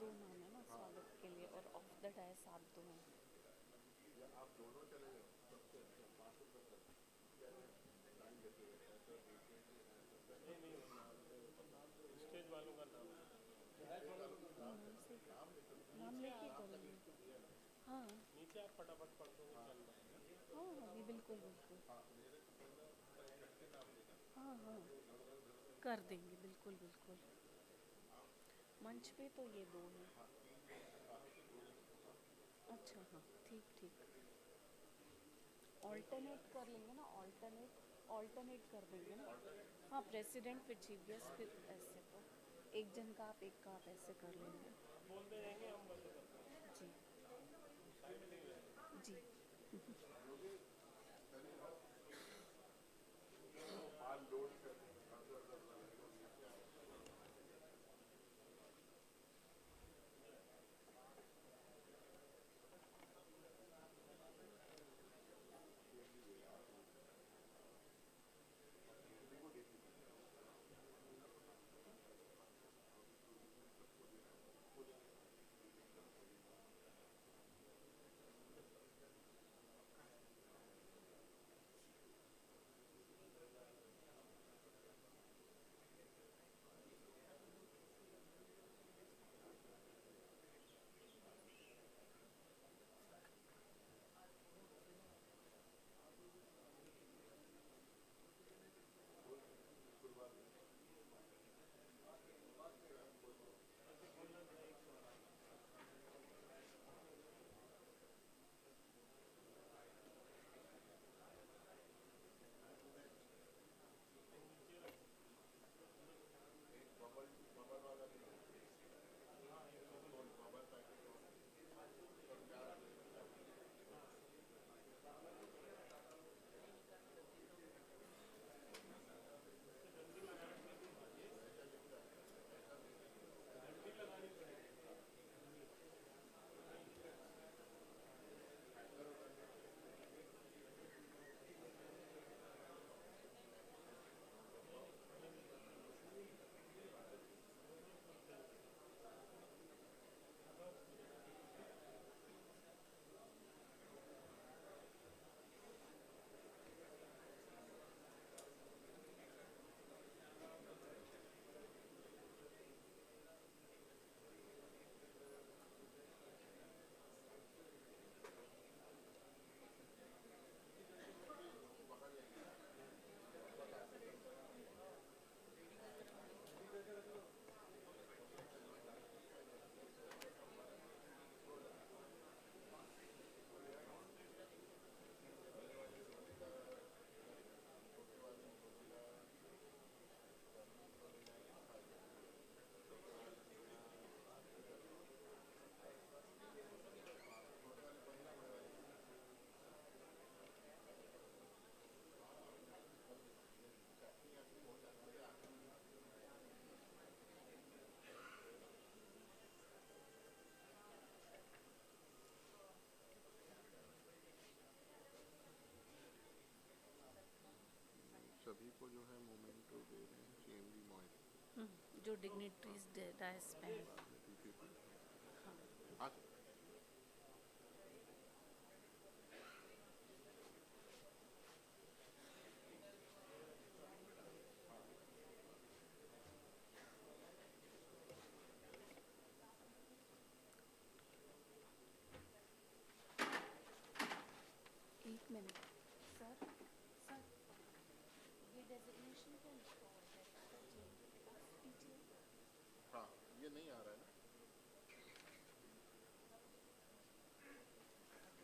दो नाम है ना स्वागत के लिए, और ऑफ द डाय सात दो हैं। या आप दोनों चले जाओ, सबसे अच्छा 5 रुपये तक टाइम देते हुए ऐसा नहीं नहीं स्टेज वालों का नाम स्टेज वालों का नाम नाम से नाम लिखो, नाम नीचे लेके नाम का करेंगे। लिस्ट तो दिया ना, हाँ नीचे आप फटाफट पढ़ दो, हाँ, चल जाएगा। हाँ हाँ जी, बिल्कुल बिल्कुल। हाँ, मेरे को बोलना पूरा इकट्ठे नाम देना, हाँ हाँ जो गड़बड़ गड़बड़ कर देंगे, बिल्कुल बिल्कुल। आप मंच पे तो ये दो हैं। हाँ 3 लोग हैं बाहर से 2 लोग हैं, हाँ अच्छा हाँ, ठीक ठीक। ऑल्टरनेट कर लेंगे ना, ऑल्टरनेट ऑल्टरनेट कर देंगे ना। हाँ, प्रेसिडेंट फिर चीफ गेस्ट फिर ऐसे तो एक जन का आप, एक का आप, ऐसे कर लेंगे। बोलते रहेंगे हम बंद करते जी हैं। जी। योगेश चले जाओ, माल लोड कर अंदर कर लगेगा नीचे आओ। कितने को देती थी अभी प्रोविजन सबको देना है, सबको देना है प्रोविजन सबको देना है। शुक्रवार में एक बबल बबल वाला भी है, बबल पैकेट और उसका क्या लगेगा। पैसा लिख रहा है, पैसा दे देंगे, हैंगर वैंगर दे देंगे। अभी इन लोग को पकड़ लेंगे ना, वापस आते समय छोटे छोटे लोग हैं, हो जाएगा। बड़े वाले रोलेगा, छोटे वाले ने रोलेगा, टर्निंग को ले जाएंगे ना भाई, छोटे वाले ने यहाँ इधर छोटे वाले को ही ना, बड़े वाले को पैकिंग वैकिंग हो जाने दे आगे। सभी को जो है मोमेंटो दे रहे हैं, सीएमडी मॉइल जो डिग्निटरीज डायस पे हैं। बाद में पीपीटी। हाँ हाँ हाँ, एक मिनट सर। सर ये डेजिग्नेशन क्या लिखा हुआ है डायरेक्टर जी पीछे? हाँ ये नहीं आ रहा है ना,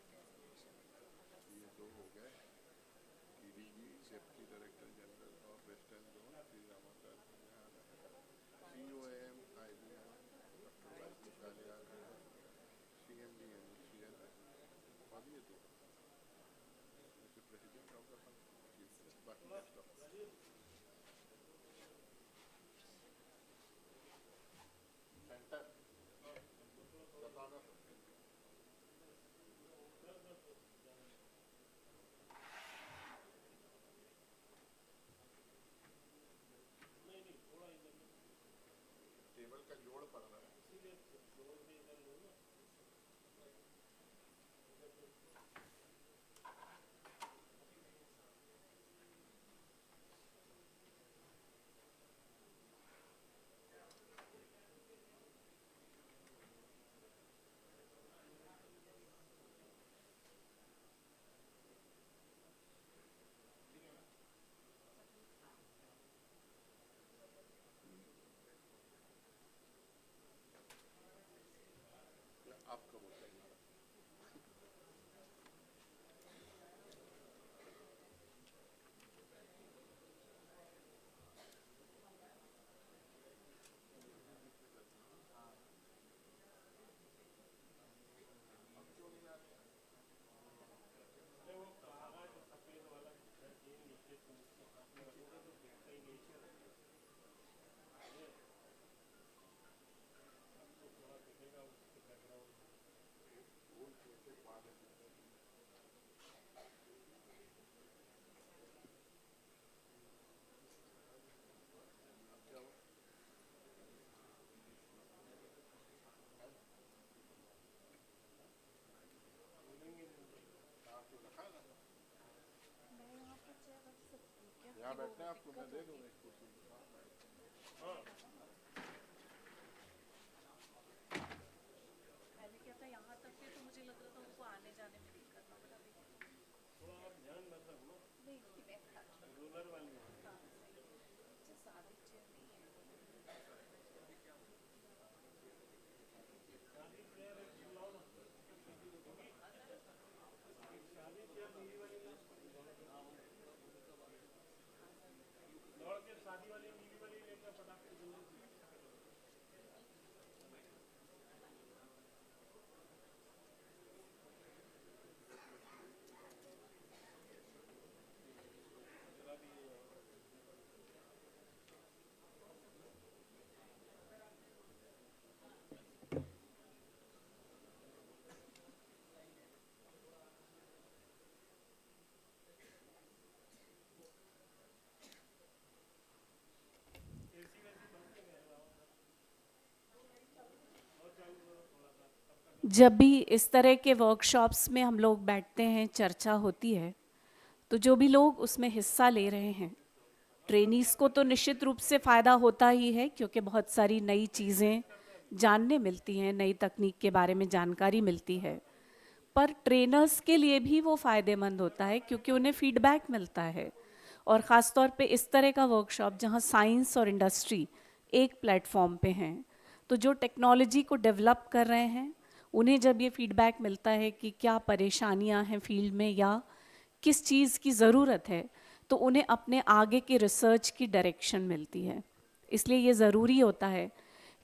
डेजिग्नेशन अलग ये सा। दो हो गए, डीडीजी डेप्टी डायरेक्टर जनरल और वेस्टर्न जोन श्री रामाचार्य सिंह यहाँ आ रहा है, सीओएम आईबीएम डॉक्टर वाईपी काले आ रहे हैं, सीएमडी एनईसीएल और ये दो जैसे president of the function chief guest, बाकी गेस्ट ऑफ सेंटर बताना तो। नहीं नहीं थोड़ा इधर टेबल का जोड़ पड़ रहा है, इसीलिए जोड़ यहाँ बैठना है आपको, मैं दे दूँगा एक कुर्सी। पहले क्या था, यहाँ तक के तो मुझे लग रहा था उनको आने जाने में दिक्कत ना, बट अभी नहीं बैठा हाँ सही। अच्छा शादी चेयर नहीं है। जब भी इस तरह के वर्कशॉप्स में हम लोग बैठते हैं, चर्चा होती है, तो जो भी लोग उसमें हिस्सा ले रहे हैं, ट्रेनीज़ को तो निश्चित रूप से फ़ायदा होता ही है, क्योंकि बहुत सारी नई चीज़ें जानने मिलती हैं, नई तकनीक के बारे में जानकारी मिलती है। पर ट्रेनर्स के लिए भी वो फ़ायदेमंद होता है, क्योंकि उन्हें फीडबैक मिलता है। और ख़ास तौर पे इस तरह का वर्कशॉप जहाँ साइंस और इंडस्ट्री एक प्लेटफॉर्म पे हैं, तो जो टेक्नोलॉजी को डेवलप कर रहे हैं, उन्हें जब ये फीडबैक मिलता है कि क्या परेशानियां हैं फील्ड में या किस चीज़ की ज़रूरत है, तो उन्हें अपने आगे की रिसर्च की डायरेक्शन मिलती है। इसलिए ये ज़रूरी होता है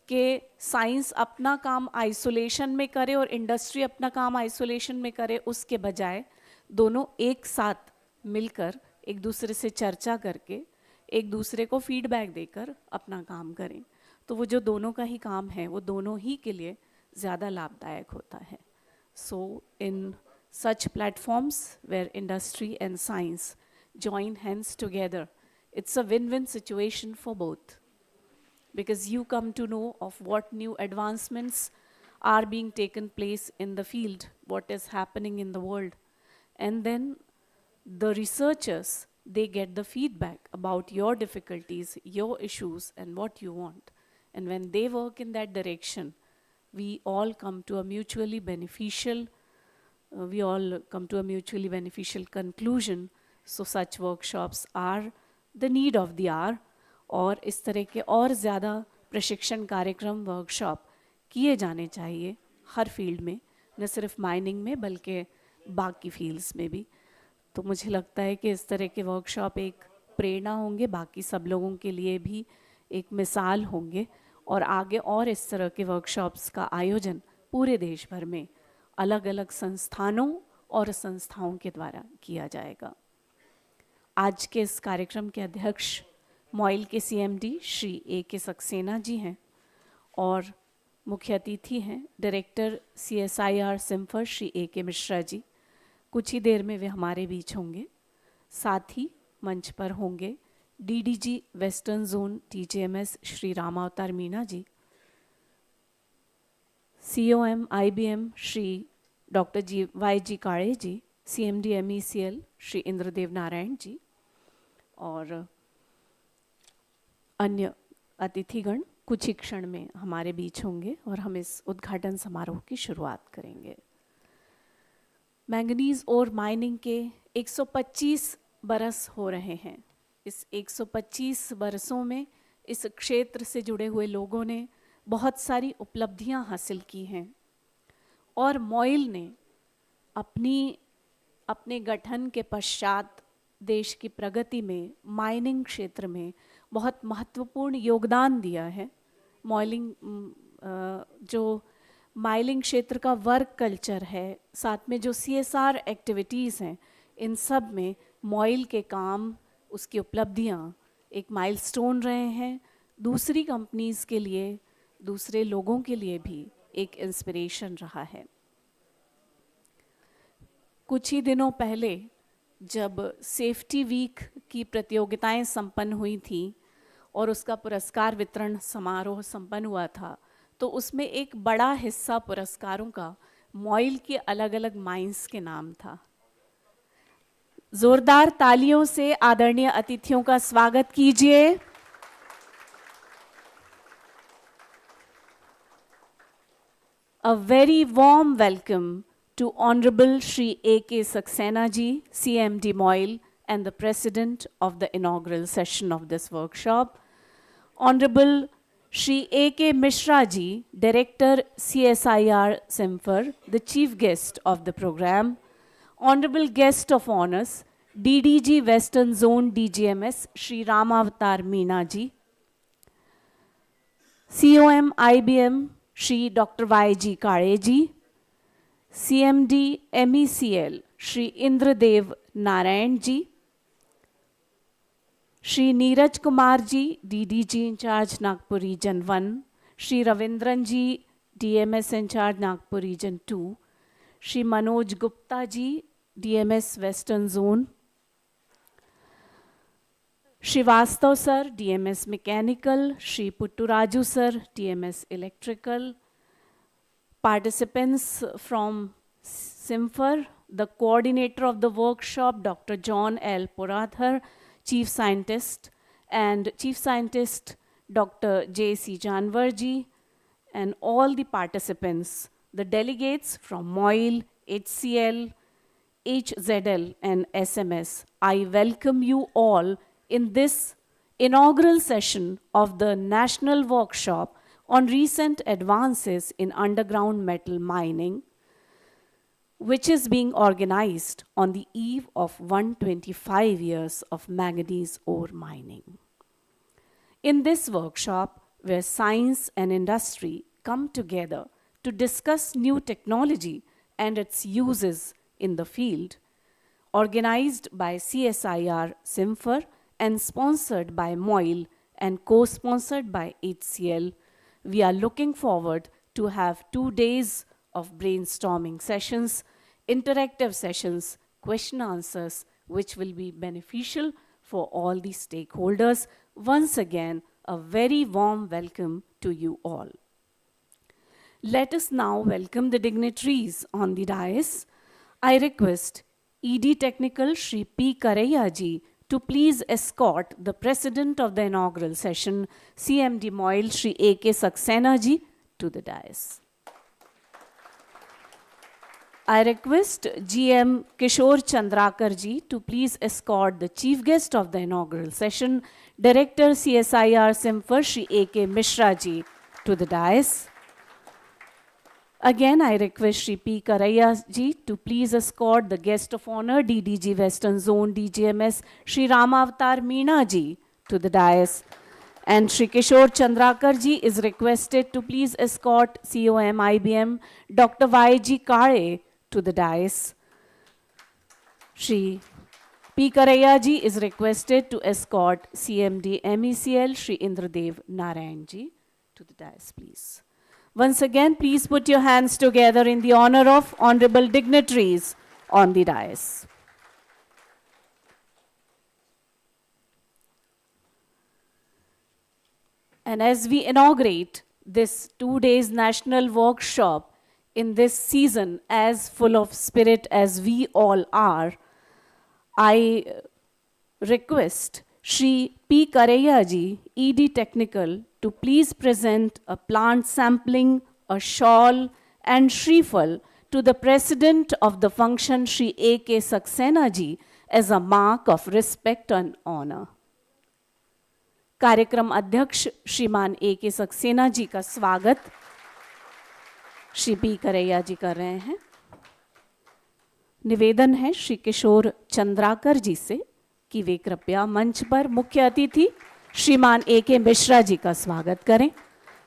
कि साइंस अपना काम आइसोलेशन में करे और इंडस्ट्री अपना काम आइसोलेशन में करे, उसके बजाय दोनों एक साथ मिलकर एक दूसरे से चर्चा करके एक दूसरे को फीडबैक देकर अपना काम करें। तो वो जो दोनों का ही काम है, वो दोनों ही के लिए ज़्यादा लाभदायक होता है। सो इन such platforms where industry and science join hands together, it's a win-win situation for both, because you come to know of what new advancements are being taken place in the field, what is happening in the world, and then the researchers, they get the feedback about your difficulties, your issues, and what you want. And when they work in that direction, we all come to a mutually beneficial conclusion. So such workshops are the need of the hour, और इस तरह के और ज़्यादा प्रशिक्षण कार्यक्रम workshop किए जाने चाहिए हर फील्ड में, न सिर्फ माइनिंग में बल्कि बाकी फील्ड्स में भी। तो मुझे लगता है कि इस तरह के वर्कशॉप एक प्रेरणा होंगे, बाकी सब लोगों के लिए भी एक मिसाल होंगे, और आगे और इस तरह के वर्कशॉप्स का आयोजन पूरे देश भर में अलग अलग संस्थानों और संस्थाओं के द्वारा किया जाएगा। आज के इस कार्यक्रम के अध्यक्ष मॉइल के सीएमडी श्री ए.के. सक्सेना जी हैं, और मुख्य अतिथि हैं director CSIR CIMFR Shri A K. Mishra ji. कुछ ही देर में वे हमारे बीच होंगे। साथ ही मंच पर होंगे DDG western zone TJMS Shri Ramavatar Meena ji, COM IBM Shri doctor YG Kade ji, CMD MECL Shri Indradev Narayan ji, और अन्य अतिथिगण कुछ ही क्षण में हमारे बीच होंगे और हम इस उद्घाटन समारोह की शुरुआत करेंगे। मैंगनीज ओर माइनिंग के 125 बरस हो रहे हैं। इस 125 बरसों में इस क्षेत्र से जुड़े हुए लोगों ने बहुत सारी उपलब्धियां हासिल की हैं, और मॉइल ने अपने गठन के पश्चात देश की प्रगति में माइनिंग क्षेत्र में बहुत महत्वपूर्ण योगदान दिया है। जो माइनिंग क्षेत्र का वर्क कल्चर है, साथ में जो CSR एक्टिविटीज़ हैं, इन सब में मॉइल के काम, उसकी उपलब्धियां एक माइलस्टोन रहे हैं। दूसरी कंपनीज़ के लिए, दूसरे लोगों के लिए भी एक इंस्पिरेशन रहा है। कुछ ही दिनों पहले जब सेफ्टी वीक की प्रतियोगिताएं संपन्न हुई थीं और उसका पुरस्कार वितरण समारोह संपन्न हुआ था, तो उसमें एक बड़ा हिस्सा पुरस्कारों का मॉइल के अलग अलग माइंस के नाम था। जोरदार तालियों से आदरणीय अतिथियों का स्वागत कीजिए। A very warm welcome to Honorable Shri A.K. Saxena ji, CMD Moil, and the President of the inaugural session of this workshop. Honorable Shri A.K. Mishra ji, Director CSIR Simfer, the Chief Guest of the program. Honorable Guest of Honors, DDG Western Zone DGMS, Shri Ramavatar Meena ji. COM IBM, Shri Dr. Y.G. Kare ji. CMD MECL, Shri Indradev Narayan ji. Shri Neeraj Kumar ji, DDG in charge Nagpur Region 1. Shri Ravindran ji, DMS in charge Nagpur Region 2. Shri Manoj Gupta ji, DMS Western Zone. Shri Vastav sir, DMS Mechanical. Shri Putturaju sir, DMS Electrical. Participants from Simfer, the coordinator of the workshop, Dr. John L. Puradhar, Chief Scientist, and Chief Scientist Dr. J.C. Janvarji, and all the participants, the delegates from MOIL, HCL, HZL, and SMS. I welcome you all in this inaugural session of the National Workshop on recent advances in underground metal mining, which is being organized on the eve of 125 years of manganese ore mining. In this workshop, where science and industry come together to discuss new technology and its uses in the field, organized by CSIR Simfer and sponsored by MOIL and co-sponsored by HCL, we are looking forward to have 2 days of brainstorming sessions, interactive sessions, question answers, which will be beneficial for all the stakeholders. Once again, a very warm welcome to you all. Let us now welcome the dignitaries on the dais. I request ED Technical Shri P. Karaiya ji to please escort the President of the inaugural session, CMD Moil Shri A.K. Saxena ji, to the dais. I request GM Kishore Chandrakar ji to please escort the Chief Guest of the inaugural session, Director CSIR Simfer Shri A.K. Mishra ji, to the dais. Again, I request Shri P. Karaiya ji to please escort the Guest of Honor, DDG Western Zone DGMS, Shri Ramavatar Meena ji, to the dais. And Shri Kishore Chandrakar ji is requested to please escort COM IBM, Dr. Y.G. Kare, to the dais. Shri P. Karaiya ji is requested to escort CMD MECL, Shri Indradev Narayan ji, to the dais, please. Once again, please put your hands together in the honor of honorable dignitaries on the dais. And as we inaugurate this 2 days national workshop in this season, as full of spirit as we all are, I request Shri P. Karaiya ji, ED Technical, to please present a plant sampling, a shawl, and Shrifal to the President of the function, Shri A.K. Saxena ji, as a mark of respect and honor. कार्यक्रम अध्यक्ष श्रीमान A.K. Saxena ji का स्वागत Shri P करैया जी कर रहे हैं। निवेदन है श्री किशोर चंद्राकर जी से कि वे कृपया मंच पर मुख्य अतिथि श्रीमान A.K. मिश्रा जी का स्वागत करें।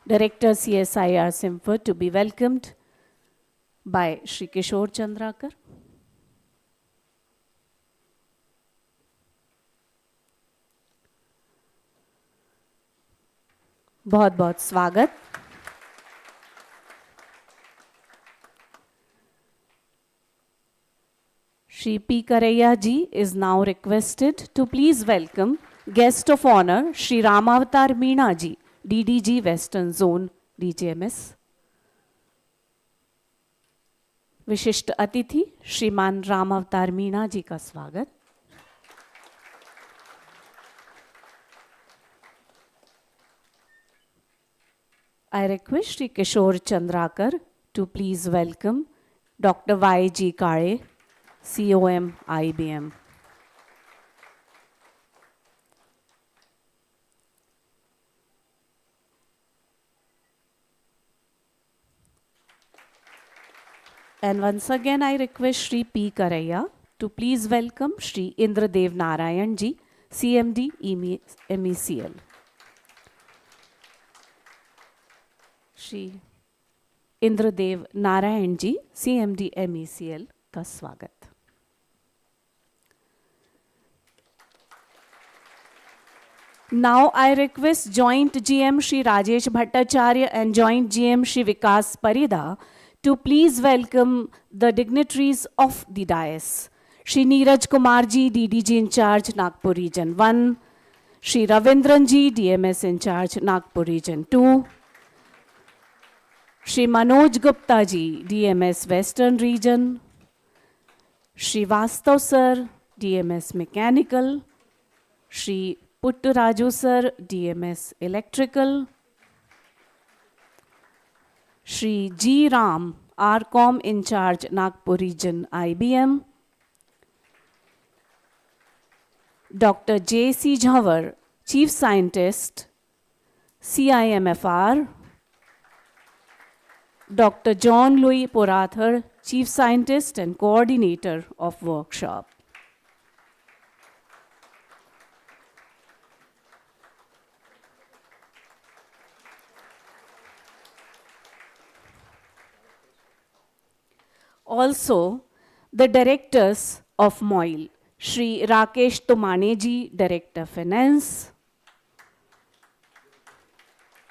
Director CSIR CIMFR to be welcomed by Shri Kishore Chandrakar. बहुत बहुत स्वागत। Shri P. Karaiya ji is now requested to please welcome guest of honor Shri Ramavatar Meena ji, DDG Western Zone DGMS. विशिष्ट अतिथि श्रीमान रामावतार मीणा जी का स्वागत। I request Shri Kishore Chandrakar to please welcome Dr. Y.G. Kare, COM IBM. And once again, I request Shri P. Karaya to please welcome Shri Indradev Narayan Ji, CMD MECL. Shri Indradev Narayan ji CMD MECL का स्वागत. Now I request Joint GM Shri Rajesh Bhattacharya and Joint GM Shri Vikas Parida to please welcome the dignitaries of the dais. Shri Neeraj Kumar ji, DDG in charge, Nagpur Region 1. Shri Ravindran ji, DMS in charge, Nagpur Region 2. Shri Manoj Gupta ji, DMS Western Region. Shri Vastav sir, DMS Mechanical. Shri Putturaju sir, DMS Electrical. Shri G. Ram, RCOM in charge, Nagpur Region IBM. Dr. J. C. Jhawar, Chief Scientist, CIMFR. Dr. John Louis Porathar, Chief Scientist and Coordinator of Workshop. Also, the directors of MOIL, Shri Rakesh Tumane ji, Director Finance.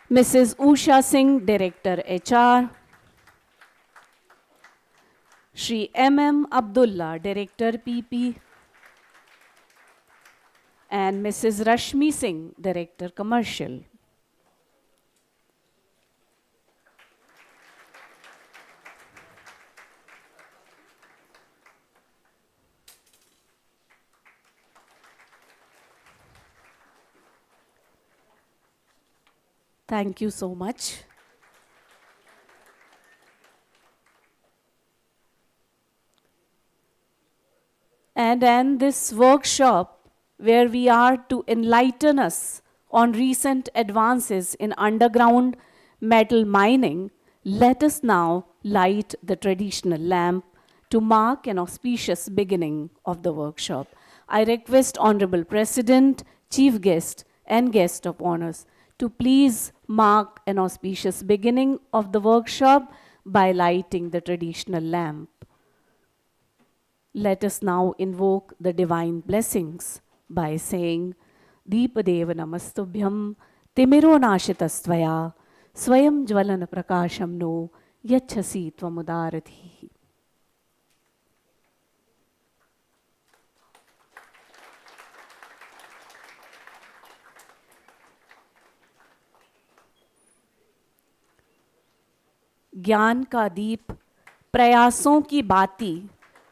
Mrs. Usha Singh, Director HR. Shri M. Abdullah, Director PP. And Mrs. Rashmi Singh, Director Commercial. Thank you so much. And this workshop, where we are to enlighten us on recent advances in underground metal mining, let us now light the traditional lamp to mark an auspicious beginning of the workshop. I request Honorable President, Chief Guest, and Guest of Honors to please mark an auspicious beginning of the workshop by lighting the traditional lamp. Let us now invoke the divine blessings by saying, Deepadeva Namastubhyam Timiro Nashitastvaya Swayam Jvalana Prakasham No Yachasi Tvamudarati. ज्ञान का दीप प्रयासों की बाती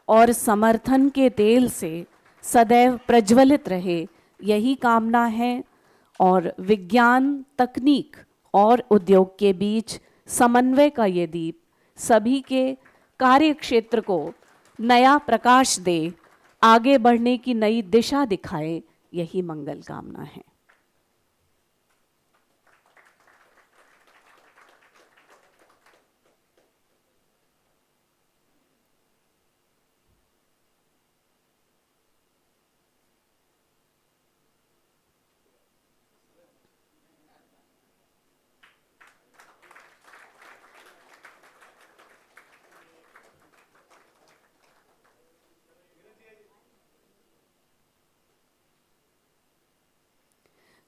और समर्थन के तेल से सदैव प्रज्वलित रहे, यही कामना है। और विज्ञान, तकनीक और उद्योग के बीच समन्वय का ये दीप सभी के कार्य क्षेत्र को नया प्रकाश दे, आगे बढ़ने की नई दिशा दिखाए, यही मंगल कामना है।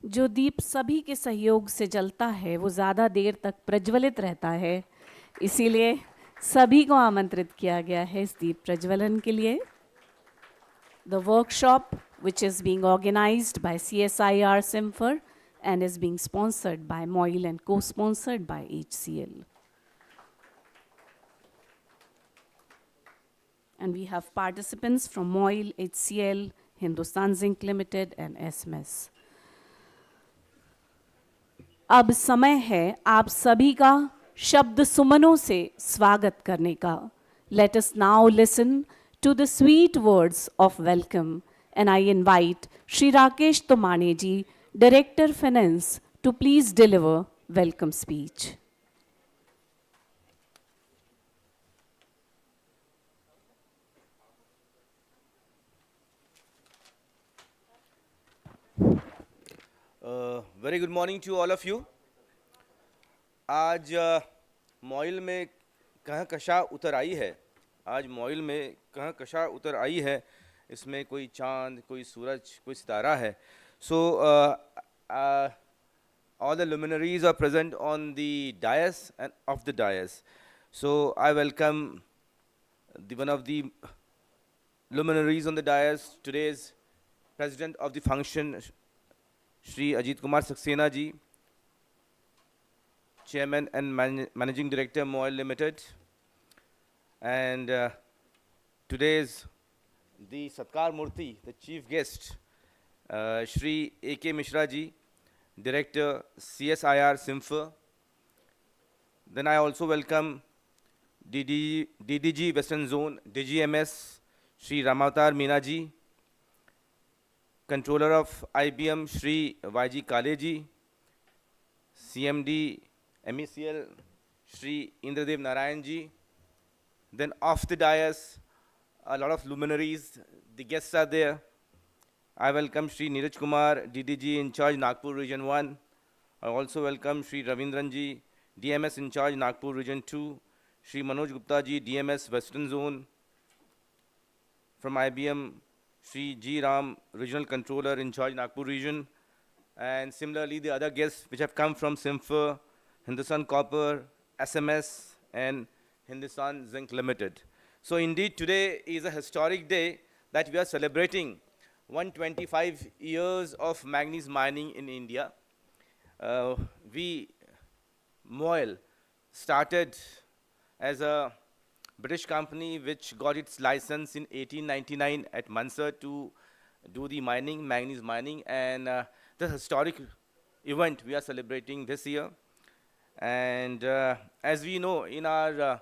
जो दीप सभी के सहयोग से जलता है वो ज़्यादा देर तक प्रज्वलित रहता है, इसीलिए सभी को आमंत्रित किया गया है इस दीप प्रज्वलन के लिए। The workshop, which is being organized by CSIR Simfer and is being sponsored by MOIL and co-sponsored by HCL. And we have participants from MOIL, HCL, Hindustan Zinc Limited and SMS. अब समय है आप सभी का शब्द सुमनों से स्वागत करने का. Let us now listen to the sweet words of welcome, and I invite Shri Rakesh Tomane ji, Director Finance, to please deliver welcome speech. Very good morning to all of you. आज मॉइल में कहाँ कशा उतर आई है. आज मॉइल में कहाँ कशा उतर आई है. इसमें कोई चांद, कोई सूरज, कोई सितारा है. So all the luminaries are present on the dais and of the dais. So I welcome one of the luminaries on the dais, today's president of the function, Shri Ajit Kumar Saxena ji, Chairman and Managing Director, Moil Limited. And today's the Satkar Murthy, the chief guest, Shri A.K. Mishra ji, Director, CSIR Simfer. Then I also welcome DDG Western Zone, DGMS, Shri Ramavatar Meena ji, Controller of IBM, Shri YG Kaleji, CMD, MECL, Shri Indradev Narayan ji. Then off the dais, a lot of luminaries, the guests are there. I welcome Shri Neeraj Kumar, DDG in charge Nagpur Region 1. I also welcome Shri Ravindran ji, DMS in charge Nagpur Region 2. Shri Manoj Gupta ji, DMS Western Zone. From IBM, Shri G. Ram, Regional Controller in charge Nagpur region. And similarly, the other guests which have come from Simfer, Hindustan Copper, SMS, and Hindustan Zinc Limited. So indeed, today is a historic day that we are celebrating 125 years of manganese mining in India. We, Moil, started as a British company which got its license in 1899 at Mansar to do the mining, manganese mining, and the historic event we are celebrating this year. And as we know, in our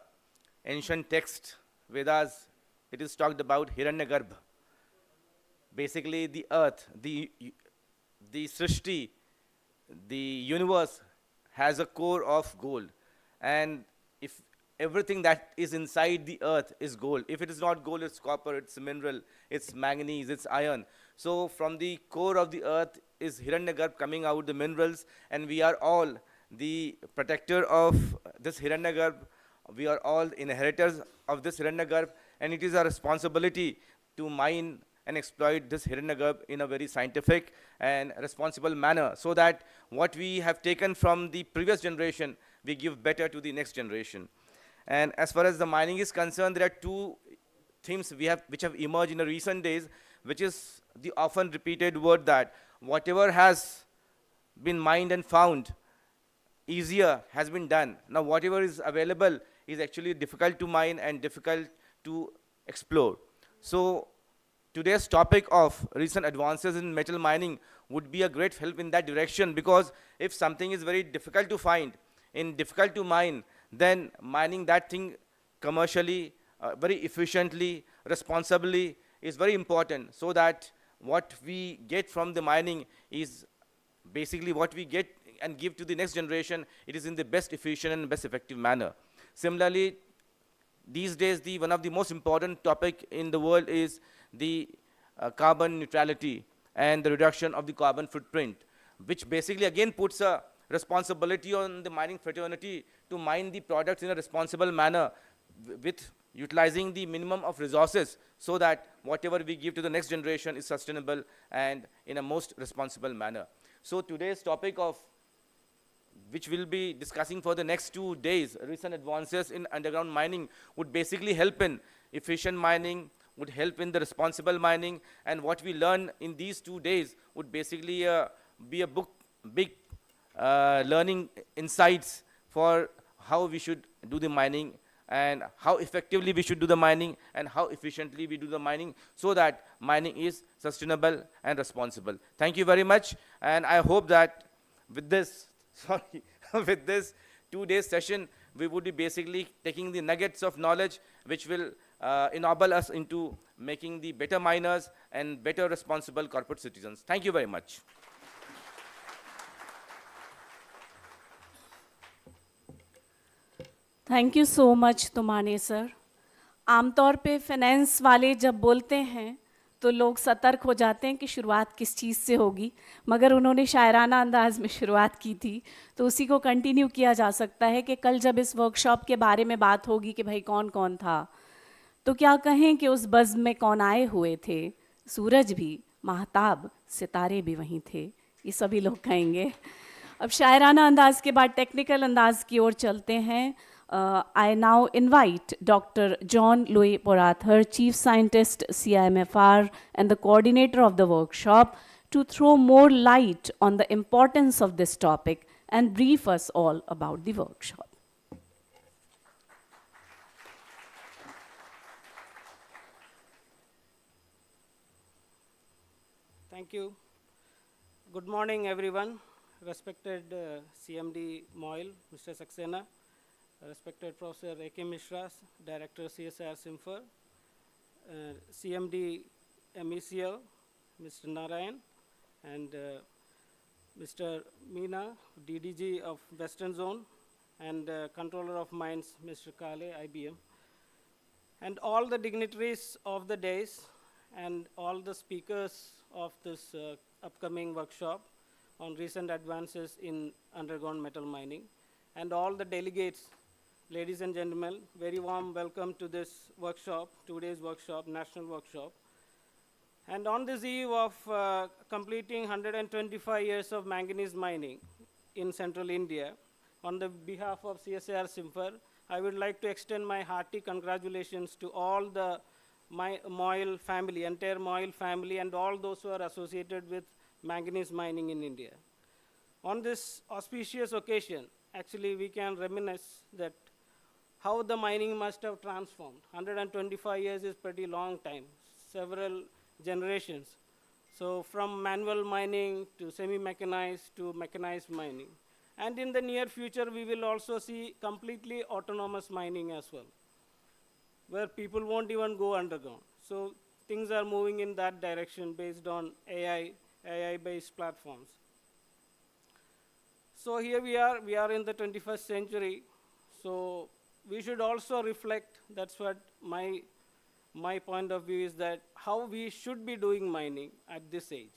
ancient text, Vedas, it is talked about Hiranyagarbha. Basically, the earth, the Srishti, the universe has a core of gold. And if everything that is inside the earth is gold. If it is not gold, it's copper, it's mineral, it's manganese, it's iron. So from the core of the earth is Hiranyagarbha coming out, the minerals, and we are all the protector of this Hiranyagarbha. We are all inheritors of this Hiranyagarbha, and it is our responsibility to mine and exploit this Hiranyagarbha in a very scientific and responsible manner, so that what we have taken from the previous generation, we give better to the next generation. And as far as the mining is concerned, there are two themes which have emerged in the recent days, which is the often repeated word that whatever has been mined and found, easier has been done. Now whatever is available is actually difficult to mine and difficult to explore. So today's topic of recent advances in metal mining would be a great help in that direction, because if something is very difficult to find and difficult to mine, then mining that thing commercially, very efficiently, responsibly is very important, so that what we get from the mining is basically what we get and give to the next generation. It is in the best efficient and best effective manner. Similarly, these days, one of the most important topic in the world is the carbon neutrality and the reduction of the carbon footprint, which basically again puts a responsibility on the mining fraternity to mine the products in a responsible manner with utilizing the minimum of resources, so that whatever we give to the next generation is sustainable and in a most responsible manner. So today's topic of which we'll be discussing for the next 2 days, recent advances in underground mining, would basically help in efficient mining, would help in the responsible mining, and what we learn in these 2 days would basically be a big learning insights for how we should do the mining, and how effectively we should do the mining, and how efficiently we do the mining, so that mining is sustainable and responsible. Thank you very much, and I hope that with this sorry, with this 2-day session, we would be basically taking the nuggets of knowledge which will enable us into making the better miners and better responsible corporate citizens. Thank you very much. Thank you so much Tumane sir. आमतौर पे finance वाले जब बोलते हैं तो लोग सतर्क हो जाते हैं कि शुरुआत किस चीज़ से होगी, मगर उन्होंने शायराना अंदाज में शुरुआत की थी, तो उसी को कंटिन्यू किया जा सकता है कि कल जब इस वर्कशॉप के बारे में बात होगी कि भाई कौन कौन था, तो क्या कहें कि उस बज़्म में कौन आए हुए थे. सूरज भी, महताब, सितारे भी वहीं थे, ये सभी लोग कहेंगे. अब शायराना अंदाज के बाद टेक्निकल अंदाज की ओर चलते हैं. I now invite Dr. John Louis Porathar, Chief Scientist, CIMFR, and the coordinator of the workshop, to throw more light on the importance of this topic and brief us all about the workshop. Thank you. Good morning, everyone. Respected CMD Moyle, Mr. Saxena, respected Professor A.K. Mishra, Director CSR Simfer, CMD MECL, Mr. Narayan, and Mr. Meena, DDG of Western Zone, and Controller of Mines, Mr. Kale, IBM, and all the dignitaries of the days, and all the speakers of this upcoming workshop on recent advances in underground metal mining, and all the delegates. Ladies and gentlemen, very warm welcome to this workshop, today's workshop, national workshop. And on this eve of completing 125 years of manganese mining in central India, on the behalf of CSIR Simfer, I would like to extend my hearty congratulations to all the Moyle family, entire Moyle family, and all those who are associated with manganese mining in India. On this auspicious occasion, actually we can reminisce that how the mining must have transformed. 125 years is pretty long time, several generations. So from manual mining to semi-mechanized to mechanized mining. And in the near future, we will also see completely autonomous mining as well, where people won't even go underground. So things are moving in that direction based on AI-based platforms. So here we are in the 21st century. So we should also reflect, that's what my point of view is, that how we should be doing mining at this age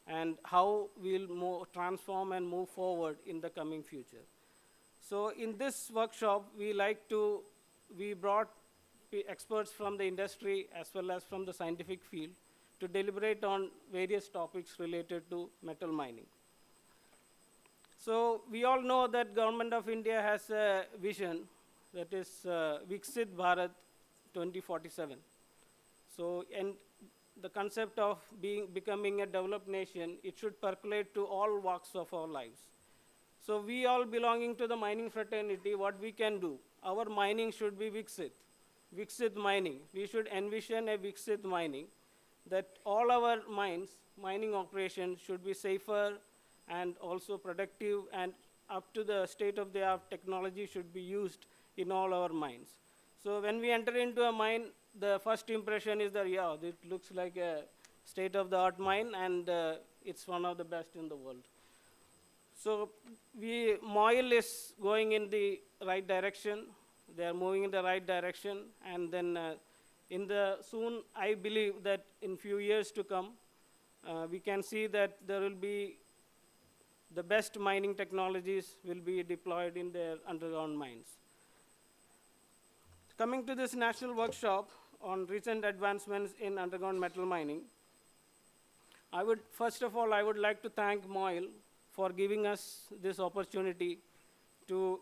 and how we'll transform and move forward in the coming future. So in this workshop, we brought experts from the industry as well as from the scientific field to deliberate on various topics related to metal mining. So we all know that Government of India has a vision that is Viksit Bharat 2047. So, and the concept of becoming a developed nation, it should percolate to all walks of our lives. So we all belonging to the mining fraternity, what we can do, our mining should be Viksit mining. We should envision a Viksit mining, that all our mining operations should be safer and also productive, and up to the state-of-the-art technology should be used in all our mines. So when we enter into a mine, the first impression is that, yeah, it looks like a state-of-the-art mine, and it's one of the best in the world. So Moyle is going in the right direction. They are moving in the right direction, and then soon, I believe that in few years to come, we can see that there will be the best mining technologies will be deployed in their underground mines. Coming to this national workshop on recent advancements in underground metal mining, first of all, I would like to thank Moyle for giving us this opportunity to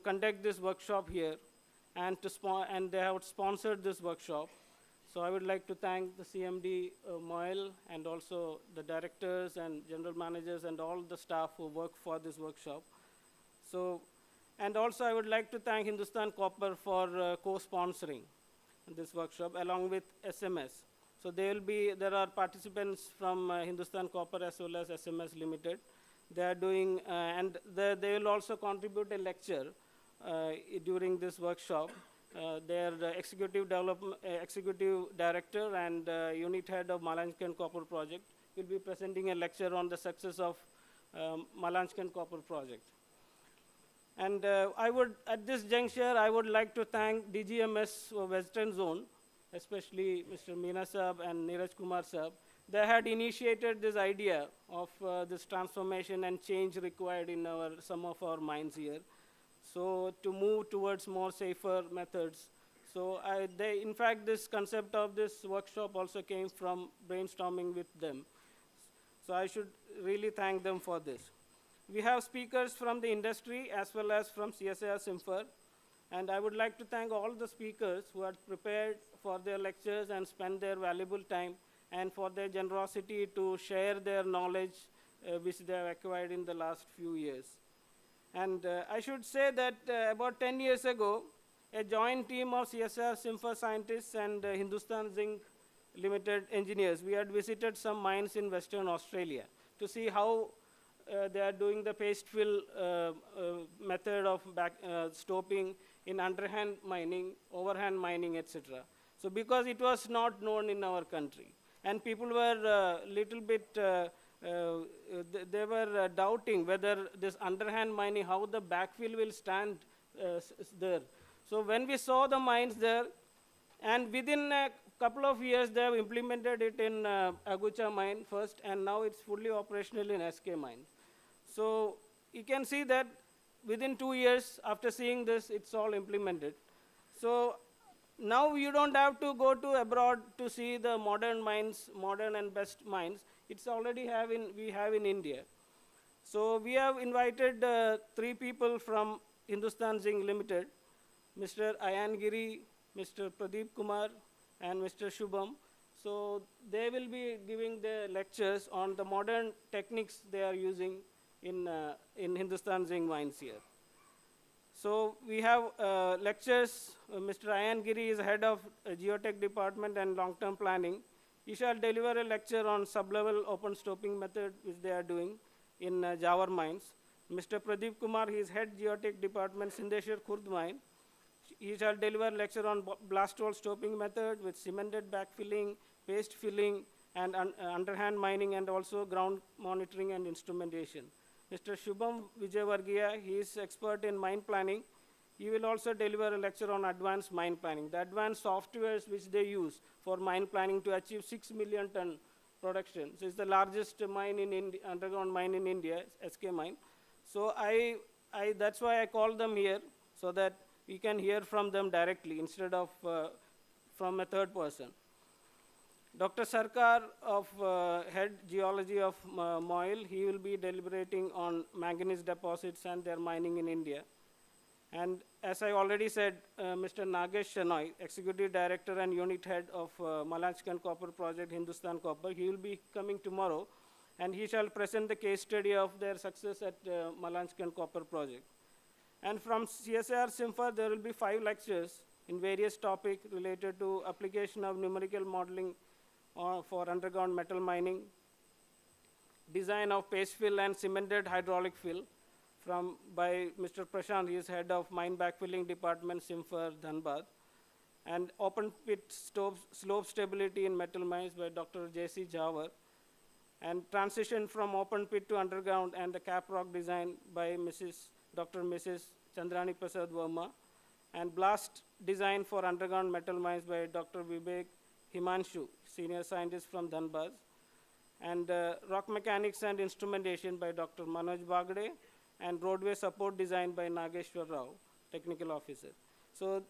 conduct this workshop here, and they have sponsored this workshop. So I would like to thank the CMD Moyle and also the directors and general managers and all the staff who work for this workshop. So, and also I would like to thank Hindustan Copper for co-sponsoring this workshop along with SMS. So there are participants from Hindustan Copper as well as SMS Limited. they are doing, and they will also contribute a lecture during this workshop. Their executive director and unit head of Malanchkan Copper Project will be presenting a lecture on the success of Malanchkan Copper Project. And at this juncture, I would like to thank DGMS Western Zone, especially Mr. Meena Sahab and Neeraj Kumar Sahab. They had initiated this idea of this transformation and change required in some of our mines here. So to move towards more safer methods. So in fact, this concept of this workshop also came from brainstorming with them. So I should really thank them for this. We have speakers from the industry as well as from CSIR Simfer. And I would like to thank all the speakers who had prepared for their lectures and spent their valuable time, and for their generosity to share their knowledge which they have acquired in the last few years. And I should say that about 10 years ago, a joint team of CSIR Simfer scientists and Hindustan Zinc Limited engineers, we had visited some mines in Western Australia to see how they are doing the paste fill method of stoping in underhand mining, overhand mining, etc. So because it was not known in our country, and people were little bit, they were doubting whether this underhand mining, how the backfill will stand there. So when we saw the mines there, and within a couple of years, they have implemented it in Agucha mine first, and now it's fully operational in SK mine. So you can see that within 2 years, after seeing this, it's all implemented. So now you don't have to go to abroad to see the modern mines, modern and best mines. It's already we have in India. So we have invited 3 people from Hindustan Zinc Limited, Mr. Ayan Giri, Mr. Pradeep Kumar, and Mr. Shubham. So they will be giving the lectures on the modern techniques they are using in Hindustan Zinc mines here. So we have lectures. Mr. Ayan Giri is head of Geotech Department and Long-Term Planning. He shall deliver a lecture on sub-level open stoping method which they are doing in Jawar mines. Mr. Pradeep Kumar, he is head Geotech Department, Sindeshwar Khurd mine. He shall deliver lecture on blast hole stoping method with cemented backfilling, paste filling, and underhand mining, and also ground monitoring and instrumentation. Mr. Shubham Vijayvargiya, he is expert in mine planning. He will also deliver a lecture on advanced mine planning, the advanced softwares which they use for mine planning to achieve 6 million ton production. So it's the largest mine in underground mine in India, SK mine. So that's why I call them here, so that we can hear from them directly instead of from a third person. Dr. Sarkar of Head Geology of MOIL, he will be deliberating on manganese deposits and their mining in India. And as I already said, Mr. Nagesh Shenoy, Executive Director and Unit Head of Malanchkan Copper Project, Hindustan Copper, he will be coming tomorrow, and he shall present the case study of their success at Malanchkan Copper Project. And from CSIR Simfer, there will be 5 lectures in various topics related to application of numerical modeling for underground metal mining, design of paste fill and cemented hydraulic fill by Mr. Prashant, he is head of mine backfilling department, Simfer, Dhanbad, and open pit slope stability in metal mines by Dr. J.C. Jawar, and transition from open pit to underground and the cap rock design by Dr. Mrs. Chandrani Prasad Verma, and blast design for underground metal mines by Dr. Vivek Himanshu, senior scientist from Dhanbad, and rock mechanics and instrumentation by Dr. Manoj Bagde, and roadway support design by Nageshwar Rao, technical officer. So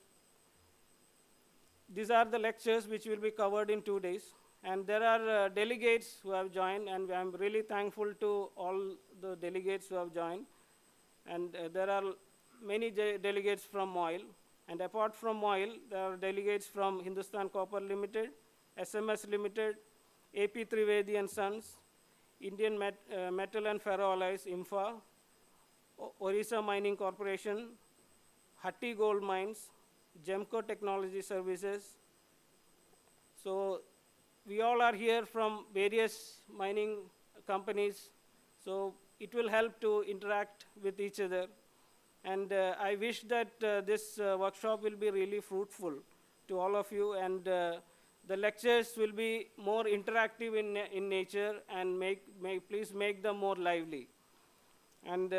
these are the lectures which will be covered in 2 days. And there are delegates who have joined, and I'm really thankful to all the delegates who have joined. And there are many delegates from MOIL. And apart from MOIL, there are delegates from Hindustan Copper Limited, SMS Limited, AP Trivedi and Sons, Indian Metal and Ferroalloys, IMFA, Orissa Mining Corporation, Hatti Gold Mines, Gemco Technology Services. So we all are here from various mining companies. So it will help to interact with each other. And I wish that this workshop will be really fruitful to all of you, and the lectures will be more interactive in nature, and please make them more lively. And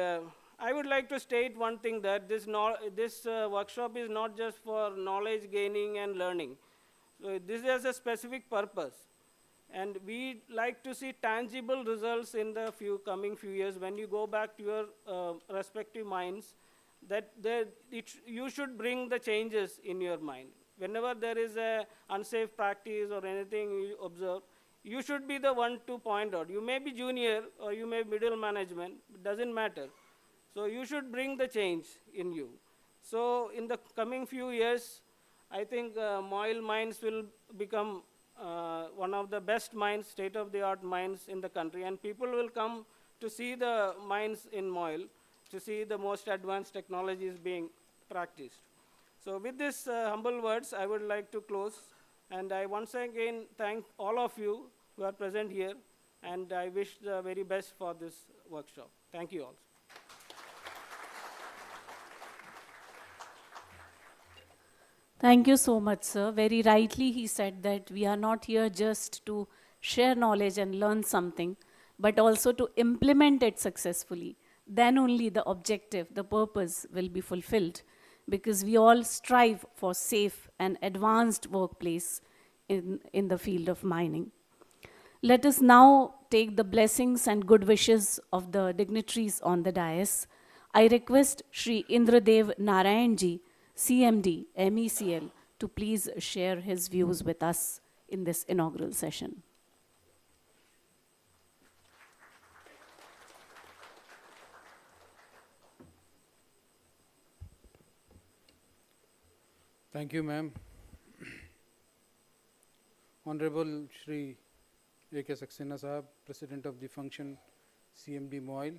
I would like to state one thing, that this workshop is not just for knowledge gaining and learning. So this has a specific purpose. And we like to see tangible results in the coming few years. When you go back to your respective minds, that you should bring the changes in your mind. Whenever there is a unsafe practice or anything you observe, you should be the one to point out. You may be junior or you may be middle management, it doesn't matter. So you should bring the change in you. So in the coming few years, I think Moil mines will become one of the best mines, state-of-the-art mines in the country, and people will come to see the mines in Moil, to see the most advanced technologies being practiced. So with these humble words, I would like to close, and I once again thank all of you who are present here, and I wish the very best for this workshop. Thank you all. Thank you so much, sir. Very rightly he said that we are not here just to share knowledge and learn something, but also to implement it successfully. Then only the objective, the purpose will be fulfilled, because we all strive for safe and advanced workplace in the field of mining. Let us now take the blessings and good wishes of the dignitaries on the dais. I request Shri Indradev Narayanji, CMD, MECL, to please share his views with us in this inaugural session. Thank you, ma'am. Honorable Shri A.K. Saxena Sahab, President of the function, CMD Moil.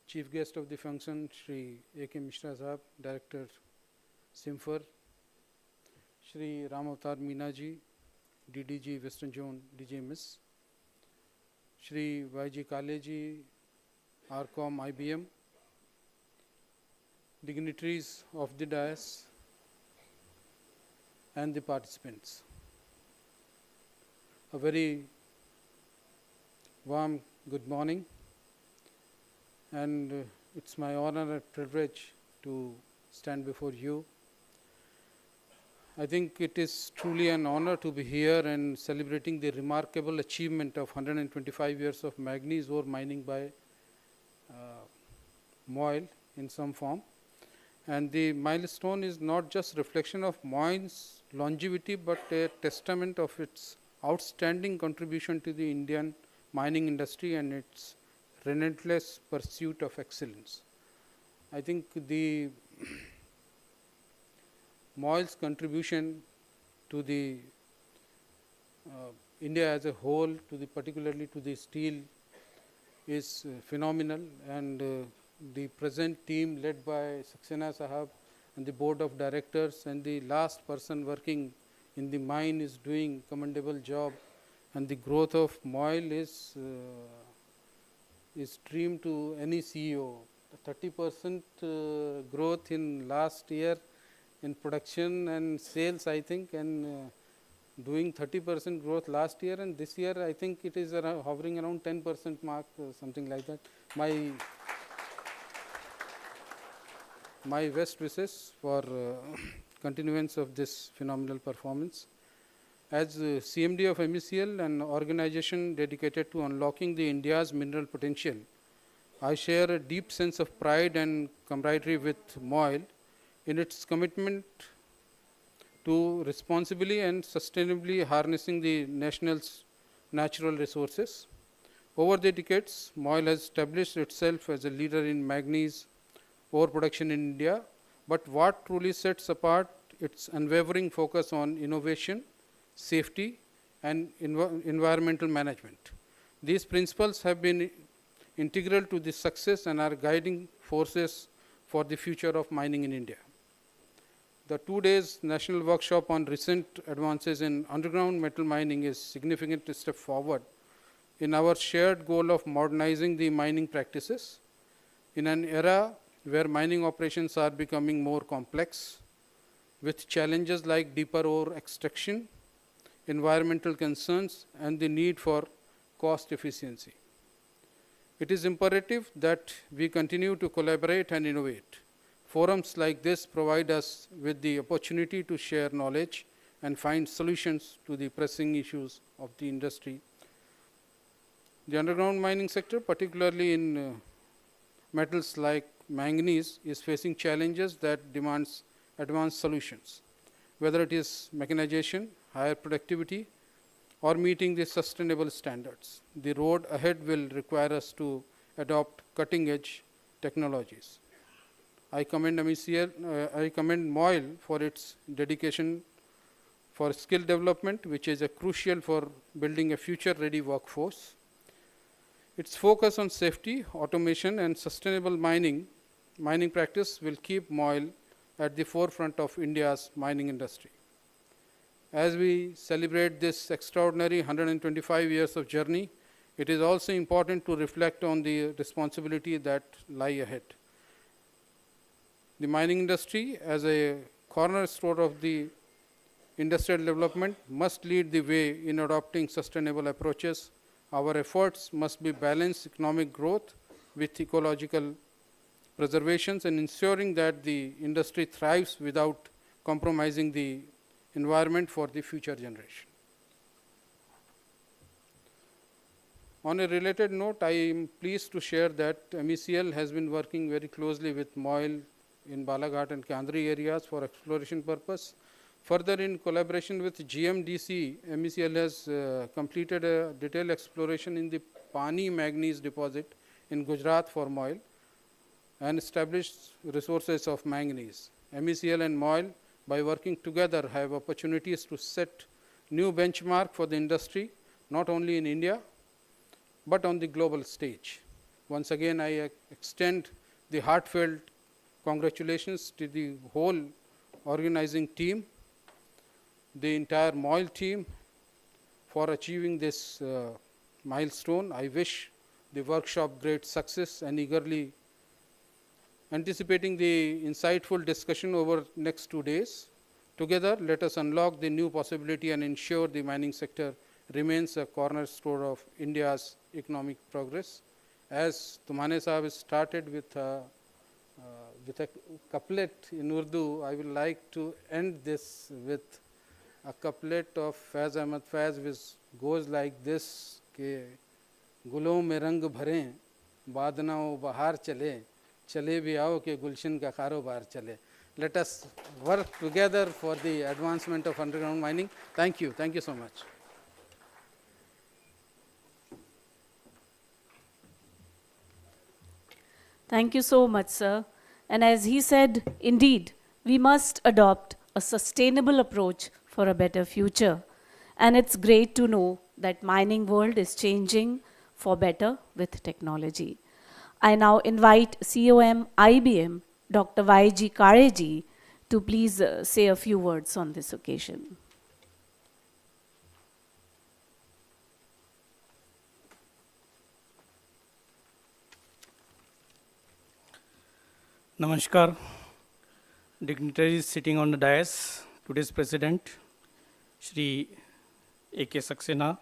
Chief guest of the function, Shri A.K. Mishra Sahab, Director, Simfer. Shri Ramavattar Meena ji, DDG Western Zone, DJMS. Shri Y.G. Kale ji, RAUMM IBM. Dignitaries of the dais and the participants. A very warm good morning, and it's my honor and privilege to stand before you. I think it is truly an honor to be here and celebrating the remarkable achievement of 125 years of manganese ore mining by Moil in some form. And the milestone is not just reflection of Moil's longevity, but a testament of its outstanding contribution to the Indian mining industry and its relentless pursuit of excellence. I think the Moil's contribution to the India as a whole, particularly to the steel, is phenomenal, and the present team led by Saxena Sahab and the board of directors and the last person working in the mine is doing commendable job, and the growth of Moil is dream to any CEO. 30% growth in last year in production and sales, I think, and doing 30% growth last year, and this year I think it is hovering around 10% mark, something like that. My best wishes for continuance of this phenomenal performance. As CMD of MECL, an organization dedicated to unlocking the India's mineral potential, I share a deep sense of pride and camaraderie with Moil in its commitment to responsibly and sustainably harnessing the nation's natural resources. Over the decades, Moil has established itself as a leader in manganese ore production in India, but what truly sets apart its unwavering focus on innovation, safety, and environmental management. These principles have been integral to the success and are guiding forces for the future of mining in India. The 2 days national workshop on recent advances in underground metal mining is a significant step forward in our shared goal of modernizing the mining practices. In an era where mining operations are becoming more complex, with challenges like deeper ore extraction, environmental concerns, and the need for cost efficiency. It is imperative that we continue to collaborate and innovate. Forums like this provide us with the opportunity to share knowledge and find solutions to the pressing issues of the industry. The underground mining sector, particularly in metals like manganese, is facing challenges that demands advanced solutions, whether it is mechanization, higher productivity, or meeting the sustainable standards. The road ahead will require us to adopt cutting-edge technologies. I commend MOIL for its dedication for skill development, which is crucial for building a future-ready workforce. Its focus on safety, automation, and sustainable mining practice will keep MOIL at the forefront of India's mining industry. As we celebrate this extraordinary 125 years of journey, it is also important to reflect on the responsibility that lie ahead. The mining industry, as a cornerstone of the industrial development, must lead the way in adopting sustainable approaches. Our efforts must be balanced economic growth with ecological preservations and ensuring that the industry thrives without compromising the environment for the future generation. On a related note, I am pleased to share that MECL has been working very closely with MOIL in Balaghat and Kandri areas for exploration purpose. Further, in collaboration with GMDC, MECL has completed a detailed exploration in the Pani manganese deposit in Gujarat for MOIL and established resources of manganese. MECL and MOIL, by working together, have opportunities to set new benchmark for the industry, not only in India, but on the global stage. Once again, I extend the heartfelt congratulations to the whole organizing team, the entire MOIL team, for achieving this milestone. I wish the workshop great success and eagerly anticipating the insightful discussion over next 2 days. Together, let us unlock the new possibility and ensure the mining sector remains a cornerstone of India's economic progress. As Tumane Sahab started with a couplet in Urdu, I would like to end this with a couplet of Faiz Ahmad Faiz, which goes like this: ke gulon mein rang bhare, badnao bahar chale, chale bhi aao ke gulshan ka karobar chale. Let us work together for the advancement of underground mining. Thank you so much. Thank you so much, sir. And as he said, indeed, we must adopt a sustainable approach for a better future. And it's great to know that mining world is changing for better with technology. I now invite COM IBM, Dr. Y.G. Kareji, to please say a few words on this occasion. Namaskar, dignitaries sitting on the dais, today's President, Shri A.K. Saxena,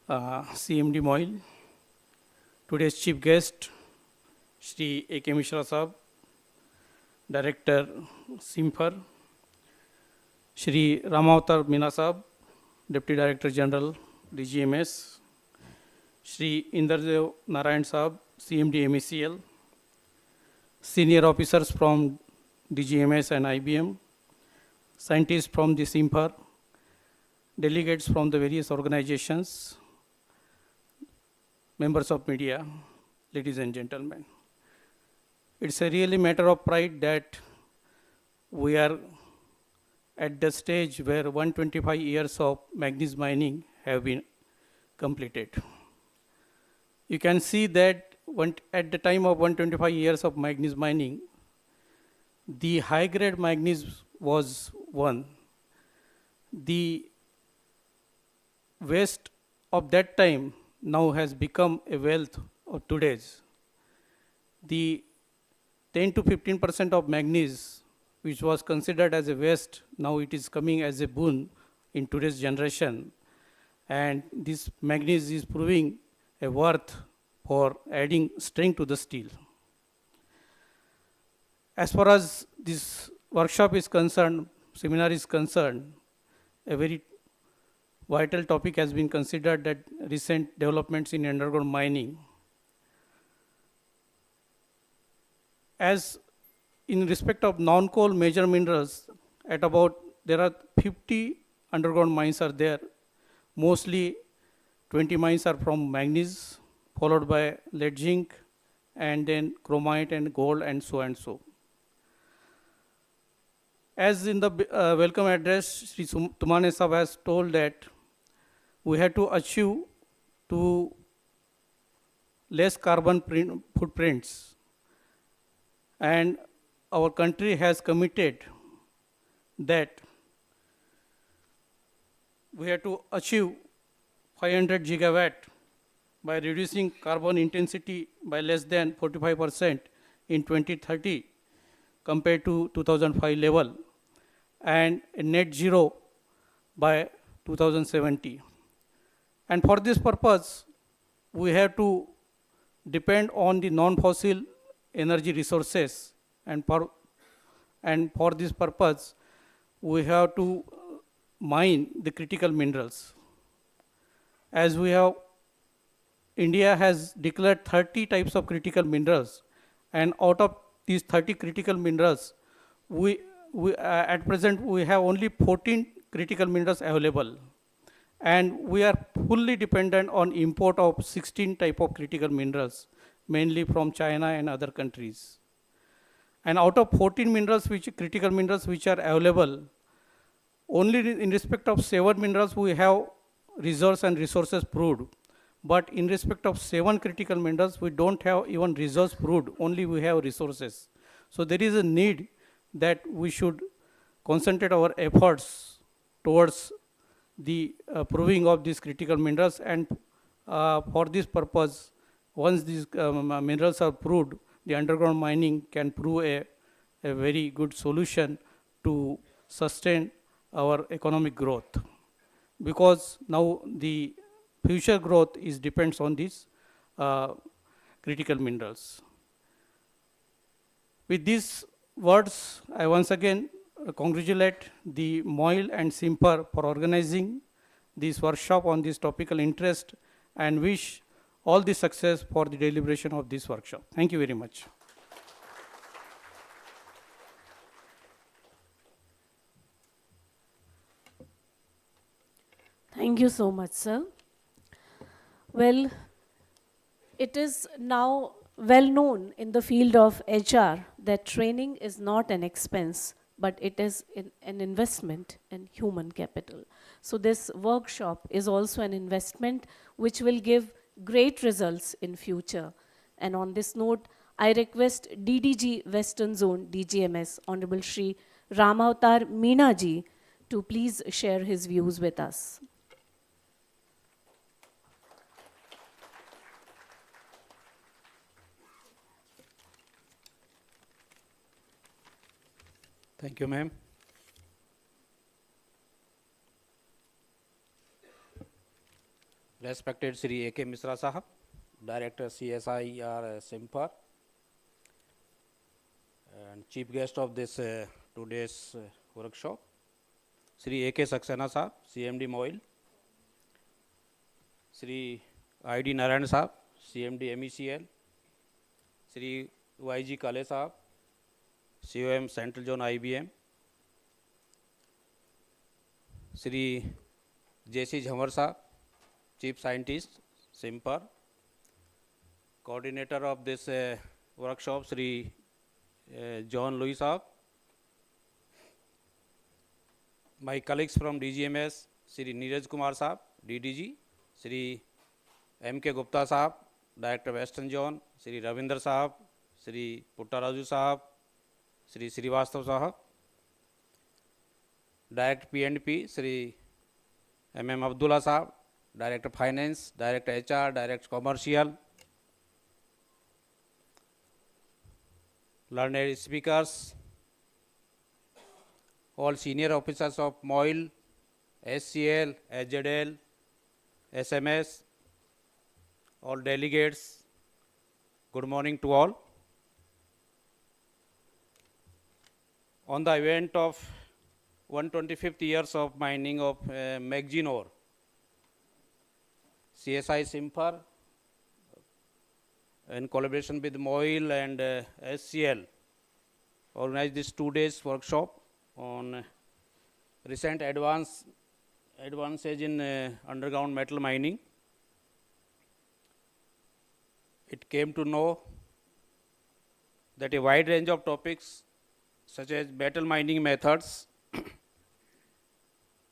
CMD MOIL, today's Chief Guest, Shri A.K. Mishra Sahab, Director SIMFAR, Shri Ramavatar Meena Sahab, Deputy Director General, DGMS, Shri Indradev Narayan Sahab, CMD MECL, senior officers from DGMS and IBM, scientists from the SIMFAR, delegates from the various organizations, members of media, ladies and gentlemen. It's a really matter of pride that we are at the stage where 125 years of manganese mining have been completed. You can see that at the time of 125 years of manganese mining, the high-grade manganese was one. The waste of that time now has become a wealth of today's. The 10 to 15% of manganese, which was considered as a waste, now it is coming as a boon in today's generation. And this manganese is proving a worth for adding strength to the steel. As far as this workshop is concerned, seminar is concerned, a very vital topic has been considered, that recent developments in underground mining. As in respect of non-coal major minerals, there are 50 underground mines are there. Mostly 20 mines are from manganese, followed by lead zinc, and then chromite and gold, and so and so. As in the welcome address, Sri Tumane Sahab has told that we have to achieve to less carbon footprints, and our country has committed that we have to achieve 500 gigawatt by reducing carbon intensity by less than 45% in 2030 compared to 2005 level, and a net zero by 2070. And for this purpose, we have to depend on the non-fossil energy resources, and for this purpose, we have to mine the critical minerals. As we have, India has declared 30 types of critical minerals, and out of these 30 critical minerals, at present we have only 14 critical minerals available, and we are fully dependent on import of 16 type of critical minerals, mainly from China and other countries. And out of 14 minerals, critical minerals which are available, only in respect of 7 minerals we have reserves and resources proved. But in respect of 7 critical minerals, we don't have even reserves proved, only we have resources. So there is a need that we should concentrate our efforts towards the proving of these critical minerals, and for this purpose, once these minerals are proved, the underground mining can prove a very good solution to sustain our economic growth, because now the future growth depends on these critical minerals. With these words, I once again congratulate the MOIL and SIMPER for organizing this workshop on this topical interest, and wish all the success for the deliberation of this workshop. Thank you very much. Thank you so much, sir. Well, it is now well known in the field of HR that training is not an expense, but it is an investment in human capital. So this workshop is also an investment which will give great results in future. And on this note, I request DDG Western Zone DGMS, Honorable Shri Ramavatar Meena ji, to please share his views with us. Thank you, ma'am. Respected Sri A.K. Misra Sahab, Director CSIR SIMPER, and Chief Guest of this today's workshop, Sri A.K. Saxena Sahab, CMD MOIL, Sri I.D. Narayan Sahab, CMD MECL, Sri Y.G. Kale Sahab, COM Central Zone IBM, Sri J.C. Jhamar Sahab, Chief Scientist, SIMPER, Coordinator of this workshop, Sri John Louis Sahab, my colleagues from DGMS, Sri Neeraj Kumar Sahab, DDG, Sri M.K. Gupta Sahab, Director Western Zone, Sri Ravinder Sahab, Sri Puttaraju Sahab, Sri Srivastav Sahab, Director P&P, Sri M.M. Abdullah Sahab, Director Finance, Director HR, Director Commercial, learned speakers, all senior officers of MOIL, SCL, SZL, SMS, all delegates, good morning to all. On the event of 125th years of mining of Manganese ore, CSI Simfer, in collaboration with MOIL and SCL, organized this 2 days workshop on recent advances in underground metal mining. It came to know that a wide range of topics such as metal mining methods,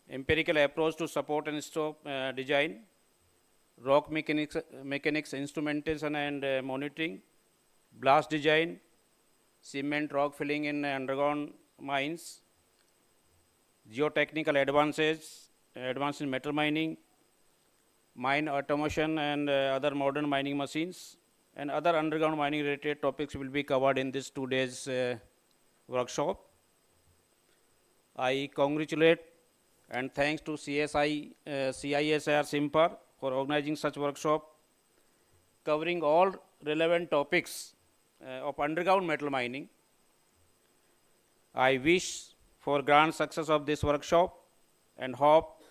empirical approach to support and stope design, rock mechanics instrumentation and monitoring, blast design, cement rock filling in underground mines, geotechnical advances in metal mining, mine automation and other modern mining machines, and other underground mining related topics will be covered in this 2 days workshop. I congratulate and thanks to CSIR Simper for organizing such workshop covering all relevant topics of underground metal mining. I wish for grand success of this workshop and hope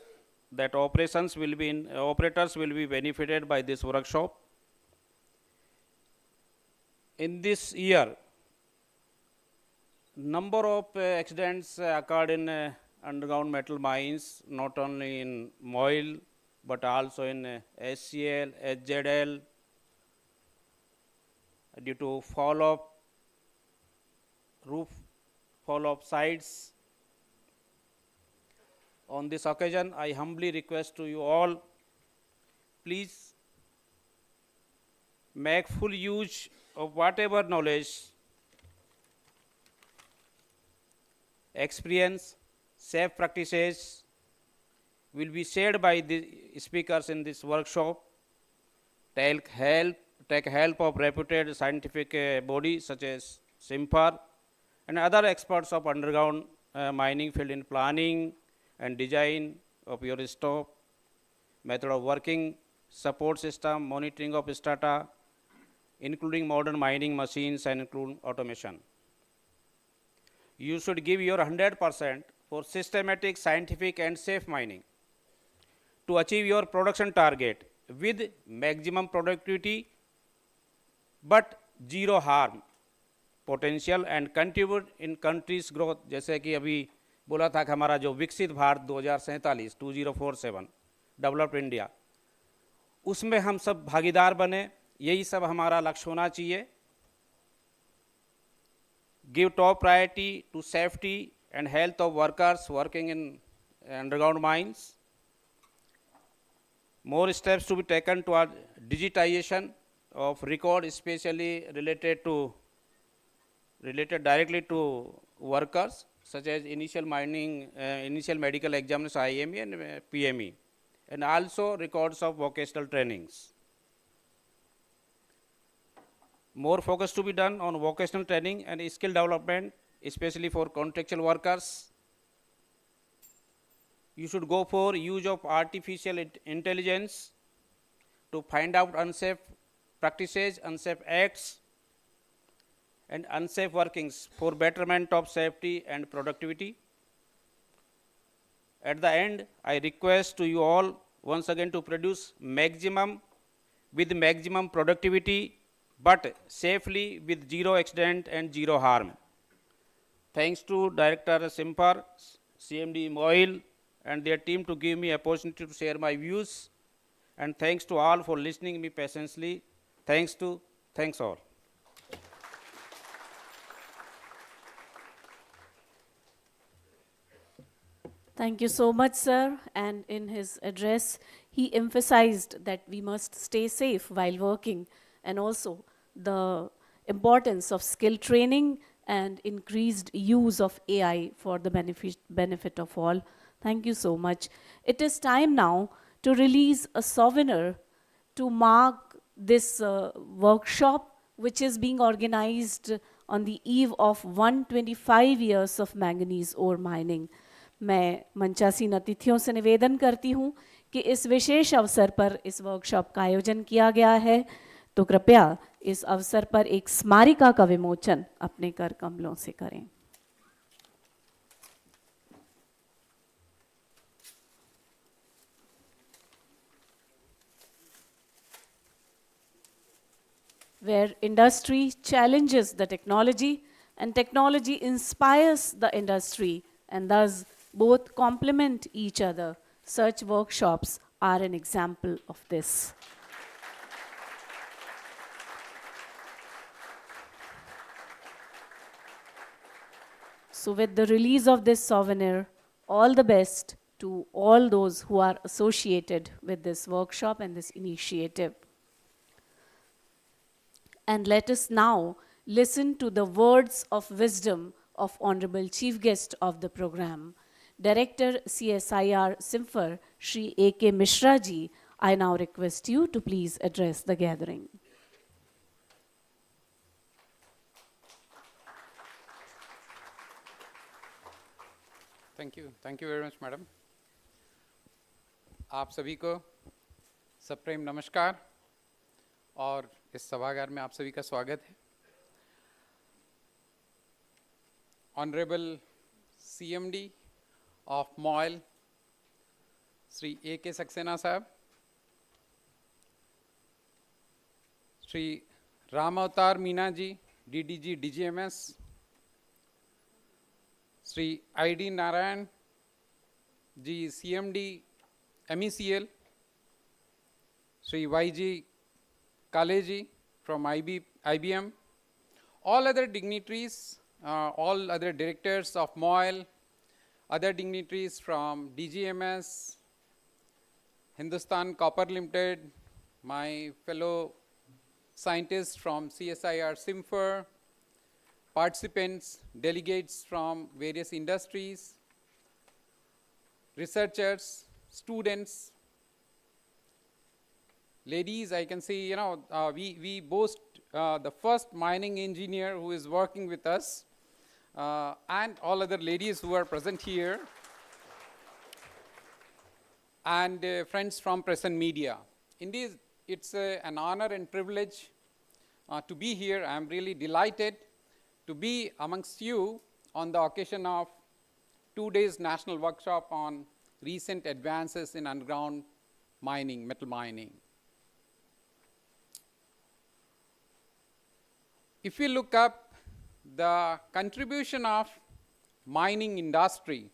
that operators will be benefited by this workshop. In this year, number of accidents occurred in underground metal mines, not only in MOIL, but also in SCL, SZL, due to roof fall-off sites. On this occasion, I humbly request to you all, please make full use of whatever knowledge, experience, safe practices will be shared by the speakers in this workshop. Take help of reputed scientific bodies such as Simper and other experts of underground mining field in planning and design of your stope, method of working, support system, monitoring of strata, including modern mining machines and including automation. You should give your 100% for systematic, scientific and safe mining to achieve your production target with maximum productivity but zero harm potential and contribute in country's growth. जैसे कि अभी बोला था कि हमारा जो विकसित Bharat 2047 2047 developed India, उसमें हम सब भागीदार बने, यही सब हमारा लक्ष्य होना चाहिए. Give top priority to safety and health of workers working in underground mines. More steps to be taken toward digitization of record, especially related directly to workers, such as initial medical examination IME and PME, and also records of vocational trainings. More focus to be done on vocational training and skill development, especially for contractual workers. You should go for use of artificial intelligence to find out unsafe practices, unsafe acts, and unsafe workings for betterment of safety and productivity. At the end, I request to you all once again to produce maximum productivity, but safely with zero accident and zero harm. Thanks to Director Simper, CMD MOIL and their team to give me opportunity to share my views, and thanks to all for listening me patiently. Thanks all. Thank you so much, sir. And in his address, he emphasized that we must stay safe while working, and also the importance of skill training and increased use of AI for the benefit of all. Thank you so much. It is time now to release a souvenir to mark this workshop, which is being organized on the eve of 125 years of manganese ore mining. मैं मंचासीन अतिथियों से निवेदन करती हूँ कि इस विशेष अवसर पर इस वर्कशॉप का आयोजन किया गया है, तो कृपया इस अवसर पर एक स्मारिका का विमोचन अपने कर कमलों से करें. Where industry challenges the technology and technology inspires the industry and thus both complement each other. Such workshops are an example of this. So with the release of this souvenir, all the best to all those who are associated with this workshop and this initiative. And let us now listen to the words of wisdom of Honorable Chief Guest of the program, Director CSIR SIMFER, Shri A.K. Mishra ji. I now request you to please address the gathering. Thank you. Thank you very much, madam. आप सभी को सप्रेम नमस्कार और इस सभागार में आप सभी का स्वागत है. Honorable CMD of MOIL, Shri A.K. Saxena Sahab, Shri Ramaavatar Meena ji, DDG DGMS, Shri I.D. Narayan ji, CMD MECL, Shri Y.G. Kale ji from IBM, all other dignitaries, all other directors of MOIL, other dignitaries from DGMS, Hindustan Copper Limited, my fellow scientists from CSIR SIMFER, participants, delegates from various industries, researchers, students, ladies. I can see, we boast the first mining engineer who is working with us, and all other ladies who are present here, and friends from press and media. Indeed, it's an honor and privilege to be here. I'm really delighted to be amongst you on the occasion of 2 days national workshop on recent advances in underground mining, metal mining. If you look up the contribution of mining industry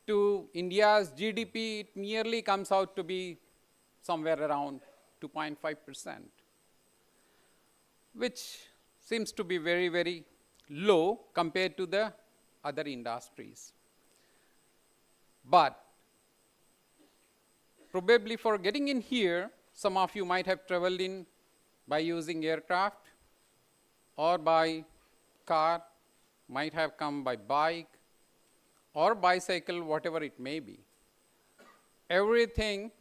to India's GDP, it nearly comes out to be somewhere around 2.5%, which seems to be very, very low compared to the other industries. But probably for getting in here, some of you might have traveled in by using aircraft or by car, might have come by bike or bicycle, whatever it may be. Everything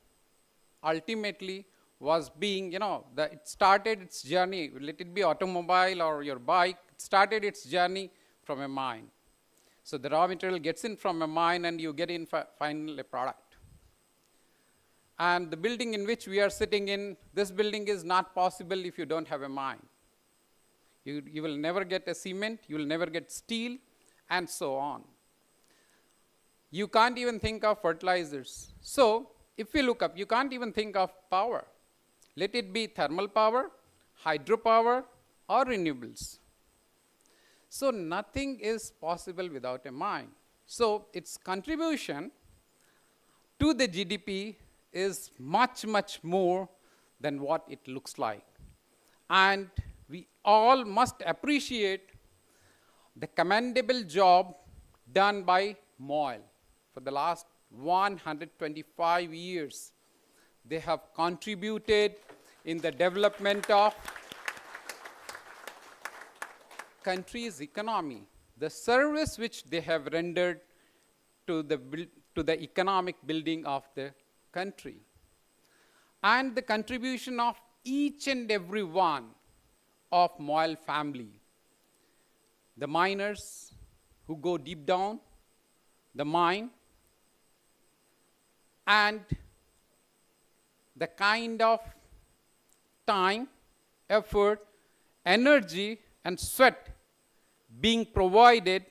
ultimately was being, it started its journey, let it be automobile or your bike, it started its journey from a mine. So the raw material gets in from a mine and you get in final a product. And the building in which we are sitting in, this building is not possible if you don't have a mine. You will never get a cement, you will never get steel, and so on. You can't even think of fertilizers. So if you look up, you can't even think of power. Let it be thermal power, hydropower, or renewables. So nothing is possible without a mine. So its contribution to the GDP is much, much more than what it looks like. And we all must appreciate the commendable job done by MOIL. For the last 125 years, they have contributed in the development of country's economy, the service which they have rendered to the economic building of the country, and the contribution of each and every one of Moyle family. The miners who go deep down the mine, and the kind of time, effort, energy, and sweat being provided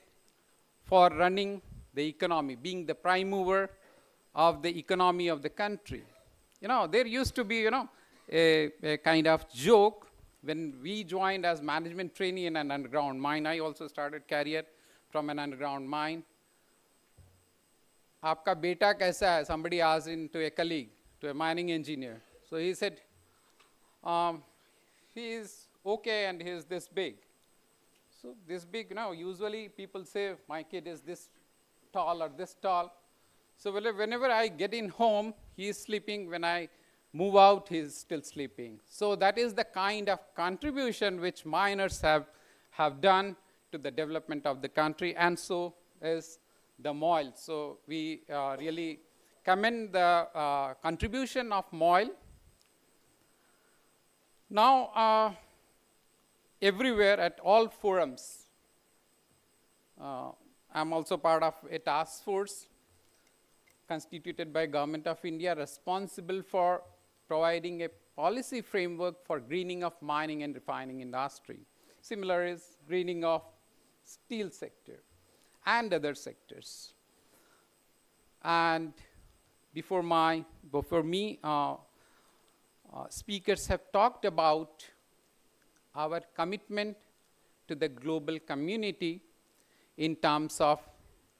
for running the economy, being the prime mover of the economy of the country. You know, there used to be, you know, a kind of joke when we joined as management trainee in an underground mine. I also started career from an underground mine. Aapka beta kaisa hai? Somebody asked to a colleague, to a mining engineer. So he said, he is okay and he is this big. So this big, you know, usually people say my kid is this tall or this tall. So whenever I get in home, he is sleeping. When I move out, he is still sleeping. So that is the kind of contribution which miners have done to the development of the country, and so is the Moyle. So we really commend the contribution of Moyle. Now, everywhere at all forums, I'm also part of a task force constituted by Government of India responsible for providing a policy framework for greening of mining and refining industry. Similar is greening of steel sector and other sectors. And before me, speakers have talked about our commitment to the global community in terms of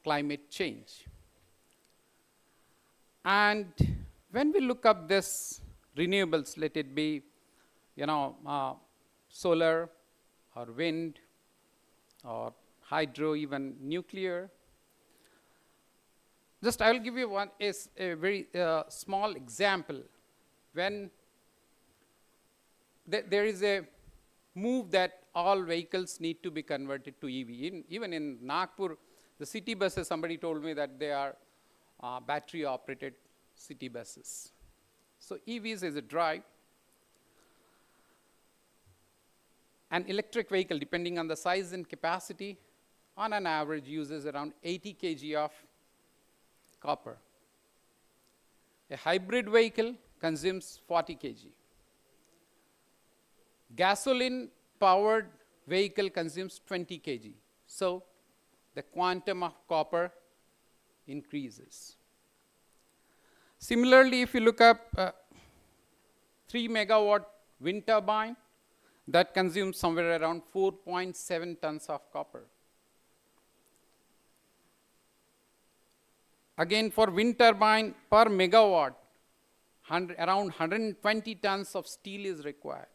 climate change. And when we look up this renewables, let it be, you know, solar or wind or hydro, even nuclear. Just I will give you a very small example. When there is a move that all vehicles need to be converted to EV. Even in Nagpur, the city buses, somebody told me that they are battery operated city buses. So EVs is a drive. An electric vehicle, depending on the size and capacity, on an average uses around 80 kg of copper. A hybrid vehicle consumes 40 kg. Gasoline-powered vehicle consumes 20 kg. So the quantum of copper increases. Similarly, if you look up 3 megawatt wind turbine, that consumes somewhere around 4.7 tons of copper. Again, for wind turbine per megawatt, around 120 tons of steel is required.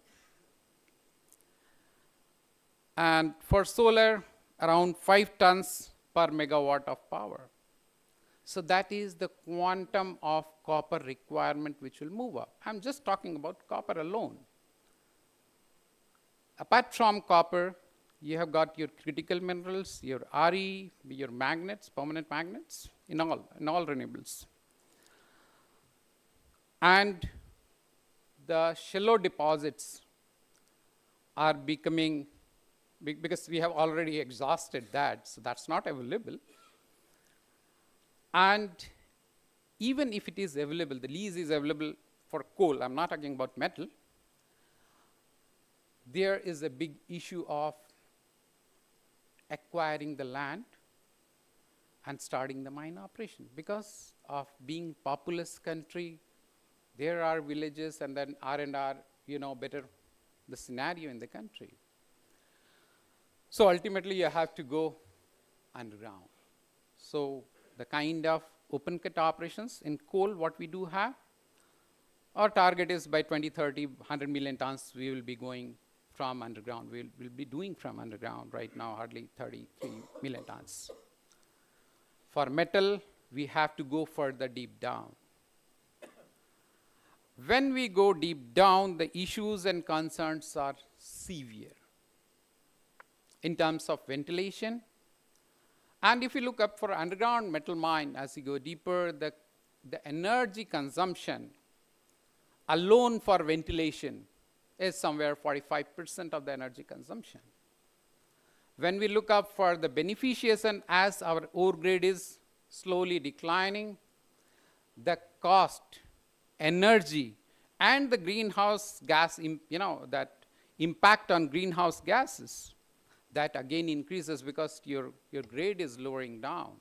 And for solar, around 5 tons per megawatt of power. So that is the quantum of copper requirement which will move up. I'm just talking about copper alone. Apart from copper, you have got your critical minerals, your RE, your magnets, permanent magnets, in all renewables. And the shallow deposits are becoming, because we have already exhausted that, so that's not available. And even if it is available, the lease is available for coal, I'm not talking about metal, there is a big issue of acquiring the land and starting the mine operation. Because of being populous country, there are villages and then R&R, you know, better the scenario in the country. So ultimately you have to go underground. So the kind of open cut operations in coal, what we do have, our target is by 2030, 100 million tons we will be going from underground. We'll be doing from underground right now, hardly 33 million tons. For metal, we have to go further deep down. When we go deep down, the issues and concerns are severe in terms of ventilation. And if you look up for underground metal mine, as you go deeper, the energy consumption alone for ventilation is somewhere 45% of the energy consumption. When we look up for the beneficiation as our ore grade is slowly declining, the cost, energy, and the greenhouse gas, that impact on greenhouse gases, that again increases because your grade is lowering down.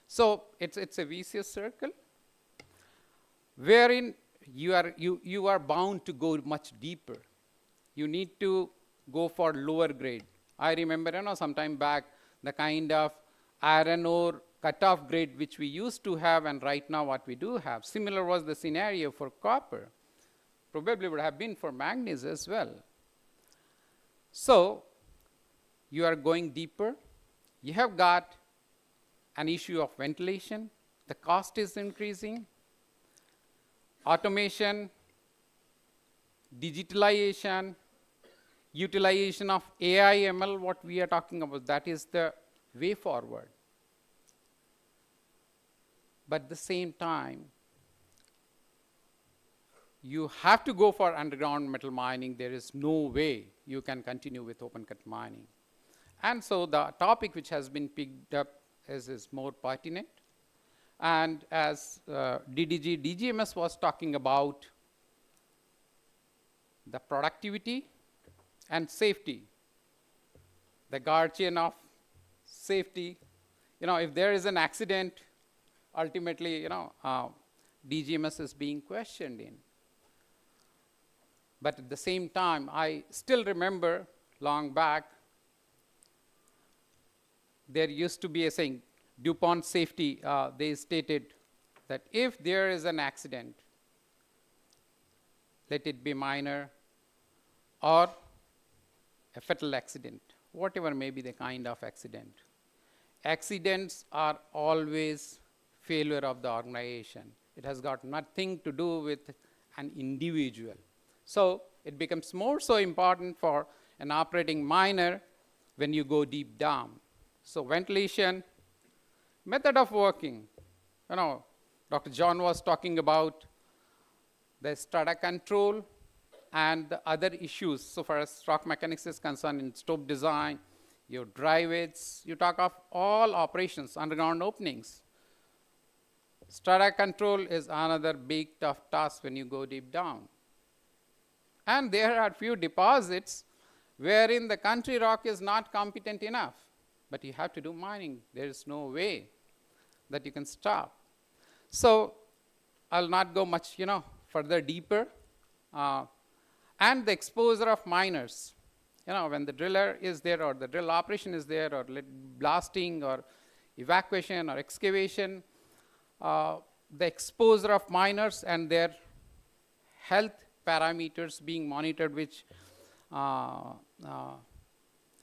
So it's a vicious circle wherein you are bound to go much deeper. You need to go for lower grade. I remember, some time back, the kind of iron ore cutoff grade which we used to have, and right now what we do have. Similar was the scenario for copper. Probably would have been for manganese as well. So you are going deeper. You have got an issue of ventilation. The cost is increasing. Automation, digitalization, utilization of AI, ML, what we are talking about, that is the way forward. But at the same time, you have to go for underground metal mining. There is no way you can continue with open cut mining. And so the topic which has been picked up is more pertinent. And as DGMS was talking about the productivity and safety, the guardian of safety, if there is an accident, ultimately, DGMS is being questioned in. But at the same time, I still remember long back, there used to be a saying, DuPont safety, they stated that if there is an accident, let it be minor or a fatal accident, whatever may be the kind of accident. Accidents are always failure of the organization. It has got nothing to do with an individual. So it becomes more so important for an operating miner when you go deep down. So ventilation, method of working. Dr. John was talking about the strata control and the other issues. So far as rock mechanics is concerned, in stope design, your dry weights, you talk of all operations, underground openings. Strata control is another big tough task when you go deep down. And there are few deposits wherein the country rock is not competent enough, but you have to do mining. There is no way that you can stop. So I'll not go much, further deeper. And the exposure of miners. When the driller is there or the drill operation is there or blasting or evacuation or excavation, the exposure of miners and their health parameters being monitored, which Meena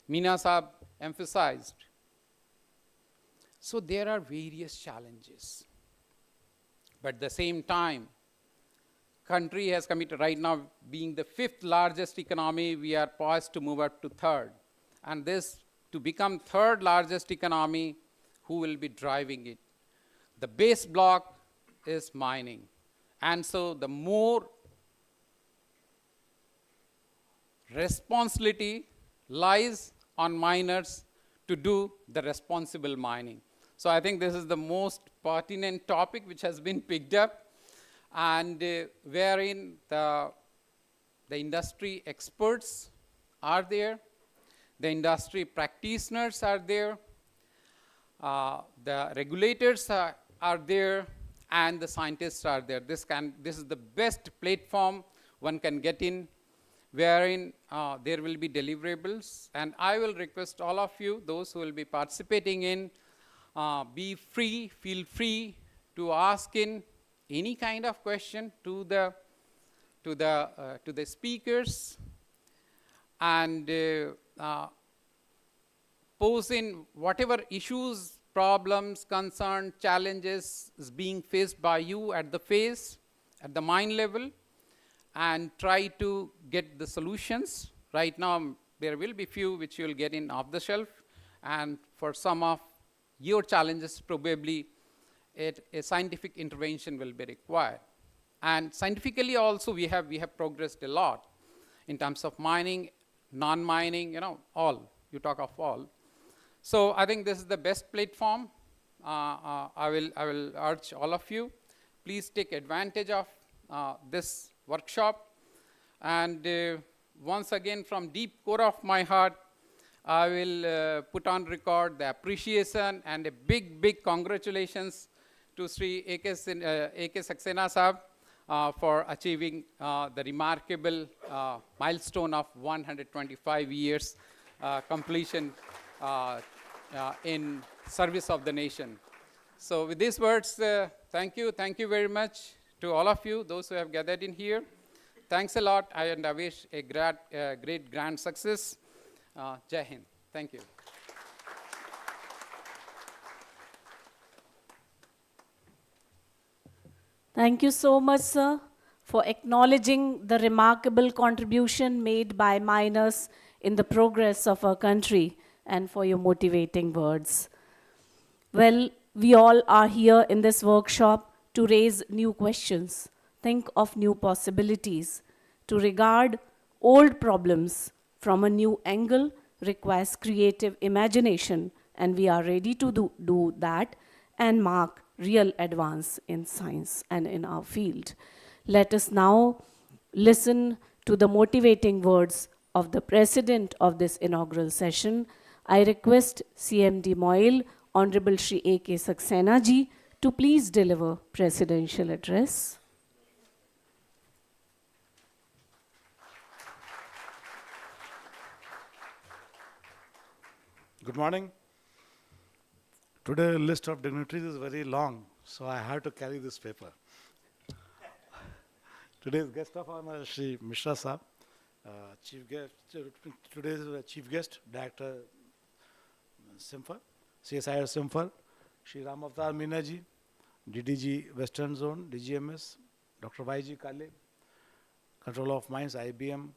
Saab emphasized. So there are various challenges. But at the same time, country has committed, right now being the 5th largest economy, we are poised to move up to 3rd. And this, to become 3rd largest economy, who will be driving it? The base block is mining. And so the more responsibility lies on miners to do the responsible mining. So I think this is the most pertinent topic which has been picked up, and wherein the industry experts are there, the industry practitioners are there, the regulators are there, and the scientists are there. This is the best platform one can get in, wherein there will be deliverables. And I will request all of you, those who will be participating in, be free, feel free to ask in any kind of question to the speakers, and pose in whatever issues, problems, concerns, challenges is being faced by you at the mine level, and try to get the solutions. Right now, there will be few which you will get in off the shelf, and for some of your challenges, probably a scientific intervention will be required. And scientifically also we have progressed a lot in terms of mining, non-mining, all, you talk of all. So I think this is the best platform. I will urge all of you, please take advantage of this workshop. And once again, from deep core of my heart, I will put on record the appreciation and a big congratulations to Sri A.K. Saxena Sahab for achieving the remarkable milestone of 125 years completion in service of the nation. So with these words, thank you very much to all of you, those who have gathered in here. Thanks a lot, and I wish a great grand success. Jai Hind. Thank you. Thank you so much, sir, for acknowledging the remarkable contribution made by miners in the progress of our country and for your motivating words. Well, we all are here in this workshop to raise new questions, think of new possibilities. To regard old problems from a new angle requires creative imagination, and we are ready to do that and mark real advance in science and in our field. Let us now listen to the motivating words of the president of this inaugural session. I request CMD Moil, Honorable Shri A.K. Saxena ji, to please deliver presidential address. Good morning. Today list of dignitaries is very long, so I have to carry this paper. Today's guest of honor, Shri Mishra Sahab, chief guest. Today's chief guest, Director Simfer, CSIR Simfer, Shri Ram Avatar Meena ji, DDG Western Zone, DGMS, Dr. Y.G. Kale, Controller of Mines, IBM,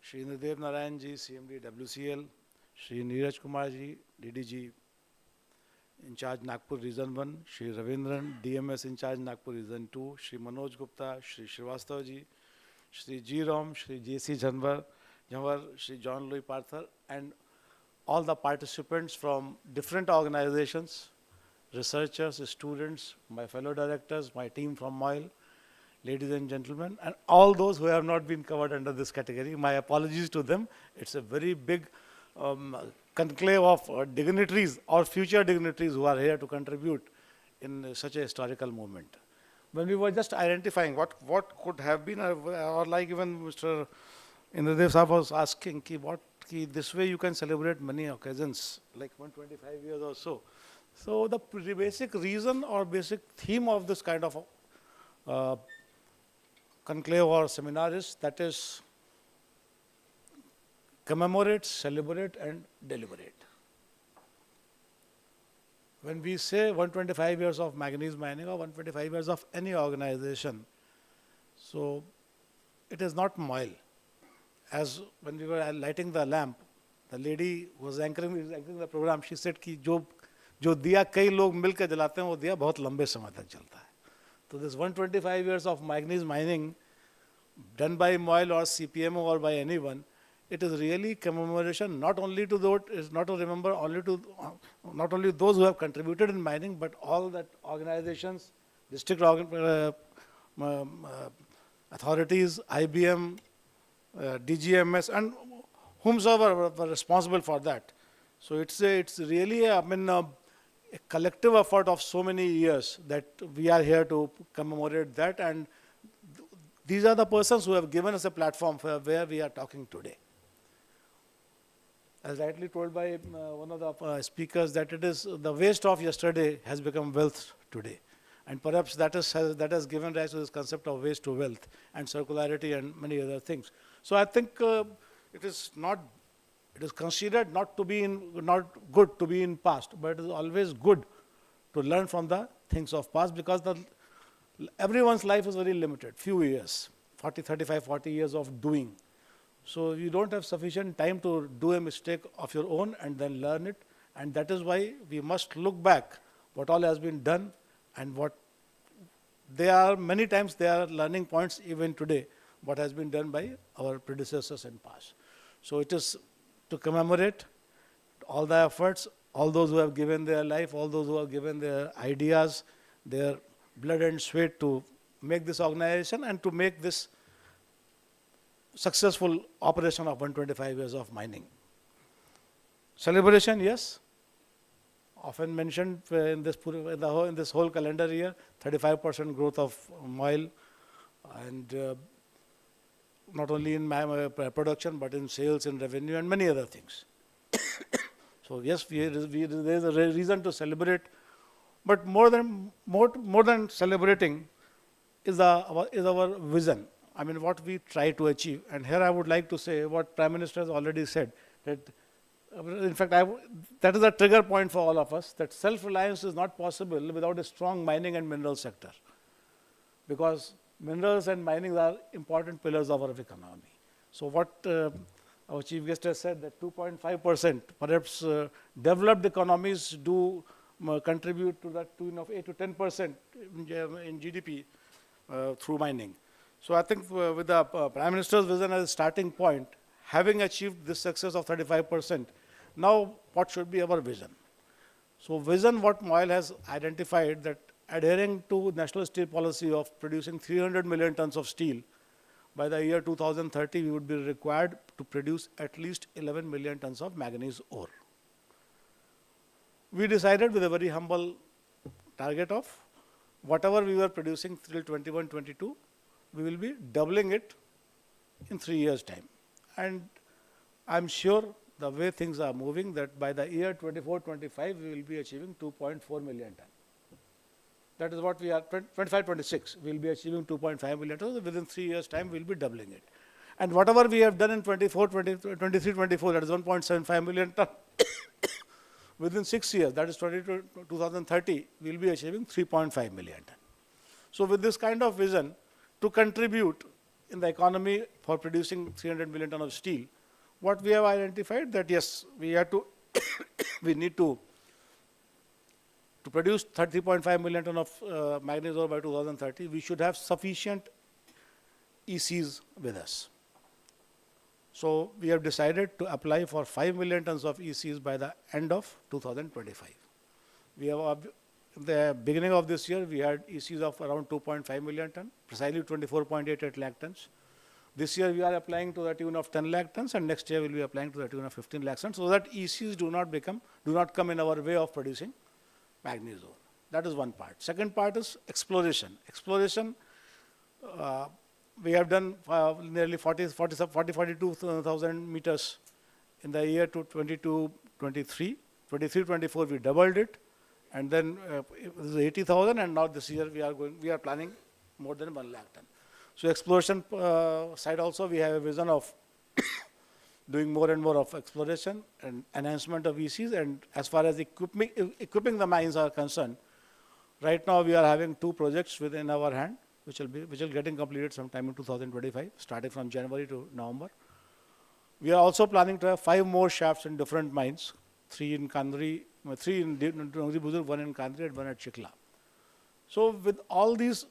Shri Indradev Narayan ji, CMD WCL, Shri Neeraj Kumar ji, DDG in charge Nagpur Region 1, Shri Ravindran, DMS in charge Nagpur Region 2, Shri Manoj Gupta, Shri Srivastav ji, Shri G. Rom, Shri J.C. Janwar, Shri John Louis Parthar, and all the participants from different organizations, researchers, students, my fellow directors, my team from MOIL, ladies and gentlemen, and all those who have not been covered under this category. My apologies to them. It's a very big conclave of dignitaries or future dignitaries who are here to contribute in such a historical moment. When we were just identifying what could have been, or like even Mr. Indradev Sahab was asking, this way you can celebrate many occasions, like 125 years or so. So the basic reason or basic theme of this kind of conclave or seminar is, that is, commemorate, celebrate, and deliberate. When we say 125 years of manganese mining or 125 years of any organization, so it is not MOIL. As when we were lighting the lamp, the lady who was anchoring the program, she said कि जो दिया कई लोग मिलकर जलाते हैं, वो दिया बहुत लंबे समय तक जलता है. So this 125 years of manganese mining done by MOIL or CPMO or by anyone, it is really commemoration not only to those, is not to remember only to not only those who have contributed in mining, but all that organizations, district authorities, IBM, DGMS, and whomsoever were responsible for that. So it's really a collective effort of so many years that we are here to commemorate that, and these are the persons who have given us a platform for where we are talking today. As rightly told by one of the speakers, that it is the waste of yesterday has become wealth today. And perhaps that has given rise to this concept of waste to wealth and circularity and many other things. So I think it is considered not good to be in past, but it is always good to learn from the things of past, because everyone's life is very limited, few years, 40 years of doing. So you don't have sufficient time to do a mistake of your own and then learn it. And that is why we must look back what all has been done And what they are, many times they are learning points even today, what has been done by our predecessors in past. So it is to commemorate all the efforts, all those who have given their life, all those who have given their ideas, their blood and sweat to make this organization and to make this successful operation of 125 years of mining. Celebration, yes. Often mentioned in this whole calendar year, 35% growth of oil, and not only in production, but in sales and revenue and many other things. So yes, there is a reason to celebrate, but more than celebrating is our vision. I mean, what we try to achieve. And here I would like to say what Prime Minister has already said, that in fact, that is a trigger point for all of us, that self-reliance is not possible without a strong mining and mineral sector. Because minerals and mining are important pillars of our economy. So what our chief guest has said, that 2.5%, perhaps developed economies do contribute to that tune of 8 to 10% in GDP through mining. So I think with the Prime Minister's vision as a starting point, having achieved this success of 35%, now what should be our vision? So vision, what MOIL has identified, that adhering to national steel policy of producing 300 million tons of steel, by the year 2030, we would be required to produce at least 11 million tons of manganese ore. We decided with a very humble target of whatever we were producing till 21-22, we will be doubling it in 3 years' time. And I'm sure the way things are moving, that by the year 24-25, we will be achieving 2.4 million tons. That is what we are, 25-26, we will be achieving 2.5 million tons. Within 3 years' time, we will be doubling it. And whatever we have done in 23-24, that is 1.75 million tons. Within 6 years, that is 2030, we will be achieving 3.5 million tons. So with this kind of vision to contribute in the economy for producing 300 million tons of steel, what we have identified that yes, we have to, we need to produce 30.5 million tons of manganese ore by 2030, we should have sufficient ECs with us. So we have decided to apply for 5 million tons of ECs by the end of 2025. We have, in the beginning of this year, we had ECs of around 2.5 million tons, precisely 24.88 lakh tons. This year we are applying to the tune of 10 lakh tons, and next year we will be applying to the tune of 15 lakh tons, so that ECs do not come in our way of producing manganese ore. That is one part. Second part is exploration. Exploration, we have done nearly 42,000 meters in the year 22-23. 23-24 we doubled it, and then it was 80,000, and now this year we are planning more than 1 lakh ton. So exploration side also we have a vision of doing more and more of exploration and enhancement of ECs. And as far as equipping the mines are concerned, right now we are having 2 projects within our hand, which will getting completed sometime in 2025, starting from January to November. We are also planning to have 5 more shafts in different mines, 3 in Kandri, 3 in Dongri Buzur, 1 in Kandri, and 1 at Chikla. So with all these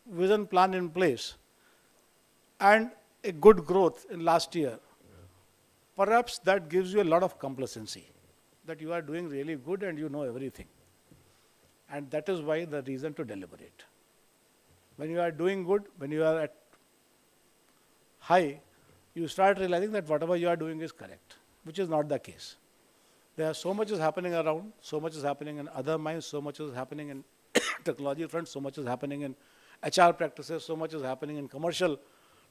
vision plan in place and a good growth in last year, perhaps that gives you a lot of complacency, that you are doing really good and you know everything. And that is why the reason to deliberate. When you are doing good, when you are at high, you start realizing that whatever you are doing is correct, which is not the case. There are so much is happening around, so much is happening in other mines, so much is happening in technology front, so much is happening in HR practices, so much is happening in commercial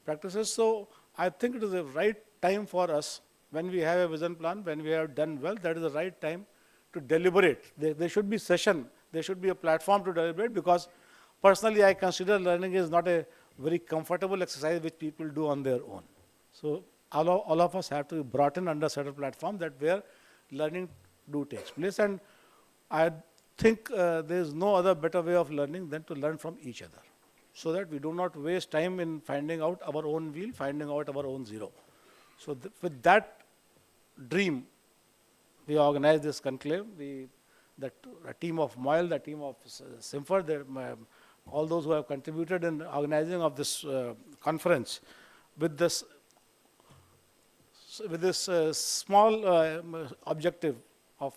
practices. So I think it is the right time for us, when we have a vision plan, when we have done well, that is the right time to deliberate. There should be session, there should be a platform to deliberate, because personally I consider learning is not a very comfortable exercise which people do on their own. So all of us have to be brought in under certain platform that where learning takes place. And I think there is no other better way of learning than to learn from each other, so that we do not waste time in finding out our own wheel, finding out our own zero. So with that dream, we organized this conclave. We the team of Moyle, the team of Simfer, all those who have contributed in organizing of this conference with this small objective of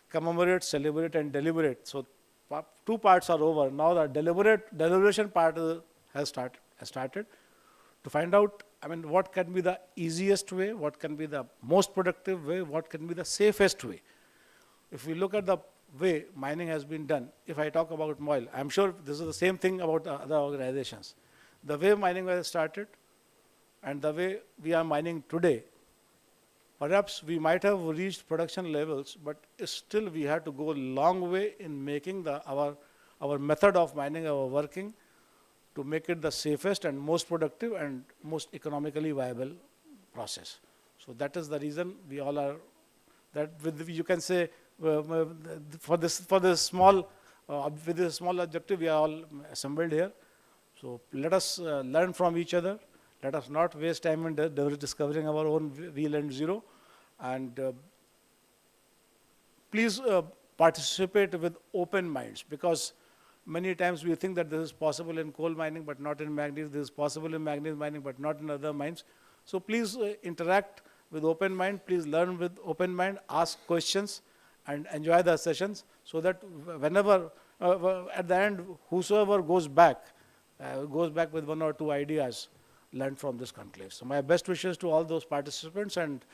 commemorate, celebrate, and deliberate. So two parts are over. Now the deliberation part has started to find out, I mean, what can be the easiest way, what can be the most productive way, what can be the safest way. If we look at the way mining has been done, if I talk about Moyle, I'm sure this is the same thing about the other organizations. The way mining was started and the way we are mining today, perhaps we might have reached production levels, but still we have to go a long way in making our method of mining, our working, to make it the safest and most productive and most economically viable process. So that is the reason we all are, that with, you can say, for this small, with this small objective, we are all assembled here. So let us learn from each other. Let us not waste time in discovering our own wheel and zero. And please participate with open minds, because many times we think that this is possible in coal mining, but not in manganese. This is possible in manganese mining, but not in other mines. So please interact with open mind. Please learn with open mind, ask questions, and enjoy the sessions, so that whenever, at the end, whosoever goes back with one or two ideas learned from this conclave. So my best wishes to all those participants, and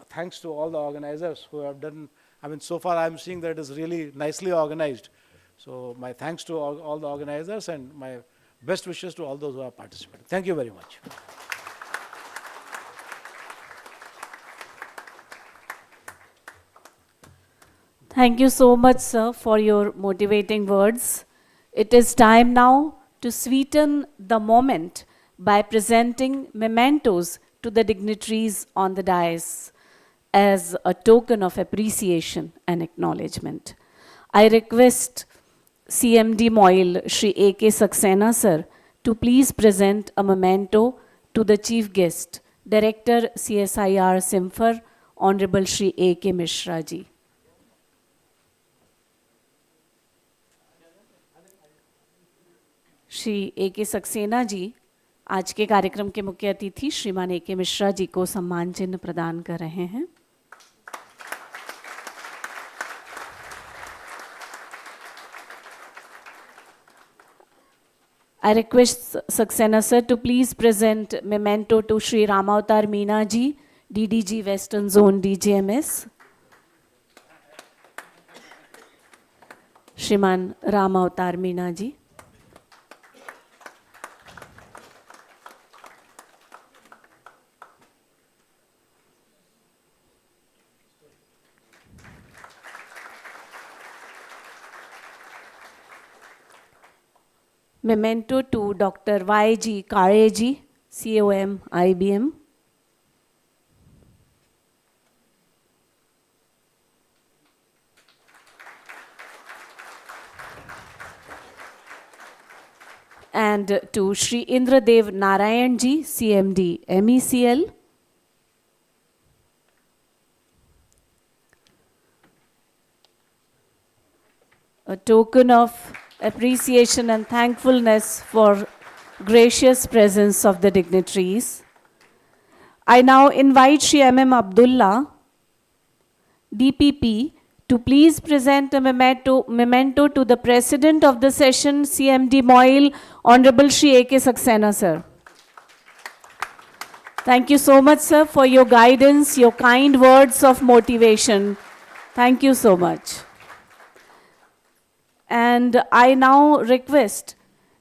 thanks to all the organizers who have done, I mean, so far I'm seeing that it is really nicely organized. So my thanks to all the organizers, and my best wishes to all those who have participated. Thank you very much. Thank you so much, sir, for your motivating words. It is time now to sweeten the moment by presenting mementos to the dignitaries on the dais as a token of appreciation and acknowledgement. I request CMD Moyle, Shri A.K. Saxena, sir, to please present a memento to the chief guest, Director CSIR Simfer, Honorable Shri A.K. Mishra ji. Shri A.K. Saxena ji आज के कार्यक्रम के मुख्य अतिथि श्रीमान A.K. Mishra ji को सम्मान चिन्ह प्रदान कर रहे हैं। I request Saxena sir to please present memento to Shri Ramavatar Meena ji, DDG Western Zone DGMS. श्रीमान Ramavatar Meena ji. Memento to Dr. Y.G. Kareji, COM, IBM. And to Shri Indradev Narayan ji, CMD, MECL. A token of appreciation and thankfulness for gracious presence of the dignitaries. I now invite Shri M.M. Abdullah, DPP, to please present a memento to the President of the session, CMD Moyle, Honorable Shri A.K. Saxena, sir. Thank you so much, sir, for your guidance, your kind words of motivation. Thank you so much. And I now request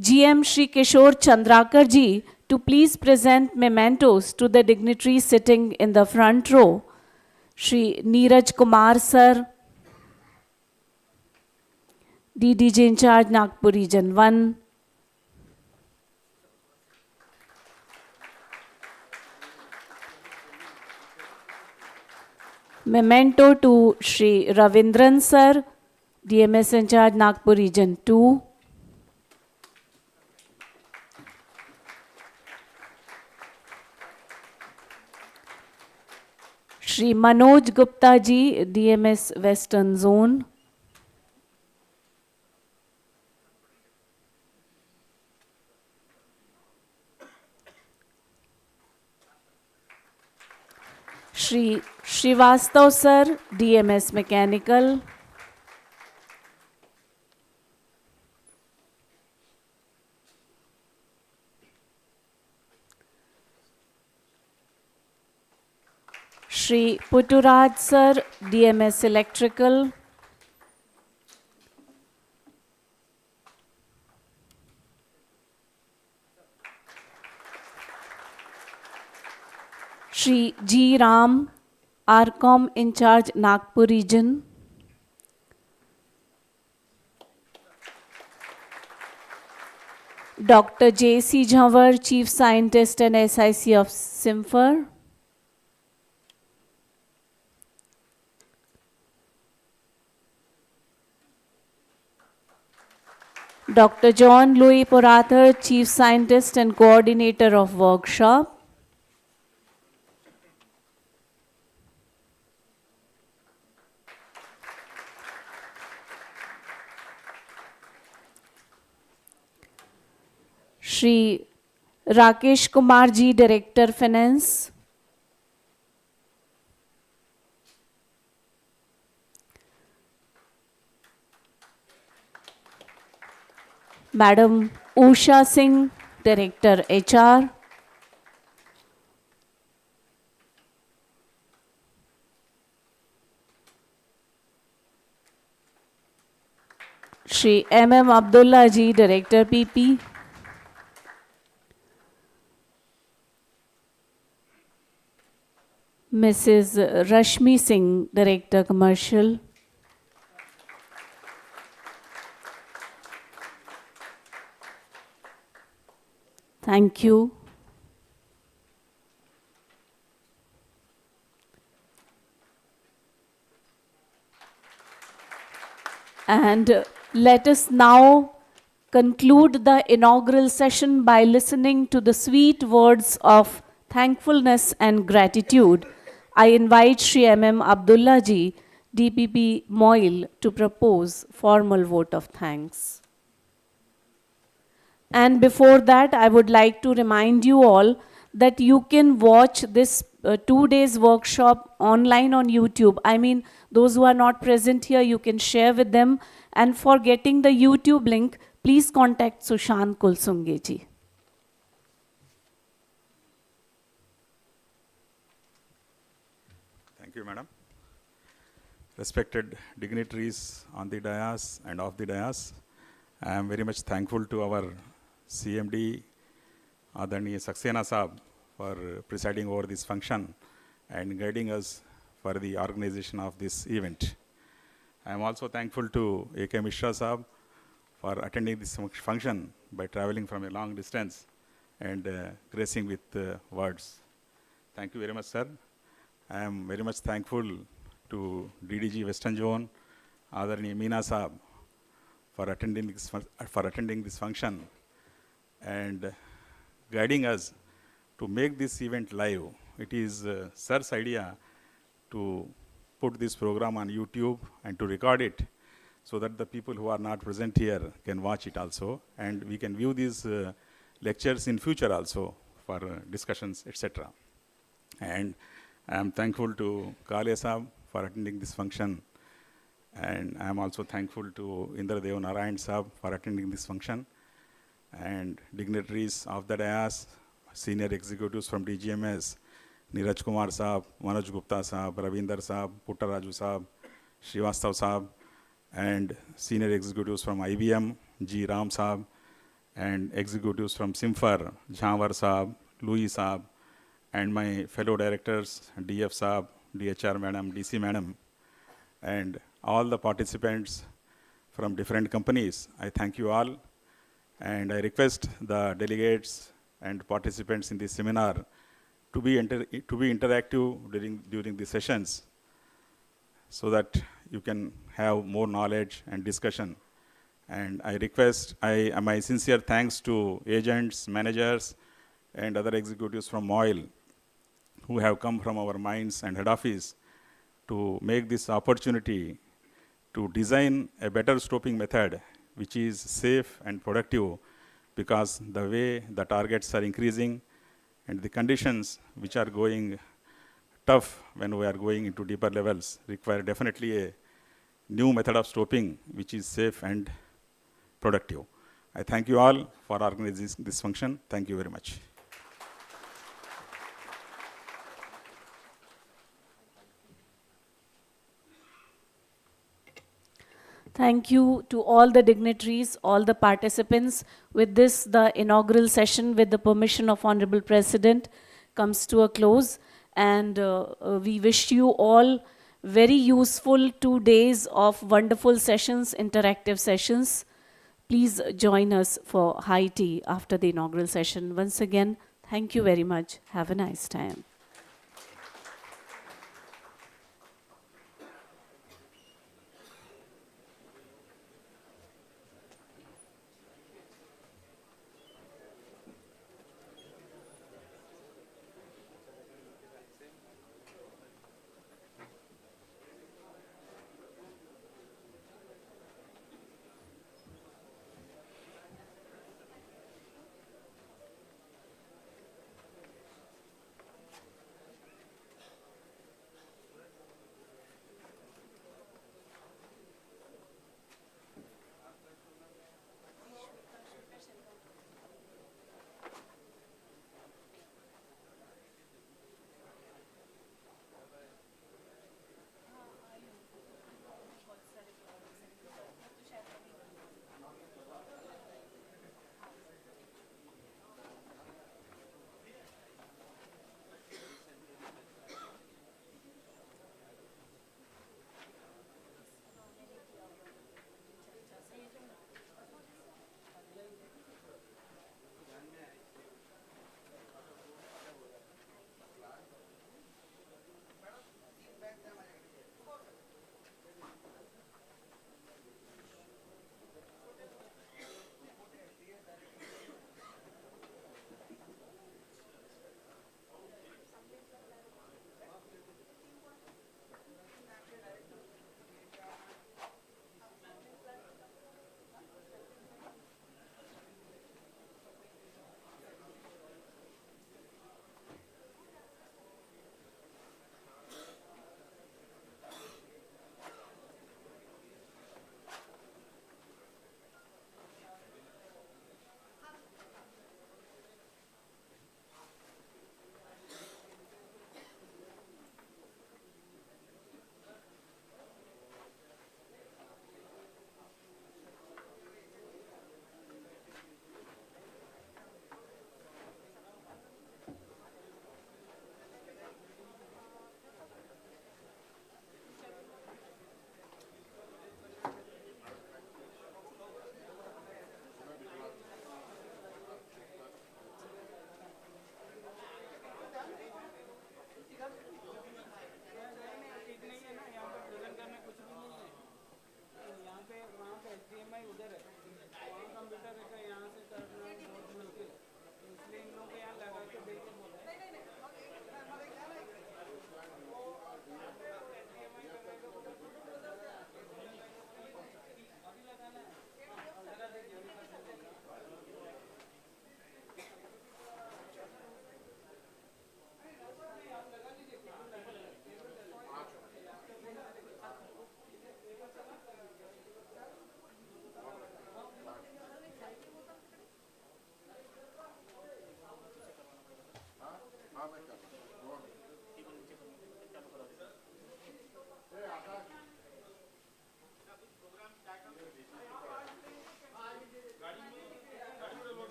GM Shri Kishore Chandrakar ji to please present mementos to the dignitaries sitting in the front row. Shri Neeraj Kumar sir, DDG in charge Nagpur Region 1. Memento to Shri Ravindran sir, DMS in charge Nagpur Region 2. Shri Manoj Gupta ji, DMS Western Zone. Shri Srivastav sir, DMS Mechanical. Shri Putturaj sir, DMS Electrical. Shri G. Ram, RAUMM in charge Nagpur region. Dr. J. C. Jhanwar, Chief Scientist and SIC of SIMFER. Dr. John Louis Porathar, Chief Scientist and Coordinator of Workshop. Shri Rakesh Kumar ji, Director Finance. Madam Usha Singh, Director HR. Shri M. Abdullah ji, Director PP. Mrs. Rashmi Singh, Director Commercial. Thank you. And let us now conclude the inaugural session by listening to the sweet words of thankfulness and gratitude. I invite Shri M. Abdullah ji, DPP Moil, to propose formal vote of thanks. And before that, I would like to remind you all that you can watch this 2 days workshop online on YouTube. I mean, those who are not present here, you can share with them. And for getting the YouTube link, please contact Sushant Kulsunge ji. Thank you, madam. Respected dignitaries on the dais and off the dais, I am very much thankful to our CMD, Adharaniya Saxena Saab, for presiding over this function and guiding us for the organization of this event. I am also thankful to A.K. Mishra Saab for attending this function by traveling from a long distance and gracing with words. Thank you very much, sir. I am very much thankful to DDG Western Zone, Adharaniya Meena Saab, for attending this function and guiding us to make this event live. It is sir's idea to put this program on YouTube and to record it so that the people who are not present here can watch it also, and we can view these lectures in future also for discussions, etc. And I am thankful to Kale Saab for attending this function, and I am also thankful to Indradev Narayan Saab for attending this function, and dignitaries of the dais, senior executives from DGMS, Neeraj Kumar Saab, Manoj Gupta Saab, Ravinder Saab, Puttaraju Saab, Srivastav Saab, and senior executives from IBM, G. Ram Saab, and executives from SIMFER, Jhanwar Saab, Louis Saab, and my fellow directors, DF Saab, DHR Madam, DC Madam, and all the participants from different companies. I thank you all, and I request the delegates and participants in this seminar to be interactive during the sessions so that you can have more knowledge and discussion. And I request, my sincere thanks to agents, managers, and other executives from MOIL who have come from our mines and head office to make this opportunity to design a better stoping method which is safe and productive, because the way the targets are increasing and the conditions which are going tough when we are going into deeper levels require definitely a new method of stoping which is safe and productive. I thank you all for organizing this function. Thank you very much. Thank you to all the dignitaries, all the participants. With this, the inaugural session, with the permission of Honorable President, comes to a close. And we wish you all very useful 2 days of wonderful sessions, interactive sessions. Please join us for high tea after the inaugural session. Once again, thank you very much. Have a nice time.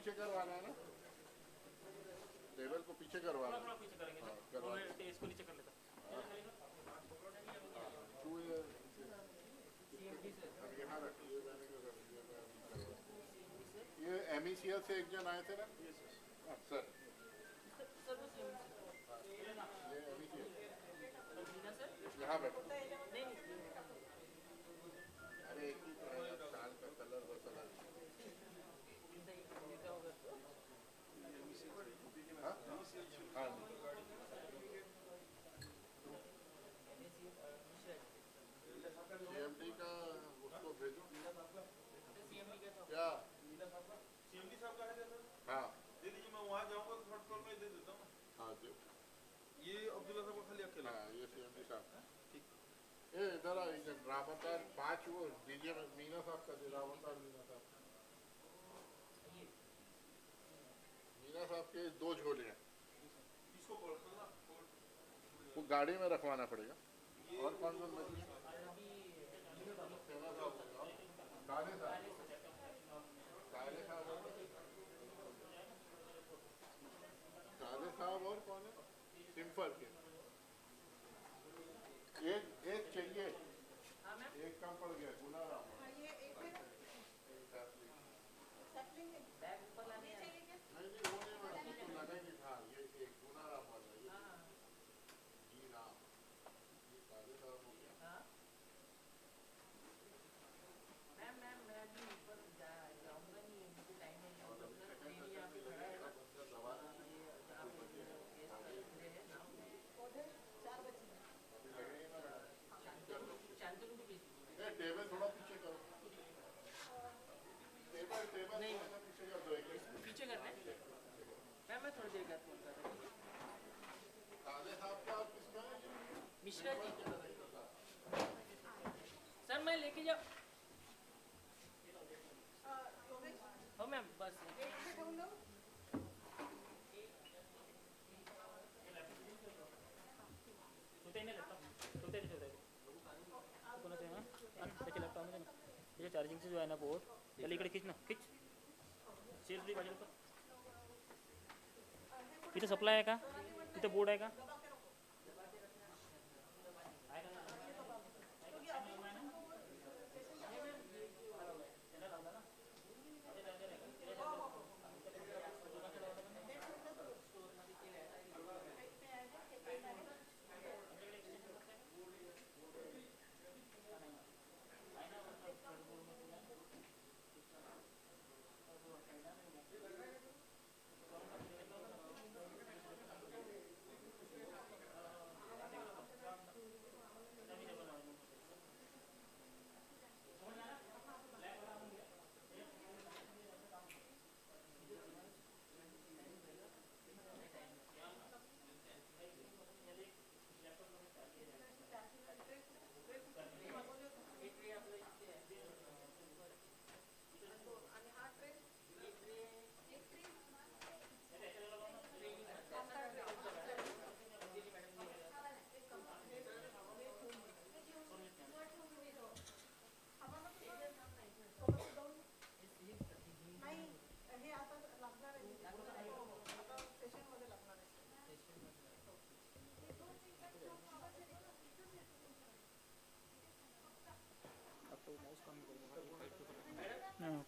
पीछे करवाना है ना, table को पीछे करवाना है। पीछे करेंगे हाँ, तो करवा मैं इसको नीचे कर लेता तू यहाँ रखिए, मैंने कहा सर ये मैं अभी करवा। ये MECL से एक जन आए थे ना? हाँ, सर ये MECL यहाँ बैठो। अरे एक ही तो है यार, शाल का कलर बस अलग है। हाँ? हाँ। CMD का उसको भेजो क्या? CMD साहब का है क्या सर? हाँ दे दीजिए, मैं वहाँ जाऊँगा तो थर्ड फ्लोर में दे देता हूँ। हाँ दो। ये अब्दुल्ला साहब का खाली अकेला। हाँ ये CMD साहब। ठीक। ए इधर आ, इधर रावतार 5 वो दीजिए, मीना साहब का दे, रावतार मीना साहब। मीना साहब के 2 झोले हैं। इसको खोल ना, वो गाड़ी में रखवाना पड़ेगा। और कौन कौन बची? काले साहब और कौन है? सिंपल के एक चाहिए, एक कम पड़ गया। गुना राम नहीं वो नहीं, मैं तो लगेगी। हाँ ये एक गुना राम वाला, ये जी राम, ये काले साहब हो गया। टेबल थोड़ा पीछे करो, टेबल नहीं पीछे कर दो, पीछे करना है मैं थोड़ी देर बाद फोन कर रहा हूँ। काले साहब का और किसका है? मिश्रा जी सर मैं लेके जाऊँ। हो मैम बस त्याच्या लॅपटॉपमध्ये ना त्याच्या चार्जिंगचं जो आहे ना बोर्ड त्याला इकडे खिच ना, खिच शेअर फ्री पाहिजे का? तिथे सप्लाय आहे का? तिथे बोर्ड आहे का?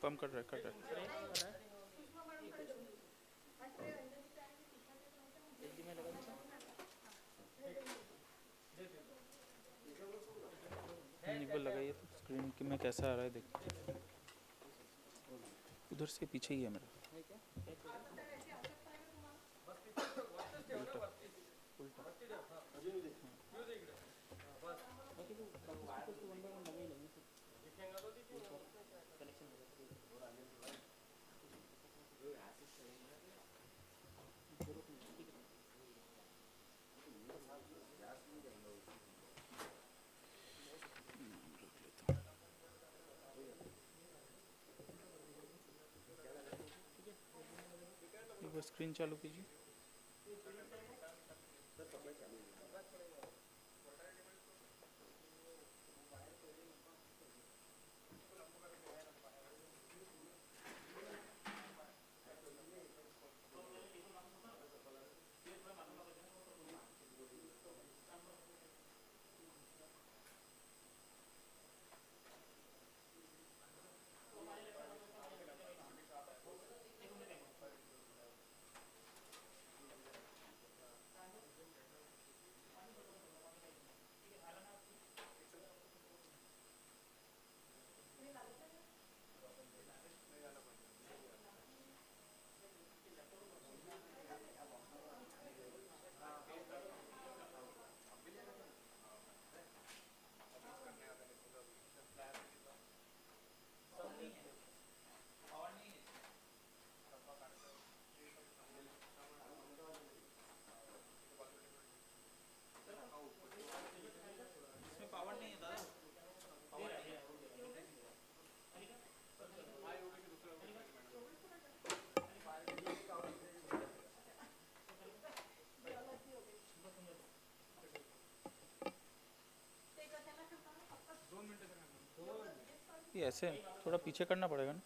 कम कर रहा है निबल लगाइए तो स्क्रीन की में कैसा आ रहा है देखिए। उधर से पीछे ही है मेरा। एक बार स्क्रीन चालू कीजिए। ये ऐसे थोड़ा पीछे करना पड़ेगा ना.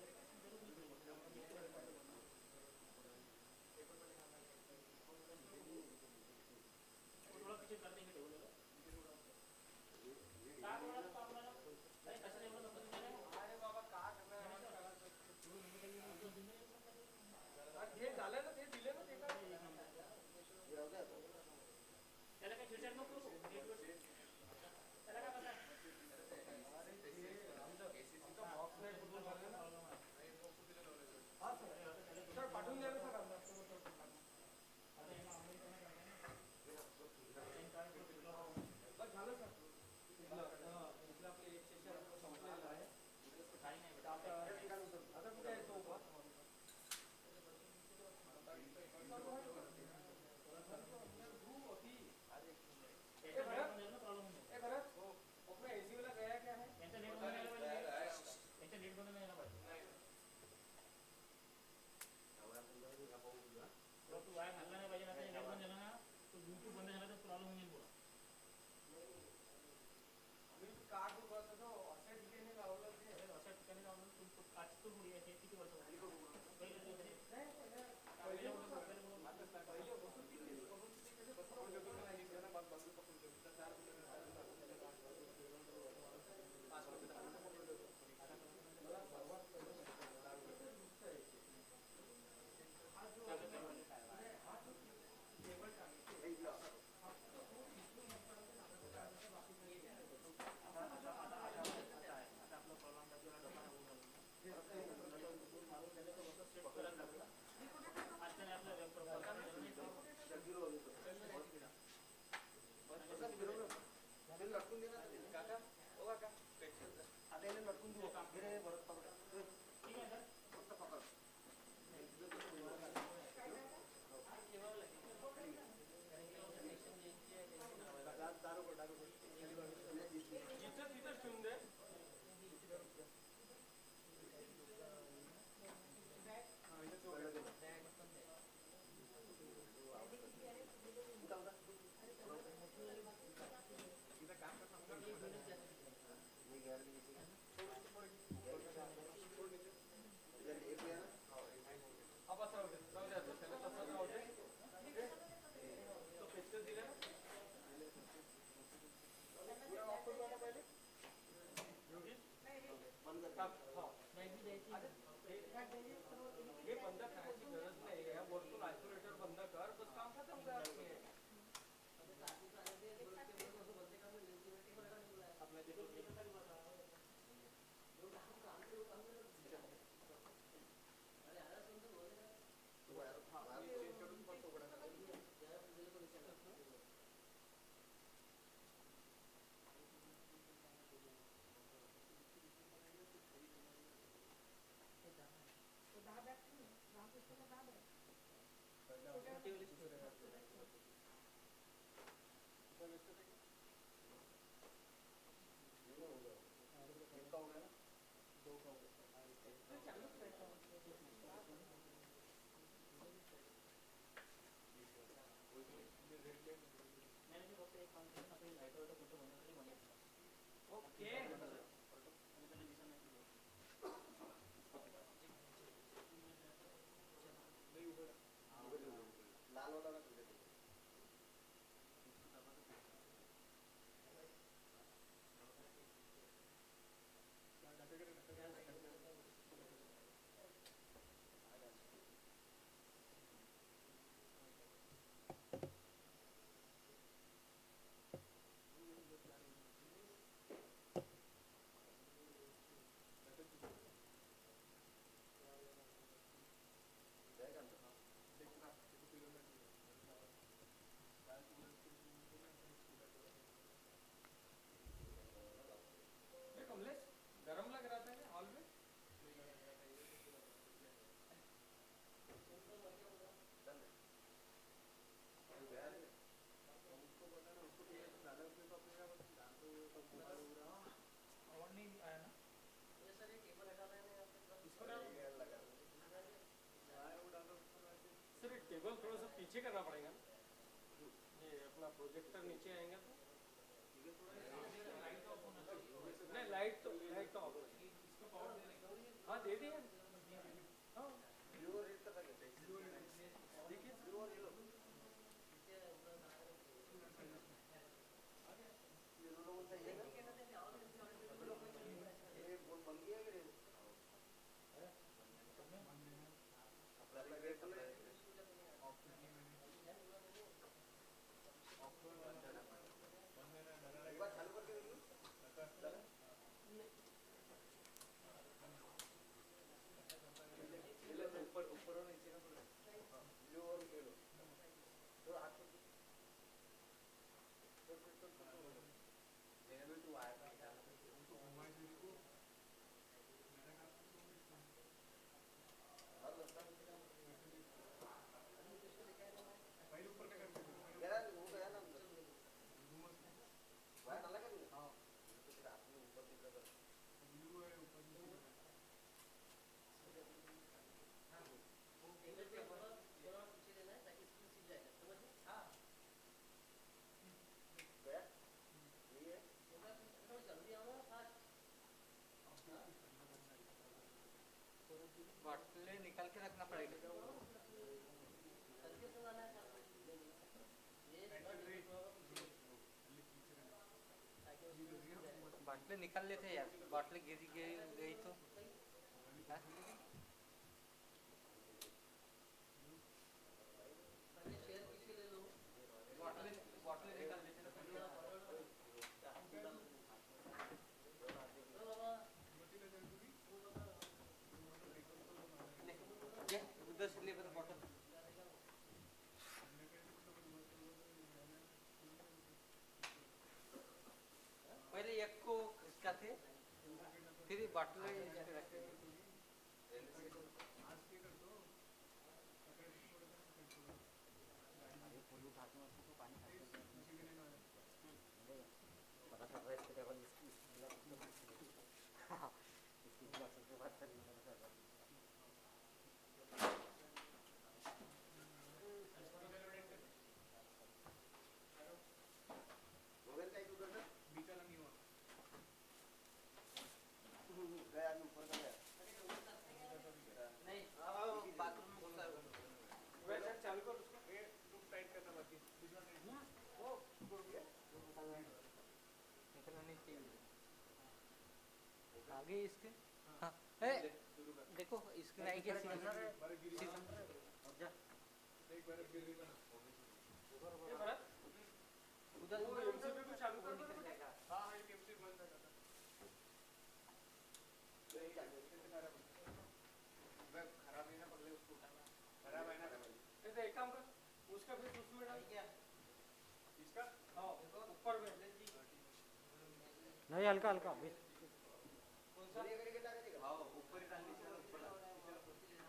टेबल थोड़ा सा पीछे करना पड़ेगा ना, ये अपना प्रोजेक्टर नीचे आएंगे तो बाटले निकाल के रखना पड़ेगा। बाटले निकाल लेते यार, बाटले गिरी गई तो हाँ? बाटले बाटले निकाल लेते ना ये उधर से ले बता बॉटल। पहले एक को इसका थे, फिर बाटले रखे। आगे इसके हाँ देखो इसके नहीं क्या उधर चालू कर खराब है ना पगले उसको खराब है ना एक काम कर उसका फिर उसमें डाल क्या इसका हाँ ऊपर में नहीं हल्का हल्का कौन सा हाँ ऊपर ही डालनी चाहिए ऊपर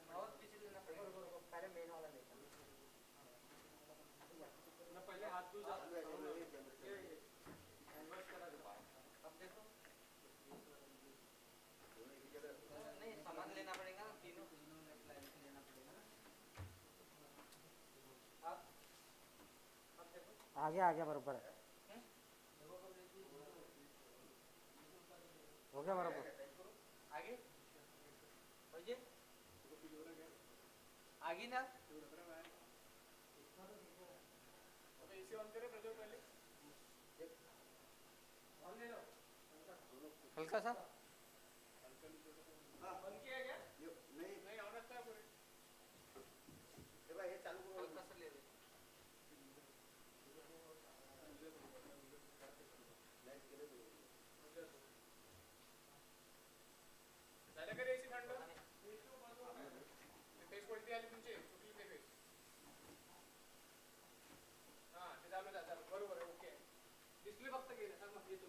बहुत पीछे लेना पड़ेगा पहले मेन वाला लेना ना पहले हाथ धो जा रिवर्स करा दे अब देखो नहीं सामान लेना पड़ेगा तीनों लेना पड़ेगा आ गया बराबर है हो गया बराबर आगे आगे ना इसे ऑन करें प्रज्वल पहले ऑन ले लो हल्का सा ऑन किया गया नहीं ऑन रखता है पूरे ये चालू करो हल्का सा ले ले झालं का रे एसी थंड फेस कोणती आली तुमची कुठली ते फेस हां ते चालू बरोबर आहे ओके डिस्प्ले फक्त गेले सांग मग येतो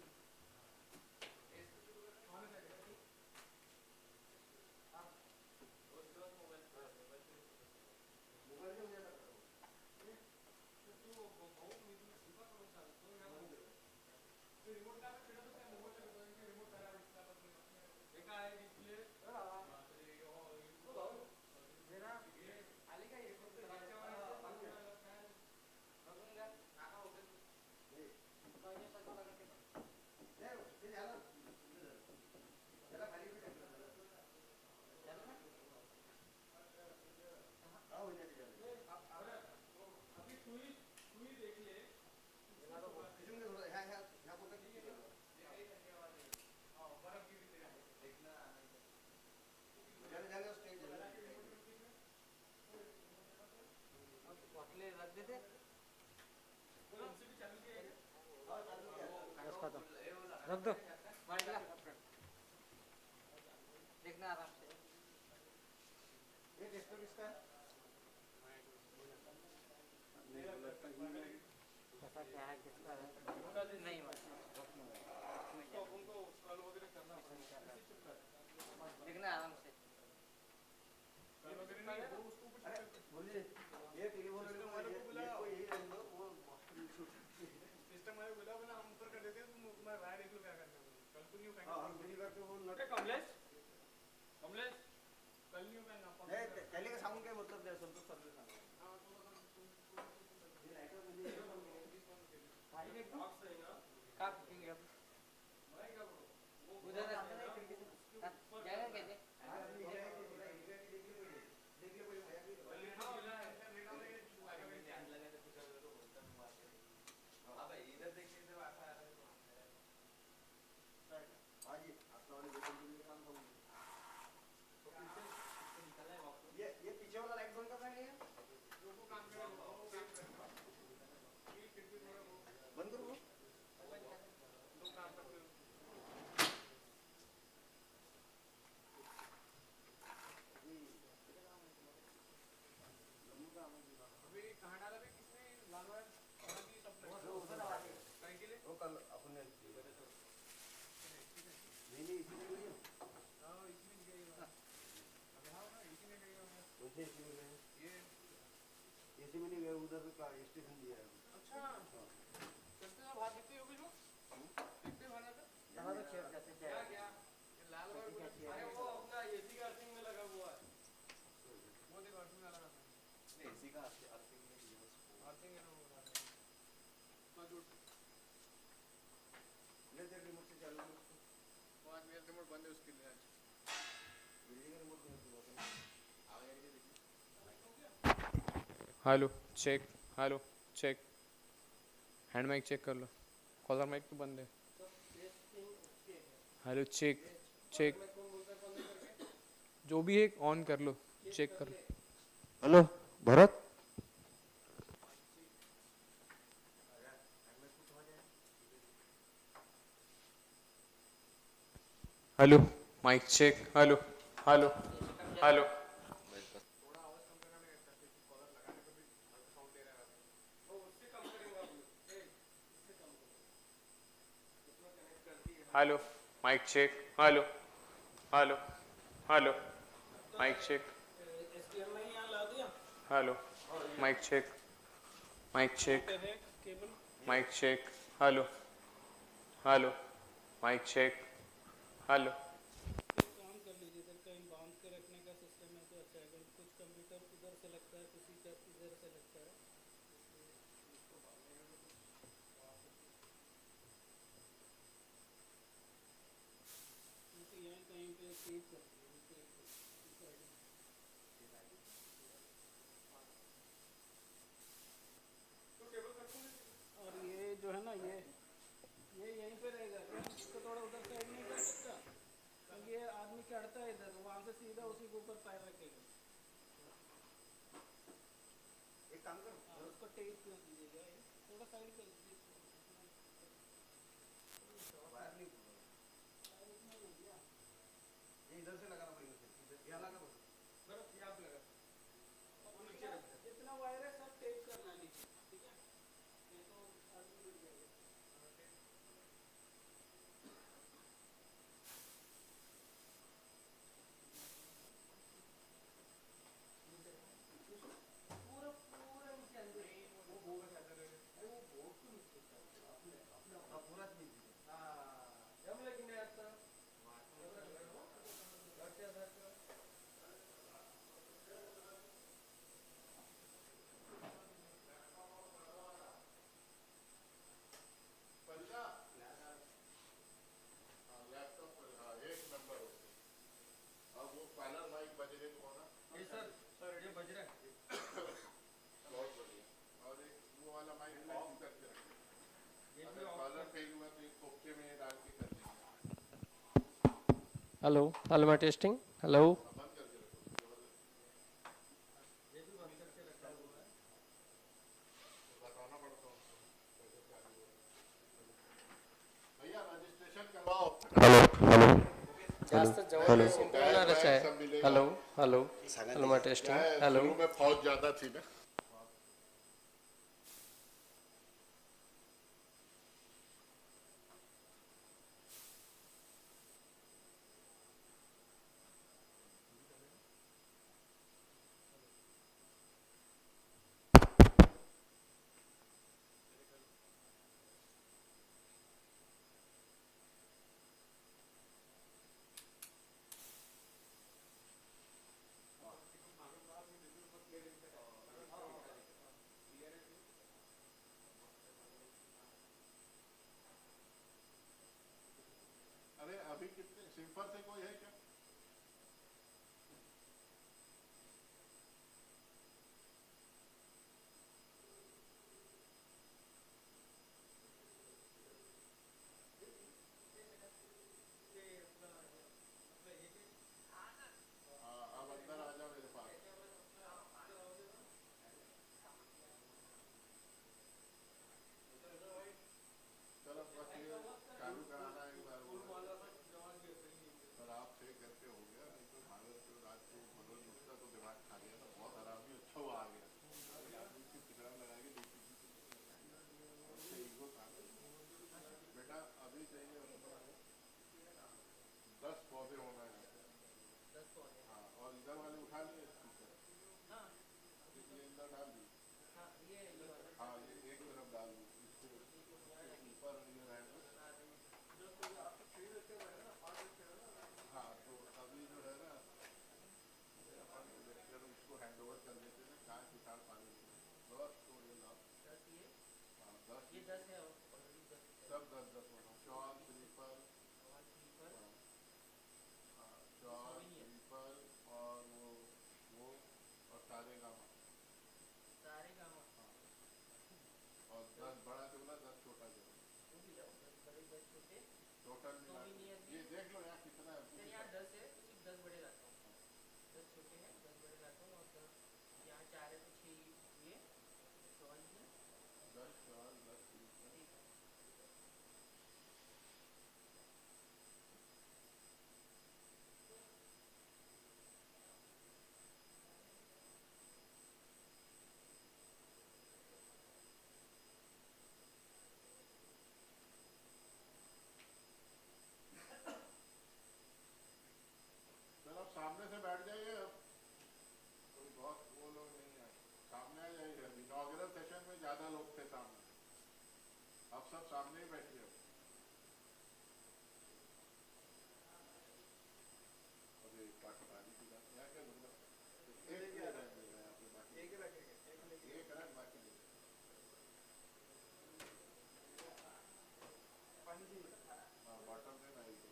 रख दो देखना आराम से ये डेस्कटॉप किसका है कैसा क्या है किसका है नहीं उनको कॉल वगैरह करना पड़ेगा देखना आराम से अरे बोलिए ये टेलीफोन वाले को बुलाओ यही रहने दो वो सिस्टम वाले बुलाओ बोला हम ऊपर कर देते हैं तुम मैं बाहर देख लो क्या करना है कल को न्यू पहनना हम मिल करके वो नट कमलेश कल न्यू पहनना नहीं पहले का साउंड क्या मतलब है संतोष सर के साथ हां ये लाइटर मुझे भाई एक बॉक्स है ना का बुकिंग है भाई का उधर अंदर एक खिड़की से जाएगा कैसे ये पीछे वाला लाइट बंद करना है वो काम करेगा बंद करो दो काम करते हो अभी कहां डाला बे किसने लालवार कहां की सप्लाई कहीं के लिए वो कल अपने नहीं इसी में गई हां इसमें गई अबे हां ना इसी में गई वैसे इसी में गए ये इसी में नहीं गए उधर का स्टेशन दिया है अच्छा चलते ना बाहर दिखते होगे जो दिखते बाहर का यहां तो चेक कैसे क्या क्या ये लाल वाला अरे वो अपना एसी का अर्थिंग में लगा हुआ है वो देखो अर्थिंग में लगा नहीं एसी का अर्थिंग में ही बस अर्थिंग है ना वो तो जो ले दे रिमोट से चालू कर उसको वहां मेरा रिमोट बंद है उसके लिए आज बिल्डिंग का रिमोट नहीं होगा आगे आगे देखिए hello check hello check hand mike check कर लो कॉलर माइक तो बंद है हेलो चेक चेक जो भी है ऑन कर लो चेक कर लो hello Bharat hello mike check hello hello hello hello mike check hello hello hello mike check SDMI यहां ला दिया hello mike check mike check mike check hello hello mike check hello काम कर लीजिए इधर कहीं बांध के रखने का सिस्टम है तो अच्छा है क्योंकि कुछ कंप्यूटर इधर से लगता है किसी का इधर से लगता है तो यहाँ कहीं पे सेव कर और ये जो है ना ये यहीं पे रहेगा क्या इसको थोड़ा उधर साइड नहीं कर सकता क्योंकि ये आदमी चढ़ता है इधर वहां से सीधा उसी के ऊपर पैर रखेगा एक काम करो हाँ, उसको टेप कर दीजिएगा थोड़ा साइड कर दीजिए वायर नहीं ये इधर से लगाना पड़ेगा इधर यहाँ लगा बस बस ये आप लगा जितना वायर है सब टेप करना नीचे ठीक है ये तो आदमी गिर जाएगा पूरा पूरा नीचे अंदर वो बोर्ड है अरे वो बोर्ड तो नीचे अपना पूरा चीज जब लेकिन नहीं आता पंजा लैपटॉप एक नंबर और वो पैनल माइक बज रहे तो होना ये सर ये बज रहा है बहुत बढ़िया और एक वो वाला माइक ऑफ करके रखें अगर कॉलर फेल हुआ तो एक कोपचे में डाल के कर देंगे hello hello my testing hello बंद करके रखो ये भी बंद करके रखा हुआ है बताना पड़ता है उनको कैसे चालू हो भैया रजिस्ट्रेशन जास्त जवळ सिंपल रचा आहे hello hello hello my testing hello शुरू में फौज ज्यादा थी ना अरे अभी कितने सिंफर से कोई है क्या अब अंदर आ जाओ मेरे पास चलो बस ये चालू कराना एक बार सर आप थे करके हो गया नहीं तो भारत को राज को मनोज गुप्ता को दिमाग खा लिया था बहुत आरामी अच्छा वो आ गया तिकड़ा लगा के देखी ईगो था बेटा अभी चाहिए 10 पौधे होना है 10 पौधे हाँ और इधर वाले उठा लिए स्पीकर हाँ ये अंदर डाल दी हाँ ये हाँ ये एक तरफ डाल दी इसको ऊपर ये रहेगा हाँ तो अभी जो है ना अपन लेक्चर इसको हैंड ओवर कर लेते हैं कांच उठाड़ पानी 10 तो ये लाओ 10 ये हाँ 10 ये 10 है ऑलरेडी 10 सब 10 होना शॉल स्लीपर शॉल स्लीपर और वो और सारे गामा हाँ और 10 बड़ा जोड़ा 10 छोटा जोड़ा वो भी लाओ 10 बड़े 10 छोटे टोटल मिला ये देख लो यहाँ कितना है सर यहाँ 10 है तो सिर्फ 10 बड़े लाता हूँ 10 छोटे हैं 10 बड़े लाता हूँ और 10 यहाँ 4 है तो 6 ये शॉल ये 10 शॉल 10 स्लीपर चलो अब सामने से बैठ जाइए अब कोई बहुत वो लोग नहीं है सामने आ जाइए अभी इनॉग्रल सेशन में ज़्यादा लोग थे सामने अब सब सामने ही बैठिए अभी पाठशाली की बात यहाँ क्या मतलब एक यहाँ पे बाकी एक रख बाकी हाँ बॉटल देना एक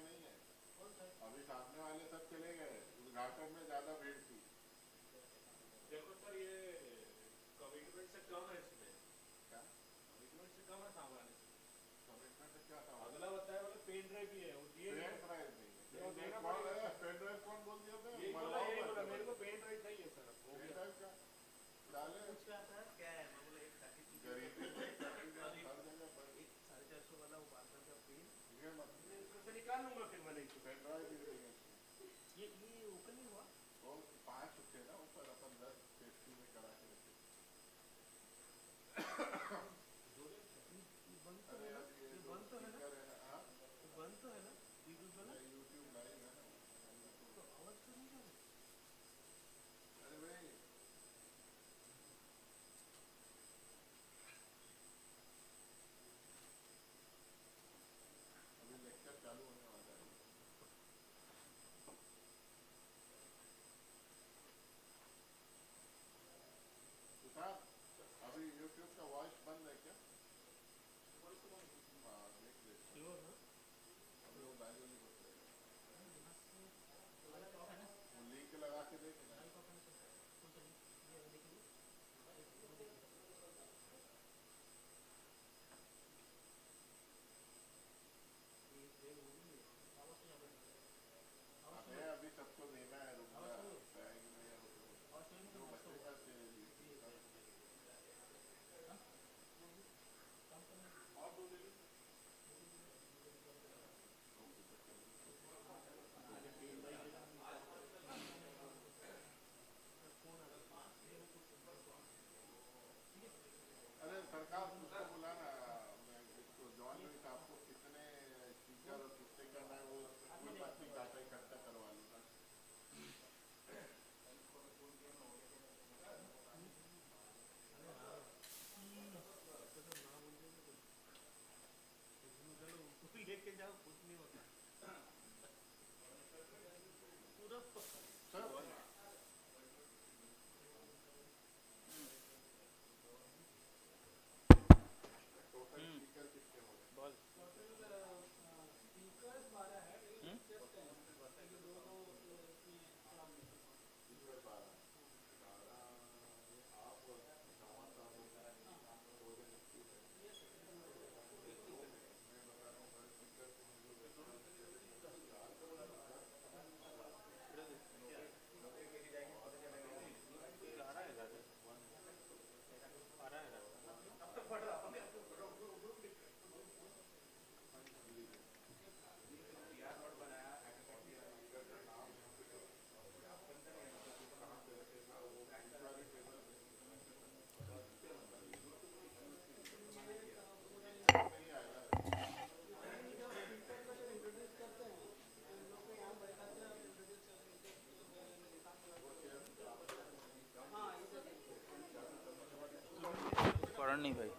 नहीं है, अभी सामने वाले सब चले गए, उद्घाटन में ज्यादा भीड़ थी। देखो सर, ये कमिटमेंट से कम है इसमें। क्या कमिटमेंट से कम है सामान इसमें। कमिटमेंट से क्या था? अगला बताया बोले पेन ड्राइव भी है, वो दिए नहीं। पेन ड्राइव नहीं है। वो देना कौन पड़ेगा है? सर। पेन ड्राइव कौन बोल दिया था? यही बोला मेरे को पेन ड्राइव चाहिए सर। पेन ड्राइव का डाले क्या है मैं बोला एक पैकेट गरीबी में हर जगह पर 450 वाला वो बात का पेन ये मत इसमें से निकाल लूंगा फिर मैंने इसको। पेन ड्राइव भी नहीं है। ये ओपन नहीं हुआ। वो 5 थे ना ऊपर, अपन 10 सेफ्टी में करा के रखे। बंद तो अरे है ना, यार ये बंद तो है ना, स्पीकर है ना, हाँ ये बंद तो है ना यूट्यूब वाला। यूट्यूब लाइव है ना, तो आवाज तो नहीं आ रही। अरे भाई अभी लेक्चर चालू होने वाला है। तुषार, अभी यूट्यूब का वॉइस बंद है क्या? हाँ देख ले, अभी वो मैन्युअली बताएगा। वो लिंक लगा के देख ना। अबे अभी सबको देना है, रुक जा, बैग में या जो बचेगा से और दो ले लो। अरे सरकार उसको बुलाना, इसको जॉन लुई साहब को, कितने स्पीकर और कितने करना है वो कुल बातचीत डाटा इकट्ठा करवा लूँगा। लेके जाओ, कुछ नहीं होता पूरा सर टोटल स्पीकर कितने हो गए? बोल स्पीकर 12 है, लेकिन जस्ट है कि दो इसमें काम नहीं करता। स्पीकर 12 आप और सामान का दो दिन स्पीकर है। मैं बता रहा हूँ हर स्पीकर को हम लोग पढ़ नहीं भाई।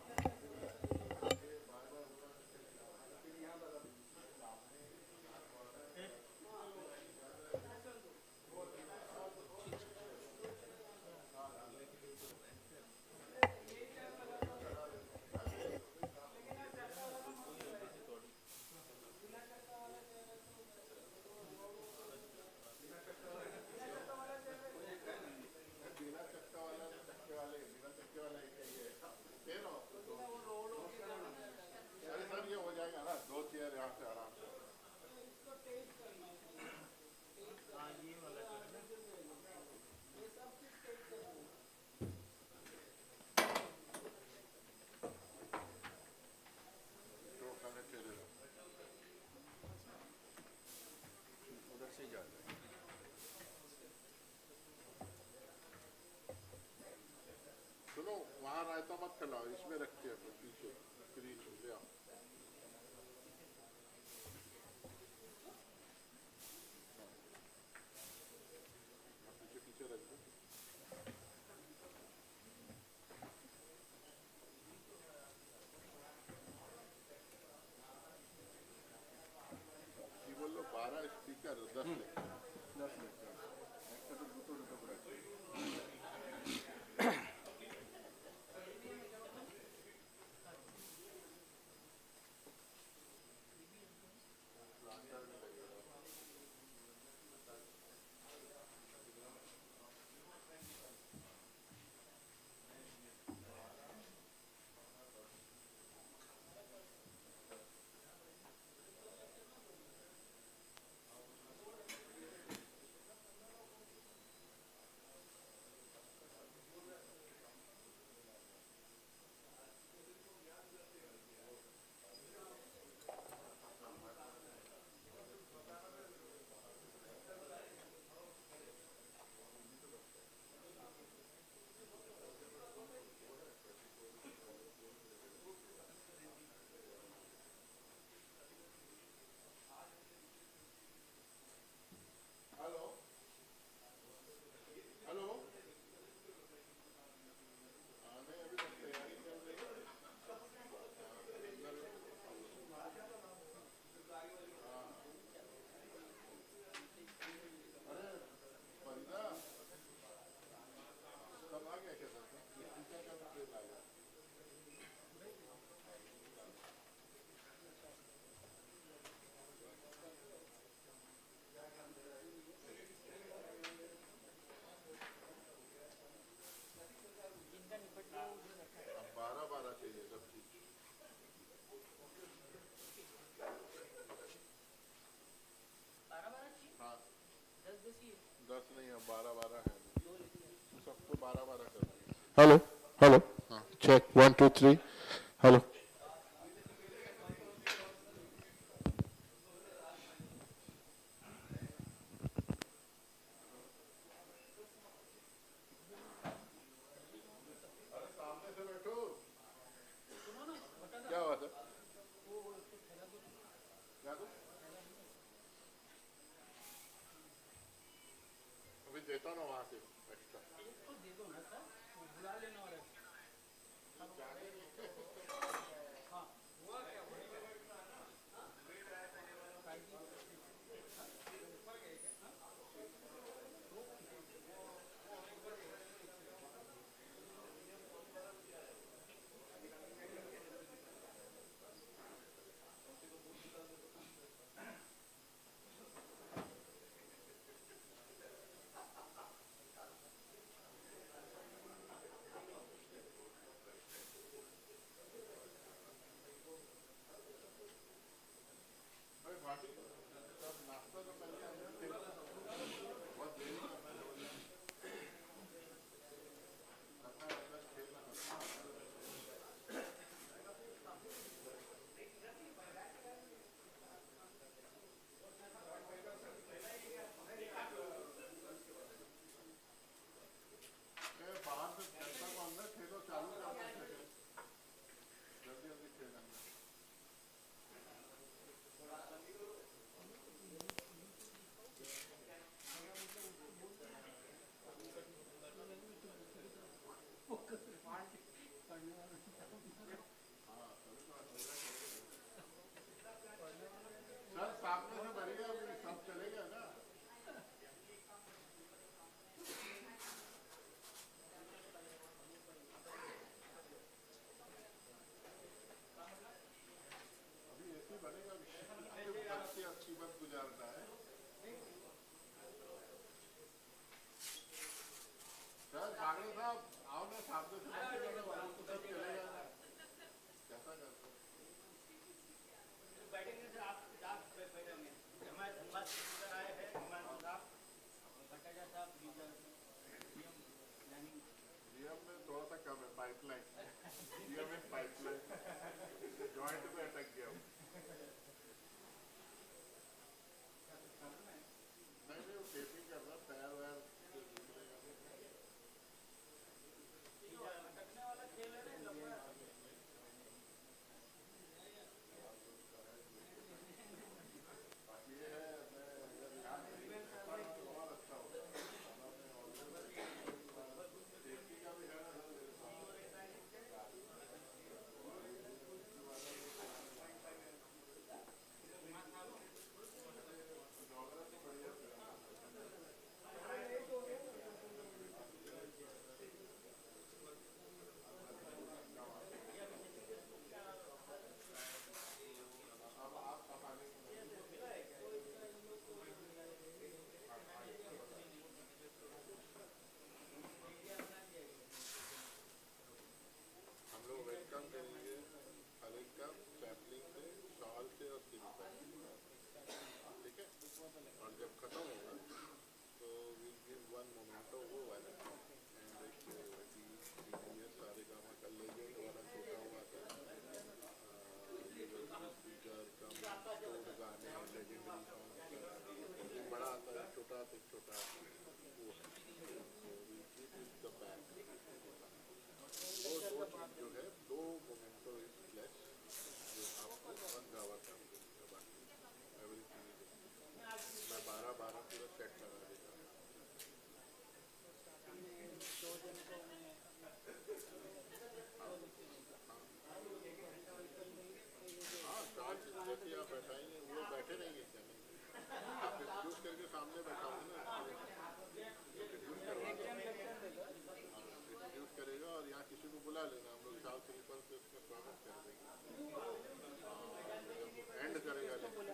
बिना चक्का वाला चक्के वाले, बिना चक्के वाला एक ही है। अरे सर ये हो जाएगा ना, 2 चेयर यहाँ से आराम से। तो कनेक्ट दे दो, उधर से जा सुनो वहाँ रायता मत खिलाओ, इसमें रखते हैं अपन पीछे फ्रिज में, ले आओ। पीछे पीछे रख दो। ये बोल लो 12 स्पीकर 10 लेक्चर। 10 लेक्चर একটা তো দুটো দুটো করে আছে। प्लास्टर में लगेगा। 10 नहीं है, 12 है, सबको 12 कर दिए। हेलो हेलो चेक 1 2 3 हेलो अरे सामने से बैठो, क्या बात है? क्या दो? अभी देता ना वहाँ से एक्स्ट्रा। दे दो ना सर, बुला लेना और हाँ हुआ क्या? अरे भाटी सब नाश्ता तो पहले बहुत देरी में बाहर से जनता को अंदर खेलो चालू करना चाहिए, जल्दी जल्दी खेलना। सर सामने से भरिएगा, अभी सब चलेगा ना। अभी ऐसे बनेगा, 80 बस गुजारता है। सर भागड़े साहब आओ ना, सामने से बैठेगा ना, वहाँ तो सब चलेगा ना। कैसा करते बैठेंगे सर, आप बैठेंगे। हमारे धनबाद से इधर आए हैं, हमारे साहब भट्टाचार्य साहब जीएम में थोड़ा सा कम है, पाइपलाइन जीएम में पाइपलाइन जॉइंट में अटक गया हूँ। नहीं वो टेपिंग कर रहा, पैर वैर अटकने वाला खेल है ना, ये है बहुत अच्छा होगा। सेफ्टी का भी है ना, हम लोग वेलकम करेंगे हलिक का सैपलिंग से, शॉल से और सिंपल, ठीक है। और जब खत्म होगा तो विल गिव वन मोमेंटो वो वाला एंड ये सारे काम का लेजेंड वाला छोटा हुआ था, स्पीकर कम स्टोर गाने लेजेंडरी सॉन्ग, बड़ा आता है छोटा आता है, छोटा वो है, तो will keep it the back. वो दो चीज जो है, दो मोमेंटो इज फ्लैश जो आपको 1 आवर काम करेगा, बाकी एवरीथिंग इज मैं 12 पूरा सेट करा देगा। हाँ चार चीज़ जैसे आप बैठाएंगे वो बैठे रहेंगे क्या, नहीं आप इंट्रोड्यूस करके सामने बैठाओगे ना, इंट्रोड्यूस करेगा और यहाँ किसी को बुला लेना, हम लोग शाल सिंपल से उसका स्वागत कर देंगे, एंड करेगा लेकिन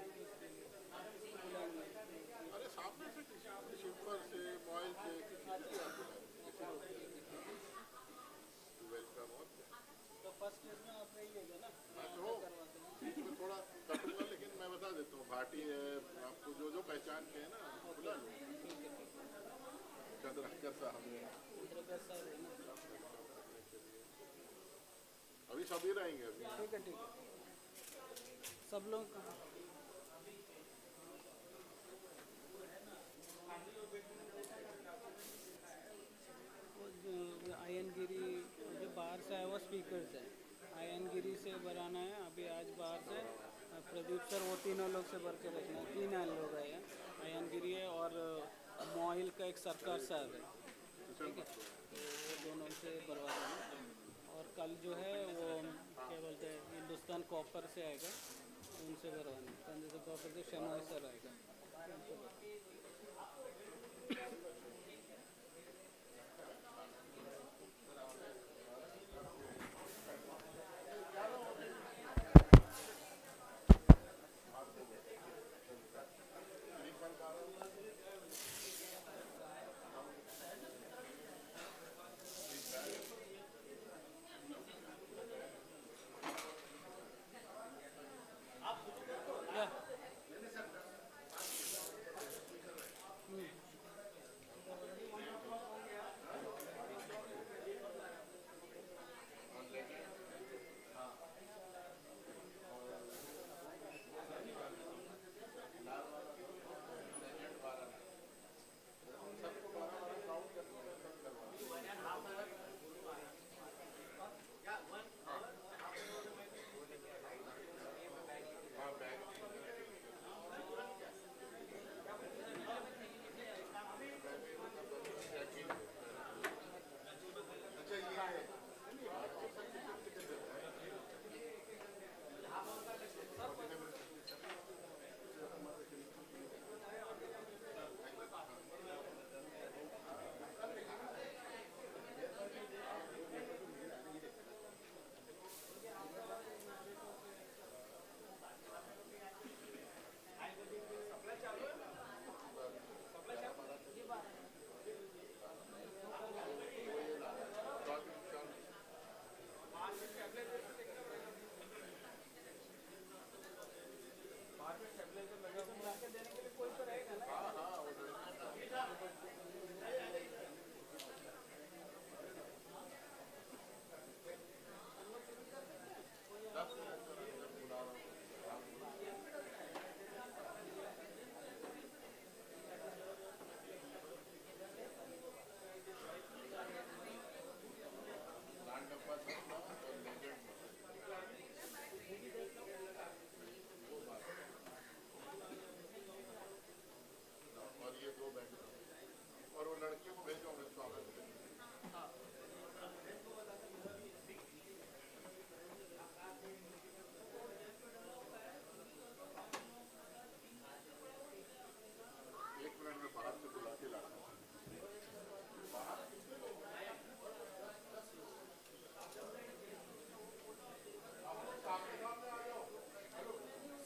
अरे सामने से किसी सिंपल से मॉइल से किसी को भी आप बुला लेंगे, किसी को टू वेलकम। और तो फर्स्ट में आप रहिएगा ना, मैं तो बीच में थोड़ा कटूंगा, लेकिन मैं बता देता हूँ भाटी है, आपको जो जो पहचान के है ना बुला लो। जैसा हमें अभी सभी रहेंगे अभी। ठीक है सब लोग कहाँ? आयनगिरी जो बाहर से आया हुआ स्पीकर्स है, आयनगिरी से भराना है अभी आज बाहर से प्रदीप सर वो तीनों लोग से भर के रखना है। 3 लोग आए हैं, आयनगिरी है और मोइल का एक सरकार साहब है, ठीक है, तो वो दोनों से भरवा देना। और कल जो है वो क्या बोलते हैं हिंदुस्तान कॉपर से आएगा, उनसे भरवाना। हिंदुस्तान कॉपर से शनोई सर आएगा, उनसे भरवाना।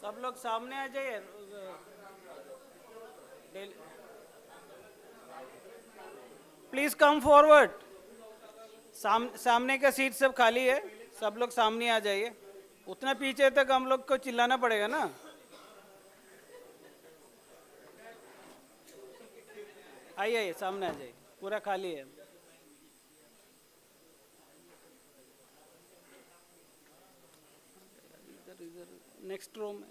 सब लोग सामने आ जाइए। Please come forward. सामने का सीट सब खाली है, सब लोग सामने आ जाइए। उतना पीछे तक हम लोग को चिल्लाना पड़ेगा ना। आइए सामने आ जाइए, पूरा खाली है। इधर नेक्स्ट रो में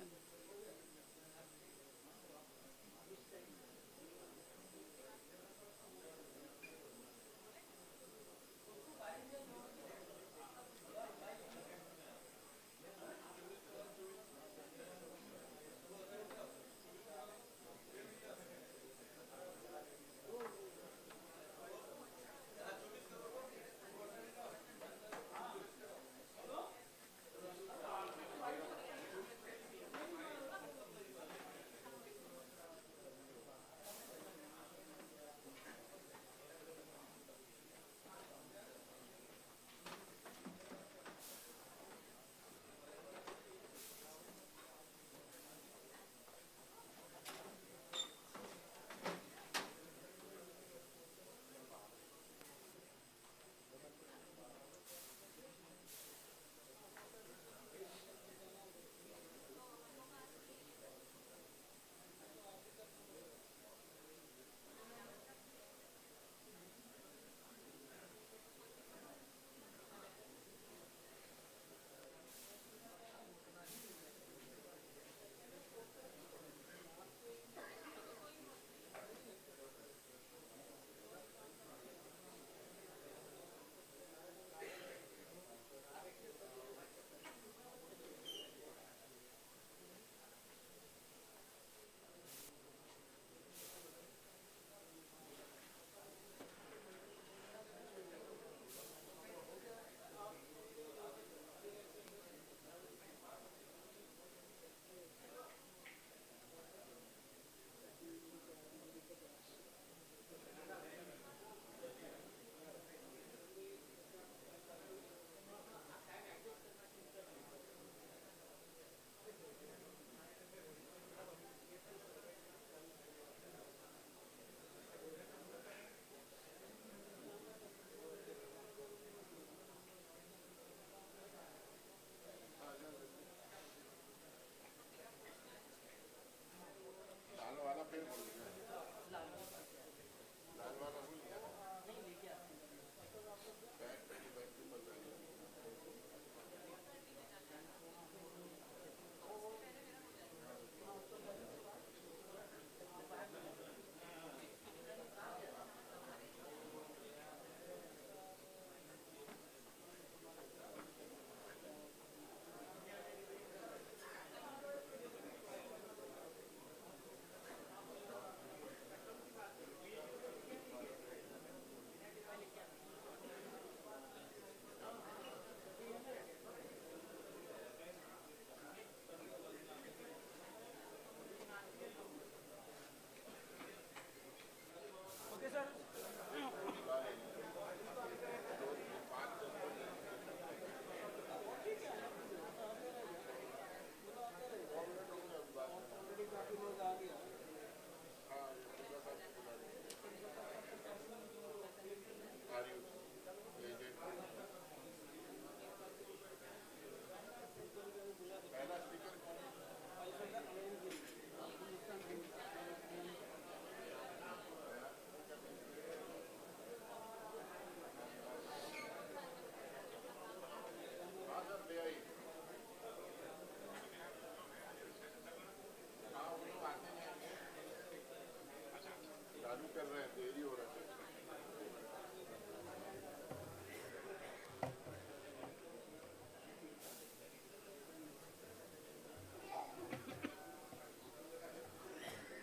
चालू कर रहे हैं, देरी हो रहा है।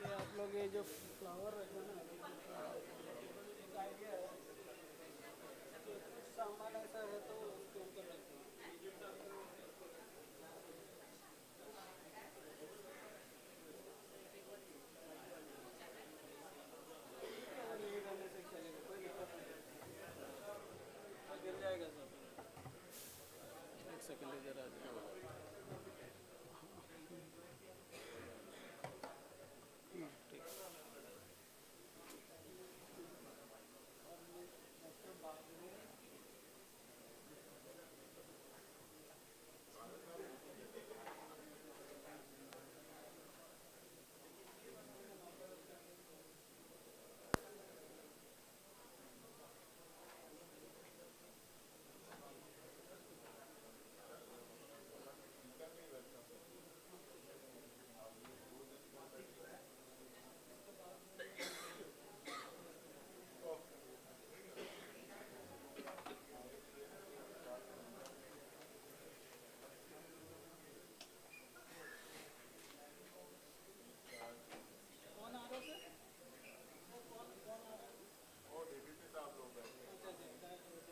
ये आप लोग ये जो फ्लावर रखे ना, एक आइडिया है कि कुछ सामान ऐसा है तो उसके ऊपर रखते हैं। और ये रहने से चलेगा, कोई दिक्कत नहीं है। गिर जाएगा सब। एक सेकंड इधर आ जाएगा। ठीक।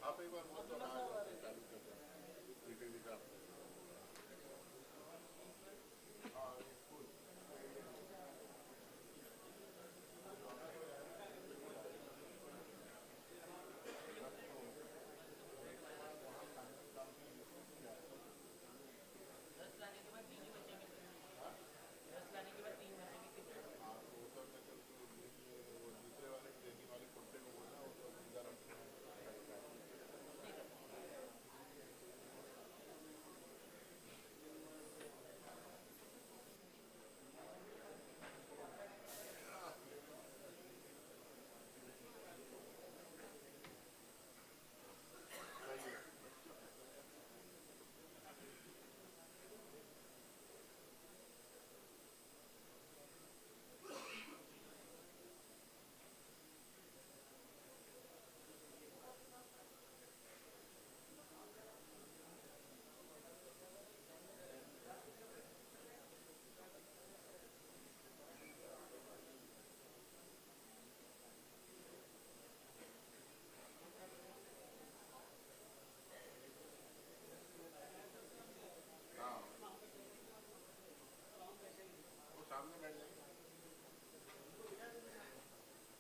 आप एक बार वो तो चालू कर दें, डीटीडी साहब।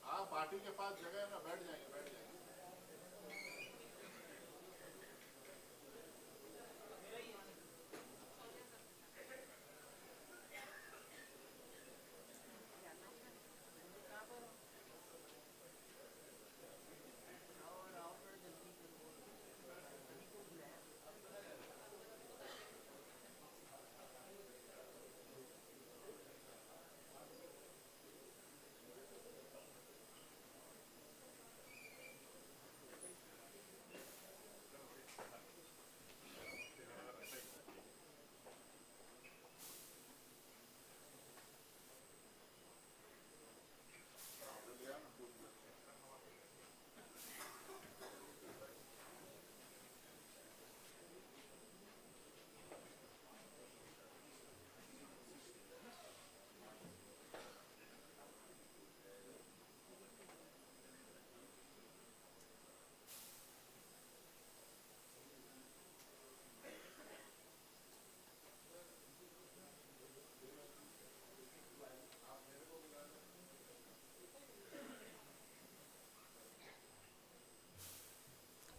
हाँ, पार्टी के पास जगह है ना, बैठ जाएंगे, बैठ जाएंगे।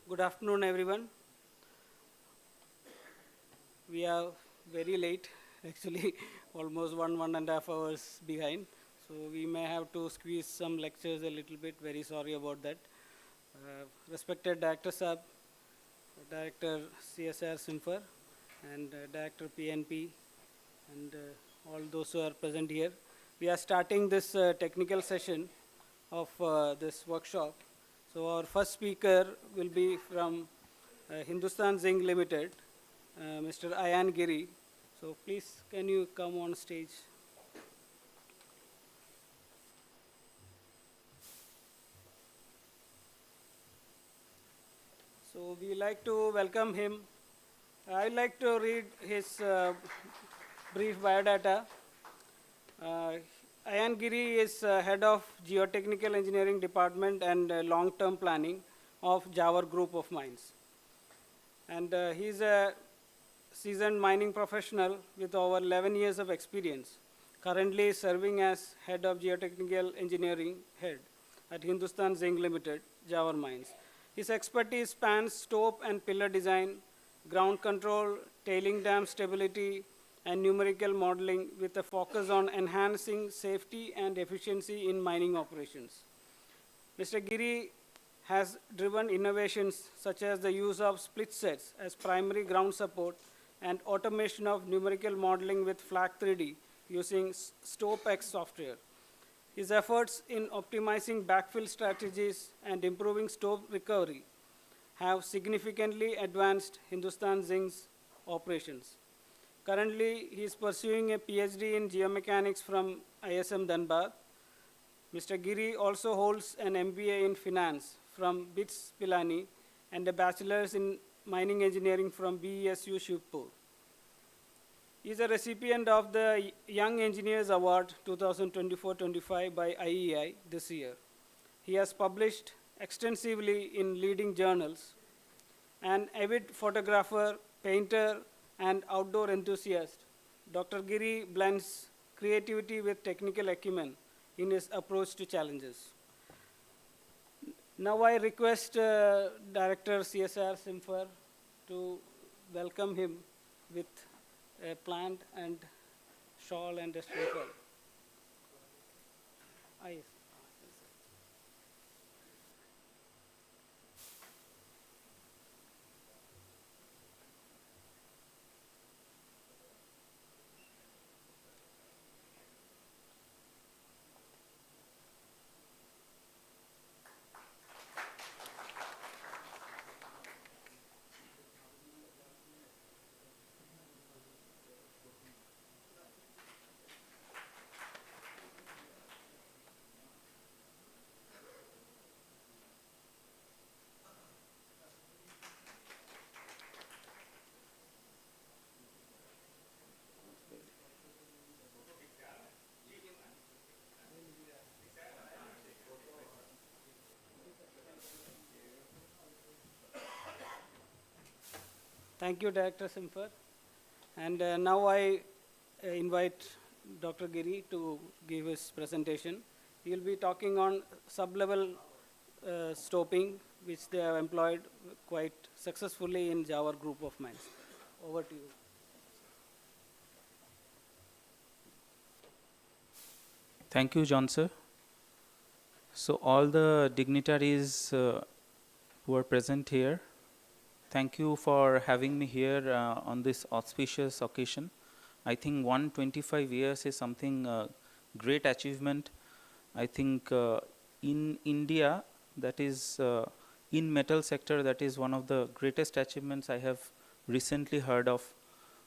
Good afternoon, everyone. We are very late, actually, almost 1.5 hours behind. So we may have to squeeze some lectures a little bit. Very sorry about that. Respected Director Saab, Director CSR Simfer, and Director PNP, and all those who are present here. We are starting this technical session of this workshop. So our first speaker will be from Hindustan Zinc Limited, Mr. Ayan Giri. So please, can you come on stage? So we like to welcome him. I'd like to read his brief biodata. Ayan Giri is head of Geotechnical Engineering Department and Long-Term Planning of Jawar Group of Mines. And he's a seasoned mining professional with over 11 years of experience, currently serving as head of Geotechnical Engineering head at Hindustan Zinc Limited, Jawar Mines. His expertise spans stope and pillar design, ground control, tailing dam stability, and numerical modeling with a focus on enhancing safety and efficiency in mining operations. Mr. Giri has driven innovations such as the use of split sets as primary ground support and automation of numerical modeling with FLAC 3D using StopeX software. His efforts in optimizing backfill strategies and improving stope recovery have significantly advanced Hindustan Zinc's operations. Currently, he is pursuing a PhD in geomechanics from ISM Dhanbad. Mr. Giri also holds an MBA in finance from BITS Pilani and a bachelor's in mining engineering from BESU Shivpur. He is a recipient of the Young Engineers Award 2024-25 by IEI this year. He has published extensively in leading journals. An avid photographer, painter, and outdoor enthusiast, Dr. Giri blends creativity with technical acumen in his approach to challenges. Now I request Director CSR Simfar to welcome him with a plant and shawl and a sprinkle. Yes. Thank you, Director Simfar. And now I invite Dr. Giri to give his presentation. He will be talking on sub-level stoping, which they have employed quite successfully in Jawar Group of Mines. Over to you. Thank you, John sir. So all the dignitaries who are present here, thank you for having me here on this auspicious occasion. I think 125 years is something great achievement. I think in India, that is in metal sector, that is one of the greatest achievements I have recently heard of.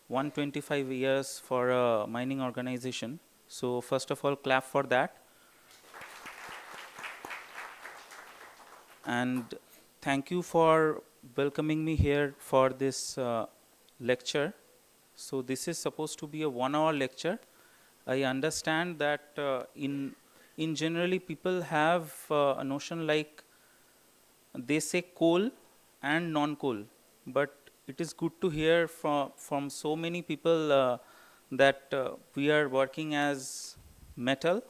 125 years for a mining organization. So first of all, clap for that. And thank you for welcoming me here for this lecture. So this is supposed to be a 1-hour lecture. I understand that in generally people have a notion like they say coal and non-coal, but it is good to hear from so many people that we are working as metal,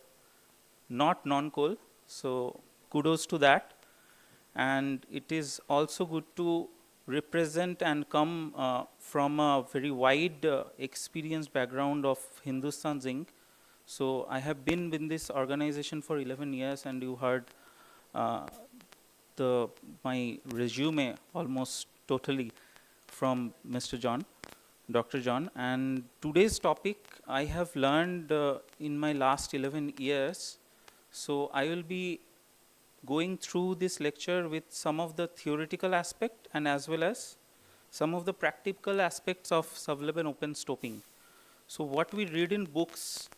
not non-coal. So kudos to that. And it is also good to represent and come from a very wide experience background of Hindustan Zinc. So I have been in this organization for 11 years, and you heard my resume almost totally from Mr. John, Dr. John. And today's topic I have learned in my last 11 years. So I will be going through this lecture with some of the theoretical aspect and as well as some of the practical aspects of sub-level open stoping. So what we read in books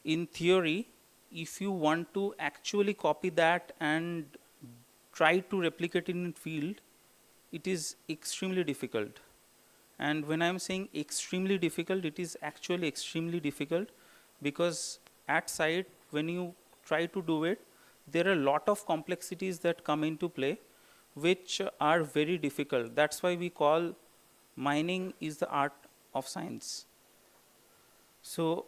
in theory, if you want to actually copy that and try to replicate it in field, it is extremely difficult. And when I'm saying extremely difficult, it is actually extremely difficult, because at site, when you try to do it, there are a lot of complexities that come into play, which are very difficult. That's why we call mining is the art of science. So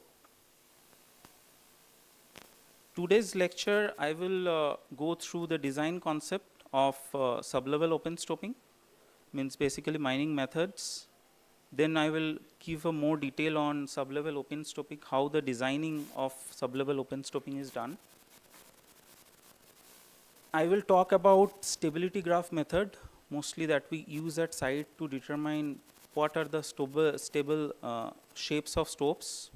today's lecture, I will go through the design concept of sublevel open stoping, means basically mining methods. Then I will give a more detail on sublevel open stoping, how the designing of sublevel open stoping is done. I will talk about stability graph method, mostly that we use at site to determine what are the stable shapes of stopes.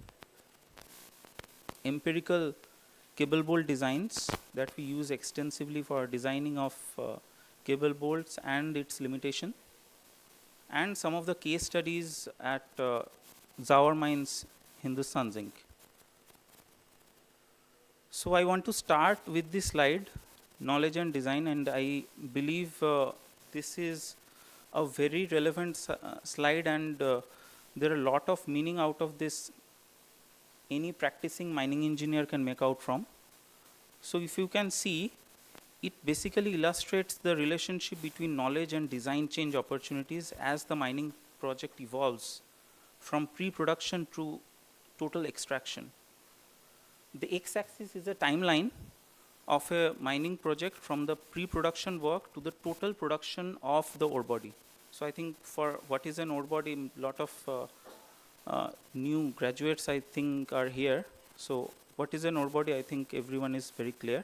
Empirical cable bolt designs that we use extensively for designing of cable bolts and its limitation. And some of the case studies at Zawar Mines, Hindustan Zinc. So I want to start with this slide, knowledge and design, and I believe this is a very relevant slide, and there are a lot of meaning out of this any practicing mining engineer can make out from. So if you can see, it basically illustrates the relationship between knowledge and design change opportunities as the mining project evolves from pre-production to total extraction. The x-axis is a timeline of a mining project from the pre-production work to the total production of the ore body. So I think for what is an ore body, a lot of new graduates I think are here. So what is an ore body, I think everyone is very clear.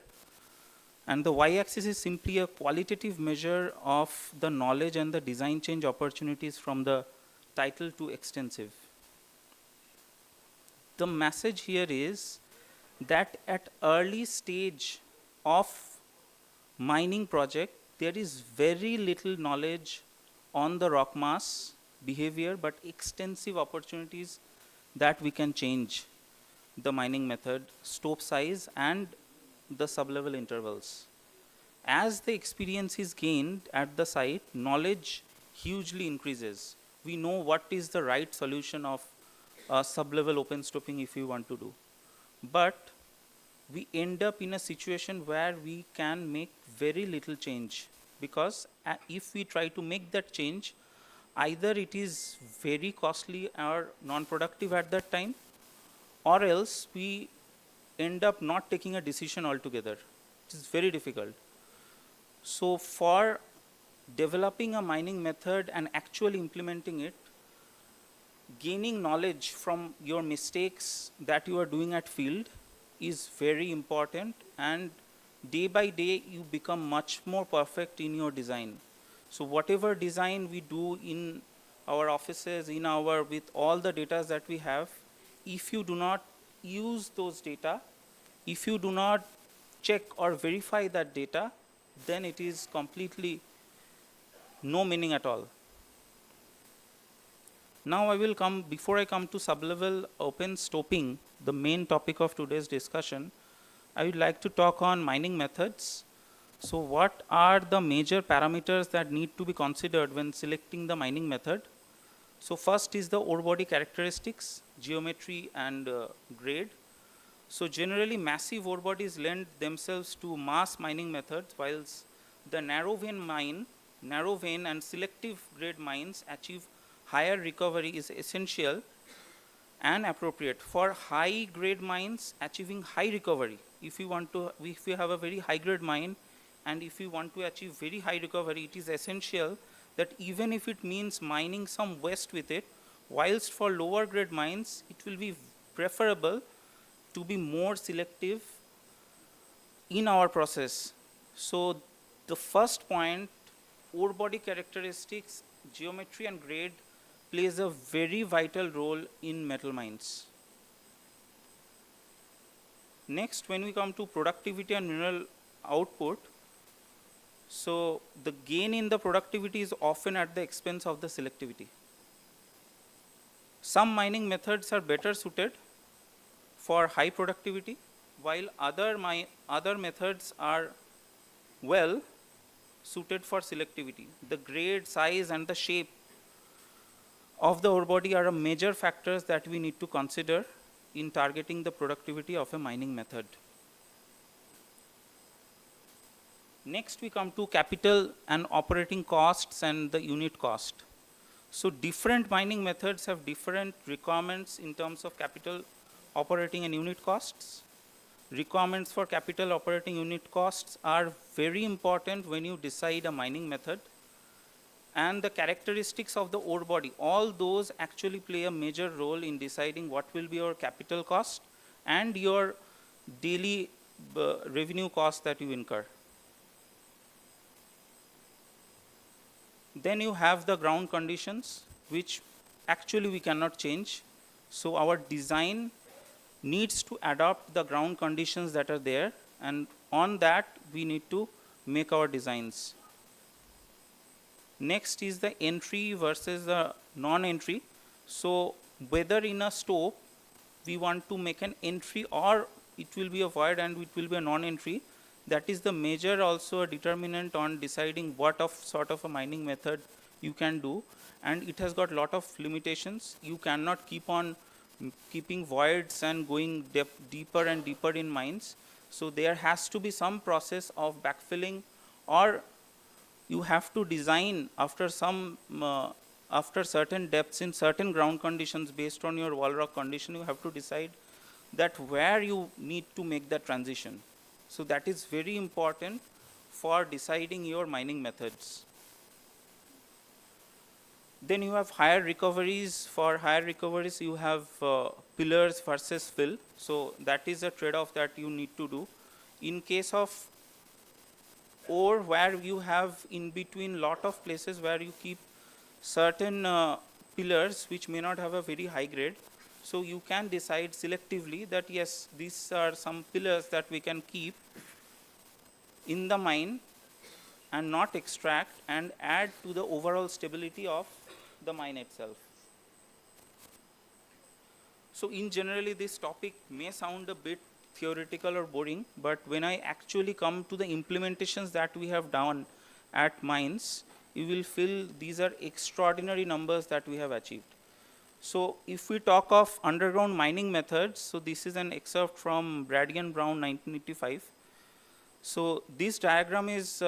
And the y-axis is simply a qualitative measure of the knowledge and the design change opportunities from the title to extensive. The message here is that at early stage of mining project, there is very little knowledge on the rock mass behavior, but extensive opportunities that we can change the mining method, stope size, and the sublevel intervals. As the experience is gained at the site, knowledge hugely increases. We know what is the right solution of sublevel open stoping if we want to do. But we end up in a situation where we can make very little change, because if we try to make that change, either it is very costly or non-productive at that time, or else we end up not taking a decision altogether. It is very difficult. So for developing a mining method and actually implementing it, gaining knowledge from your mistakes that you are doing at field is very important, and day by day you become much more perfect in your design. So whatever design we do in our offices, with all the data that we have, if you do not use those data, if you do not check or verify that data, then it is completely no meaning at all. Now before I come to sublevel open stoping, the main topic of today's discussion, I would like to talk on mining methods. So what are the major parameters that need to be considered when selecting the mining method? So first is the ore body characteristics, geometry and grade. So generally massive ore bodies lend themselves to mass mining methods, whilst the narrow vein and selective grade mines achieve higher recovery is essential and appropriate. For high grade mines, achieving high recovery, if you have a very high grade mine and if you want to achieve very high recovery, it is essential that even if it means mining some waste with it, whilst for lower grade mines, it will be preferable to be more selective in our process. So the first point, ore body characteristics, geometry and grade plays a very vital role in metal mines. Next, when we come to productivity and mineral output, so the gain in the productivity is often at the expense of the selectivity. Some mining methods are better suited for high productivity, while other methods are suited for selectivity. The grade, size, and the shape of the ore body are a major factors that we need to consider in targeting the productivity of a mining method. Next, we come to capital and operating costs and the unit cost. So different mining methods have different requirements in terms of capital, operating, and unit costs. Requirements for capital, operating, unit costs are very important when you decide a mining method. And the characteristics of the ore body, all those actually play a major role in deciding what will be your capital cost and your daily revenue cost that you incur. Then you have the ground conditions, which actually we cannot change. So our design needs to adopt the ground conditions that are there, and on that we need to make our designs. Next is the entry versus the non-entry. So whether in a stope we want to make an entry or it will be a void and it will be a non-entry, that is the major also a determinant on deciding what of sort of a mining method you can do, and it has got lot of limitations. You cannot keep on keeping voids and going deeper and deeper in mines. So there has to be some process of backfilling, or you have to design after some after certain depths in certain ground conditions based on your wall rock condition. You have to decide that where you need to make that transition. So that is very important for deciding your mining methods. Then you have higher recoveries. For higher recoveries, you have pillars versus fill. So that is a trade-off that you need to do. In case of ore where you have in between lot of places where you keep certain pillars which may not have a very high grade, so you can decide selectively that yes, these are some pillars that we can keep in the mine and not extract and add to the overall stability of the mine itself. So in generally this topic may sound a bit theoretical or boring, but when I actually come to the implementations that we have done at mines, you will feel these are extraordinary numbers that we have achieved. So if we talk of underground mining methods, so this is an excerpt from Brady and Brown 1985. So this diagram is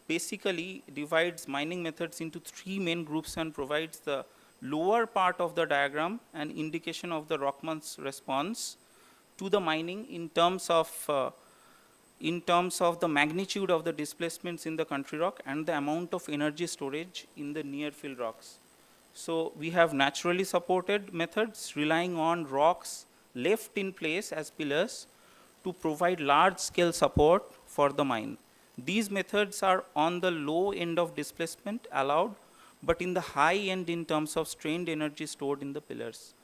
basically divides mining methods into three main groups and provides the lower part of the diagram an indication of the Rockman's response to the mining in terms of the magnitude of the displacements in the country rock and the amount of energy storage in the near field rocks. So we have naturally supported methods relying on rocks left in place as pillars to provide large scale support for the mine. These methods are on the low end of displacement allowed, but in the high end in terms of strained energy stored in the pillars.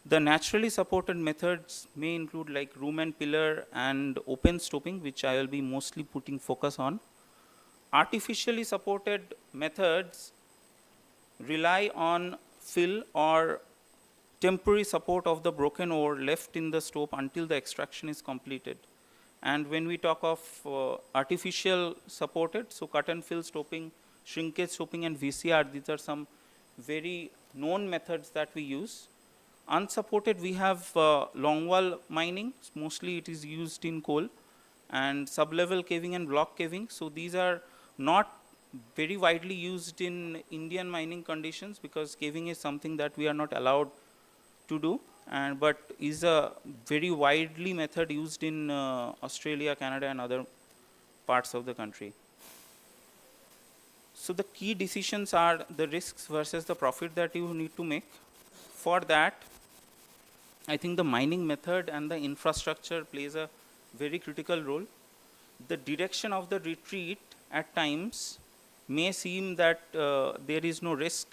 The naturally supported methods may include like room and pillar and open stoping, which I will be mostly putting focus on. Artificially supported methods rely on fill or temporary support of the broken ore left in the stope until the extraction is completed. And when we talk of artificial supported, so cut and fill stoping, shrinkage stoping, and VCR, these are some very known methods that we use. Unsupported, we have longwall mining. Mostly it is used in coal, and sublevel caving and block caving. So these are not very widely used in Indian mining conditions because caving is something that we are not allowed to do, but is a very widely method used in Australia, Canada, and other parts of the country. So the key decisions are the risks versus the profit that you need to make. For that, I think the mining method and the infrastructure plays a very critical role. The direction of the retreat at times may seem that there is no risk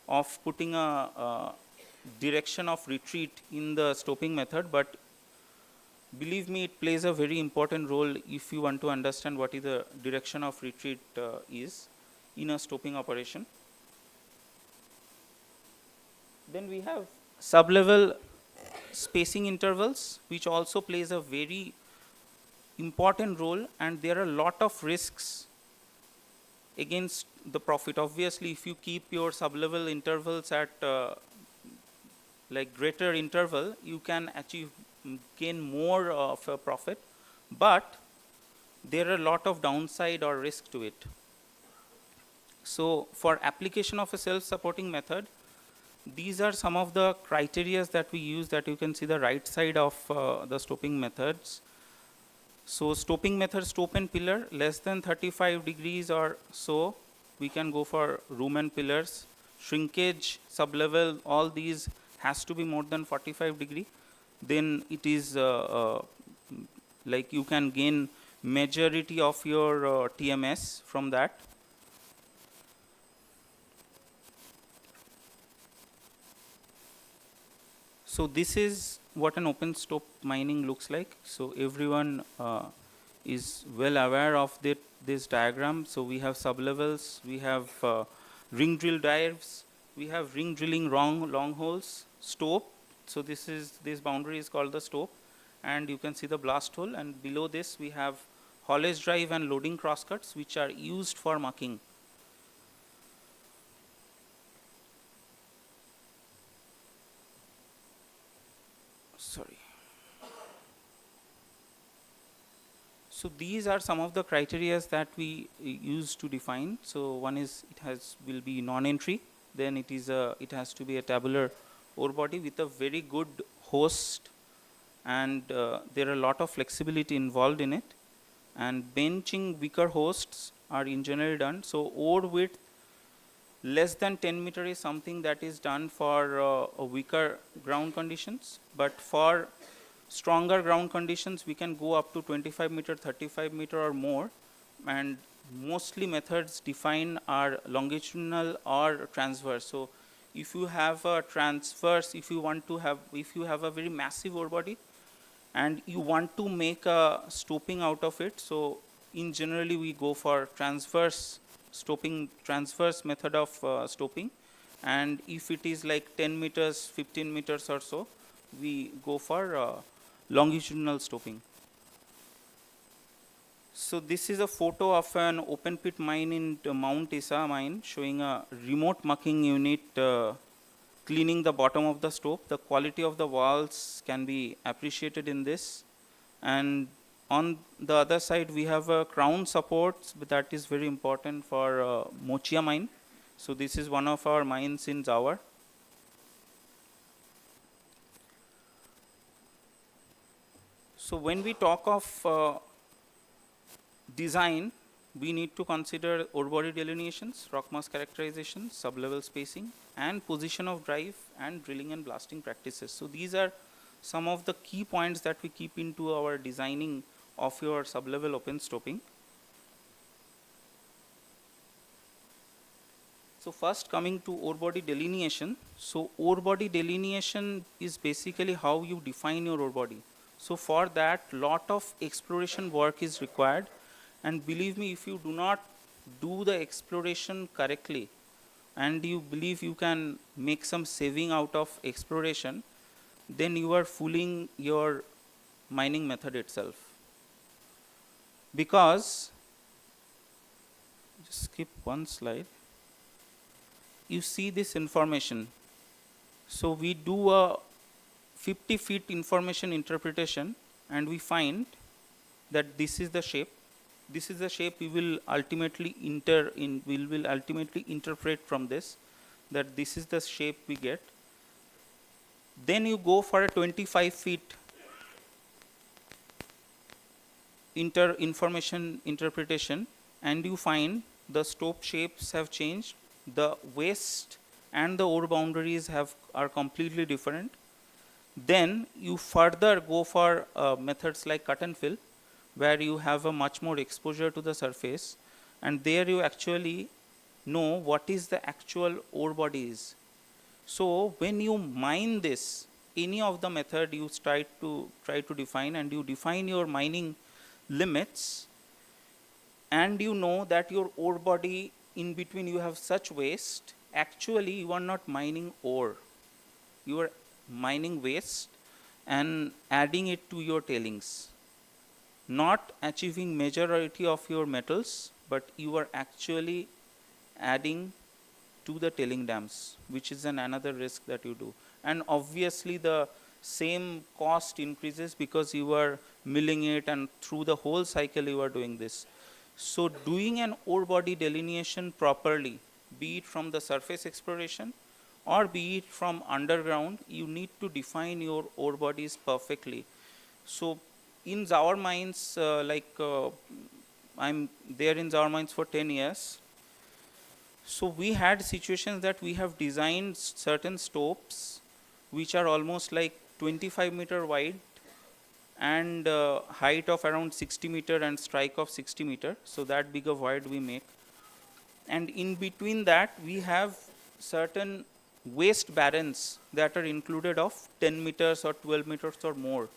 of putting a direction of retreat in the stoping method, but believe me, it plays a very important role if you want to understand what is the direction of retreat is in a stoping operation. Then we have sublevel spacing intervals, which also plays a very important role, and there are a lot of risks against the profit. Obviously, if you keep your sub-level intervals at like greater interval, you can achieve gain more of a profit, but there are a lot of downside or risk to it. So for application of a self-supporting method, these are some of the criteria that we use, that you can see the right side of the stoping methods. So stoping method, stope and pillar, less than 35 degrees or so, we can go for room and pillars. Shrinkage, sub-level, all these has to be more than 45 degree. Then it is like you can gain majority of your TMS from that. So this is what an open stope mining looks like. So everyone is well aware of this diagram. So we have sublevels, we have ring drill dives, we have ring drilling long holes, stope. So this boundary is called the stope, and you can see the blast hole. And below this we have haulage drive and loading crosscuts, which are used for mucking. Sorry. So these are some of the criteria that we use to define. So one is will be non-entry. Then it has to be a tabular ore body with a very good host, and there are a lot of flexibility involved in it. And benching weaker hosts are in general done. So ore width less than 10 meter is something that is done for weaker ground conditions, but for stronger ground conditions we can go up to 25 meter, 35 meter or more, and mostly methods define are longitudinal or transverse. So if you have a transverse, if you have a very massive ore body and you want to make a stoping out of it, so in generally we go for transverse method of stoping. And if it is like 10 meters, 15 meters or so, we go for longitudinal stoping. So this is a photo of an open pit mine in Mount Isa mine, showing a remote mucking unit cleaning the bottom of the stope. The quality of the walls can be appreciated in this. And on the other side, we have a crown supports, but that is very important for Mochia mine. So this is one of our mines in Zawar. So when we talk of design, we need to consider ore body delineations, rock mass characterization, sub-level spacing, and position of drive, and drilling and blasting practices. So these are some of the key points that we keep into our designing of your sub-level open stoping. So first, coming to ore body delineation. So ore body delineation is basically how you define your ore body. So for that, lot of exploration work is required. And believe me, if you do not do the exploration correctly, and you believe you can make some saving out of exploration, then you are fooling your mining method itself. Because, just skip one slide, you see this information. So we do a 50 feet information interpretation, and we find that this is the shape. This is the shape we will ultimately interpret from this, that this is the shape we get. Then you go for a 25 feet information interpretation, and you find the stope shapes have changed, the waste and the ore boundaries are completely different. Then you further go for methods like cut and fill, where you have a much more exposure to the surface, and there you actually know what is the actual ore body is. So when you mine this, any of the method you try to define, and you define your mining limits, and you know that your ore body in between you have such waste, actually you are not mining ore, you are mining waste and adding it to your tailings, not achieving majority of your metals, but you are actually adding to the tailing dams, which is another risk that you do. And obviously the same cost increases because you are milling it, and through the whole cycle you are doing this. So doing an ore body delineation properly, be it from the surface exploration or be it from underground, you need to define your ore bodies perfectly. So in our mines, I'm there in our mines for 10 years. So we had situations that we have designed certain stopes which are almost like 25-meter wide and height of around 60 meter and strike of 60 meter. So that big a void we make. And in between that, we have certain waste barrens that are included of 10 meters or 12 meters or more.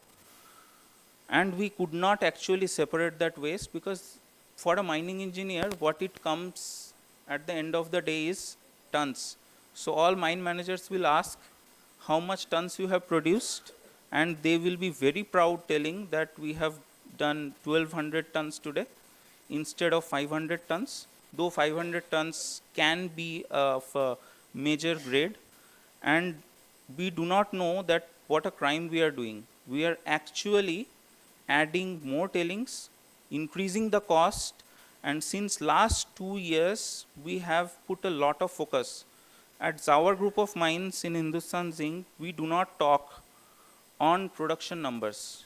And we could not actually separate that waste because for a mining engineer, what it comes at the end of the day is tons. So all mine managers will ask how much tons you have produced, and they will be very proud telling that we have done 1200 tons today instead of 500 tons, though 500 tons can be of a major grade. And we do not know that what a crime we are doing. We are actually adding more tailings, increasing the cost, and since last 2 years, we have put a lot of focus. At our group of mines in Hindustan Zinc, we do not talk on production numbers.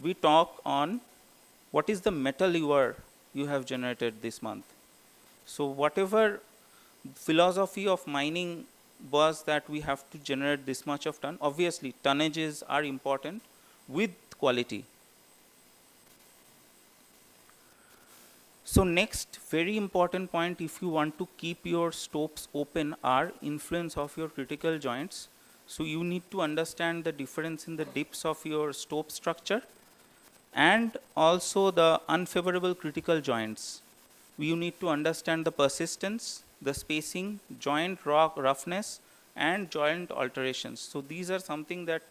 We talk on what is the metal you have generated this month. So whatever philosophy of mining was that we have to generate this much of ton, obviously tonnages are important with quality. So next, very important point, if you want to keep your stopes open, are influence of your critical joints. So you need to understand the difference in the dips of your stope structure and also the unfavorable critical joints. You need to understand the persistence, the spacing, joint rock roughness, and joint alterations. So these are something that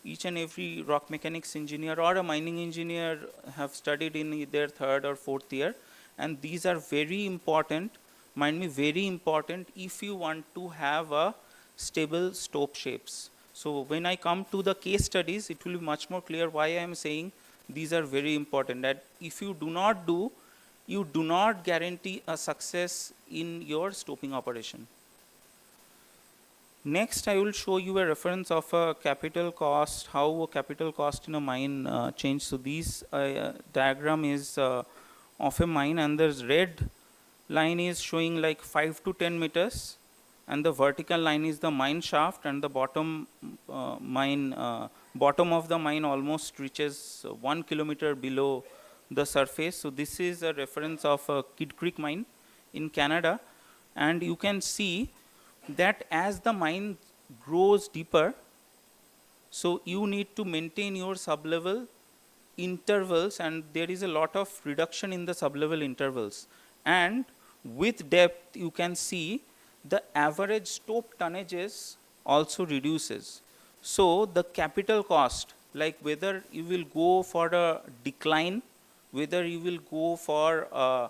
each and every rock mechanics engineer or a mining engineer have studied in their 3rd or 4th year. And these are very important, mind me, very important if you want to have a stable stope shapes. So when I come to the case studies, it will be much more clear why I am saying these are very important. That if you do not do, you do not guarantee a success in your stoping operation. Next, I will show you a reference of a capital cost, how a capital cost in a mine change. So this diagram is of a mine, and the red line is showing like 5 to 10 meters, and the vertical line is the mine shaft, and the bottom bottom of the mine almost reaches 1 kilometer below the surface. So this is a reference of a Kid Creek mine in Canada, and you can see that as the mine grows deeper, so you need to maintain your sublevel intervals, and there is a lot of reduction in the sublevel intervals. And with depth, you can see the average stope tonnages also reduces. So the capital cost, like whether you will go for a decline, whether you will go for a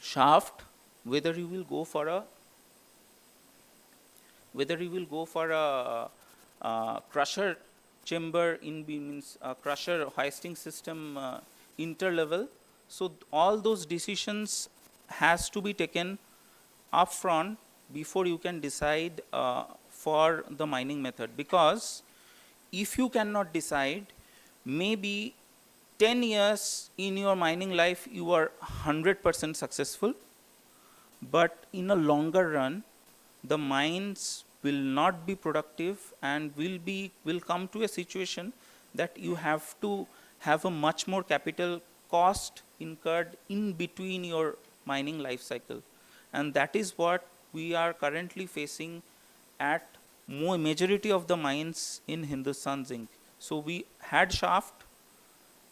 shaft, whether you will go for a crusher chamber means crusher hoisting system interlevel. So all those decisions has to be taken upfront before you can decide for the mining method. Because if you cannot decide, maybe 10 years in your mining life you are 100% successful, but in a longer run, the mines will not be productive and will come to a situation that you have to have a much more capital cost incurred in between your mining life cycle. And that is what we are currently facing at majority of the mines in Hindustan Zinc. So we had shaft,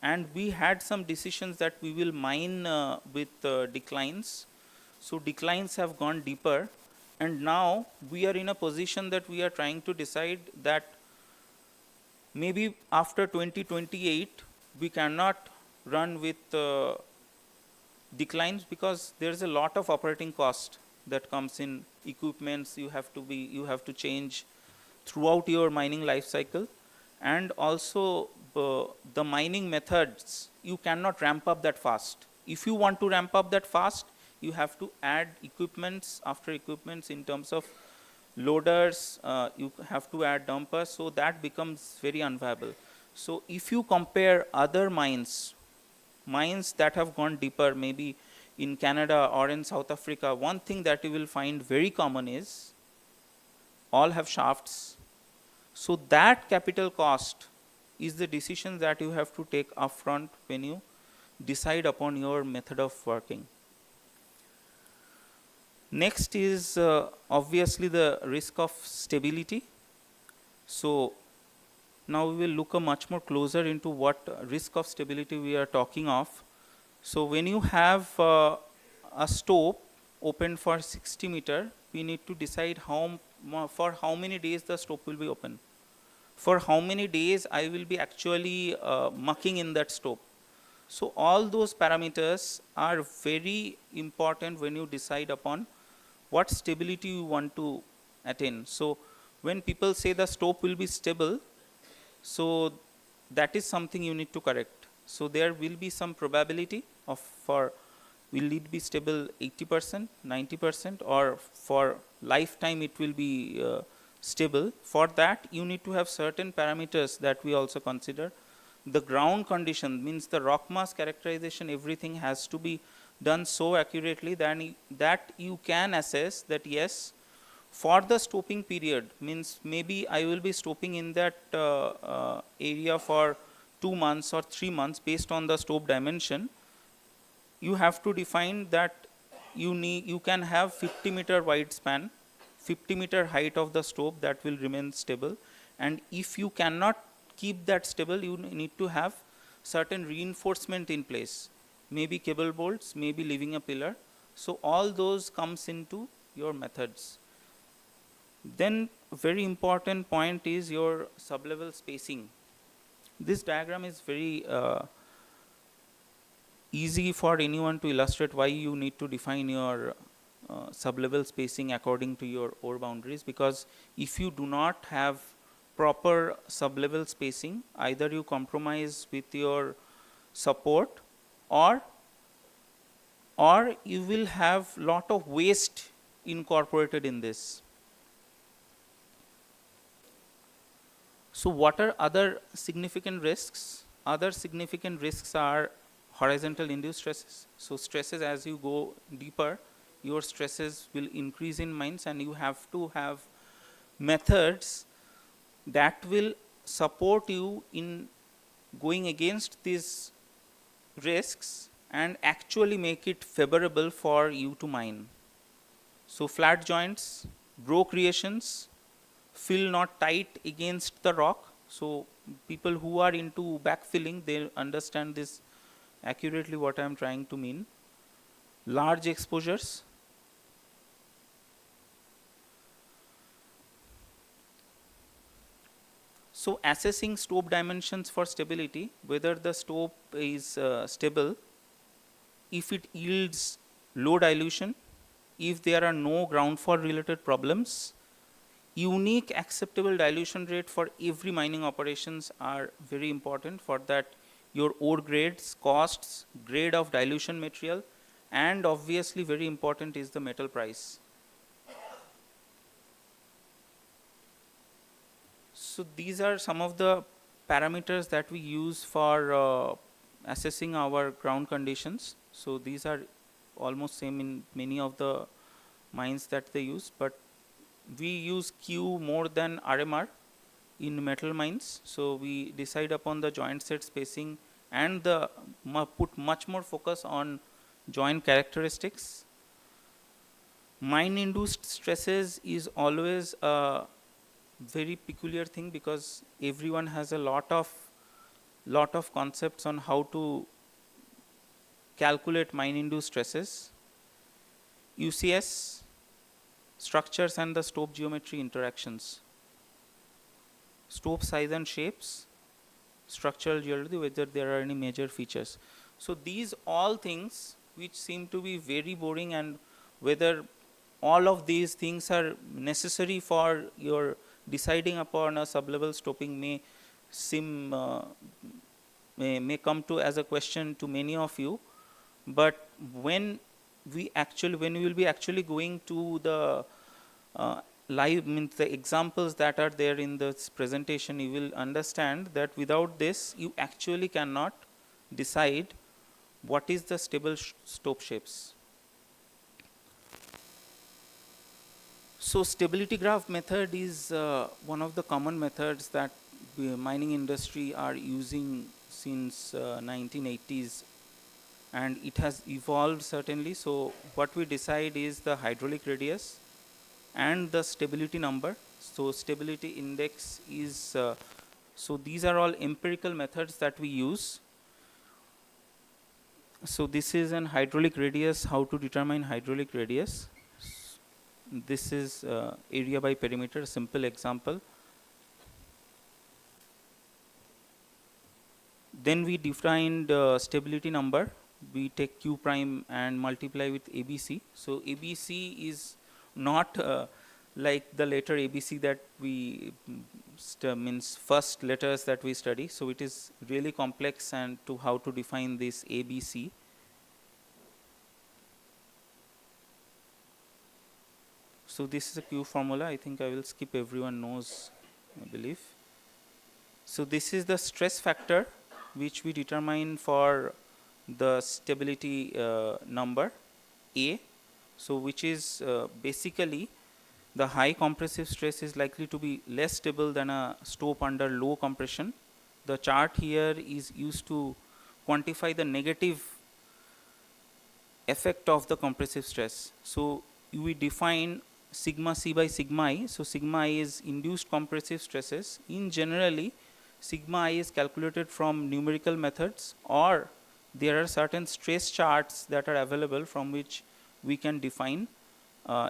and we had some decisions that we will mine with declines. So declines have gone deeper. And now we are in a position that we are trying to decide that maybe after 2028, we cannot run with declines because there's a lot of operating cost that comes in equipments you have to change throughout your mining life cycle, and also the mining methods you cannot ramp up that fast. If you want to ramp up that fast, you have to add equipments after equipments in terms of loaders, you have to add dumpers, so that becomes very unviable. So if you compare other mines that have gone deeper, maybe in Canada or in South Africa, one thing that you will find very common is all have shafts. So that capital cost is the decision that you have to take upfront when you decide upon your method of working. Next is obviously the risk of stability. So now we will look a much more closer into what risk of stability we are talking of. So when you have a stope open for 60 meter, we need to decide for how many days the stope will be open. For how many days I will be actually mucking in that stope. So all those parameters are very important when you decide upon what stability you want to attain. So when people say the stope will be stable, so that is something you need to correct. So there will be some probability will it be stable 80%, 90%, or for lifetime it will be stable. For that you need to have certain parameters that we also consider. The ground condition means the rock mass characterization, everything has to be done so accurately that you can assess that yes, for the stoping period, means maybe I will be stoping in that area for 2 months or 3 months based on the stope dimension. You have to define that you can have 50 meter wide span, 50 meter height of the stope that will remain stable, and if you cannot keep that stable, you need to have certain reinforcement in place, maybe cable bolts, maybe leaving a pillar. So all those comes into your methods. Then very important point is your sublevel spacing. This diagram is very easy for anyone to illustrate why you need to define your sublevel spacing according to your ore boundaries, because if you do not have proper sublevel spacing, either you compromise with your support or you will have lot of waste incorporated in this. So what are other significant risks? Other significant risks are horizontal induced stresses. So stresses, as you go deeper, your stresses will increase in mines, and you have to have methods that will support you in going against these risks and actually make it favorable for you to mine. So flat joints, bro creations, fill not tight against the rock. So people who are into backfilling, they understand this accurately what I am trying to mean. Large exposures. So assessing stope dimensions for stability, whether the stope is stable, if it yields low dilution, if there are no ground fault related problems, unique acceptable dilution rate for every mining operations are very important. For that, your ore grades, costs, grade of dilution material, and obviously very important is the metal price. So these are some of the parameters that we use for assessing our ground conditions. So these are almost same in many of the mines that they use, but we use Q more than RMR in metal mines. So we decide upon the joint set spacing and put much more focus on joint characteristics. Mine induced stresses is always a very peculiar thing, because everyone has a lot of concepts on how to calculate mine induced stresses. UCS, structures and the stope geometry interactions. Stope size and shapes, structural geology, whether there are any major features. So these all things which seem to be very boring, and whether all of these things are necessary for your deciding upon a sublevel stoping may seem may come to as a question to many of you. But when we will be actually going to the live, means the examples that are there in this presentation, you will understand that without this you actually cannot decide what is the stable stope shapes. So stability graph method is one of the common methods that the mining industry are using since 1980s, and it has evolved certainly. So what we decide is the hydraulic radius and the stability number. So stability index is, so these are all empirical methods that we use. So this is an hydraulic radius, how to determine hydraulic radius. This is area by perimeter, simple example. Then we defined stability number. We take Q prime and multiply with ABC. So ABC is not like the letter ABC that we means first letters that we study. So it is really complex, and to how to define this ABC. So this is a Q formula. I think I will skip, everyone knows, I believe. So this is the stress factor which we determine for the stability number A. So which is basically the high compressive stress is likely to be less stable than a stope under low compression. The chart here is used to quantify the negative effect of the compressive stress. So we define sigma C by sigma I. So sigma I is induced compressive stresses. In generally, sigma I is calculated from numerical methods, or there are certain stress charts that are available from which we can define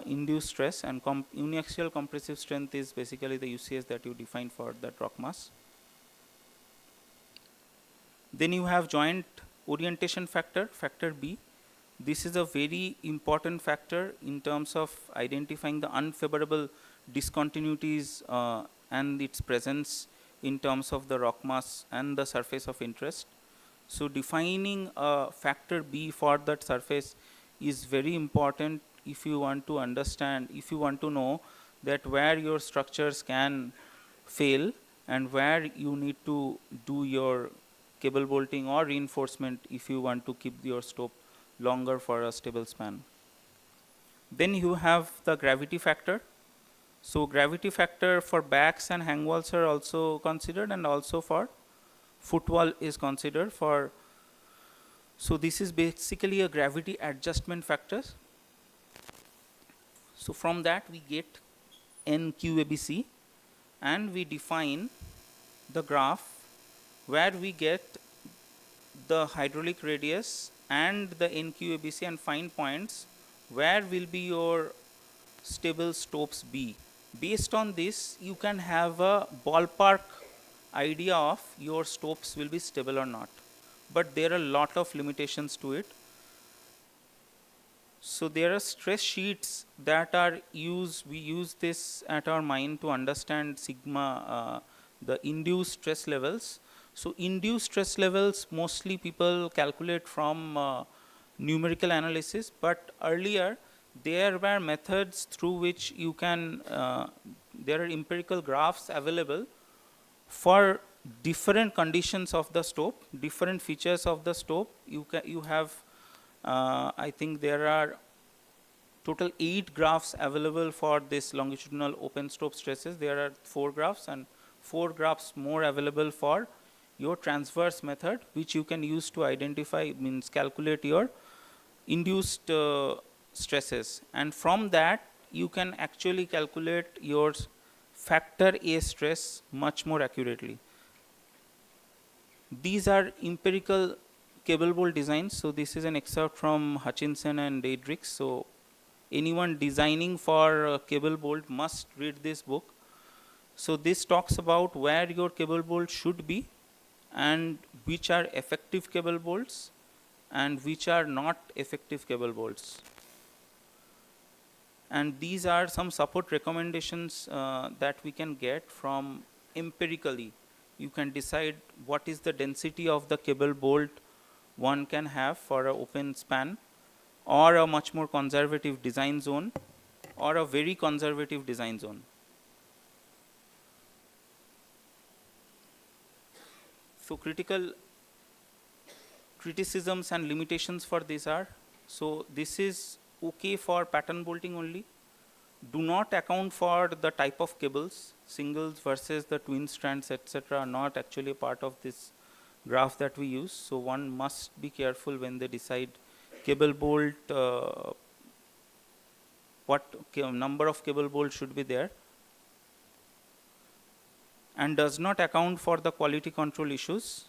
induced stress, and uniaxial compressive strength is basically the UCS that you define for that rock mass. Then you have joint orientation factor, factor B. This is a very important factor in terms of identifying the unfavorable discontinuities and its presence in terms of the rock mass and the surface of interest. So defining a factor B for that surface is very important if you want to understand, if you want to know that where your structures can fail and where you need to do your cable bolting or reinforcement if you want to keep your stope longer for a stable span. Then you have the gravity factor. So gravity factor for backs and hang walls are also considered, and also for footwall is considered for. So this is basically a gravity adjustment factor. So from that we get NQABC, and we define the graph where we get the hydraulic radius and the NQABC and find points where will be your stable stopes be. Based on this, you can have a ballpark idea of your stopes will be stable or not. But there are a lot of limitations to it. So there are stress sheets that are used. We use this at our mine to understand sigma, the induced stress levels. So induced stress levels mostly people calculate from numerical analysis, but earlier there were methods through which you can, there are empirical graphs available for different conditions of the stope, different features of the stope. You have, I think there are total 8 graphs available for this longitudinal open stope stresses. There are 4 graphs and 4 graphs more available for your transverse method, which you can use to identify, means calculate your induced stresses. And from that, you can actually calculate your factor A stress much more accurately. These are empirical cable bolt designs. So this is an excerpt from Hutchinson and Daedrich. So anyone designing for a cable bolt must read this book. So this talks about where your cable bolt should be and which are effective cable bolts and which are not effective cable bolts. And these are some support recommendations that we can get from empirically. You can decide what is the density of the cable bolt one can have for an open span, or a much more conservative design zone, or a very conservative design zone. So criticisms and limitations for this are, so this is okay for pattern bolting only. Do not account for the type of cables, singles versus the twin strands, etc. are not actually part of this graph that we use. So one must be careful when they decide cable bolt, what number of cable bolts should be there, and does not account for the quality control issues.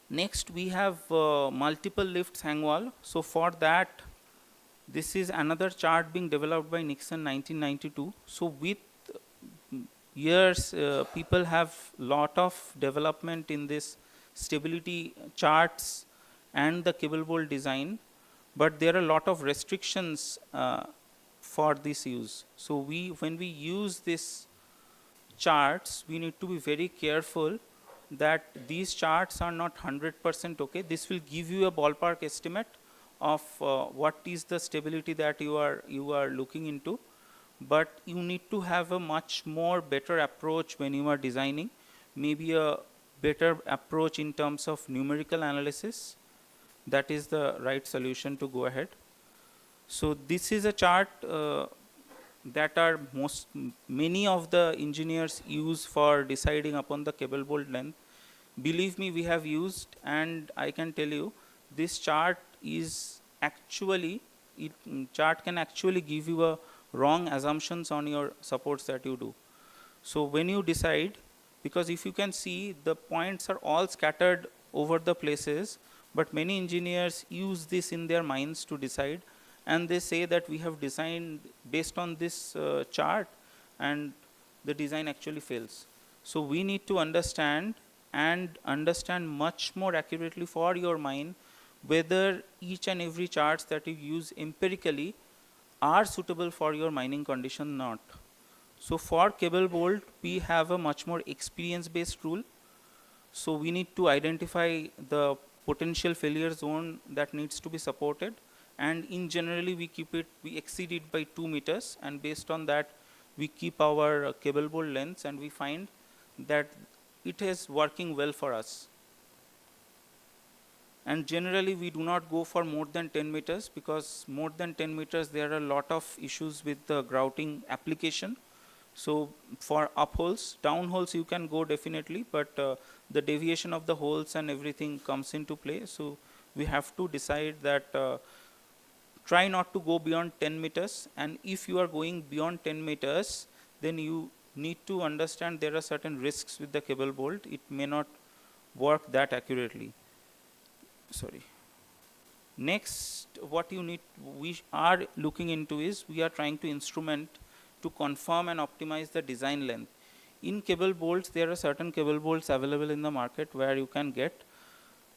Next, we have multiple lifts hang wall. So for that, this is another chart being developed by Nixon 1992. So with years, people have lot of development in this stability charts and the cable bolt design, but there are a lot of restrictions for this use. So when we use this charts, we need to be very careful that these charts are not 100% okay. This will give you a ballpark estimate of what is the stability that you are looking into, but you need to have a much more better approach when you are designing, maybe a better approach in terms of numerical analysis. That is the right solution to go ahead. So this is a chart that are many of the engineers use for deciding upon the cable bolt length. Believe me, we have used, and I can tell you this chart is actually, chart can actually give you a wrong assumptions on your supports that you do. So when you decide, because if you can see the points are all scattered over the places, but many engineers use this in their minds to decide, and they say that we have designed based on this chart, and the design actually fails. So we need to understand much more accurately for your mind whether each and every charts that you use empirically are suitable for your mining condition or not. So for cable bolt, we have a much more experience-based rule. So we need to identify the potential failure zone that needs to be supported, and in generally we exceed it by 2 meters, and based on that we keep our cable bolt lengths, and we find that it is working well for us. And generally we do not go for more than 10 meters, because more than 10 meters there are a lot of issues with the grouting application. So for up holes, down holes you can go definitely, but the deviation of the holes and everything comes into play. So we have to decide that try not to go beyond 10 meters, and if you are going beyond 10 meters, then you need to understand there are certain risks with the cable bolt. It may not work that accurately. Sorry. Next, what we are looking into is, we are trying to instrument to confirm and optimize the design length. In cable bolts, there are certain cable bolts available in the market where you can get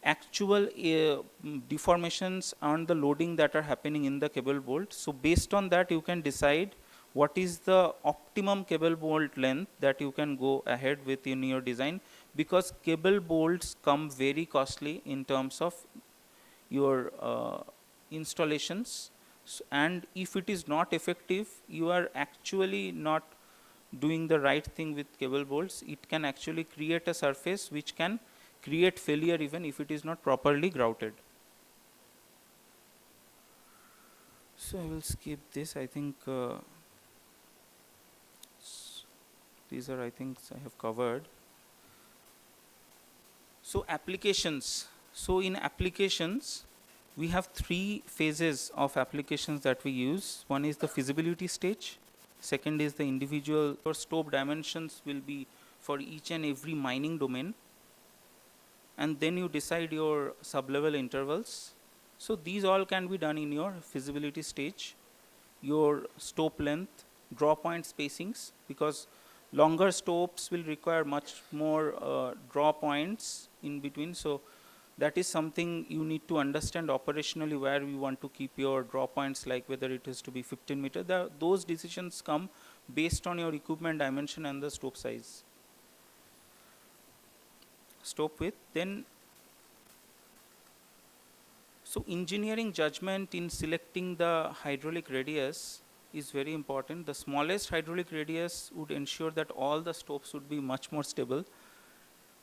actual deformations on the loading that are happening in the cable bolt. So based on that, you can decide what is the optimum cable bolt length that you can go ahead with in your design, because cable bolts come very costly in terms of your installations. And if it is not effective, you are actually not doing the right thing with cable bolts. It can actually create a surface which can create failure even if it is not properly grouted. So I will skip this. I think these are, I think I have covered. So applications. So in applications, we have 3 phases of applications that we use. One is the feasibility stage. Second is the individual or stope dimensions will be for each and every mining domain. And then you decide your sub-level intervals. So these all can be done in your feasibility stage. Your stope length, draw point spacings, because longer stopes will require much more draw points in between. So that is something you need to understand operationally, where you want to keep your draw points, like whether it is to be 15 meter. Those decisions come based on your equipment dimension and the stope size. Stope width. Then, so engineering judgment in selecting the hydraulic radius is very important. The smallest hydraulic radius would ensure that all the stopes would be much more stable,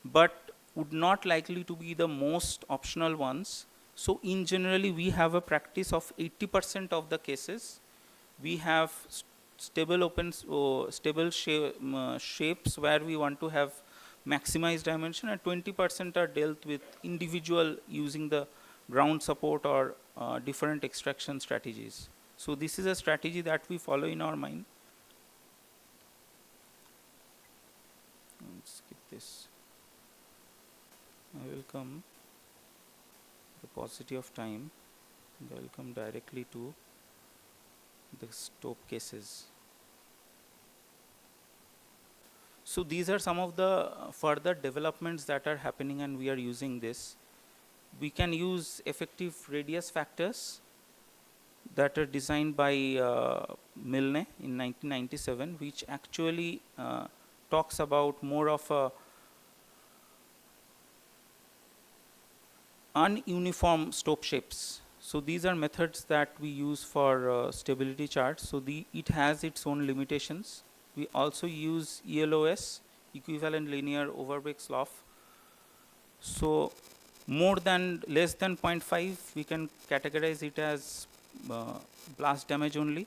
but would not likely to be the most optional ones. So in generally, we have a practice of 80% of the cases, we have stable shapes where we want to have maximized dimension, and 20% are dealt with individual using the ground support or different extraction strategies. So this is a strategy that we follow in our mine. Let's skip this. I will come, the paucity of time, and I will come directly to the stope cases. So these are some of the further developments that are happening, and we are using this. We can use effective radius factors that are designed by Milne in 1997, which actually talks about more of a ununiform stope shapes. So these are methods that we use for stability charts. So it has its own limitations. We also use ELOS, equivalent linear overbreak slough. So less than 0.5, we can categorize it as blast damage only.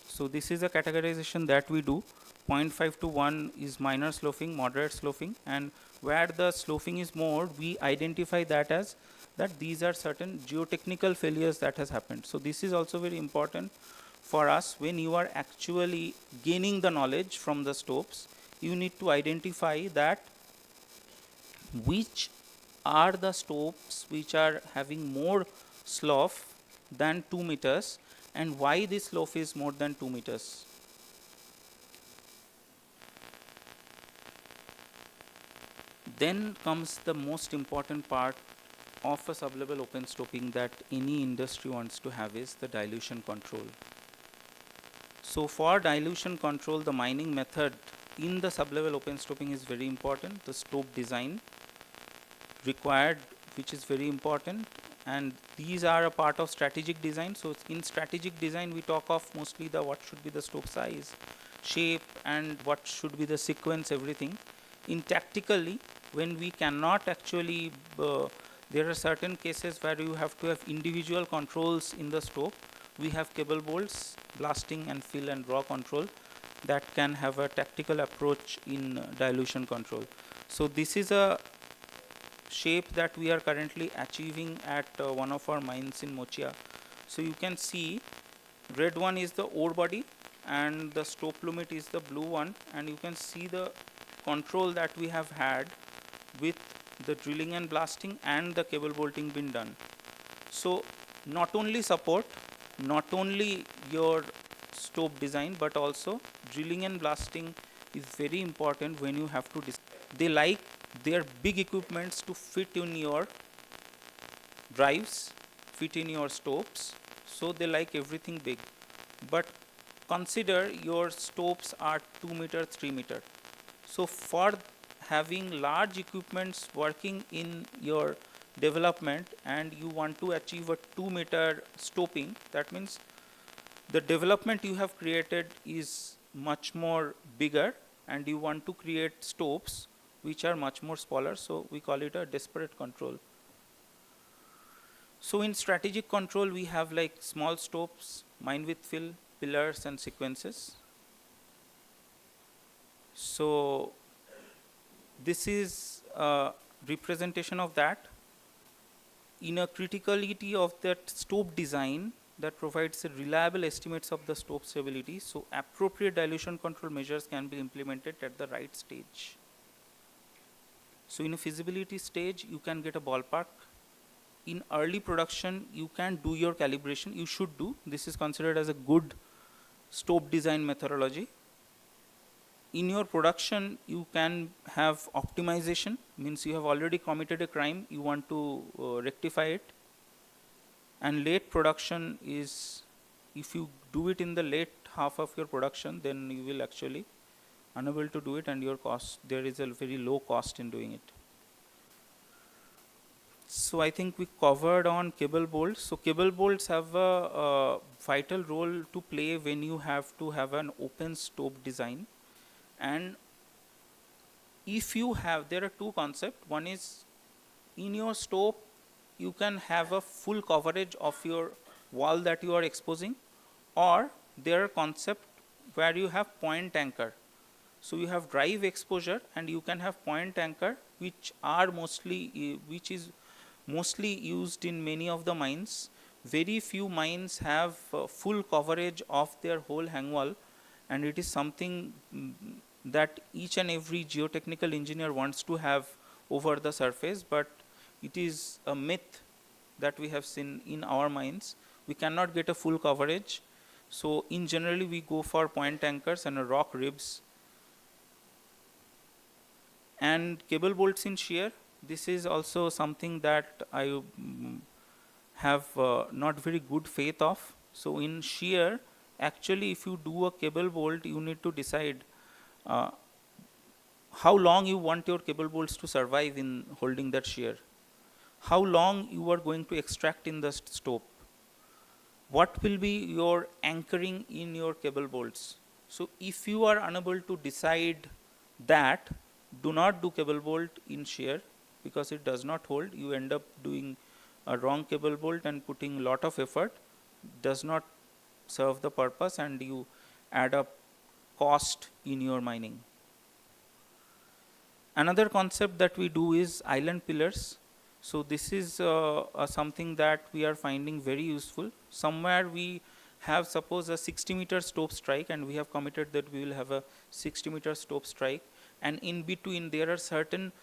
So this is a categorization that we do. 0.5 to 1 is minor sloughing, moderate sloughing, and where the sloughing is more, we identify that as that these are certain geotechnical failures that has happened. So this is also very important for us. When you are actually gaining the knowledge from the stopes, you need to identify that which are the stopes which are having more slough than 2 meters, and why this slough is more than 2 meters. Then comes the most important part of a sublevel open stoping that any industry wants to have, is the dilution control. So for dilution control, the mining method in the sublevel open stoping is very important. The stope design required, which is very important, and these are a part of strategic design. So in strategic design, we talk of mostly the what should be the stope size, shape, and what should be the sequence, everything. In tactically, when we cannot actually there are certain cases where you have to have individual controls in the stope. We have cable bolts, blasting and fill and draw control that can have a tactical approach in dilution control. So this is a shape that we are currently achieving at one of our mines in Mochia. So you can see red one is the ore body and the stope limit is the blue one, and you can see the control that we have had with the drilling and blasting and the cable bolting been done. So not only support, not only your stope design, but also drilling and blasting is very important when you have to they like their big equipments to fit in your drives, fit in your stopes, so they like everything big. But consider your stopes are 2 meter, 3 meter. So for having large equipments working in your development and you want to achieve a 2 meter stoping, that means the development you have created is much more bigger and you want to create stopes which are much more smaller. So we call it a disparate control. So in strategic control, we have like small stopes, mine with fill, pillars and sequences. So this is a representation of that. In a criticality of that stope design that provides a reliable estimates of the stope stability, so appropriate dilution control measures can be implemented at the right stage. So in a feasibility stage, you can get a ballpark. In early production, you can do your calibration. You should do. This is considered as a good stope design methodology. in your production, you can have optimization, means you have already committed a crime, you want to rectify it. And late production is, if you do it in the late half of your production, then you will actually unable to do it, and your cost, there is a very low cost in doing it. So I think we covered on cable bolts. So cable bolts have a vital role to play when you have to have an open stope design. And if you have, there are two concepts. One is, in your stope, you can have a full coverage of your wall that you are exposing, or there are concepts where you have point anchor. So you have drive exposure, and you can have point anchor, which are mostly, which is mostly used in many of the mines. Very few mines have full coverage of their whole hang wall, and it is something that each and every geotechnical engineer wants to have over the surface, but it is a myth that we have seen in our mines. We cannot get a full coverage. So in generally we go for point anchors and rock ribs. And cable bolts in shear, this is also something that I have not very good faith of. So in shear, actually if you do a cable bolt, you need to decide how long you want your cable bolts to survive in holding that shear. How long you are going to extract in the stope. What will be your anchoring in your cable bolts. So if you are unable to decide that, do not do cable bolt in shear, because it does not hold. You end up doing a wrong cable bolt and putting a lot of effort, does not serve the purpose, and you add up cost in your mining. Another concept that we do is island pillars. So this is something that we are finding very useful. Somewhere we have, suppose, a 60-meter stope strike, and we have committed that we will have a 60-meter stope strike, and in between there are certain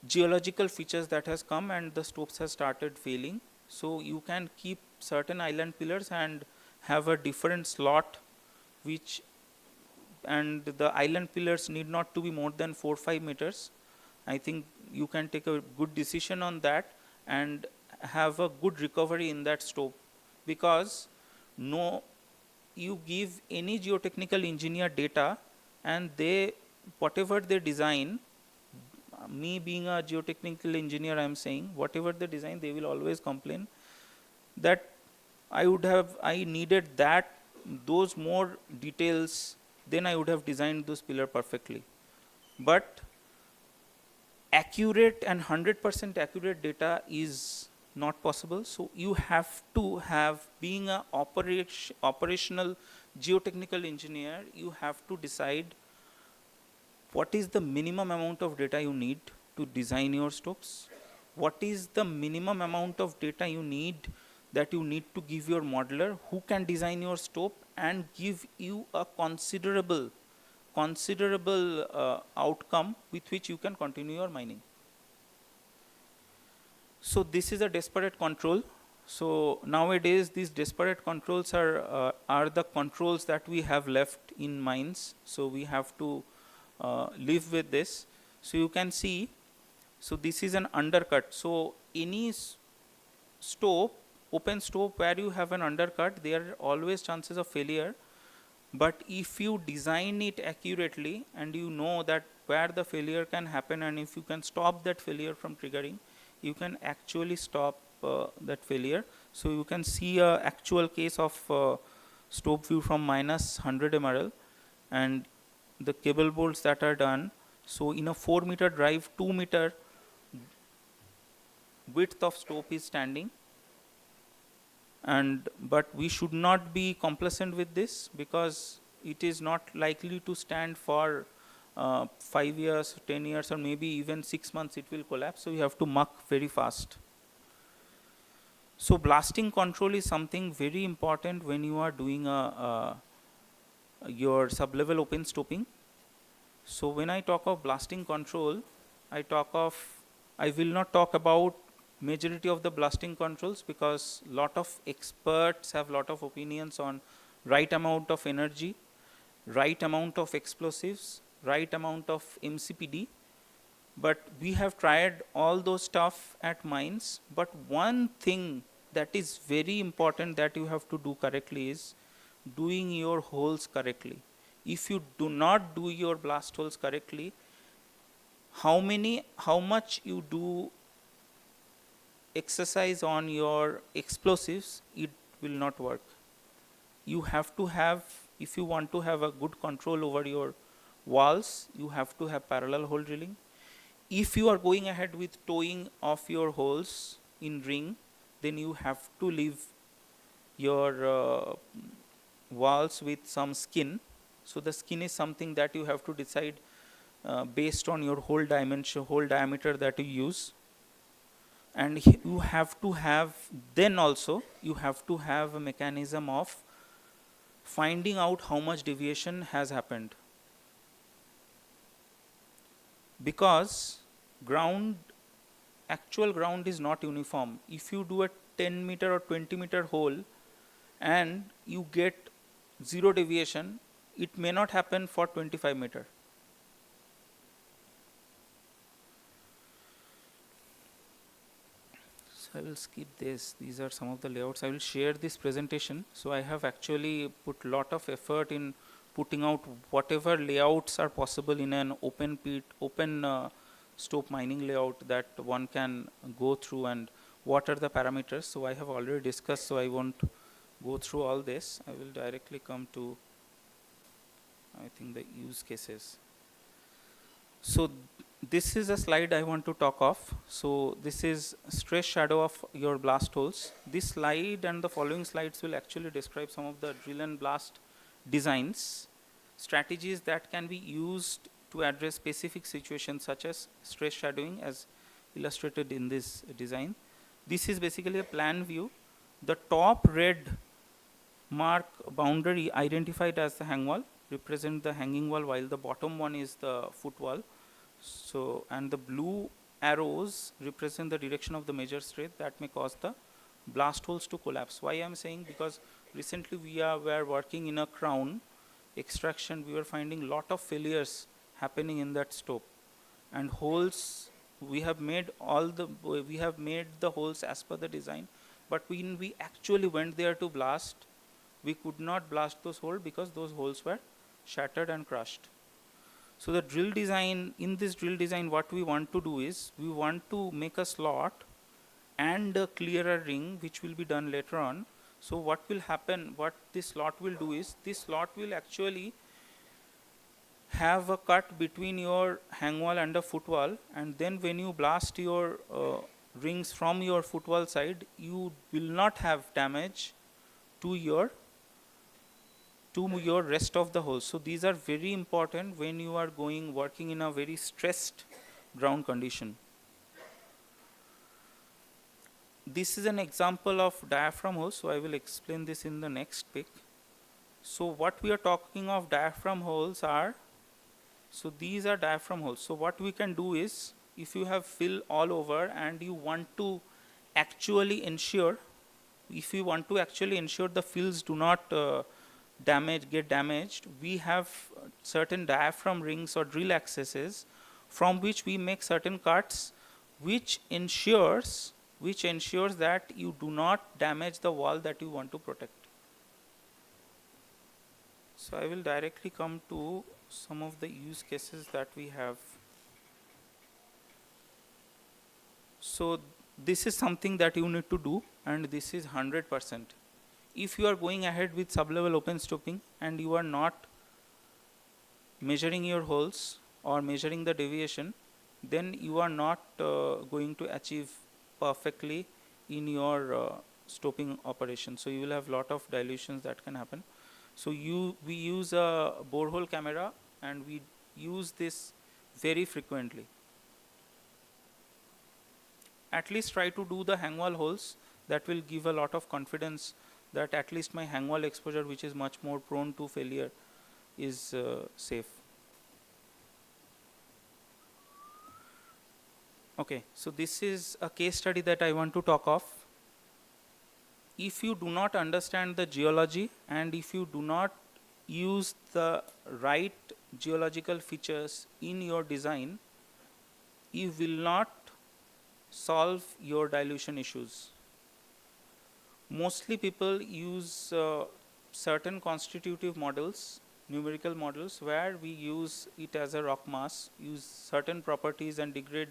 geological features that has come and the stopes has started failing. So you can keep certain island pillars and have a different slot, which, and the island pillars need not to be more than 4-5 meters. I think you can take a good decision on that and have a good recovery in that stope, because you give any geotechnical engineer data, and they, whatever they design, me being a geotechnical engineer, I am saying, whatever they design, they will always complain that I needed those more details, then I would have designed those pillar perfectly. But accurate and 100% accurate data is not possible. So you have to have, being an operational geotechnical engineer, you have to decide what is the minimum amount of data you need to design your stopes, what is the minimum amount of data you need that you need to give your modeler who can design your stope and give you a considerable outcome with which you can continue your mining. So this is a disparate control. So nowadays these disparate controls are the controls that we have left in mines. So we have to live with this. So you can see, so this is an undercut. So any stope, open stope where you have an undercut, there are always chances of failure. But if you design it accurately and you know that where the failure can happen, and if you can stop that failure from triggering, you can actually stop that failure. So you can see a actual case of stope view from -100 MRL and the cable bolts that are done. So in a 4-meter drive, 2-meter width of stope is standing. But we should not be complacent with this, because it is not likely to stand for 5 years, 10 years, or maybe even 6 months. It will collapse. So you have to muck very fast. So blasting control is something very important when you are doing your sub-level open stoping. So when I talk of blasting control, I will not talk about majority of the blasting controls, because lot of experts have lot of opinions on right amount of energy, right amount of explosives, right amount of MCPD. But we have tried all those stuff at mines. But one thing that is very important that you have to do correctly is doing your holes correctly. If you do not do your blast holes correctly, how much you do exercise on your explosives, it will not work. You have to have, if you want to have a good control over your walls, you have to have parallel hole drilling. If you are going ahead with towing of your holes in ring, then you have to leave your walls with some skin. So the skin is something that you have to decide based on your hole dimension, hole diameter that you use. And you have to have, then also you have to have a mechanism of finding out how much deviation has happened. Because actual ground is not uniform. If you do a 10 meter or 20 meter hole and you get 0 deviation, it may not happen for 25 meter. So I will skip this. These are some of the layouts. I will share this presentation. So I have actually put lot of effort in putting out whatever layouts are possible in an open pit, open stope mining layout that one can go through, and what are the parameters. So I have already discussed, so I won't go through all this. I will directly come to, I think, the use cases. So this is a slide I want to talk of. So this is stress shadow of your blast holes. This slide and the following slides will actually describe some of the drill and blast designs, strategies that can be used to address specific situations such as stress shadowing as illustrated in this design. This is basically a plan view. The top red mark boundary identified as the hang wall represent the hanging wall, while the bottom one is the foot wall. So, and the blue arrows represent the direction of the major stress that may cause the blast holes to collapse. Why I am saying, because recently we were working in a crown extraction, we were finding lot of failures happening in that stope, and holes, we have made the holes as per the design, but when we actually went there to blast, we could not blast those holes because those holes were shattered and crushed. So the drill design, in this drill design, what we want to do is, we want to make a slot and clear a ring, which will be done later on. So what will happen, what this slot will do is, this slot will actually have a cut between your hang wall and the foot wall, and then when you blast your rings from your foot wall side, you will not have damage to your rest of the holes. So these are very important when you are working in a very stressed ground condition. This is an example of diaphragm holes, so I will explain this in the next pic. So what we are talking of diaphragm holes are, so these are diaphragm holes. So what we can do is, if you have fill all over and you want to actually ensure, the fills do not get damaged, we have certain diaphragm rings or drill accesses from which we make certain cuts, which ensures that you do not damage the wall that you want to protect. So I will directly come to some of the use cases that we have. So this is something that you need to do, and this is 100%. If you are going ahead with sublevel open stoping and you are not measuring your holes or measuring the deviation, then you are not going to achieve perfectly in your stoping operation. So you will have lot of dilutions that can happen. So we use a borehole camera, and we use this very frequently. At least try to do the hang wall holes. That will give a lot of confidence that at least my hang wall exposure, which is much more prone to failure, is safe. Okay, so this is a case study that I want to talk of. If you do not understand the geology, and if you do not use the right geological features in your design, you will not solve your dilution issues. Mostly people use certain constitutive models, numerical models, where we use it as a rock mass, use certain properties and degrade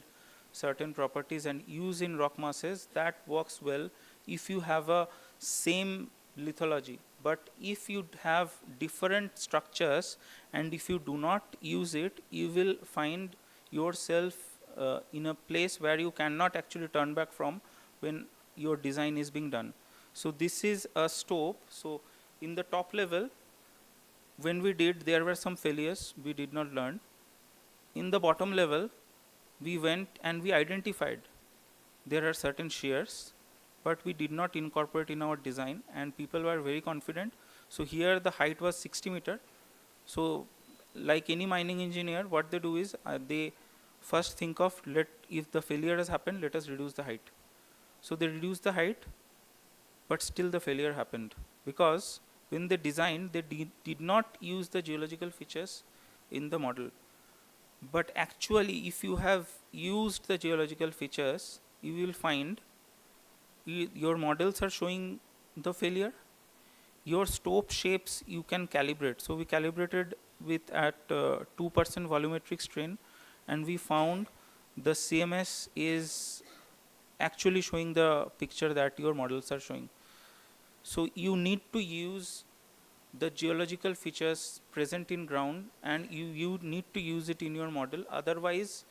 certain properties and use in rock masses. That works well if you have a same lithology. But if you have different structures and if you do not use it, you will find yourself in a place where you cannot actually turn back from when your design is being done. So this is a stope. So in the top level, when we did, there were some failures we did not learn. In the bottom level, we went and we identified there are certain shears, but we did not incorporate in our design, and people were very confident. So here the height was 60 meter. So like any mining engineer, what they do is they first think of, if the failure has happened, let us reduce the height. So they reduced the height, but still the failure happened, because when they designed, they did not use the geological features in the model. But actually, if you have used the geological features, you will find your models are showing the failure. Your stope shapes you can calibrate. So we calibrated with at 2% volumetric strain, and we found the CMS is actually showing the picture that your models are showing. So you need to use the geological features present in ground, and you need to use it in your model. Otherwise,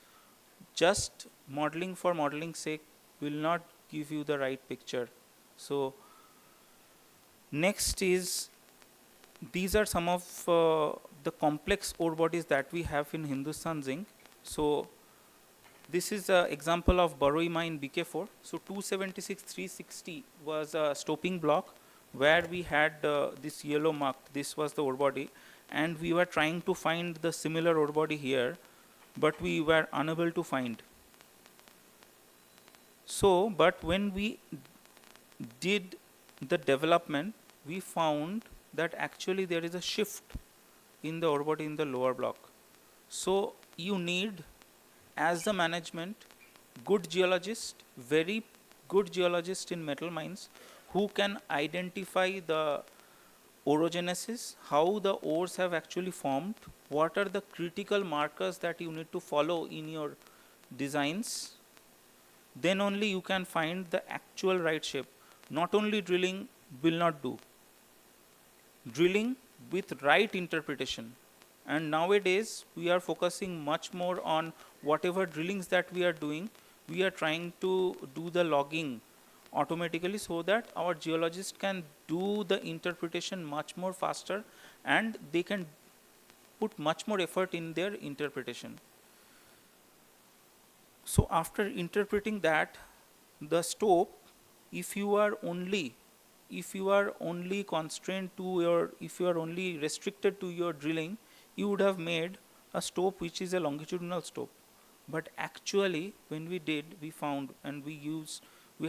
just modeling for modeling's sake will not give you the right picture. So next is, these are some of the complex ore bodies that we have in Hindustan zinc. So this is an example of Baroi mine BK4. So 276-360 was a stoping block where we had this yellow mark. This was the ore body, and we were trying to find the similar ore body here, but we were unable to find. So, but when we did the development, we found that actually there is a shift in the ore body in the lower block. So you need, as the management, good geologist, very good geologist in metal mines, who can identify the orogenesis, how the ores have actually formed, what are the critical markers that you need to follow in your designs. Then only you can find the actual right shape. Not only drilling will not do. Drilling with right interpretation. And nowadays we are focusing much more on whatever drillings that we are doing, we are trying to do the logging automatically, so that our geologists can do the interpretation much more faster, and they can put much more effort in their interpretation. So after interpreting that, the stope, if you are only constrained to your, if you are only restricted to your drilling, you would have made a stope which is a longitudinal stope. But actually, when we did, we found, and we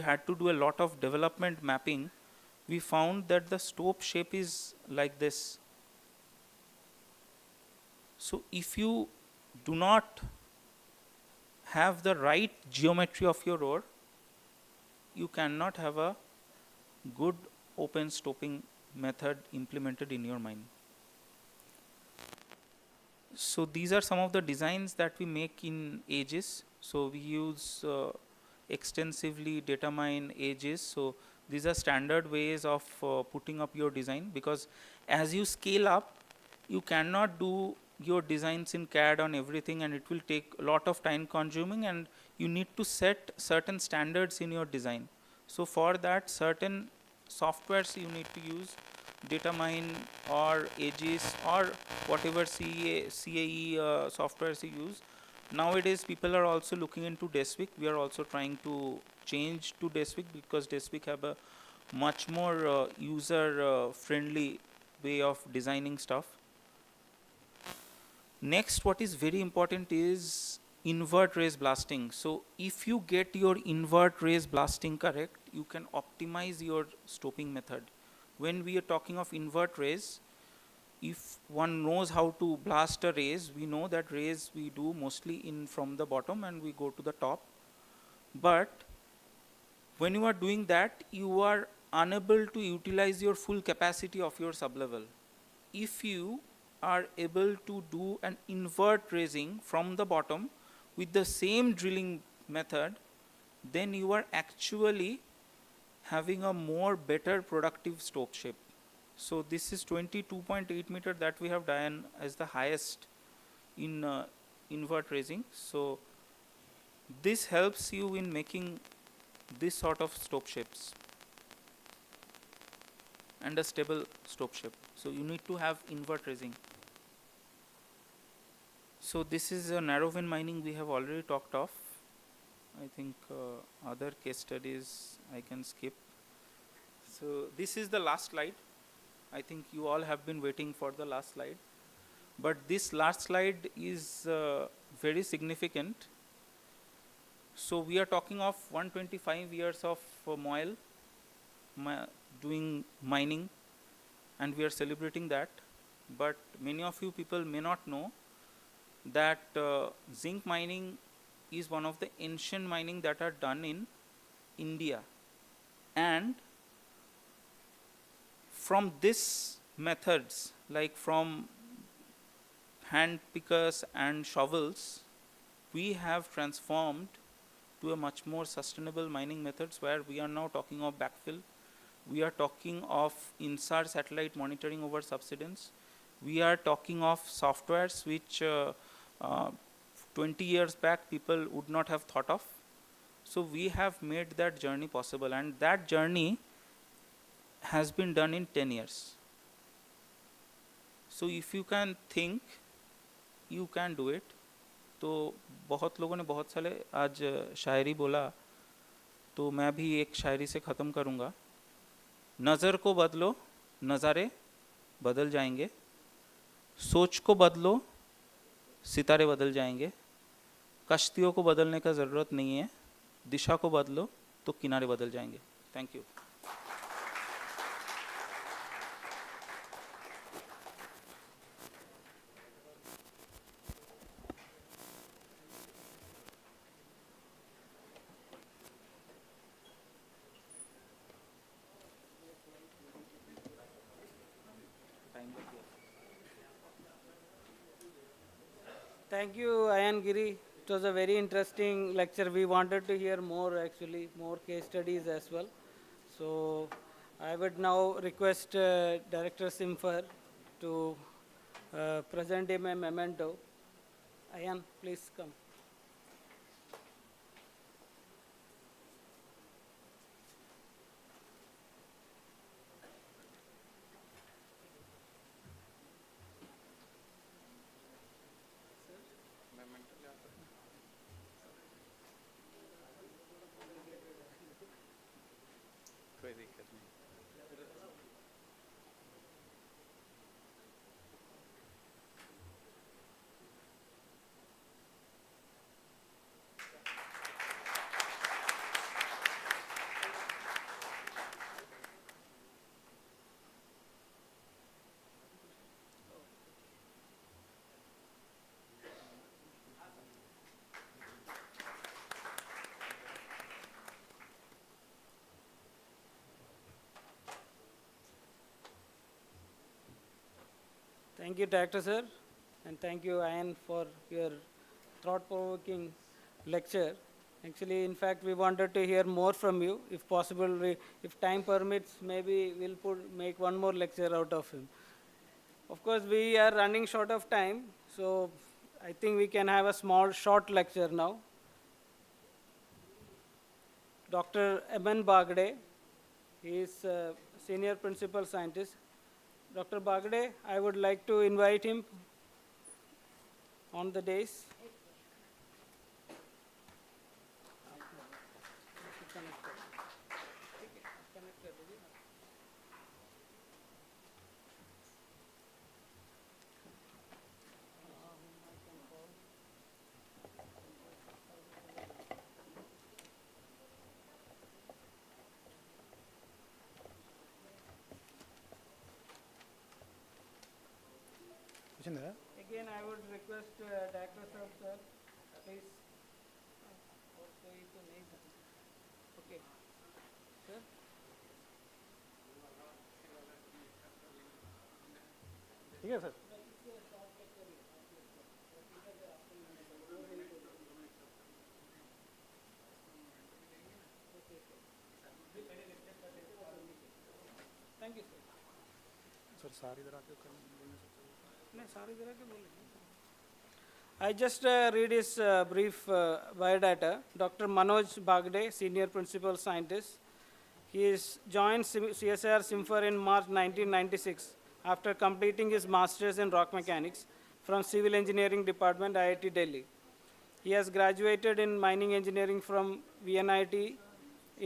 had to do a lot of development mapping, we found that the stope shape is like this. So if you do not have the right geometry of your ore, you cannot have a good open stoping method implemented in your mine. So these are some of the designs that we make in Aegis. So we use extensively data mine Aegis. So these are standard ways of putting up your design, because as you scale up, you cannot do your designs in CAD on everything, and it will take a lot of time consuming, and you need to set certain standards in your design. So for that, certain softwares you need to use, data mine or Aegis or whatever CAE softwares you use. Nowadays people are also looking into Deswik. We are also trying to change to Deswik, because Deswik have a much more user friendly way of designing stuff. Next, what is very important is invert raise blasting. So if you get your invert raise blasting correct, you can optimize your stoping method. When we are talking of invert raise, if one knows how to blast a raise, we know that raise we do mostly in from the bottom and we go to the top. But when you are doing that, you are unable to utilize your full capacity of your sublevel. If you are able to do an invert raising from the bottom with the same drilling method, then you are actually having a more better productive stope shape. So this is 22.8 meter that we have done as the highest in invert raising. So this helps you in making this sort of stope shapes and a stable stope shape. So you need to have invert raising. So this is a narrow vein mining we have already talked of. I think other case studies I can skip. So this is the last slide. I think you all have been waiting for the last slide. But this last slide is very significant. So we are talking of 125 years of Moyle doing mining, and we are celebrating that. But many of you people may not know that zinc mining is one of the ancient mining that are done in India. And from these methods, like from hand pickers and shovels, we have transformed to a much more sustainable mining methods where we are now talking of backfill. We are talking of INSAR satellite monitoring over subsidence. We are talking of softwares which 20 years back people would not have thought of. So we have made that journey possible, and that journey has been done in 10 years. So if you can think, you can do it. तो बहुत लोगों ने बहुत सारे आज शायरी बोला, तो मैं भी एक शायरी से ख़त्म करूँगा. नज़र को बदलो, नज़ारे बदल जाएंगे. सोच को बदलो, सितारे बदल जाएंगे. कश्तियों को बदलने का ज़रूरत नहीं है. दिशा को बदलो तो किनारे बदल जाएंगे. Thank you. Thank you, Ayan Giri. It was a very interesting lecture. We wanted to hear more, actually, more case studies as well. So I would now request Director Simfer to present him a memento. Ayan, please come. कोई दिक्कत नहीं. Thank you, Director Sir, and thank you, Ayan, for your thought-provoking lecture. Actually, in fact, we wanted to hear more from you. If possible, if time permits, maybe we'll make one more lecture out of him. Of course, we are running short of time, so I think we can have a small, short lecture now. Dr. M.N. Bagde, he is Senior Principal Scientist. Dr. Bagde, I would like to invite him on the dais. వచ్చిందా? Again, I would request Director sir, please. Okay. Sir? ठीक है sir. Thank you, sir. Sir सारी तरह के बोलने से नहीं, सारी तरह के बोलेंगे. I just read his brief biodata. Dr. Manoj Bagde, Senior Principal Scientist. He is joined CSIR Simfer in March 1996 after completing his Masters in Rock Mechanics from Civil Engineering Department, IIT Delhi. He has graduated in Mining Engineering from VNIT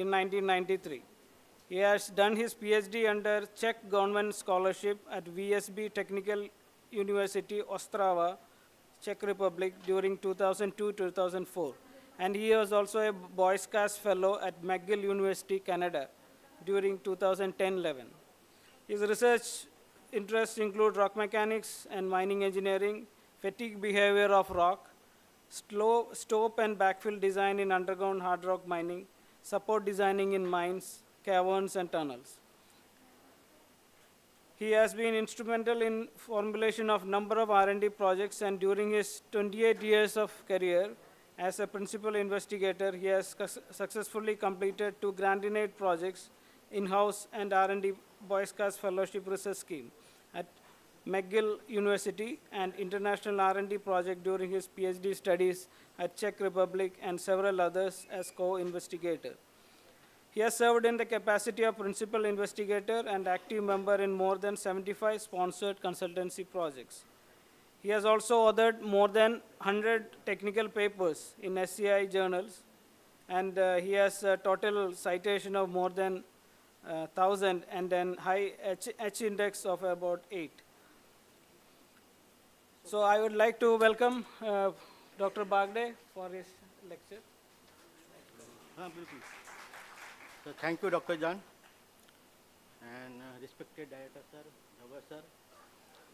in 1993. He has done his PhD under Czech government scholarship at VSB Technical University, Ostrava, Czech Republic during 2002-2004. And he was also a Boy Scouts Fellow at McGill University, Canada during 2010-11. His research interests include rock mechanics and mining engineering, fatigue behavior of rock, stope and backfill design in underground hard rock mining, support designing in mines, caverns and tunnels. He has been instrumental in formulation of number of R&D projects, and during his 28 years of career as a principal investigator, he has successfully completed 2 grant-in-aid projects in-house and R&D Boy Scouts Fellowship Research Scheme at McGill University and international R&D project during his PhD studies at Czech Republic and several others as co-investigator. He has served in the capacity of principal investigator and active member in more than 75 sponsored consultancy projects. He has also authored more than 100 technical papers in SCI journals, and he has a total citation of more than 1,000 and an high H index of about 8. So I would like to welcome Dr. Bagde for his lecture. So thank you, Dr. John, and respected Director Sir, Dhawa Sir,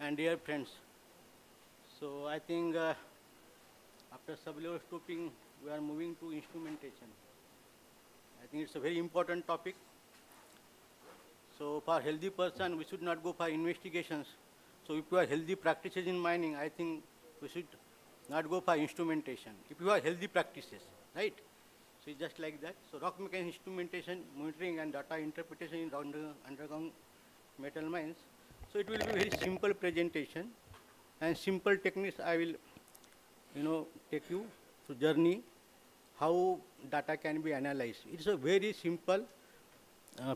and dear friends. So I think after sublevel stooping, we are moving to instrumentation. I think it's a very important topic. So for healthy person, we should not go for investigations. So if you are healthy practices in mining, I think we should not go for instrumentation. If you are healthy practices, right? So it's just like that. So rock mechanics instrumentation, monitoring and data interpretation in underground metal mines. So it will be very simple presentation and simple techniques. I will, take you to journey how data can be analyzed. It's a very simple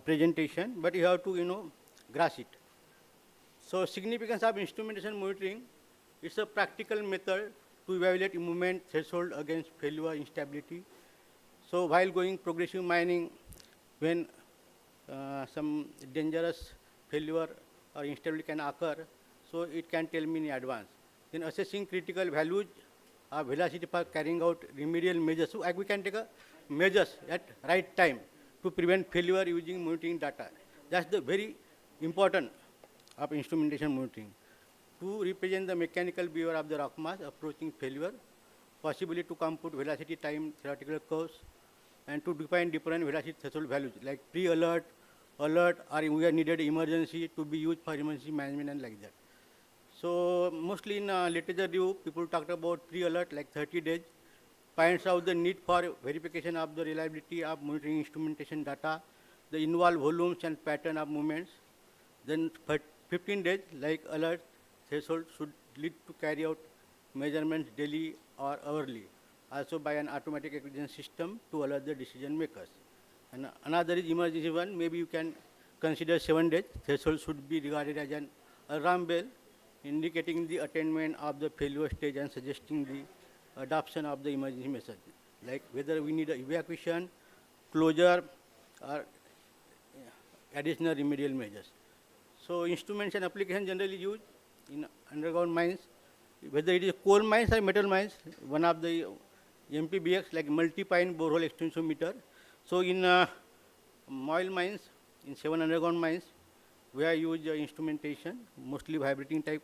presentation, but you have to, grasp it. So significance of instrumentation monitoring, it's a practical method to evaluate movement threshold against failure instability. So while going progressive mining, when some dangerous failure or instability can occur, so it can tell me in advance. Then assessing critical values of velocity for carrying out remedial measures. So we can take measures at right time to prevent failure using monitoring data. That's the very important of instrumentation monitoring. To represent the mechanical behavior of the rock mass approaching failure, possibly to compute velocity time theoretical curves, and to define different velocity threshold values like pre-alert, alert, or we are needed emergency to be used for emergency management and like that. So mostly in literature review, people talked about pre-alert like 30 days, points out the need for verification of the reliability of monitoring instrumentation data, the involved volumes and pattern of movements. Then 15 days like alert threshold should lead to carry out measurements daily or hourly, also by an automatic acquisition system to alert the decision makers. And another is emergency one, maybe you can consider 7 days. Threshold should be regarded as an alarm bell, indicating the attainment of the failure stage and suggesting the adoption of the emergency method, like whether we need evacuation, closure, or additional remedial measures. So instruments and application generally used in underground mines, whether it is coal mines or metal mines, one of the MPBX like multi-pine borehole extensometer. So in oil mines, in 7 underground mines, we have used instrumentation, mostly vibrating type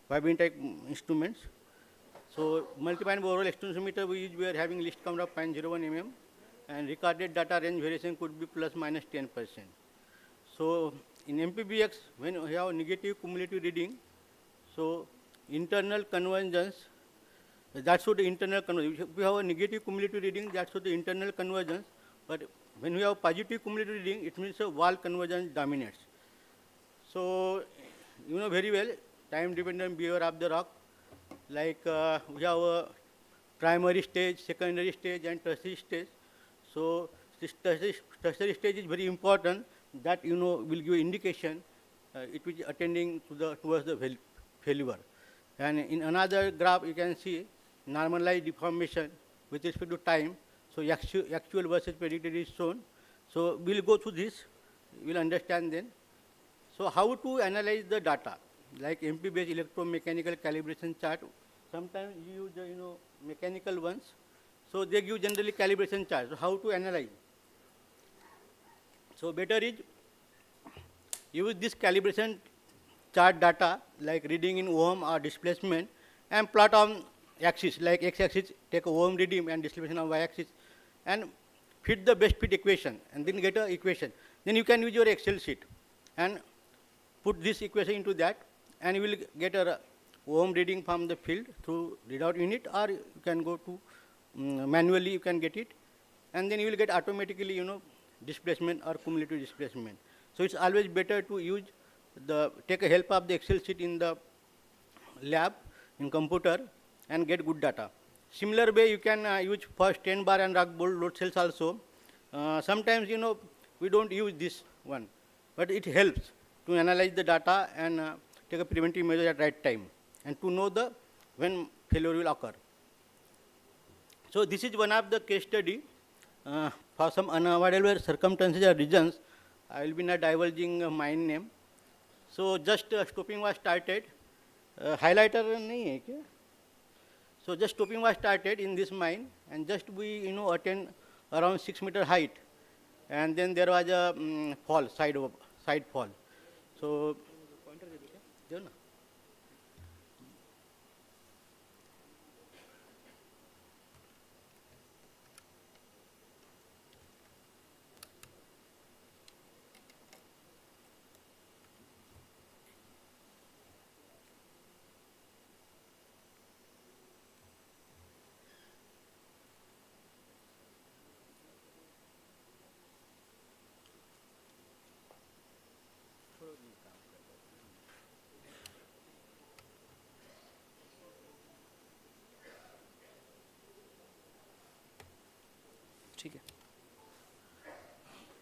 vibrant type instruments. So multi-band overall extensometer we are having least count of 0.01 mm, and recorded data range variation could be plus minus 10%. So in MPBX, when we have negative cumulative reading, so internal convergence, that should the internal convergence. If we have a negative cumulative reading, that should the internal convergence. But when we have positive cumulative reading, it means a wall convergence dominates. So you know very well time-dependent behavior of the rock. Like we have a primary stage, secondary stage, and tertiary stage. So this tertiary stage is very important. That will give indication it will be attending to towards the failure. And in another graph you can see normalized deformation with respect to time. So actual versus predicted is shown. So we'll go through this. We'll understand then. So how to analyze the data? Like MP-based electromechanical calibration chart. Sometimes you use mechanical ones. So they give generally calibration chart. So how to analyze? So better is use this calibration chart data like reading in ohm or displacement and plot on axis, like x-axis take a ohm reading and displacement on y-axis and fit the best fit equation and then get an equation. Then you can use your Excel sheet and put this equation into that and you will get a ohm reading from the field through readout unit, or you can go to manually you can get it, and then you will get automatically displacement or cumulative displacement. So it's always better to take a help of the Excel sheet in the lab in computer and get good data. Similar way you can use for 10 bar and rock bolt load cells also. Sometimes we don't use this one, but it helps to analyze the data and take a preventive measure at right time and to know when failure will occur. So this is one of the case study for some unavoidable circumstances or reasons. I will be not divulging a mine name. So just stopping was started. Highlighter nahi hai kya? So just stopping was started in this mine, and just we attained around 6 meter height, and then there was a fall, side fall. So pointer de na.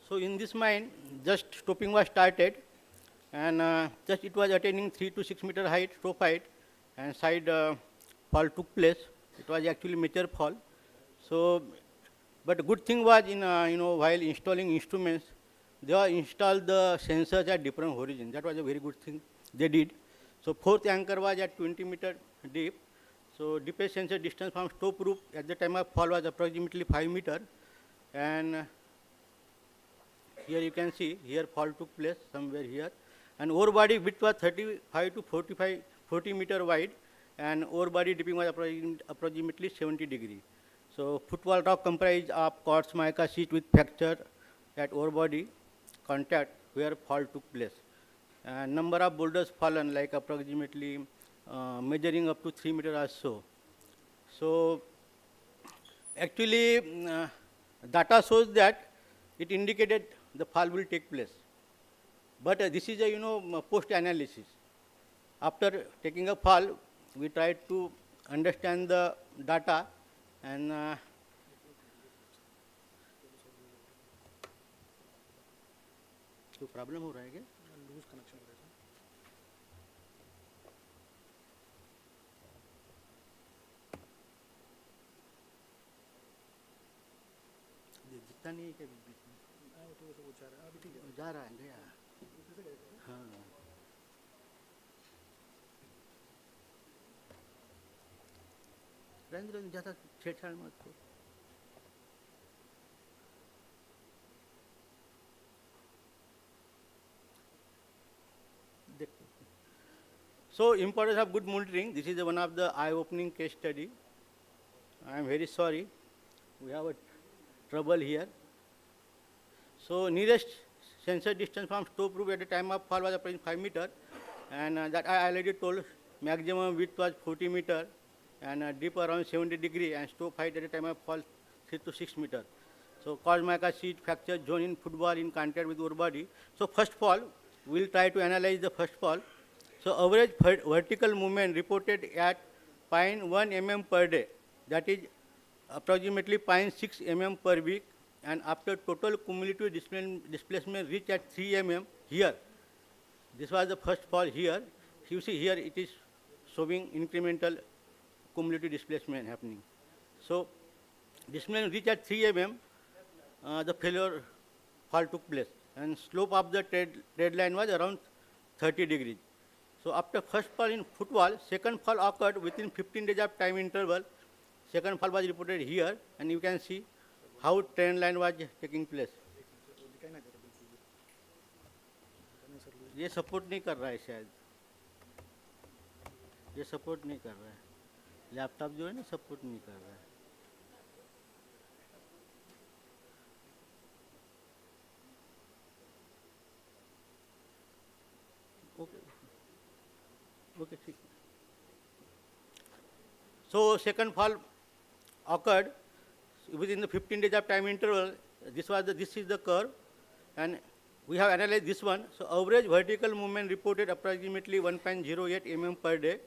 So in this mine, just stopping was started, and just it was attaining 3 to 6 meter height, top height, and side fall took place. It was actually mature fall. So, but good thing was while installing instruments, they installed the sensors at different horizon. That was a very good thing they did. So fourth anchor was at 20 meter deep. So deepest sensor distance from stope roof at the time of fall was approximately 5 meter, and here you can see, here fall took place somewhere here, and ore body width was 35 to 40 meter wide, and ore body dipping was approximately 70 degree. So footwall rock comprised of quartz mica sheet with fracture at ore body contact where fall took place. And number of boulders fallen like approximately measuring up to 3 meter or so. So actually data shows that it indicated the fall will take place. But this is a post-analysis. After taking a fall, we tried to understand the data and तो problem हो रहा है क्या? Loose connection हो रहा है. दिखता नहीं है क्या बीच बीच में? तो वो जा रहा है. अभी ठीक है. जा रहा है गया. हाँ. रंग ज़्यादा छेड़छाड़ मत करो. So importance of good monitoring, this is one of the eye-opening case study. I am very sorry, we have a trouble here. So nearest sensor distance from stope roof at the time of fall was approximately 5 meter, and that I already told, maximum width was 40 meter, and deep around 70 degree, and stope height at the time of fall 3 to 6 meter. So cause mica sheet fracture zone in football in contact with ore body. So first fall, we'll try to analyze the first fall. So average vertical movement reported at 0.1 mm per day, that is approximately 0.6 mm per week, and after total cumulative displacement reached at 3 mm here. This was the first fall here. You see here it is showing incremental cumulative displacement happening. So displacement reached at 3 mm, the failure fall took place, and slope of the trade line was around 30 degrees. So after first fall in footwall, second fall occurred within 15 days of time interval. Second fall was reported here, and you can see how trend line was taking place. ये support नहीं कर रहा है शायद, ये support नहीं कर रहा है, लैपटॉप जो है ना सपोर्ट नहीं कर रहा है. Okay. So second fall occurred within the 15 days of time interval. This is the curve, and we have analyzed this one. So average vertical movement reported approximately 1.08 mm per day,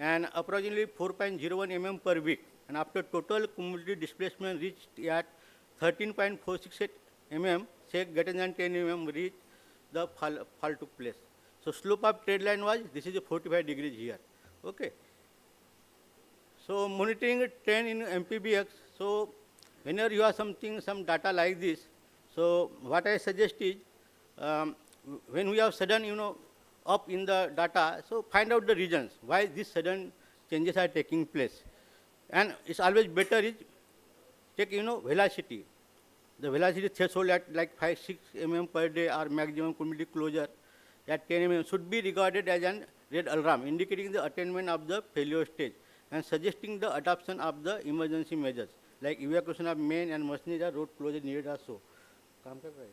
and approximately 4.01 mm per week. And after total cumulative displacement reached at 13.468 mm, say greater than 10 mm, reached the fall took place. So slope of trade line was, this is a 45 degrees here. Okay. So monitoring trend in MPBX. So whenever you have some data like this, so what I suggest is, when we have sudden, up in the data, so find out the reasons why these sudden changes are taking place. And it's always better is take, velocity. The velocity threshold at like 5-6 mm per day or maximum cumulative closure at 10 mm should be regarded as an red alarm, indicating the attainment of the failure stage and suggesting the adoption of the emergency measures like evacuation of main and machinery or road closure needed or so. काम कर रहा है?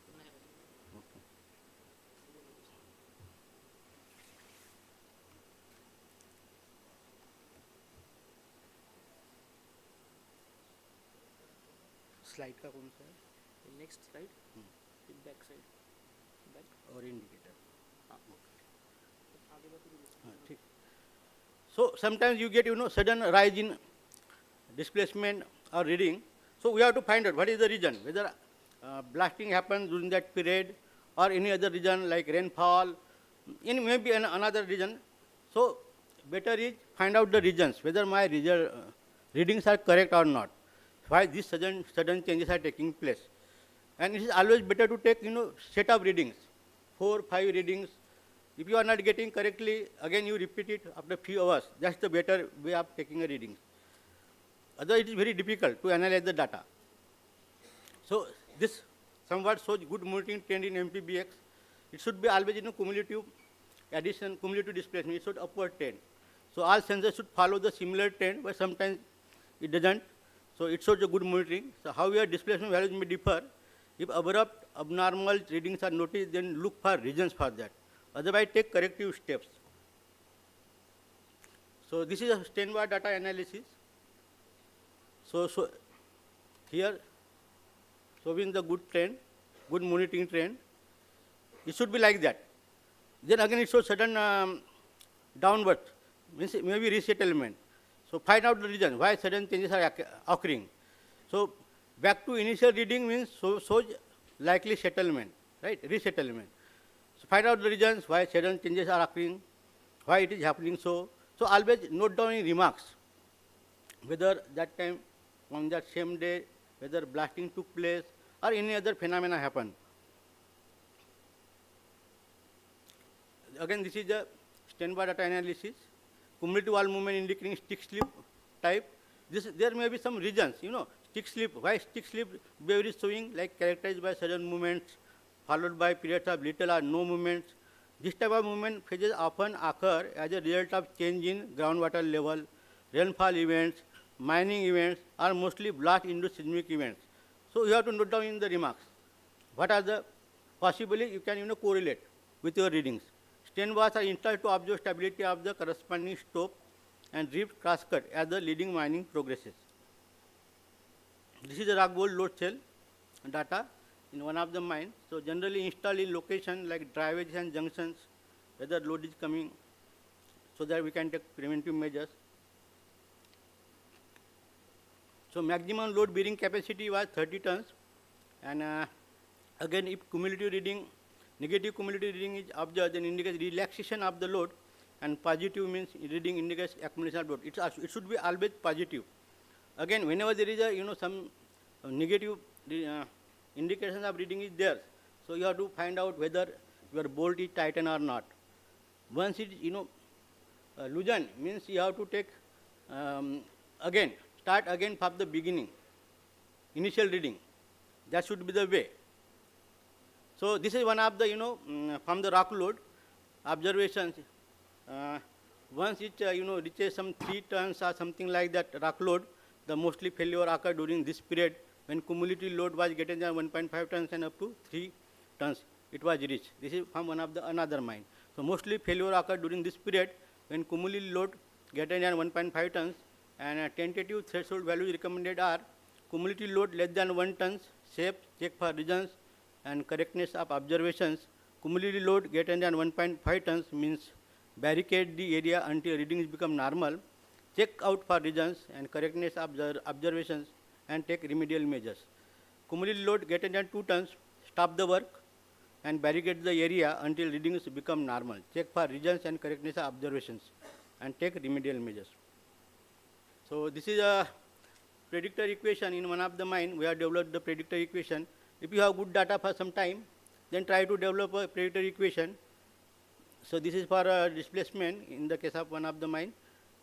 Slide का कौन सा है? Next slide, back side, back और indicator. So sometimes you get, sudden rise in displacement or reading. So we have to find out what is the reason, whether blasting happens during that period or any other reason like rainfall, in maybe another reason. So better is find out the reasons, whether my readings are correct or not, why these sudden changes are taking place. And it is always better to take, set of readings, 4-5 readings. If you are not getting correctly, again you repeat it after few hours. That's the better way of taking a reading. Otherwise, it is very difficult to analyze the data. So this somewhat shows good monitoring trend in MPBX. It should be always cumulative addition, cumulative displacement. It should upward trend. So all sensors should follow the similar trend, but sometimes it doesn't. So it shows a good monitoring. So however, displacement values may differ. If abrupt, abnormal readings are noticed, then look for reasons for that. Otherwise, take corrective steps. So this is a Steinbar data analysis. So here, showing the good trend, good monitoring trend. It should be like that. Then again, it shows sudden downward, means maybe resettlement. So find out the reason why sudden changes are occurring. So back to initial reading means shows likely settlement, right? Resettlement. So find out the reasons why sudden changes are occurring, why it is happening so. So always note down in remarks whether that time on that same day, whether blasting took place or any other phenomena happened. Again, this is the Steinbar data analysis. Cumulative wall movement indicating stick slip type. There may be some reasons, stick slip. Why stick slip behavior is showing, like characterized by sudden movements, followed by periods of little or no movements, This type of movement phases often occur as a result of change in groundwater level, rainfall events, mining events, or mostly blast-induced seismic events. So you have to note down in the remarks what are the possibly you can correlate with your readings. Strain bars are installed to observe stability of the corresponding stope and drift crosscut as the leading mining progresses. This is the rock bowl load cell data in one of the mines. So generally installed in location like driveways and junctions, whether load is coming, so that we can take preventive measures. So maximum load bearing capacity was 30 tons, and again if cumulative reading, negative cumulative reading is observed, then indicates relaxation of the load, and positive means reading indicates accumulation of load. It should be always positive. Again, whenever there is a some negative indications of reading is there, so you have to find out whether your bolt is tightened or not. Once it loosen, means you have to take again, start again from the beginning, initial reading. That should be the way. So this is one of the from the rock load observations. Once it reaches some 3 tons or something like that rock load, the mostly failure occur during this period when cumulative load was greater than 1.5 tons and up to 3 tons it was reached. This is from one of the another mine. So mostly failure occur during this period when cumulative load greater than 1.5 tons, and tentative threshold values recommended are cumulative load less than 1 tons, safe, check for regions and correctness of observations. Cumulative load greater than 1.5 tons means barricade the area until readings become normal, check out for regions and correctness of observations and take remedial measures. Cumulative load greater than 2 tons, stop the work and barricade the area until readings become normal, check for regions and correctness of observations and take remedial measures. So this is a predictor equation. In one of the mine we have developed the predictor equation. If you have good data for some time, then try to develop a predictor equation. So this is for displacement in the case of one of the mine.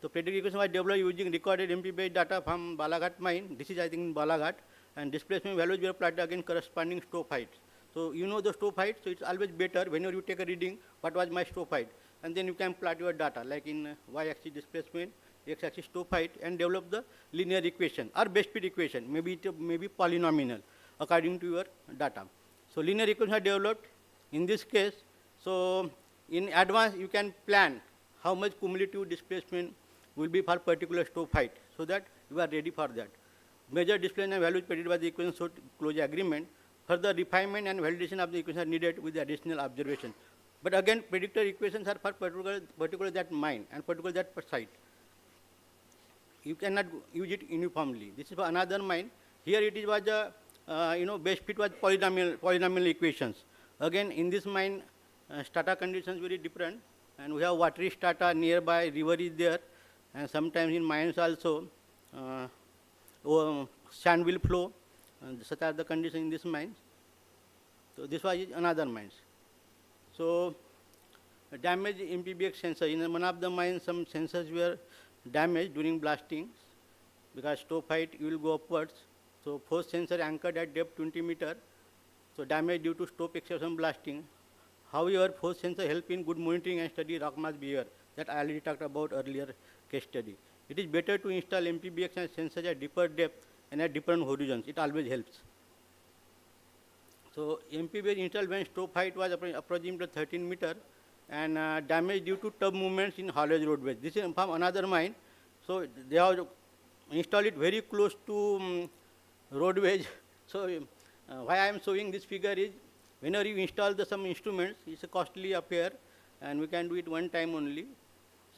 So predictor equation was developed using recorded MP-based data from Balaghat mine. This is I think in Balaghat, and displacement values were plotted against corresponding stope heights. So you know the stope height, so it's always better whenever you take a reading, what was my stope height, and then you can plot your data like in y-axis displacement, x-axis stope height, and develop the linear equation or best fit equation. Maybe it may be polynomial according to your data. So linear equations are developed in this case. So in advance you can plan how much cumulative displacement will be for particular stope height, so that you are ready for that. Measure displacement values predicted by the equation so closure agreement. Further refinement and validation of the equation are needed with the additional observation. But again, predictor equations are for particular that mine and particular that site. You cannot use it uniformly. This is for another mine. Here it was best fit was polynomial equations. Again, in this mine, strata conditions very different, and we have watery strata nearby, river is there, and sometimes in mines also sand will flow, and such are the conditions in this mines. So this was another mines. So damaged MPBX sensor. In one of the mines, some sensors were damaged during blasting because stope height will go upwards. So force sensor anchored at depth 20 meter. So damage due to stope exception blasting. However, force sensor help in good monitoring and study rock mass behavior that I already talked about earlier case study. It is better to install MPBX and sensors at deeper depth and at different horizons. It always helps. So MPBX installed when stope height was approximately 13 meter, and damage due to tub movements in haulage roadways. This is from another mine. So they have installed it very close to roadways. So why I am showing this figure is, whenever you install some instruments, it's a costly affair, and we can do it one time only.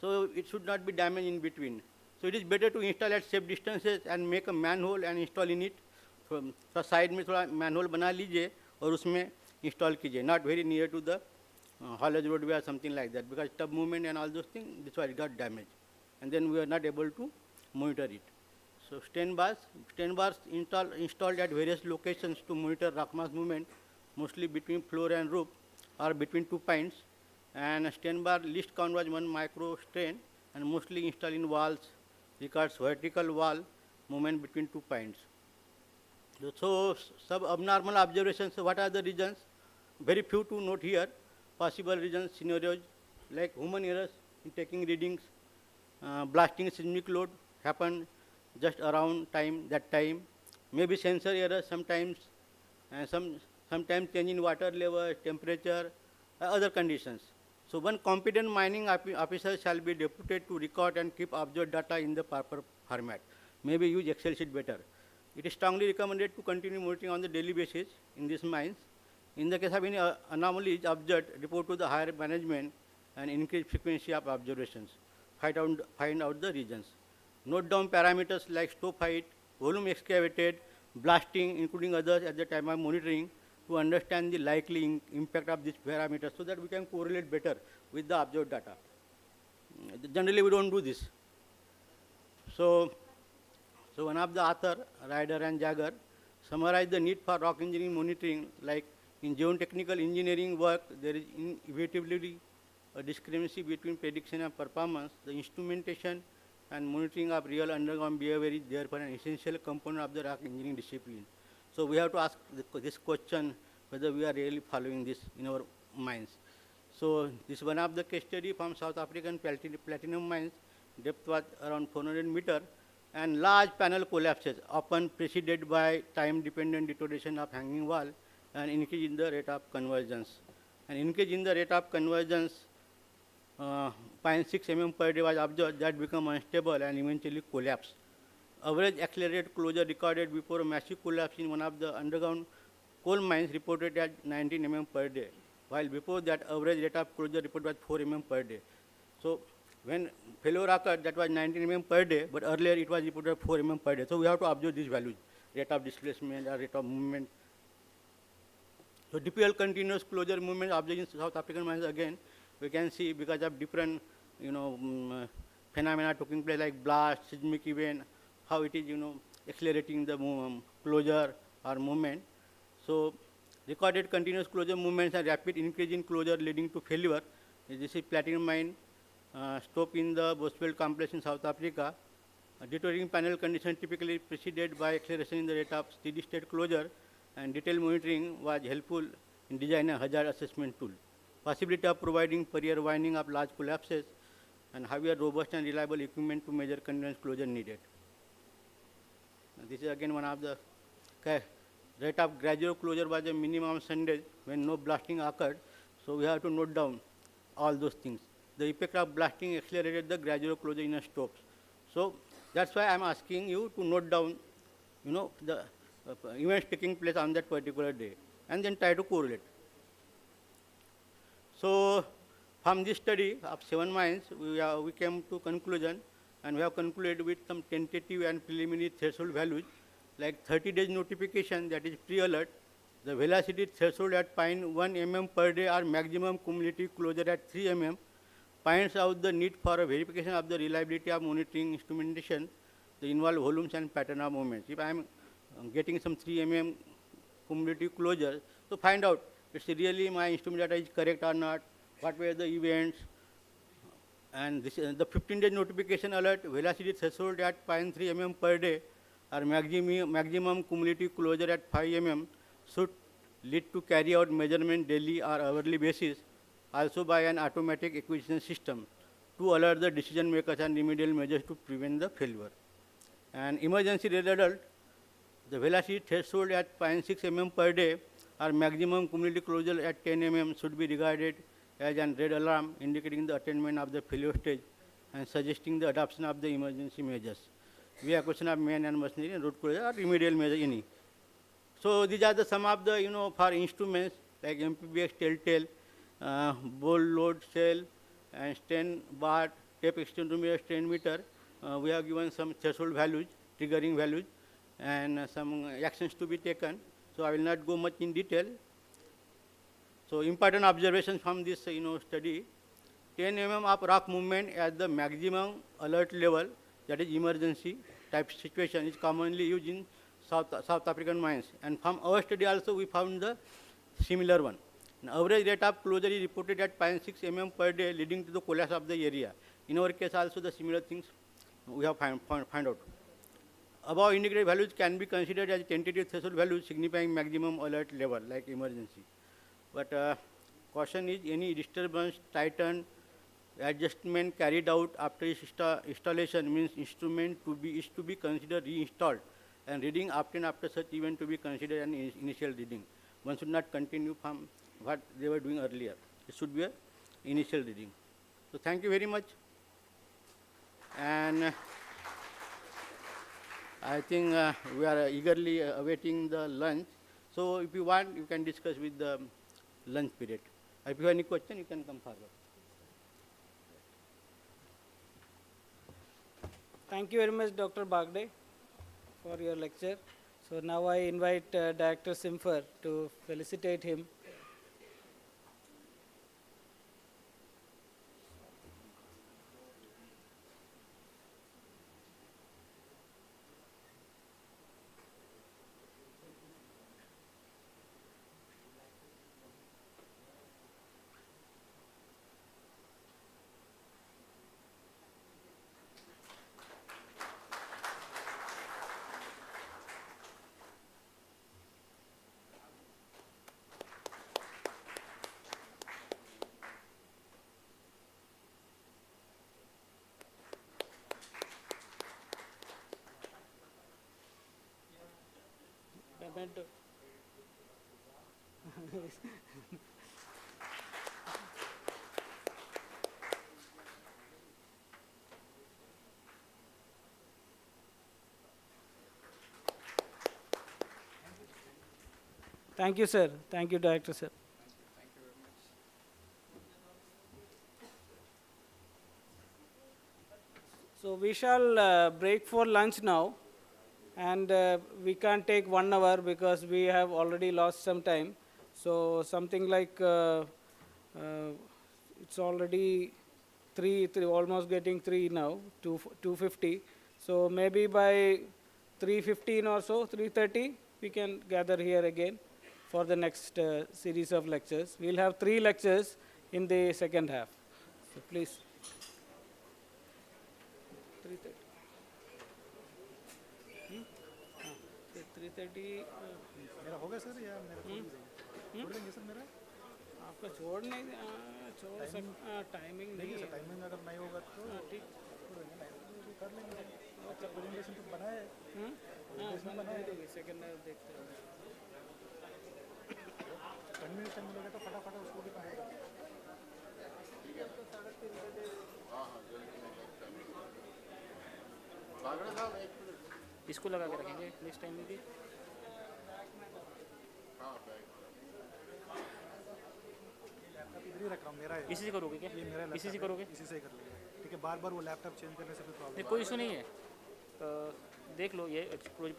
So it should not be damaged in between. So it is better to install at safe distances and make a manhole and install in it. So side में थोड़ा manhole बना लीजिए और उसमें install कीजिए. Not very near to the haulage roadway or something like that, because tub movement and all those things, this why it got damaged, and then we are not able to monitor it. So strain bars installed at various locations to monitor rock mass movement, mostly between floor and roof or between 2 points. And strain bar least count was 1 micro strain, and mostly installed in walls, records vertical wall movement between 2 points. So sub abnormal observations. So what are the regions? Very few to note here. possible reasons, scenarios, like human errors in taking readings, blasting seismic load happen just around that time, maybe sensor errors sometimes, and sometimes change in water level, temperature, other conditions. So one competent mining officer shall be deputed to record and keep observed data in the proper format. Maybe use Excel sheet better. It is strongly recommended to continue monitoring on the daily basis in these mines. In the case of any anomalies observed, report to the higher management and increase frequency of observations. Find out the regions. Note down parameters like stope height, volume excavated, blasting, including others at the time of monitoring, to understand the likely impact of these parameters so that we can correlate better with the observed data. Generally, we don't do this. So one of the author, Ryder and Jagger, summarize the need for rock engineering monitoring. Like in geotechnical engineering work, there is inevitably a discrepancy between prediction and performance. The instrumentation and monitoring of real underground behavior is therefore an essential component of the rock engineering discipline. So we have to ask this question whether we are really following this in our mines. So this is one of the case study from South African platinum mines. Depth was around 400 meters, and large panel collapses, often preceded by time-dependent deterioration of hanging wall and increase in the rate of convergence. An increase in the rate of convergence, 0.6 mm per day was observed that become unstable and eventually collapsed. Average accelerated closure recorded before a massive collapse in one of the underground coal mines reported at 19 mm per day, while before that average rate of closure reported was 4 mm per day. So when failure occurred, that was 19 mm per day, but earlier it was reported 4 mm per day. So we have to observe these values, rate of displacement or rate of movement. So typical continuous closure movement observed in South African mines again, we can see because of different, phenomena taking place like blast, seismic event, how it is, accelerating the closure or movement. So recorded continuous closure movements and rapid increase in closure leading to failure. This is platinum mine, stope in the Bosveld complex in South Africa. Deteriorating panel condition typically preceded by acceleration in the rate of steady state closure, and detailed monitoring was helpful in designing a hazard assessment tool. Possibility of providing per-year winding of large collapses, and heavier, robust and reliable equipment to measure continuous closure needed. This is again one of the rate of gradual closure was a minimum Sunday when no blasting occurred. So we have to note down all those things. The effect of blasting accelerated the gradual closure in a stopes. So that's why I'm asking you to note down, the events taking place on that particular day, and then try to correlate. So from this study of 7 mines, we came to conclusion, and we have concluded with some tentative and preliminary threshold values, like 30 days notification, that is pre-alert, the velocity threshold at 0.1 mm per day or maximum cumulative closure at 3 mm, points out the need for a verification of the reliability of monitoring instrumentation, the involved volumes and pattern of movements. If I am getting some 3 mm cumulative closure, so find out it's really my instrument data is correct or not, what were the events, and this is the 15-day notification alert, velocity threshold at 0.3 mm per day or maximum cumulative closure at 5 mm should lead to carry out measurement daily or hourly basis, also by an automatic acquisition system to alert the decision makers and remedial measures to prevent the failure. And emergency red alert, the velocity threshold at 0.6 mm per day or maximum cumulative closure at 10 mm should be regarded as an red alarm indicating the attainment of the failure stage and suggesting the adoption of the emergency measures. We acquisition of man and machinery and road closure or remedial measure any. So these are the some of the for instruments like MPBX, Telltale, bowl load cell, and strain bar, tape extensometer, strain meter. We have given some threshold values, triggering values, and some actions to be taken. So I will not go much in detail. So important observations from this study, 10 mm of rock movement at the maximum alert level, that is emergency type situation, is commonly used in South African mines. And from our study also we found the similar one. An average rate of closure is reported at 0.6 mm per day, leading to the collapse of the area. In our case also the similar things we have find out. Above indicated values can be considered as tentative threshold values signifying maximum alert level like emergency. But Caution is any disturbance, tighten, adjustment carried out after installation means instrument is to be considered reinstalled, and reading obtained after such event to be considered an initial reading. One should not continue from what they were doing earlier. It should be an initial reading. So thank you very much. And I think we are eagerly awaiting the lunch. So if you want, you can discuss with the lunch period. If you have any question, you can come forward. Thank you very much, Dr. Bagde, for your lecture. So now I invite Director Simfer to felicitate him. Thank you, sir. Thank you, Director, sir. Thank you very much. So we shall break for lunch now, and we can't take 1 hour because we have already lost some time. So something like it's already three, almost getting 3 now, 2:50. So maybe by 3:15 or so, 3:30, we can gather here again for the next series of lectures. We'll have 3 lectures in the second half. So please. 3:30. 3:30. मेरा हो गया sir या मेरा छोड़ देंगे sir मेरा? आपका छोड़ नहीं छोड़ टाइमिंग नहीं है। टाइमिंग अगर नहीं होगा तो ठीक छोड़ देंगे, कर लेंगे। अच्छा प्रेजेंटेशन तो बना है। हाँ बना है, सेकंड देखते हैं। 10 मिनट टाइम मिलेगा तो फटाफट उसको भी कंप्लीट कर देंगे। इसको लगा के रखेंगे नेक्स्ट टाइम में भी। इधर ही रख रहा हूँ, मेरा है। इसी से करोगे क्या? ये मेरा इसी से करोगे? इसी से ही कर लेंगे। ठीक है, बार बार वो लैपटॉप चेंज करने से कोई प्रॉब्लम नहीं, कोई इशू नहीं है। देख लो, ये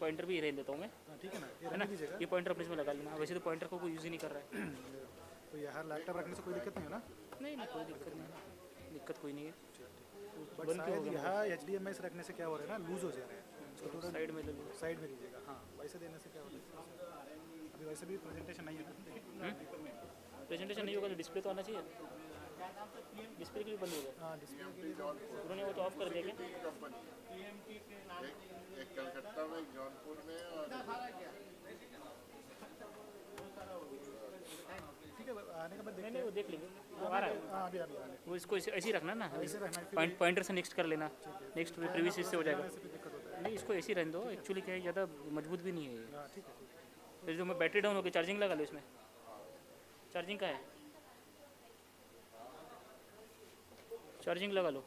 पॉइंटर भी रहने देता हूँ मैं। ठीक है ना, है ना? ये पॉइंटर अपने इसमें लगा लेना। वैसे तो पॉइंटर को कोई यूज़ ही नहीं कर रहा है। तो यहाँ लैपटॉप रखने से कोई दिक्कत नहीं है ना? नहीं कोई दिक्कत नहीं, दिक्कत कोई नहीं है। बट शायद यहाँ HDMI रखने से क्या हो रहा है ना, लूज हो जा रहा है। उसको थोड़ा साइड में लीजिएगा। हाँ, वैसे देने से क्या हो रहा है? अभी वैसे भी प्रेजेंटेशन नहीं है ना? प्रेजेंटेशन नहीं होगा तो डिस्प्ले तो आना चाहिए। डिस्प्ले के लिए बंद हो गया। हाँ, डिस्प्ले के लिए उन्होंने वो तो ऑफ कर दिया क्या? एक कलकत्ता में, एक जौनपुर में और ठीक है, आने के बाद नहीं वो देख लेंगे, वो आ रहा है। हाँ, अभी वो इसको ऐसे ही रखना ना, पॉइंटर से नेक्स्ट कर लेना, नेक्स्ट प्रीवियस इससे हो जाएगा। नहीं, इसको ऐसे ही रहने दो। एक्चुअली क्या है, ज़्यादा मजबूत भी नहीं है। ठीक है। फिर जो मैं बैटरी डाउन हो गई, चार्जिंग लगा लो इसमें। चार्जिंग का है, चार्जिंग लगा लो।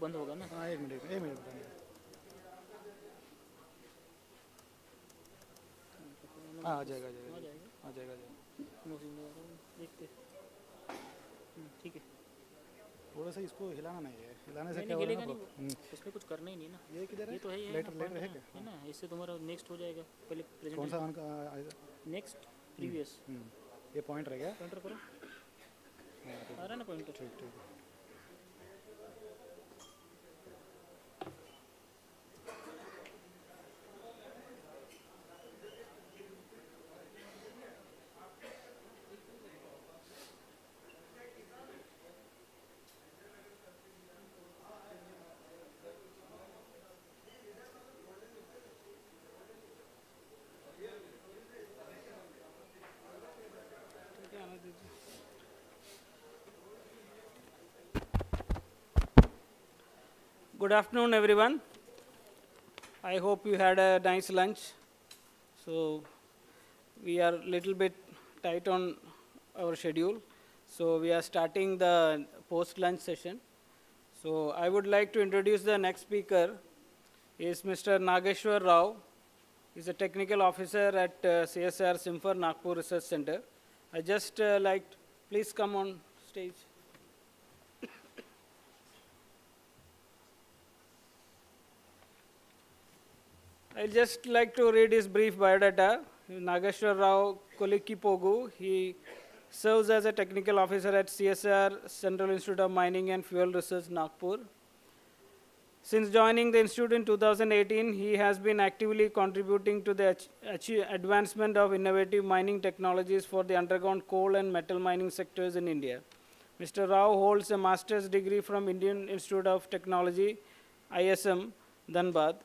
बंद होगा ना। हाँ एक मिनट बताइए। हाँ आ जाएगा आ जाएगा। देखते ठीक है। थोड़ा सा इसको हिलाना नहीं है, हिलाने से नहीं क्या नहीं हो रहा हिलेगा है नहीं, उसमें कुछ करना ही नहीं ना। ये किधर है? ये तो है ही है लेटर ना, लेटर है point क्या? है ना, इससे तुम्हारा नेक्स्ट हो जाएगा। पहले कौन सा प्रेजेंटेशन नेक्स्ट प्रीवियस ये पॉइंट रह गया। पॉइंटर करो, आ रहा है ना पॉइंटर। ठीक ठीक। Good afternoon, everyone. I hope you had a nice lunch. So we are a little bit tight on our schedule. So we are starting the post-lunch session. So I would like to introduce the next speaker is Mr. Nageshwar Rao. He's a technical officer at CSR Simfer Nagpur Research Center. I just please come on stage. I'd just like to read his brief biodata. Nageshwar Rao Kolikipogu. He serves as a technical officer at CSR, Central Institute of Mining and Fuel Research, Nagpur. Since joining the institute in 2018, he has been actively contributing to the advancement of innovative mining technologies for the underground coal and metal mining sectors in India. Mr. Rao holds a master's degree from Indian Institute of Technology, ISM, Dhanbad,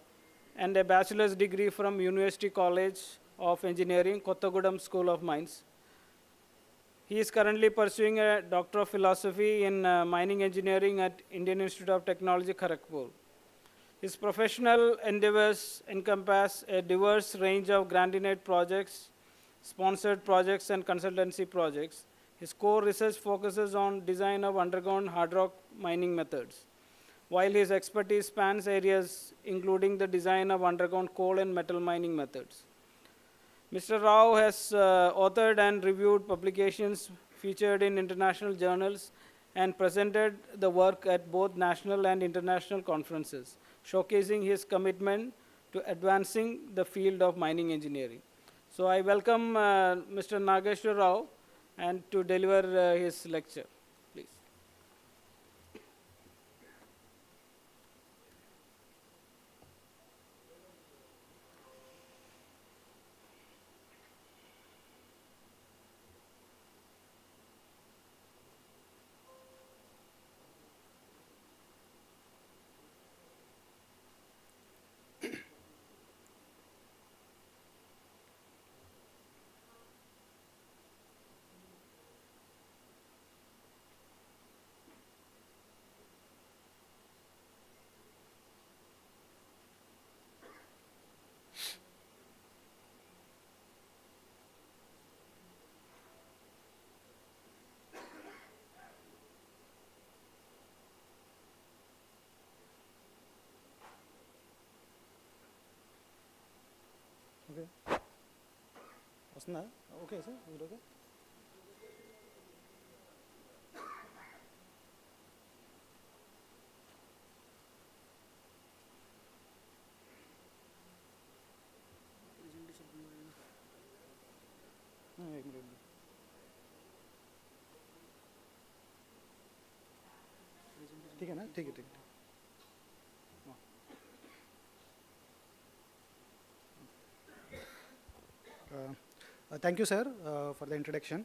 and a bachelor's degree from University College of Engineering, Kottagudam School of Mines. He is currently pursuing a Doctor of Philosophy in Mining Engineering at Indian Institute of Technology, Kharagpur. His professional endeavors encompass a diverse range of grant-in-aid projects, sponsored projects, and consultancy projects. His core research focuses on design of underground hard rock mining methods, while his expertise spans areas including the design of underground coal and metal mining methods. Mr. Rao has authored and reviewed publications featured in international journals and presented the work at both national and international conferences, showcasing his commitment to advancing the field of mining engineering. So I welcome Mr. Nageshwar Rao and to deliver his lecture. Please. Okay. వస్తుందా? Okay sir మీరు okay. एक minute. ठीक है ना? ठीक है ठीक है. Thank you, sir, for the introduction.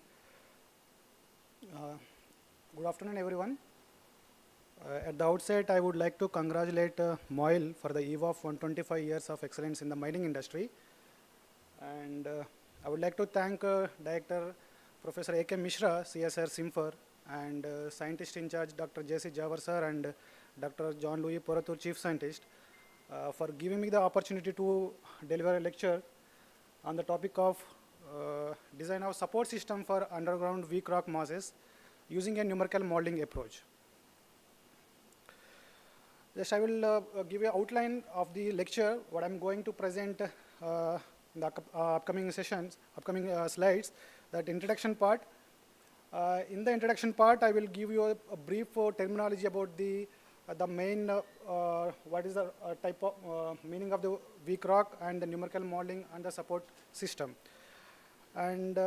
Good afternoon, everyone. At the outset, I would like to congratulate MOIL for the eve of 125 years of excellence in the mining industry. And I would like to thank Director Professor A.K. Mishra, CSR Simfer, and Scientist in Charge Dr. J.C. Jawar sir and Dr. John Louis Poratur, Chief Scientist, for giving me the opportunity to deliver a lecture on the topic of design of support system for underground weak rock masses using a numerical modeling approach. Just I will give you an outline of the lecture, what I'm going to present in the upcoming sessions, upcoming slides, that introduction part. In the introduction part, I will give you a brief terminology about the main, what is the type of meaning of the weak rock and the numerical modeling and the support system. And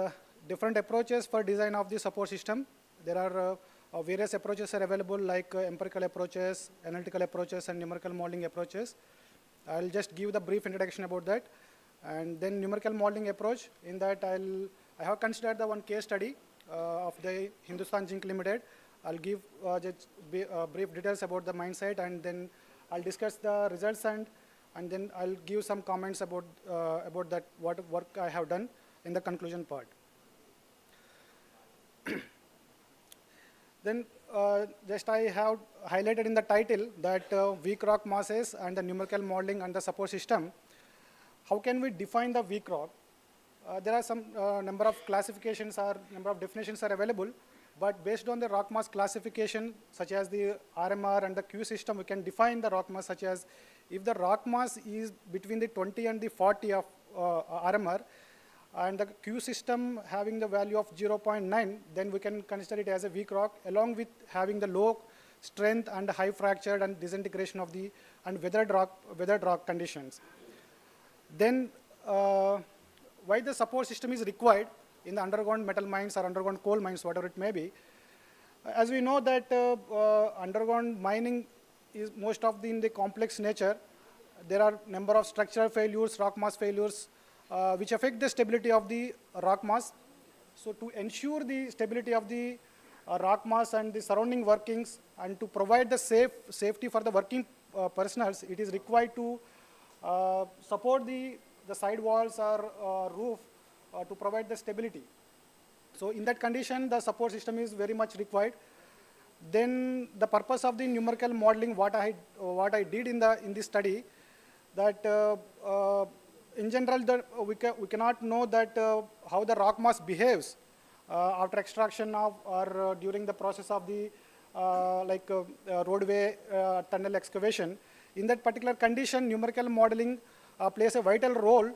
different approaches for design of the support system. There are various approaches are available like empirical approaches, analytical approaches, and numerical modeling approaches. I'll just give the brief introduction about that. And then numerical modeling approach, in that I have considered the one case study of the Hindustan Zinc Limited. I'll give just brief details about the mine site, and then I'll discuss the results, and then I'll give some comments about that, what work I have done in the conclusion part. Then just I have highlighted in the title that weak rock masses and the numerical modeling and the support system. How can we define the weak rock? There are some number of classifications or number of definitions are available, but based on the rock mass classification, such as the RMR and the Q system, we can define the rock mass such as, if the rock mass is between the 20 and the 40 of RMR, and the Q system having the value of 0.9, then we can consider it as a weak rock, along with having the low strength and high fractured and disintegration of the and weathered rock conditions. Then why the support system is required in the underground metal mines or underground coal mines, whatever it may be. As we know that underground mining is most of in the complex nature. There are number of structural failures, rock mass failures, which affect the stability of the rock mass. So to ensure the stability of the rock mass and the surrounding workings, and to provide the safety for the working personnel, it is required to support the side walls or roof to provide the stability. So in that condition, the support system is very much required. Then the purpose of the numerical modeling, what I did in this study, that in general, we cannot know that how the rock mass behaves after extraction of or during the process of the roadway tunnel excavation. In that particular condition, numerical modeling plays a vital role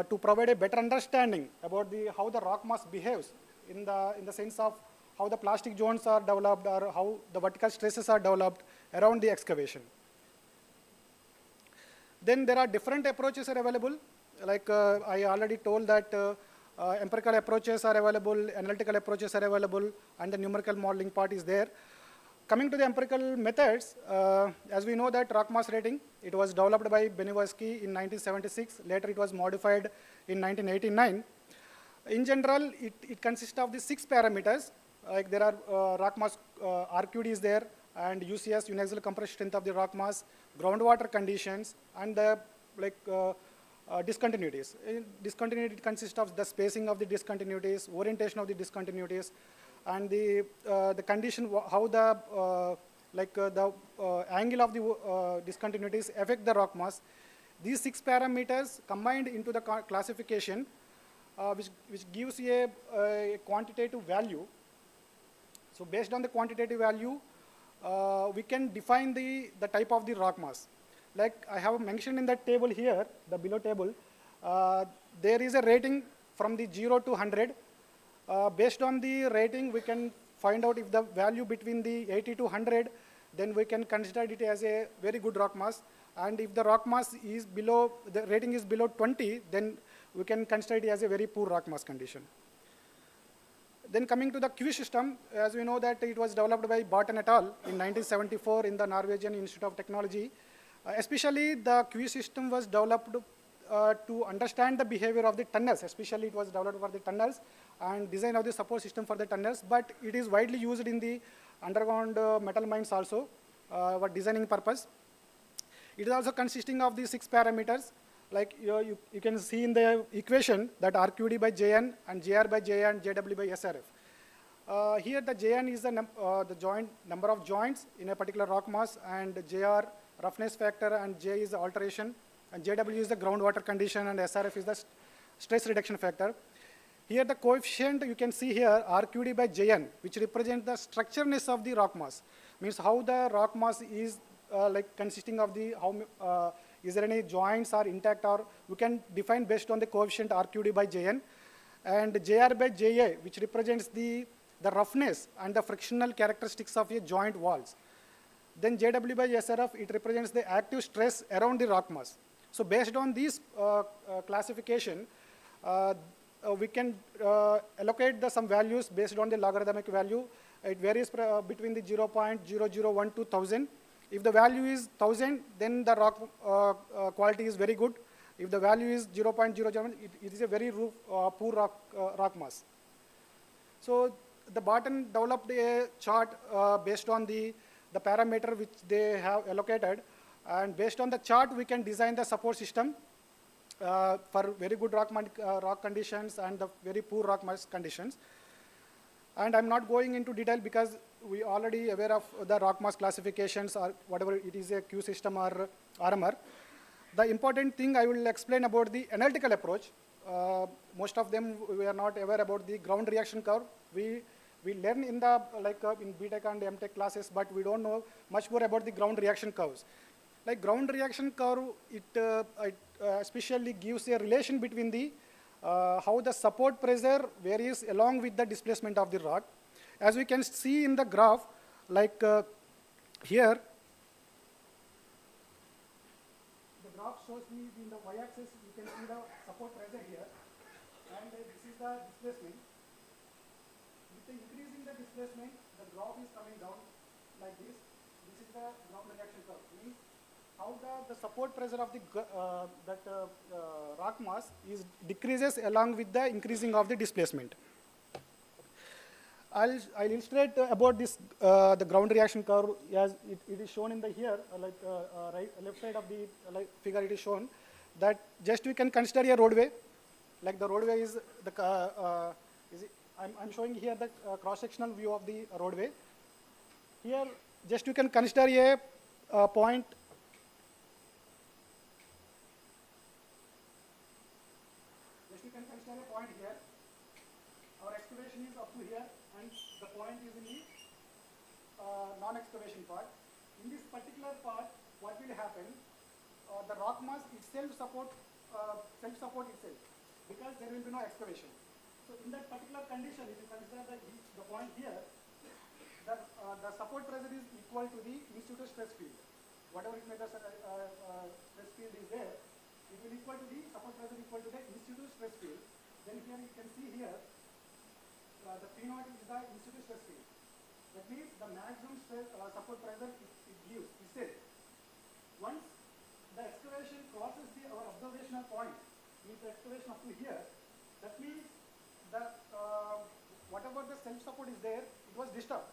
to provide a better understanding about how the rock mass behaves in the sense of how the plastic zones are developed or how the vertical stresses are developed around the excavation. Then there are different approaches are available. Like I already told that empirical approaches are available, analytical approaches are available, and the numerical modeling part is there. Coming to the empirical methods, as we know that rock mass rating, it was developed by Benevsky in 1976. Later it was modified in 1989. In general, it consists of the 6 parameters. Like there are rock mass, RQD is there, and UCS, uniaxial compressive strength of the rock mass, groundwater conditions, and the discontinuities. Discontinuity consists of the spacing of the discontinuities, orientation of the discontinuities, and the condition, how the angle of the discontinuities affect the rock mass. These 6 parameters combined into the classification, which gives a quantitative value. So based on the quantitative value, we can define the type of the rock mass. Like I have mentioned in that table here, the below table, there is a rating from the 0 to 100. Based on the rating, we can find out if the value between the 80 to 100, then we can consider it as a very good rock mass. And if the rock mass is below, the rating is below 20, then we can consider it as a very poor rock mass condition. Then coming to the Q system, as we know that it was developed by Barton et al. In 1974 in the Norwegian Institute of Technology. Especially the Q system was developed to understand the behavior of the tunnels. Especially it was developed for the tunnels and design of the support system for the tunnels, but it is widely used in the underground metal mines also for designing purpose. It is also consisting of the 6 parameters. Like you can see in the equation that RQD by Jn and Jr by Ja and Jw by Srf. Here the Jn is the number of joints in a particular rock mass, and Jr roughness factor, and J is the alteration, and Jw is the groundwater condition, and Srf is the stress reduction factor. Here the coefficient you can see here, RQD by Jn, which represents the structureness of the rock mass, means how the rock mass is like consisting of the is there any joints are intact, or we can define based on the coefficient RQD by Jn, and Jr by Ja, which represents the roughness and the frictional characteristics of a joint walls. Then Jw by SRF, it represents the active stress around the rock mass. So based on this classification, we can allocate some values based on the logarithmic value. It varies between the 0.0012 to 1000. If the value is 1000, then the rock quality is very good. If the value is 0.07, it is a very poor rock mass. So the Barton developed a chart based on the parameter which they have allocated, and based on the chart we can design the support system for very good rock conditions and the very poor rock mass conditions. And I'm not going into detail because we already aware of the rock mass classifications or whatever it is, a Q system or RMR. The important thing I will explain about the analytical approach. Most of them we are not aware about the ground reaction curve. We learn in the in BTech and MTech classes, but we don't know much more about the ground reaction curves. Like ground reaction curve, it especially gives a relation between the how the support pressure varies along with the displacement of the rock. As we can see in the graph, like here, the graph shows me in the y-axis, you can see the support pressure here, and this is the displacement. With the increase in the displacement, the graph is coming down like this. This is the ground reaction curve. Means how the support pressure of the rock mass decreases along with the increasing of the displacement. I'll illustrate about this the ground reaction curve as it is shown in the here, left side of the figure. It is shown that just we can consider a roadway, like the roadway is the I'm showing here the cross-sectional view of the roadway. Here, just you can consider a point. Just you can consider a point here. Our excavation is up to here, and the point is in the non-excavation part. In this particular part, what will happen? The rock mass itself support itself, because there will be no excavation. So in that particular condition, if you consider the point here, the support pressure is equal to the instituted stress field. Whatever it may the stress field is there, it will equal to the support pressure equal to the instituted stress field. Then here you can see here, the P0 is the instituted stress field. That means the maximum stress, support pressure it gives, it says. Once the excavation crosses our observational point, means the excavation up to here, that means that whatever the self-support is there, it was disturbed.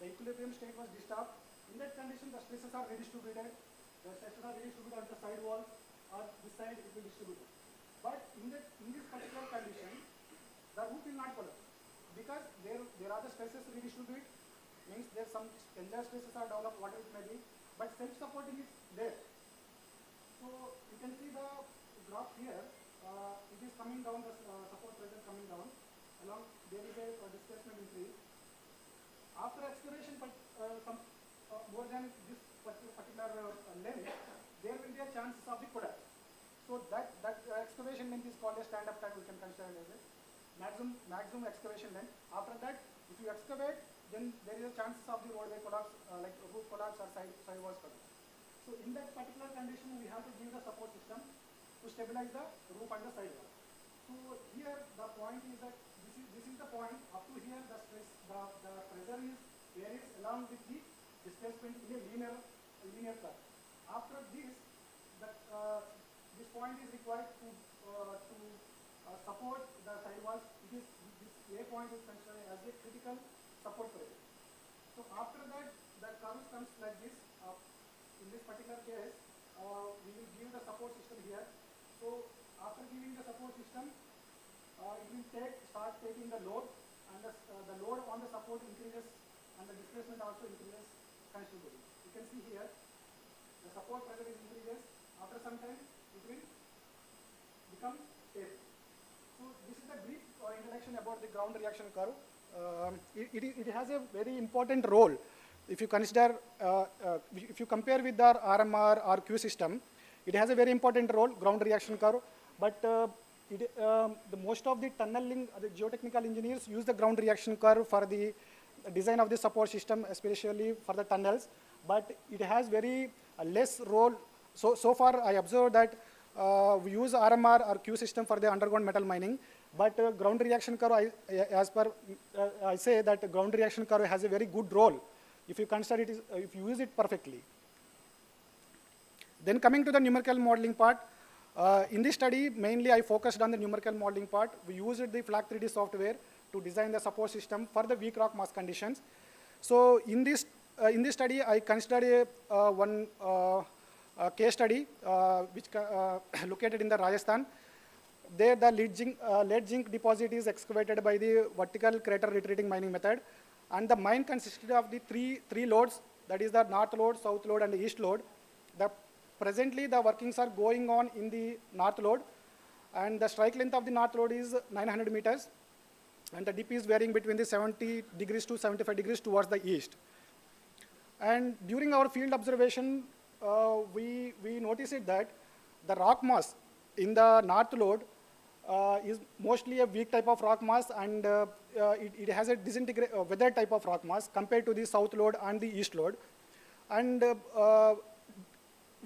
The equilibrium state was disturbed. In that condition, the stresses are redistributed. The stresses are redistributed on the side walls, or this side it will distribute. But in this particular condition, the roof will not collapse, because there are the stresses redistributed, means there some tensile stresses are developed, whatever it may be, but self-supporting is there. So you can see the graph here. It is coming down, the support pressure coming down. Along there is a displacement increase. After excavation, some more than this particular length, there will be a chance of the collapse. So that excavation length is called a stand-up time. We can consider it as a maximum excavation length. After that, if you excavate, then there is a chance of the roadway collapse, like roof collapse or side walls collapse. So in that particular condition, we have to give the support system to stabilize the roof and the side wall. So here the point is that this is the point. Up to here, the pressure is varies along with the displacement in a linear curve. After this, this point is required to support the side walls. This A point is considered as a critical support pressure. So after that, the curve comes like this. In this particular case, we will give the support system here. So after giving the support system, it will start taking the load, and the load on the support increases, and the displacement also increases considerably. You can see here, the support pressure increases. After some time, it will become stable. So this is a brief introduction about the ground reaction curve. It has a very important role if you consider, if you compare with our RMR or Q system, it has a very important role, ground reaction curve, but the most of the tunneling, the geotechnical engineers use the ground reaction curve for the design of the support system, especially for the tunnels, but it has very less role. So far I observed that we use RMR or Q system for the underground metal mining, but ground reaction curve, I say that ground reaction curve has a very good role if you consider it, if you use it perfectly. Then coming to the numerical modeling part, in this study, mainly I focused on the numerical modeling part. We used the Flag 3D software to design the support system for the weak rock mass conditions. So in this study, I considered one case study which located in the Rajasthan. There the lead zinc deposit is excavated by the vertical crater retreating mining method, and the mine consisted of the three loads, that is the north load, south load, and the east load. Presently the workings are going on in the north load, and the strike length of the north load is 900 meters, and the dip is varying between the 70 degrees to 75 degrees towards the east. And during our field observation, we noticed that the rock mass in the north load is mostly a weak type of rock mass, and it has a weathered type of rock mass compared to the south load and the east load. And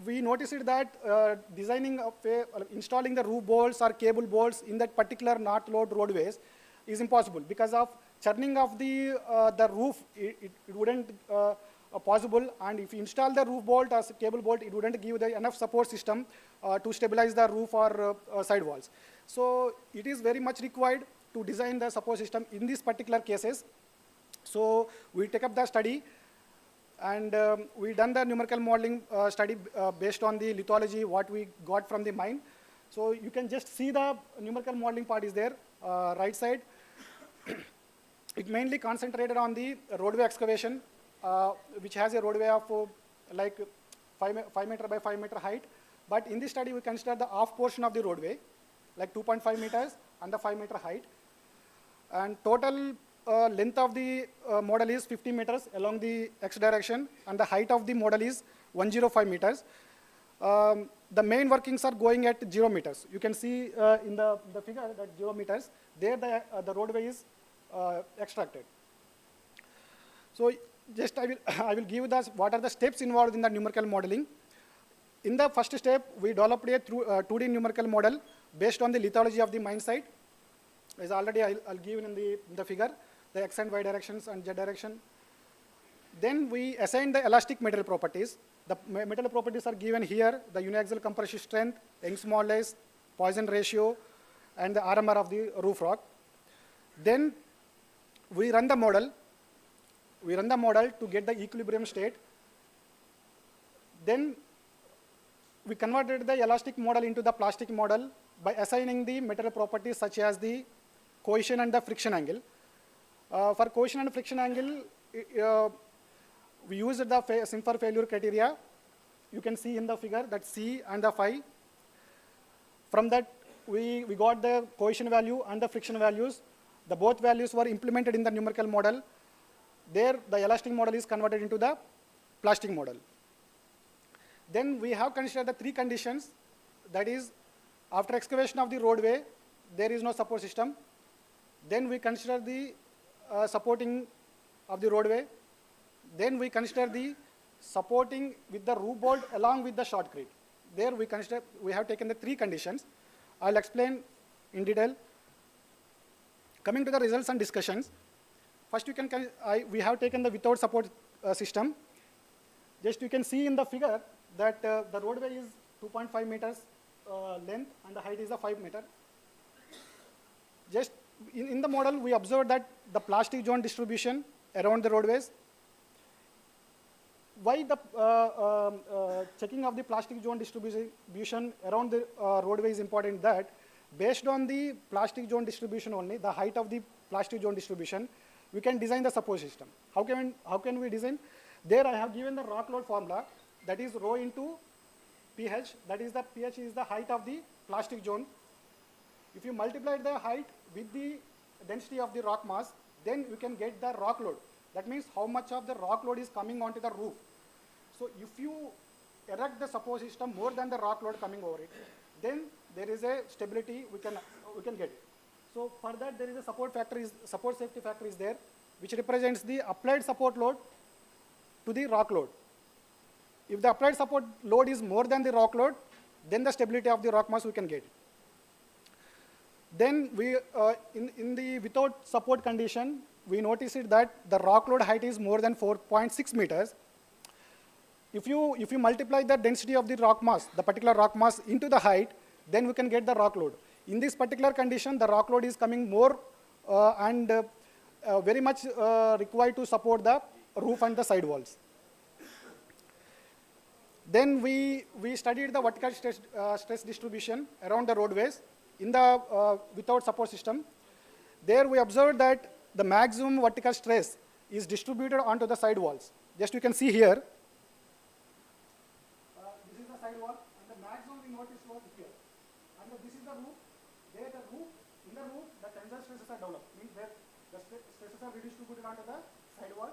we noticed that installing the roof bolts or cable bolts in that particular north load roadways is impossible because of churning of the roof. It wouldn't possible, and if you install the roof bolt or cable bolt, it wouldn't give the enough support system to stabilize the roof or side walls. So it is very much required to design the support system in these particular cases. So we take up the study, and we done the numerical modeling study based on the lithology, what we got from the mine. So you can just see the numerical modeling part is there, right side. It mainly concentrated on the roadway excavation, which has a roadway of like 5 meter by 5 meter height. But in this study, we consider the off portion of the roadway, like 2.5 meters and the 5 meter height. And total length of the model is 50 meters along the x direction, and the height of the model is 105 meters. The main workings are going at 0 meters. You can see in the figure that 0 meters, there the roadway is extracted. So just I will give you what are the steps involved in the numerical modeling. In the first step, we developed a 2D numerical model based on the lithology of the mine site. As already I'll give in the figure, the x and y directions and z direction. Then we assign the elastic material properties. The material properties are given here: the uniaxial compressive strength, Young's modulus, Poisson ratio, and the RMR of the roof rock. Then we run the model. We run the model to get the equilibrium state. Then we converted the elastic model into the plastic model by assigning the material properties such as the cohesion and the friction angle. For cohesion and friction angle, we used the Simpfer failure criteria. You can see in the figure that C and the phi. From that, we got the cohesion value and the friction values. The both values were implemented in the numerical model. There, the elastic model is converted into the plastic model. Then we have considered the three conditions. That is, after excavation of the roadway, there is no support system. Then we consider the supporting of the roadway. Then we consider the supporting with the roof bolt along with the shotcrete. There we have taken the three conditions. I'll explain in detail. Coming to the results and discussions. First, we have taken the without support system. Just you can see in the figure that the roadway is 2.5 meters length and the height is a 5 meter. Just in the model, we observed that the plastic zone distribution around the roadways. Why the checking of the plastic zone distribution around the roadway is important? That based on the plastic zone distribution only, the height of the plastic zone distribution, we can design the support system. How can we design? There I have given the rock load formula, that is rho into pH. That is the pH is the height of the plastic zone. If you multiply the height with the density of the rock mass, then we can get the rock load. That means how much of the rock load is coming onto the roof. So if you erect the support system more than the rock load coming over it, then there is a stability we can get it. So for that there is a support safety factor is there, which represents the applied support load to the rock load. If the applied support load is more than the rock load, then the stability of the rock mass we can get it. Then we, in the without support condition, we noticed that the rock load height is more than 4.6 meters. If you multiply the density of the rock mass, the particular rock mass into the height, then we can get the rock load. In this particular condition, the rock load is coming more and very much required to support the roof and the side walls. Then we studied the vertical stress distribution around the roadways in the without support system. There we observed that the maximum vertical stress is distributed onto the side walls. Just you can see here. This is the side wall, and the maximum we noticed was here. And this is the roof. There the roof, in the roof, the tensile stresses are developed. Means that the stresses are redistributed onto the side wall,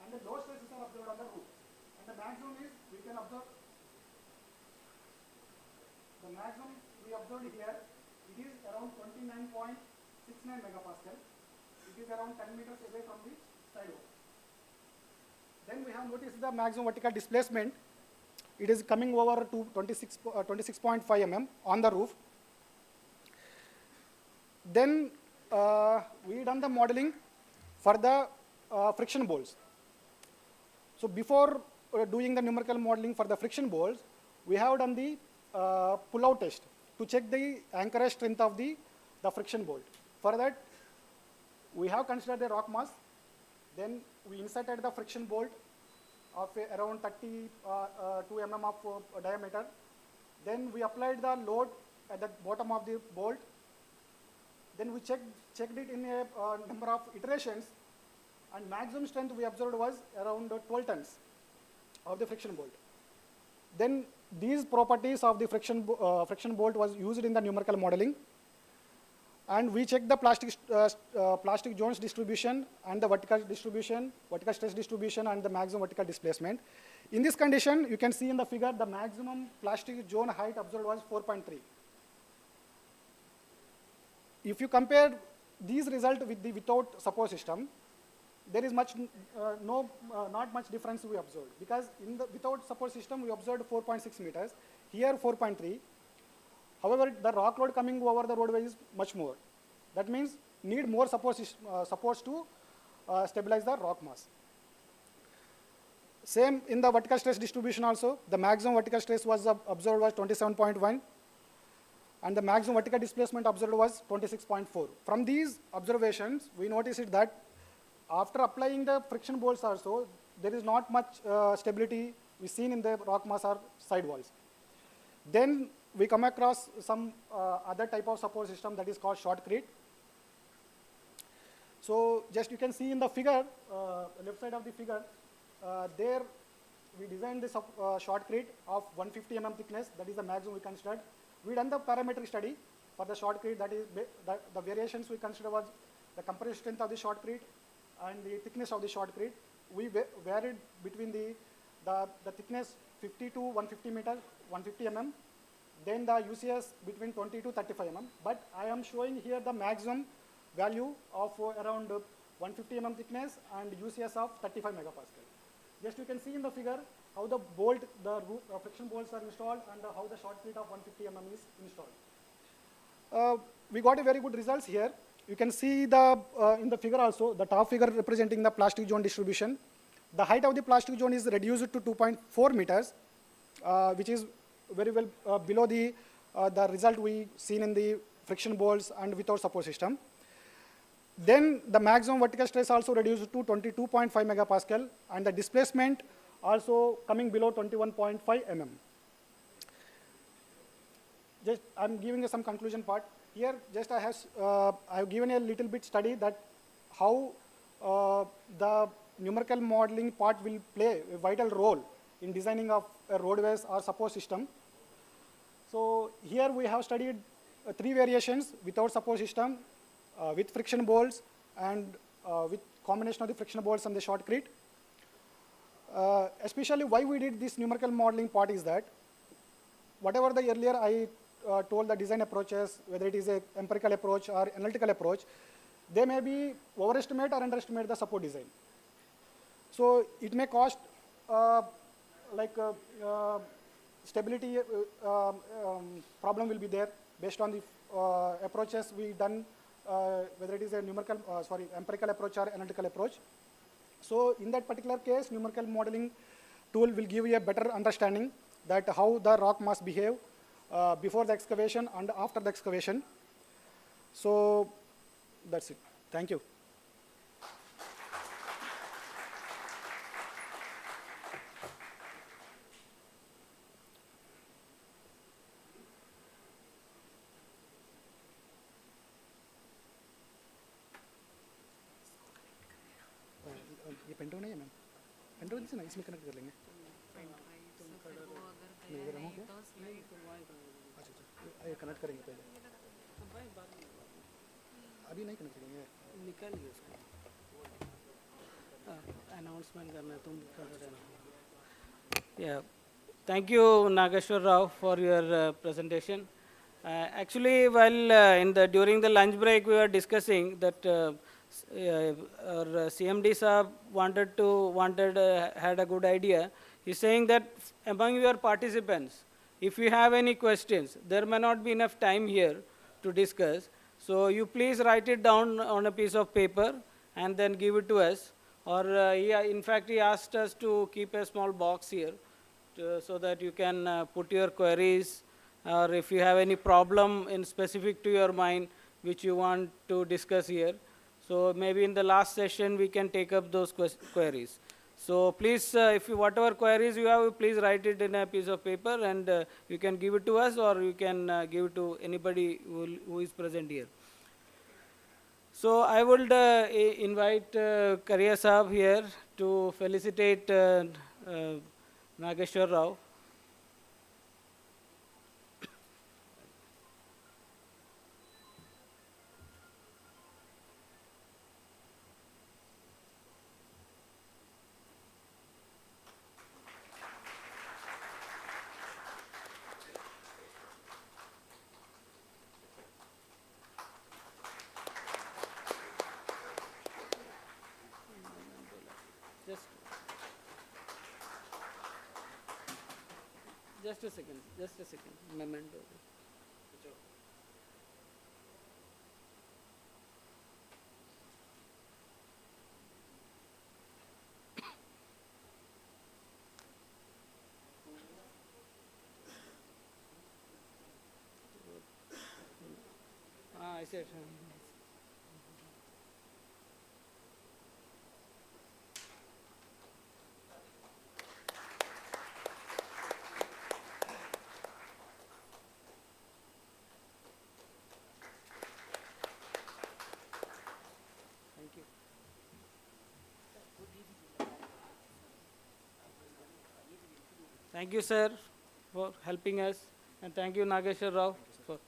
and the low stresses are observed on the roof. And the maximum is, we can observe, the maximum we observed here, it is around 29.69 megapascal. It is around 10 meters away from the side wall. Then we have noticed the maximum vertical displacement. It is coming over to 26.5 mm on the roof. Then we done the modeling for the friction bolts. So before doing the numerical modeling for the friction bolts, we have done the pull-out test to check the anchorage strength of the friction bolt. For that, we have considered the rock mass. Then we inserted the friction bolt of around 32 mm of diameter. Then we applied the load at the bottom of the bolt. Then we checked it in a number of iterations, and maximum strength we observed was around 12 tons of the friction bolt. Then these properties of the friction bolt was used in the numerical modeling, and we checked the plastic zones distribution and the vertical stress distribution and the maximum vertical displacement. In this condition, you can see in the figure the maximum plastic zone height observed was 4.3. If you compare these results with the without support system, there is not much difference we observed, because in the without support system we observed 4.6 meters, here 4.3. However, the rock load coming over the roadway is much more. That means need more supports to stabilize the rock mass. Same in the vertical stress distribution also. The maximum vertical stress was observed was 27.1, and the maximum vertical displacement observed was 26.4. From these observations, we noticed that after applying the friction bolts also, there is not much stability we seen in the rock mass or side walls. Then we come across some other type of support system that is called shotcrete. So just you can see in the figure, left side of the figure, there we designed this shotcrete of 150 mm thickness. That is the maximum we considered. We done the parametric study for the shotcrete. That is the variations we considered was the compressive strength of the shotcrete and the thickness of the shotcrete. We varied between the thickness 50 to 150 mm. Then the UCS between 20 to 35 mm. But I am showing here the maximum value of around 150 mm thickness and UCS of 35 megapascal. Just you can see in the figure how the friction bolts are installed and how the shotcrete of 150 mm is installed. We got a very good results here. You can see in the figure also, the top figure representing the plastic zone distribution. The height of the plastic zone is reduced to 2.4 meters, which is very well below the result we seen in the friction bolts and without support system. Then the maximum vertical stress also reduced to 22.5 megapascal, and the displacement also coming below 21.5 mm. Just I'm giving you some conclusion part. Here just I have given a little bit study that how the numerical modeling part will play a vital role in designing of a roadways or support system. So here we have studied 3 variations: without support system, with friction bolts, and with combination of the frictional bolts and the shotcrete. Especially why we did this numerical modeling part is that whatever the earlier I told the design approaches, whether it is a empirical approach or analytical approach, they may be overestimate or underestimate the support design. So it may cost stability problem will be there based on the approaches we done, whether it is a empirical approach or analytical approach. So in that particular case, numerical modeling tool will give you a better understanding that how the rock must behave before the excavation and after the excavation. So that's it. Thank you. ये pen drive नहीं है ma'am, pen drive से ना इसमें connect कर लेंगे। अच्छा, ये कनेक्ट करेंगे पहले, अभी नहीं कनेक्ट करेंगे, निकालिए उसको, अनाउंसमेंट करना है, तुम कर रहे हो। Yeah, thank you Nageshwar Rao for your presentation. Actually, while during the lunch break we were discussing that our CMD Saab had a good idea. He's saying that among your participants, if you have any questions, there may not be enough time here to discuss. So you please write it down on a piece of paper and then give it to us. Or in fact, he asked us to keep a small box here so that you can put your queries, or if you have any problem in specific to your mind which you want to discuss here. So maybe in the last session we can take up those queries. So please, if you, whatever queries you have, please write it in a piece of paper and you can give it to us, or you can give it to anybody who is present here. So I would invite Kariya Saab here to felicitate Nageshwar Rao. Just a second, memento. I said. Thank you, sir, for helping us, and thank you, Nageshwar Rao, for.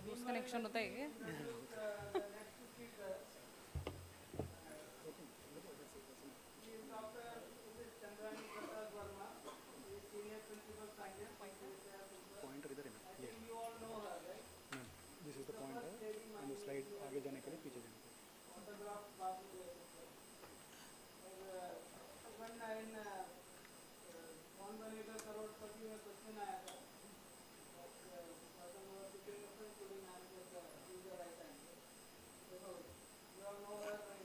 Loose connection होता है क्या? Pointer इधर है ma'am, ये this is the pointer and slide आगे जाने के लिए पीछे जाने के लिए। You all know that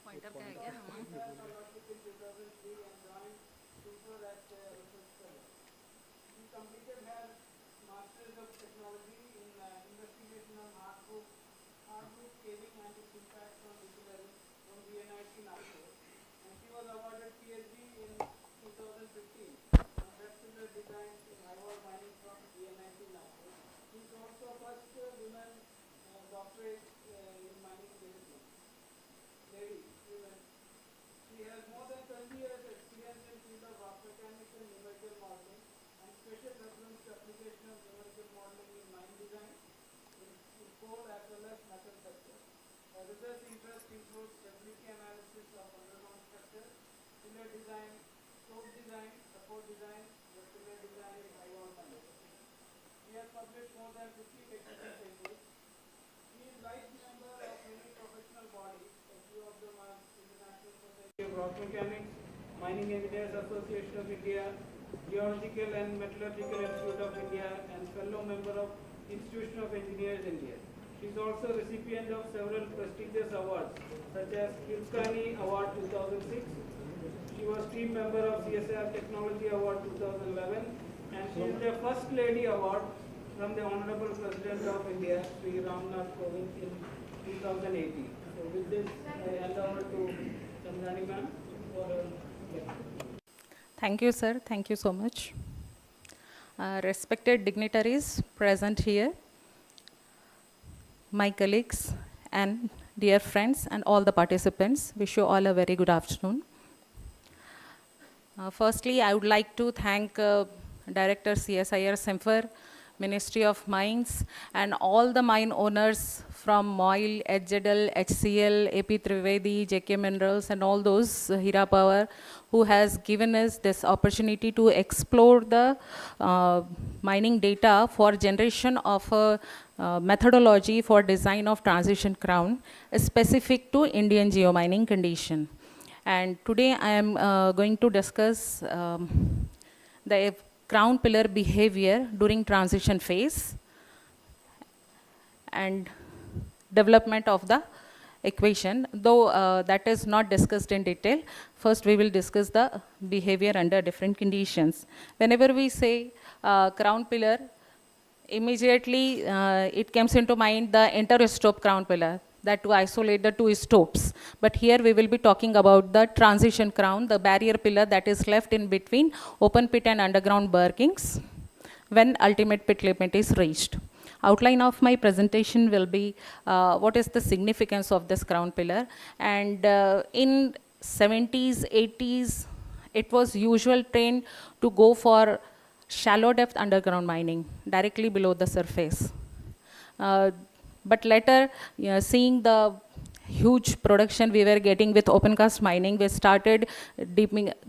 completed her Masters of Technology in Investigation on hardwood caving and its impact on engineering from the NIT Nagpur. And she was awarded PhD in 2015 on Bachelor Design in High-Wall Mining from the NIT Nagpur. She is also first woman doctorate in mining discipline. Lady, women. She has more than 20 years experience in field of rock mechanics and numerical modeling, and special reference to application of numerical modeling in mine design in coal as well as metal sector. Her research interest includes stability analysis of underground structure, pillar design, stope design, support design, and pillar design in high wall mining. She has published more than 50 technical papers. She is vice member of many professional bodies. A few of them are International Society of Rock Mechanics, Mining Engineers Association of India, Geological and Metallurgical Institute of India, and fellow member of Institution of Engineers India. She is also recipient of several prestigious awards, such as Hindustan Award 2006. She was team member of CSR Technology Award 2011, and she is the First Lady Award from the Honorable President of India, Sri RAUMM-24 in 2018. So with this, I hand over to Chandani ma'am for her lecture. Thank you, sir. Thank you so much. Respected dignitaries present here, my colleagues and dear friends and all the participants, wish you all a very good afternoon. Firstly, I would like to thank Director CSIR Semfer, Ministry of Mines, and all the mine owners from MOIL, HZL, HCL, AP Trivedi, JK Minerals, and all those, Hira Power, who has given us this opportunity to explore the mining data for generation of a methodology for design of transition crown specific to Indian geomining condition. And today I am going to discuss the crown pillar behavior during transition phase and development of the equation, though that is not discussed in detail. First we will discuss the behavior under different conditions. Whenever we say crown pillar, immediately it comes into mind the inter-stope crown pillar, that to isolate the two stopes. But here we will be talking about the transition crown, the barrier pillar that is left in between open pit and underground workings when ultimate pit limit is reached. Outline of my presentation will be what is the significance of this crown pillar. And in 70s, 80s, it was usual trend to go for shallow depth underground mining, directly below the surface. But later, seeing the huge production we were getting with open cast mining, we started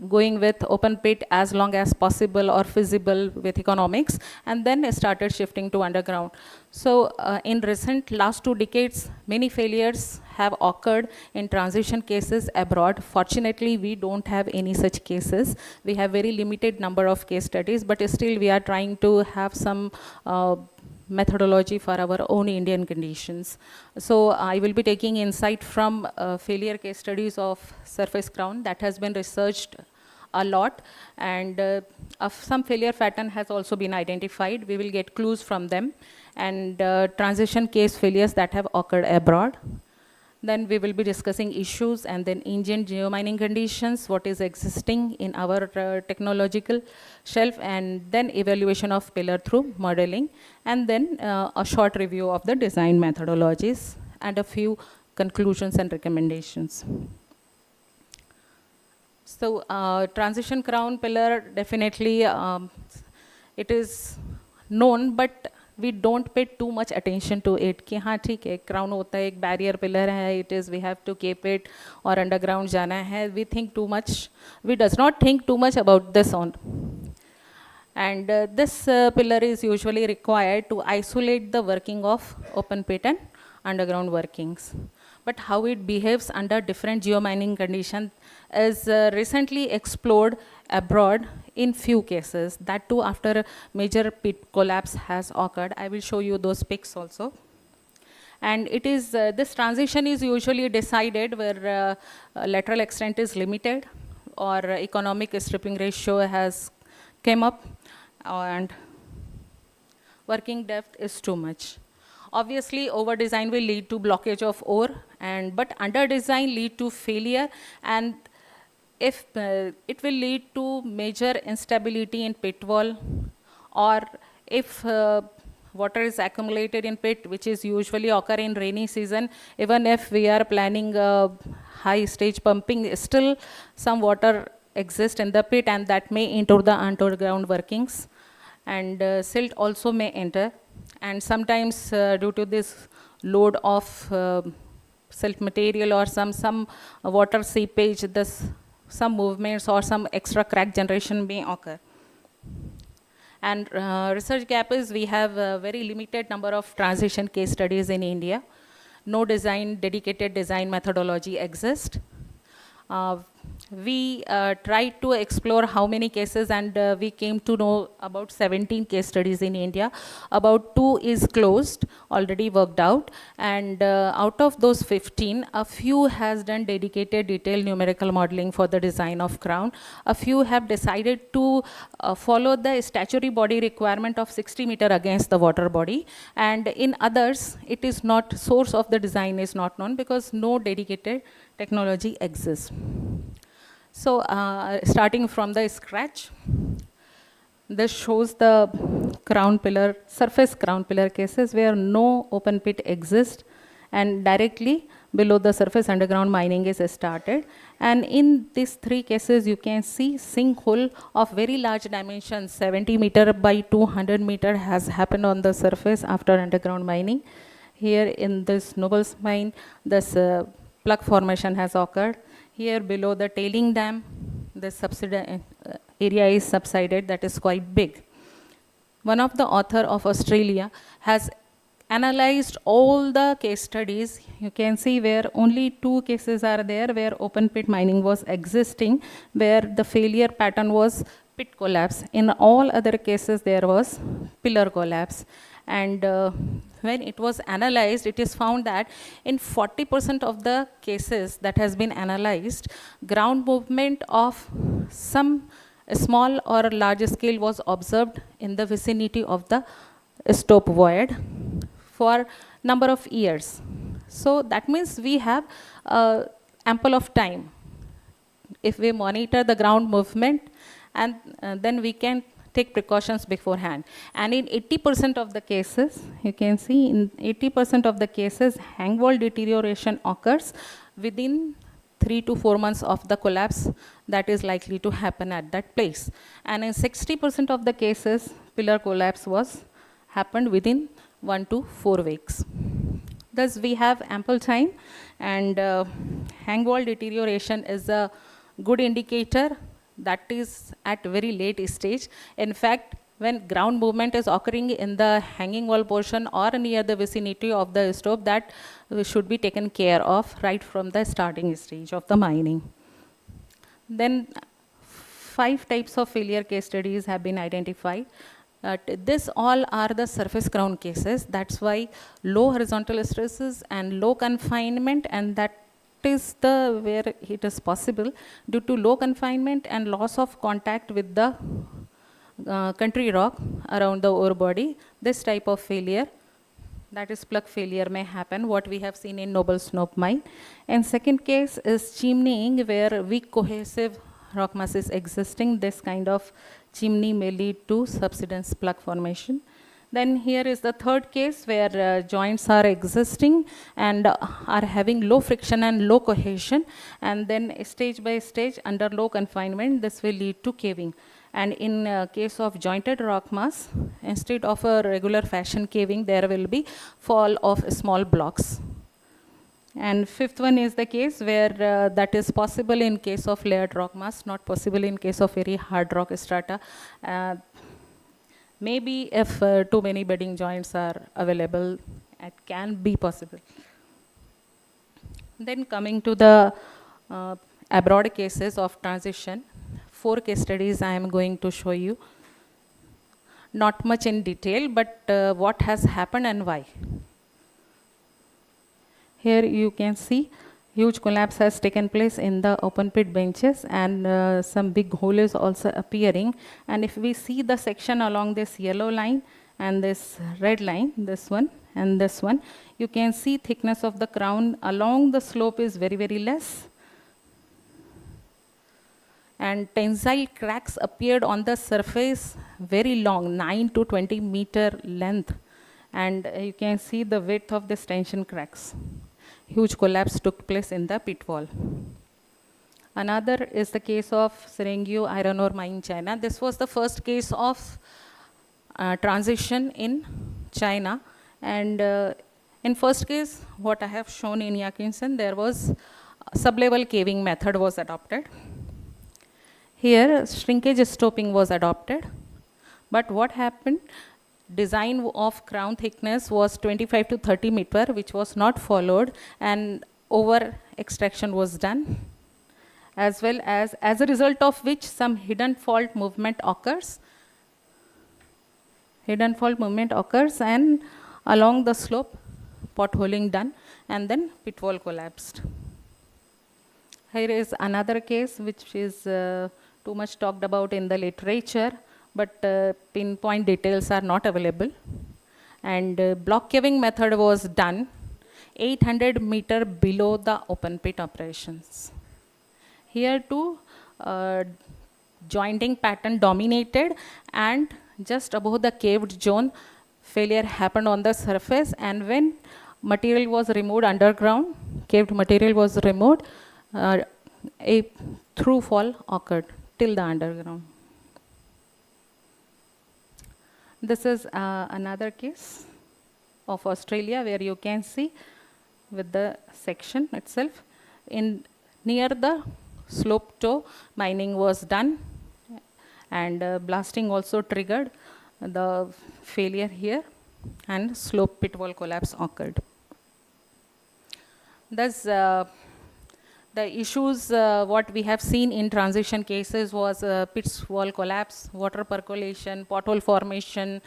going with open pit as long as possible or feasible with economics, and then started shifting to underground. So in recent last 2 decades, many failures have occurred in transition cases abroad. Fortunately, we don't have any such cases. We have very limited number of case studies, but still we are trying to have some methodology for our own Indian conditions. So I will be taking insight from failure case studies of surface crown that has been researched a lot, and some failure pattern has also been identified. We will get clues from them, and transition case failures that have occurred abroad. Then we will be discussing issues and then Indian geomining conditions, what is existing in our technological shelf, and then evaluation of pillar through modeling, and then a short review of the design methodologies and a few conclusions and recommendations. So transition crown pillar, definitely it is known, but we don't pay too much attention to it. कि हाँ ठीक है, crown होता है, एक barrier pillar है, it is we have to keep it, or underground जाना है. We think too much. We does not think too much about this on. And this pillar is usually required to isolate the working of open pit and underground workings. But how it behaves under different geomining conditions is recently explored abroad in few cases, that too after a major pit collapse has occurred. I will show you those pics also. And it is, this transition is usually decided where lateral extent is limited or economic stripping ratio has came up and working depth is too much. Obviously, over design will lead to blockage of ore, but under design lead to failure, and if it will lead to major instability in pit wall, or if water is accumulated in pit, which is usually occur in rainy season, even if we are planning high stage pumping, still some water exists in the pit, and that may enter the underground workings, and silt also may enter. And sometimes due to this load of silt material or some water seepage, some movements or some extra crack generation may occur. And research gap is we have a very limited number of transition case studies in India. No dedicated design methodology exists. We tried to explore how many cases, and we came to know about 17 case studies in India. About 2 is closed, already worked out, and out of those 15, a few has done dedicated detailed numerical modeling for the design of crown. A few have decided to follow the statutory body requirement of 60 meter against the water body, and in others, it is not, source of the design is not known because no dedicated technology exists. So starting from the scratch, this shows the crown pillar, surface crown pillar cases where no open pit exists, and directly below the surface underground mining is started. And in these 3 cases, you can see sinkhole of very large dimensions, 70 meter by 200 meter has happened on the surface after underground mining. Here in this Noble's mine, this plug formation has occurred. Here below the tailing dam, the area is subsided, that is quite big. One of the author of Australia has analyzed all the case studies. You can see where only 2 cases are there where open pit mining was existing, where the failure pattern was pit collapse. In all other cases, there was pillar collapse. And when it was analyzed, it is found that in 40% of the cases that has been analyzed, ground movement of some small or large scale was observed in the vicinity of the stope void for number of years. So that means we have ample of time. If we monitor the ground movement, and then we can take precautions beforehand. And in 80% of the cases, you can see in 80% of the cases, hang wall deterioration occurs within 3 to 4 months of the collapse that is likely to happen at that place. And in 60% of the cases, pillar collapse happened within 1 to 4 weeks. Thus, we have ample time, and hang wall deterioration is a good indicator that is at very late stage. In fact, when ground movement is occurring in the hanging wall portion or near the vicinity of the stope, that should be taken care of right from the starting stage of the mining. Then 5 types of failure case studies have been identified. This all are the surface crown cases. That's why low horizontal stresses and low confinement, and that is the where it is possible due to low confinement and loss of contact with the country rock around the ore body. This type of failure, that is plug failure, may happen, what we have seen in Noble Snope mine. And second case is chimneying, where weak cohesive rock mass is existing. This kind of chimney may lead to subsidence plug formation. Then here is the third case where joints are existing and are having low friction and low cohesion, and then stage by stage under low confinement, this will lead to caving. And in case of jointed rock mass, instead of a regular fashion caving, there will be fall of small blocks. And fifth one is the case where that is possible in case of layered rock mass, not possible in case of very hard rock strata. Maybe if too many bedding joints are available, it can be possible. Then coming to the abroad cases of transition, 4 case studies I am going to show you. Not much in detail, but what has happened and why. Here you can see huge collapse has taken place in the open pit benches, and some big hole is also appearing. And if we see the section along this yellow line and this red line, this one and this one, you can see thickness of the crown along the slope is very, very less. And tensile cracks appeared on the surface very long, 9 to 20 meter length. And you can see the width of this tension cracks. Huge collapse took place in the pit wall. Another is the case of Serengyu iron ore mine in China. This was the first case of transition in China. And in first case, what I have shown in Yakinson, there was sublevel caving method was adopted. Here, shrinkage stoping was adopted. But what happened? Design of crown thickness was 25 to 30 meter, which was not followed, and over extraction was done. As well as a result of which some hidden fault movement occurs. Hidden fault movement occurs, and along the slope, potholing done, and then pit wall collapsed. Here is another case which is too much talked about in the literature, but pinpoint details are not available. And block caving method was done 800 meter below the open pit operations. Here too, jointing pattern dominated, and just above the caved zone, failure happened on the surface, and when material was removed underground, caved material was removed, a through fall occurred till the underground. This is another case of Australia, where you can see with the section itself. Near the slope toe, mining was done, and blasting also triggered the failure here, and slope pit wall collapse occurred. Thus, the issues what we have seen in transition cases was pit wall collapse, water percolation, pothole formation,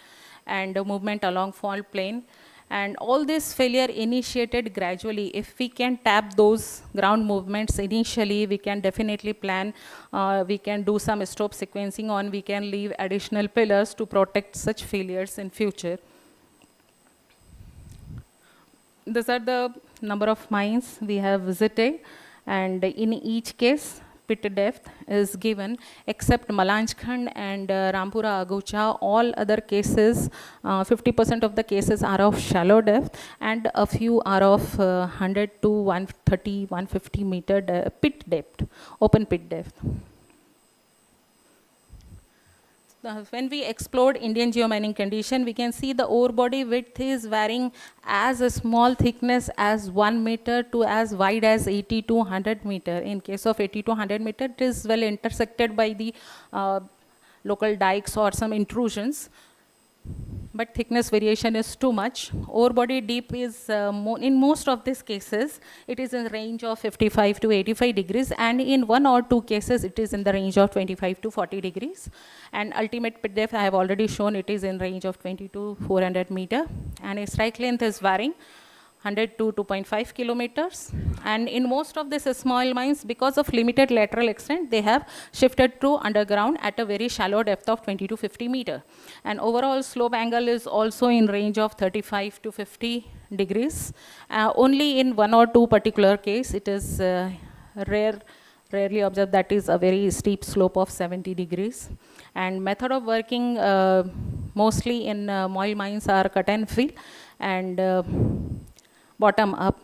and movement along fault plane. And all this failure initiated gradually. If we can tap those ground movements initially, we can definitely plan, we can do some stope sequencing on, we can leave additional pillars to protect such failures in future. These are the number of mines we have visited, and in each case, pit depth is given, except Malanjkhand and Rampura Agucha. All other cases, 50% of the cases are of shallow depth, and a few are of 100 to 130, 150 meter pit depth, open pit depth. When we explored Indian geomining condition, we can see the ore body width is varying as a small thickness as 1 meter to as wide as 80 to 100 meter. In case of 80 to 100 meter, it is well intersected by the local dikes or some intrusions. But thickness variation is too much. Ore body deep is, in most of these cases, it is in range of 55 to 85 degrees, and in 1 or 2 cases, it is in the range of 25 to 40 degrees. And ultimate pit depth, I have already shown, it is in range of 20 to 400 meter. And a strike length is varying 100 to 2.5 kilometers. And in most of these small mines, because of limited lateral extent, they have shifted to underground at a very shallow depth of 20 to 50 meter. And overall slope angle is also in range of 35 to 50 degrees. Only in 1 or 2 particular case, it is rarely observed, that is a very steep slope of 70 degrees. And method of working mostly in moil mines are cut and fill, and bottom up,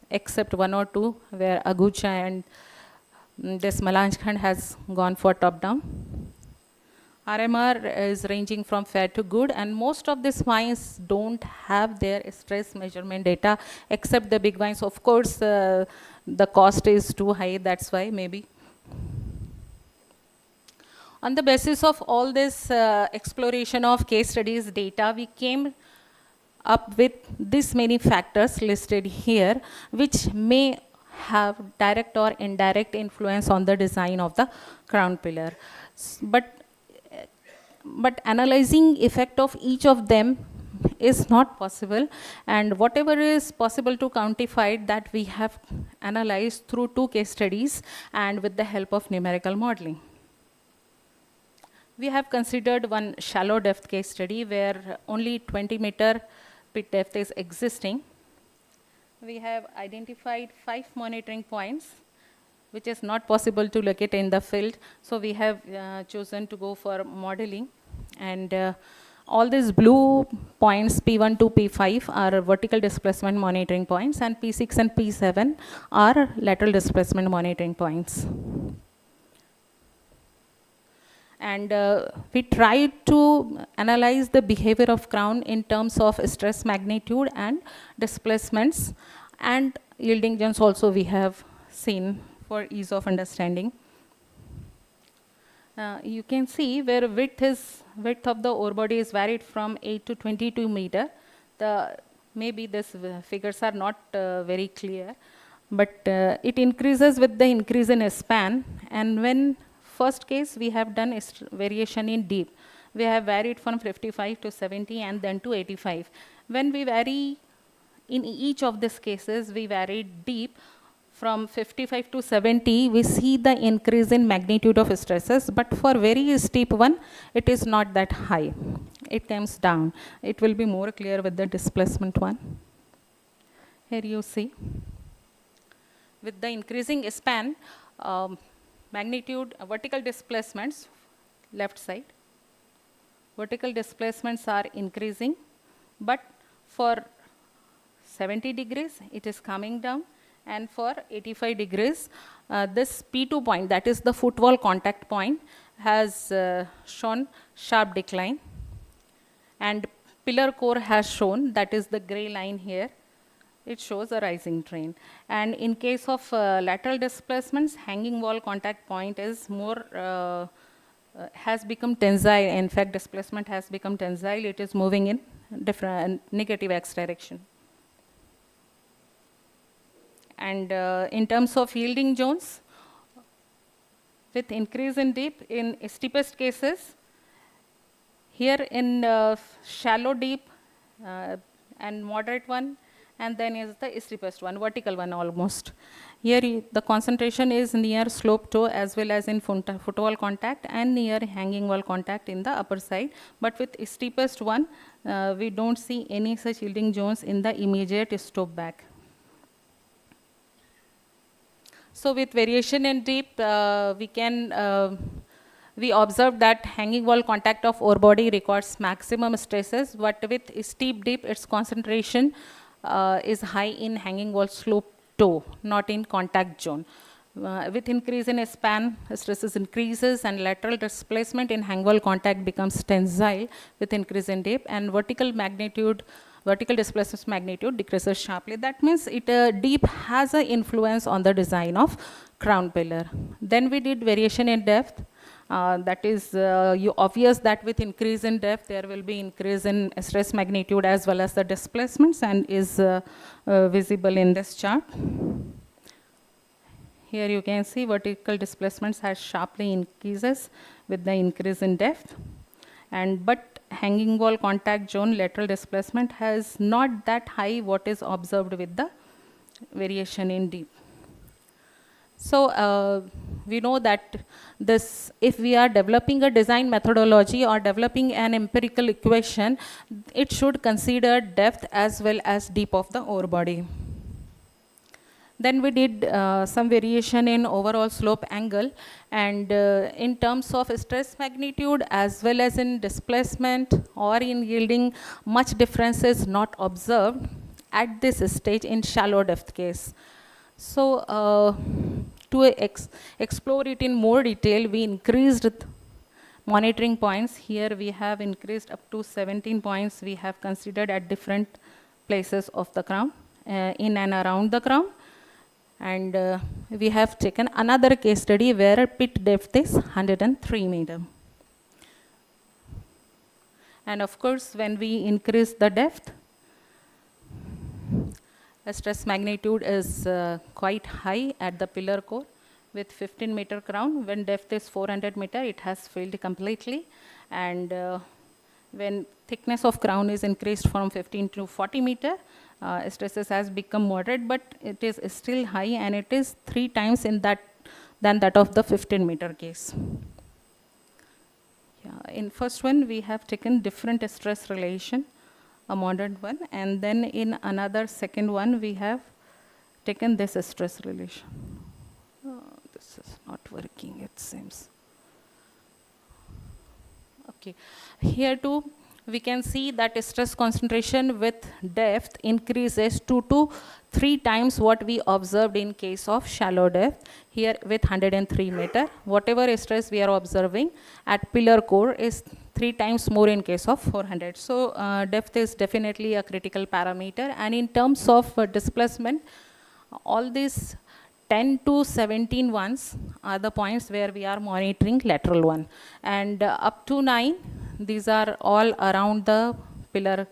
except 1 or 2 where Agucha and this Malanjkhand has gone for top down. RMR is ranging from fair to good, and most of these mines don't have their stress measurement data, except the big mines. Of course, the cost is too high, that's why maybe. On the basis of all this exploration of case studies data, we came up with this many factors listed here, which may have direct or indirect influence on the design of the crown pillar. But analyzing effect of each of them is not possible, and whatever is possible to quantify that we have analyzed through 2 case studies and with the help of numerical modeling. We have considered one shallow depth case study where only 20-meter pit depth is existing. We have identified 5 monitoring points which is not possible to locate in the field. So we have chosen to go for modeling, and all these blue points P1 to P5 are vertical displacement monitoring points, and P6 and P7 are lateral displacement monitoring points. And we tried to analyze the behavior of crown in terms of stress magnitude and displacements, and yielding zones also we have seen for ease of understanding. You can see where width of the ore body is varied from 8 to 22 meter. Maybe these figures are not very clear, but it increases with the increase in span. And when first case we have done variation in deep, we have varied from 55 to 70 and then to 85. When we vary in each of these cases, we varied deep from 55 to 70, we see the increase in magnitude of stresses, but for very steep one, it is not that high. It comes down. It will be more clear with the displacement one. Here you see, with the increasing span, magnitude, vertical displacements, left side, vertical displacements are increasing, but for 70 degrees, it is coming down, and for 85 degrees, this P2 point, that is the footwall contact point, has shown sharp decline, and pillar core has shown, that is the gray line here, it shows a rising trend. And in case of lateral displacements, hanging wall contact point is more, has become tensile. In fact, displacement has become tensile. It is moving in different negative x direction. And in terms of yielding zones, with increase in deep, in steepest cases, here in shallow deep and moderate one, and then is the steepest one, vertical one almost. Here the concentration is near slope toe as well as in footwall contact and near hanging wall contact in the upper side. But with steepest one, we don't see any such yielding zones in the immediate slope back. So with variation in deep, we observe that hanging wall contact of ore body records maximum stresses, but with steep dip, its concentration is high in hanging wall slope toe, not in contact zone. With increase in span, stresses increases, and lateral displacement in hanging wall contact becomes tensile with increase in dip, and vertical displacement magnitude decreases sharply. That means deep has an influence on the design of crown pillar. Then we did variation in depth. That is obvious that with increase in depth, there will be increase in stress magnitude as well as the displacements, and is visible in this chart. Here you can see vertical displacements has sharply increases with the increase in depth, but hanging wall contact zone lateral displacement has not that high what is observed with the variation in deep. So we know that if we are developing a design methodology or developing an empirical equation, it should consider depth as well as deep of the ore body. Then we did some variation in overall slope angle, and in terms of stress magnitude as well as in displacement or in yielding, much difference is not observed at this stage in shallow depth case. So to explore it in more detail, we increased monitoring points. Here we have increased up to 17 points we have considered at different places of the crown, in and around the crown. And we have taken another case study where pit depth is 103 meter. And of course, when we increase the depth, the stress magnitude is quite high at the pillar core with 15 meter crown. When depth is 400 meter, it has failed completely. And When thickness of crown is increased from 15 to 40 meter, stresses has become moderate, but it is still high, and it is 3 times in that than that of the 15 meter case. Yeah, in first one, we have taken different stress relation, a modern one, and then in another second one, we have taken this stress relation. This is not working, it seems. Okay, here too, we can see that stress concentration with depth increases 2 to 3 times what we observed in case of shallow depth. Here with 103 meter, whatever stress we are observing at pillar core is 3 times more in case of 400. So depth is definitely a critical parameter, and in terms of displacement, all these 10 to 17 ones are the points where we are monitoring lateral one, and up to 9, these are all around the pillar.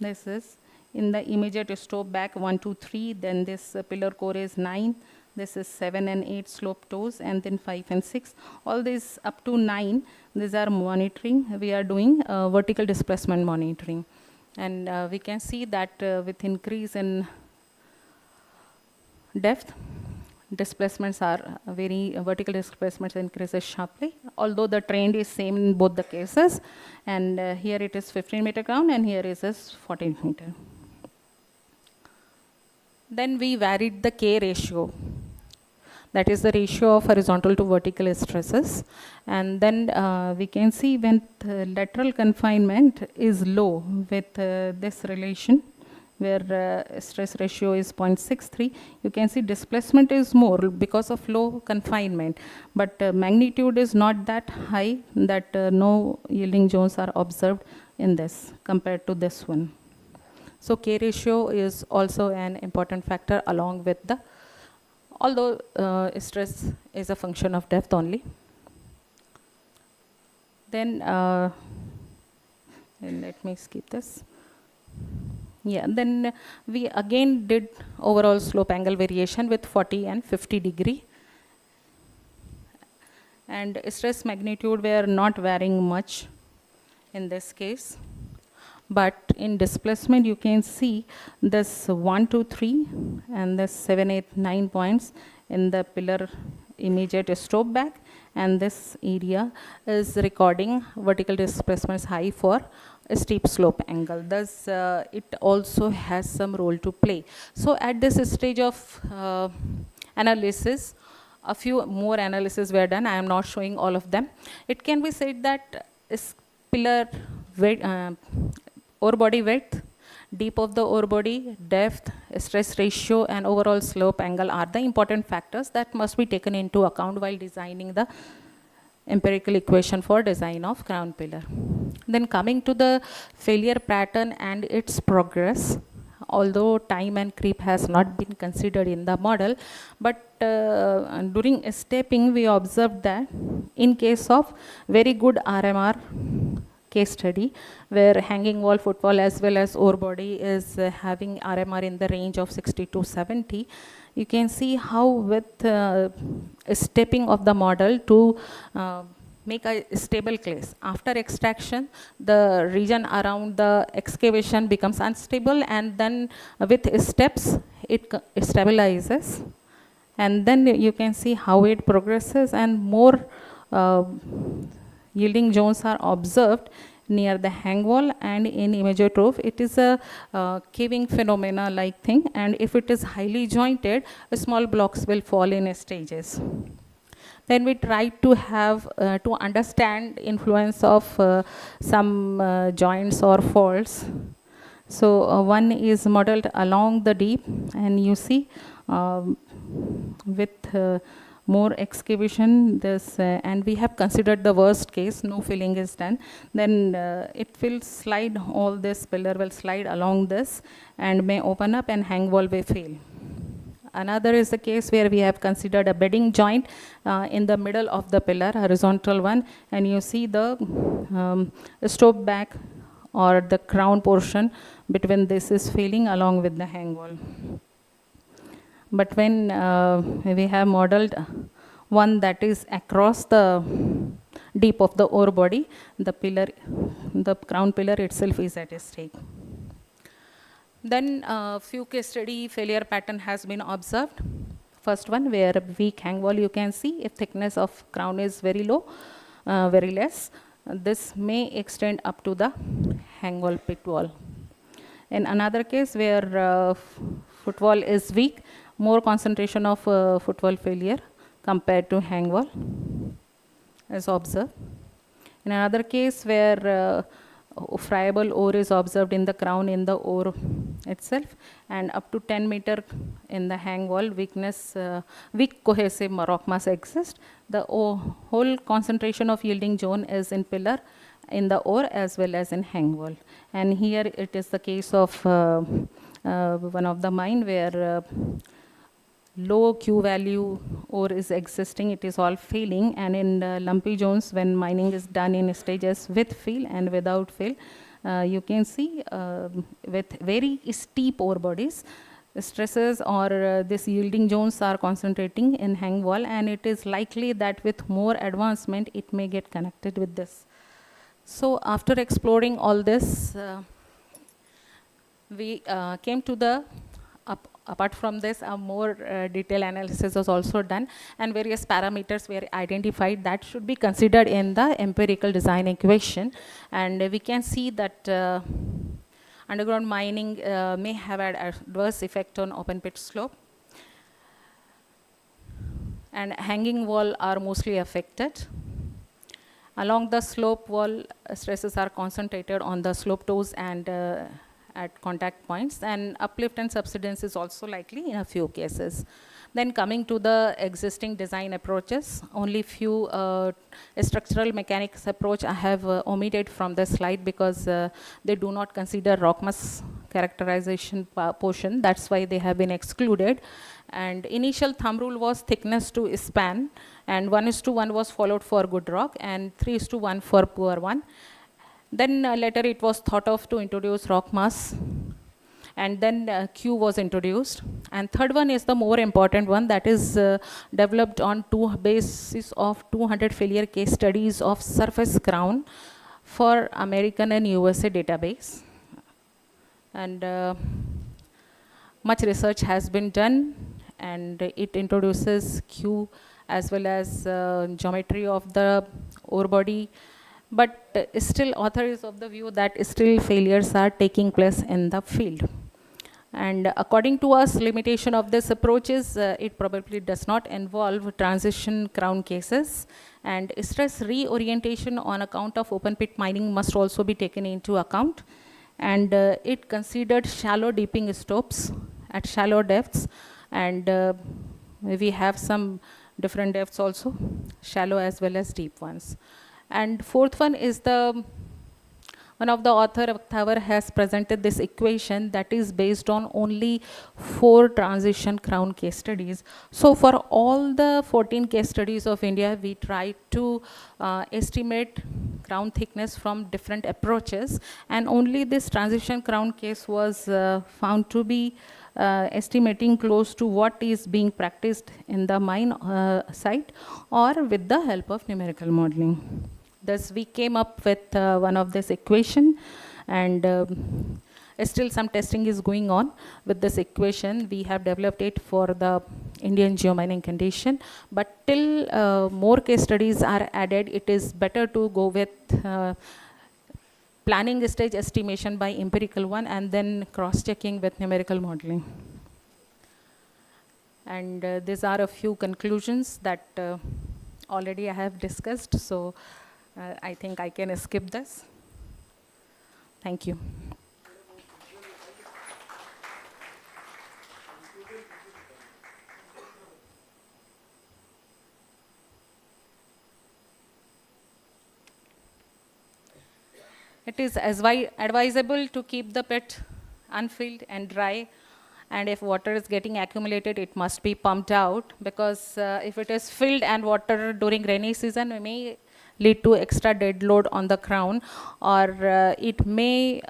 This is in the immediate slope back 1, 2, 3, then this pillar core is 9, this is 7 and 8 slope toes, and then 5 and 6. All these up to 9, these are monitoring. We are doing vertical displacement monitoring. And we can see that with increase in depth, displacements are vertical displacements increases sharply, although the trend is same in both the cases. And here it is 15 meter ground, and here is 14 meter. Then we varied the K ratio. That is the ratio of horizontal to vertical stresses. And then we can see when the lateral confinement is low with this relation, where stress ratio is 0.63, you can see displacement is more because of low confinement. But magnitude is not that high, that no yielding zones are observed in this compared to this one. So K ratio is also an important factor along with the, although stress is a function of depth only. Then let me skip this. Yeah, then we again did overall slope angle variation with 40 and 50 degree. And stress magnitude were not varying much in this case. But in displacement, you can see this 1, 2, 3, and this 7, 8, 9 points in the pillar immediate slope back, and this area is recording vertical displacements high for a steep slope angle. Thus, it also has some role to play. So at this stage of analysis, a few more analyses were done. I am not showing all of them. It can be said that pillar weight, ore body width, deep of the ore body, depth, stress ratio, and overall slope angle are the important factors that must be taken into account while designing the empirical equation for design of crown pillar. Then coming to the failure pattern and its progress, although time and creep has not been considered in the model, but during stepping we observed that in case of very good RMR case study, where hanging wall, footwall as well as ore body is having RMR in the range of 60 to 70, you can see how with stepping of the model to make a stable clays. After extraction, the region around the excavation becomes unstable, and then with steps, it stabilizes. And then you can see how it progresses, and more yielding zones are observed near the hang wall and in immediate roof. It is a caving phenomena like thing, and if it is highly jointed, small blocks will fall in stages. Then we try to have to understand influence of some joints or faults. So one is modeled along the deep, and you see with more excavation, this and we have considered the worst case, no filling is done, then it will slide, all this pillar will slide along this and may open up and hang wall will fail. Another is the case where we have considered a bedding joint in the middle of the pillar, horizontal one, and you see the slope back or the crown portion between this is failing along with the hang wall. But when we have modeled one that is across the deep of the ore body, the pillar, the crown pillar itself is at stake. Then few case study failure pattern has been observed. First one, where weak hang wall you can see, if thickness of crown is very low, very less, this may extend up to the hang wall pit wall. In another case where footwall is weak, more concentration of footwall failure compared to hang wall is observed. In another case where friable ore is observed in the crown in the ore itself, and up to 10 meter in the hang wall, weak cohesive rock mass exists. The whole concentration of yielding zone is in pillar, in the ore as well as in hang wall. And here it is the case of one of the mine where low Q value ore is existing, it is all failing, and in lumpy zones when mining is done in stages with fill and without fill, you can see with very steep ore bodies, stresses or this yielding zones are concentrating in hang wall, and it is likely that with more advancement it may get connected with this. So after exploring all this, we came to the apart from this, a more detailed analysis was also done, and various parameters were identified that should be considered in the empirical design equation. And we can see that underground mining may have an adverse effect on open pit slope, and hanging wall are mostly affected. Along the slope wall, stresses are concentrated on the slope toes and at contact points, and uplift and subsidence is also likely in a few cases. Then coming to the existing design approaches, only few structural mechanics approach I have omitted from the slide because they do not consider rock mass characterization portion. That's why they have been excluded. And initial thumb rule was thickness to span, and 1:1 was followed for good rock and 3:1 for poor one. Then later it was thought of to introduce rock mass, and then Q was introduced. And third one is the more important one, that is developed on basis of 200 failure case studies of surface crown for American and USA database. And much research has been done, and it introduces Q as well as geometry of the ore body. But still author is of the view that still failures are taking place in the field. And according to us, limitation of this approach is it probably does not involve transition crown cases, and stress reorientation on account of open pit mining must also be taken into account. And it considered shallow deeping stopes at shallow depths, and we have some different depths also, shallow as well as deep ones. And fourth one is one of the author of Thavar has presented this equation that is based on only 4 transition crown case studies. So for all the 14 case studies of India, we tried to estimate crown thickness from different approaches, and only this transition crown case was found to be estimating close to what is being practiced in the mine site or with the help of numerical modeling. Thus we came up with one of this equation, and still some testing is going on with this equation. We have developed it for the Indian geomining condition, but till more case studies are added, it is better to go with planning stage estimation by empirical one and then cross-checking with numerical modeling. And these are a few conclusions that already I have discussed, so I think I can skip this. Thank you. It is advisable to keep the pit unfilled and dry, and if water is getting accumulated, it must be pumped out, because if it is filled and water during rainy season, it may lead to extra dead load on the crown, or it may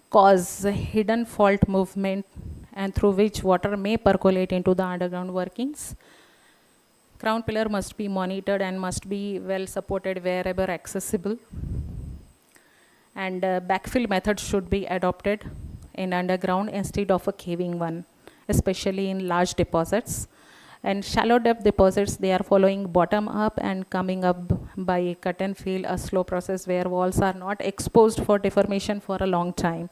cause hidden fault movement, and through which water may percolate into the underground workings. Crown pillar must be monitored and must be well supported wherever accessible. And backfill method should be adopted in underground instead of a caving one, especially in large deposits. And shallow depth deposits, they are following bottom up and coming up by cut and fill, a slow process where walls are not exposed for deformation for a long time.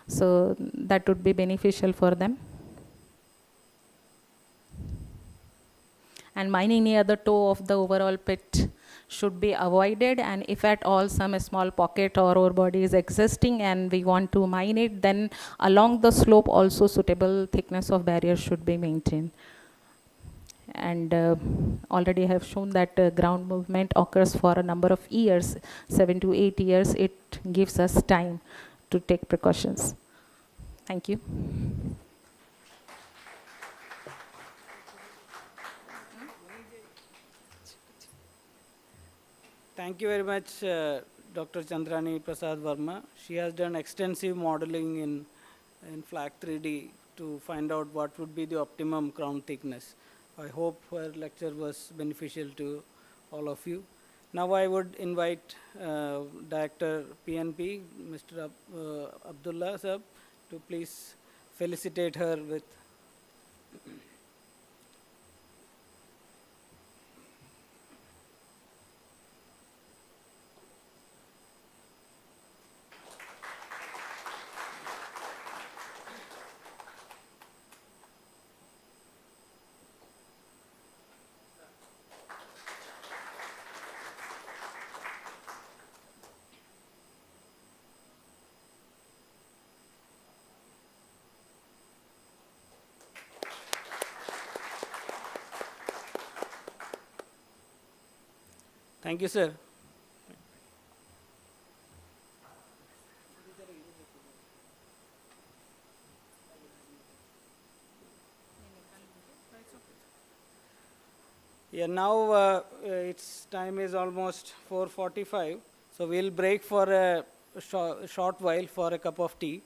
So that would be beneficial for them. And mining near the toe of the overall pit should be avoided, and if at all some small pocket or ore body is existing and we want to mine it, then along the slope also suitable thickness of barrier should be maintained. And already I have shown that ground movement occurs for a number of years, 7 to 8 years. It gives us time to take precautions. Thank you. Thank you very much, Dr. Chandrani Prasad Verma. She has done extensive modeling in FLAC 3D to find out what would be the optimum crown thickness. I hope her lecture was beneficial to all of you. Now I would invite Director PNP, Mr. Abdullah Sahab, to please felicitate her with Thank you, sir. Yeah, now its time is almost 4:45, so we'll break for a short while for a cup of tea.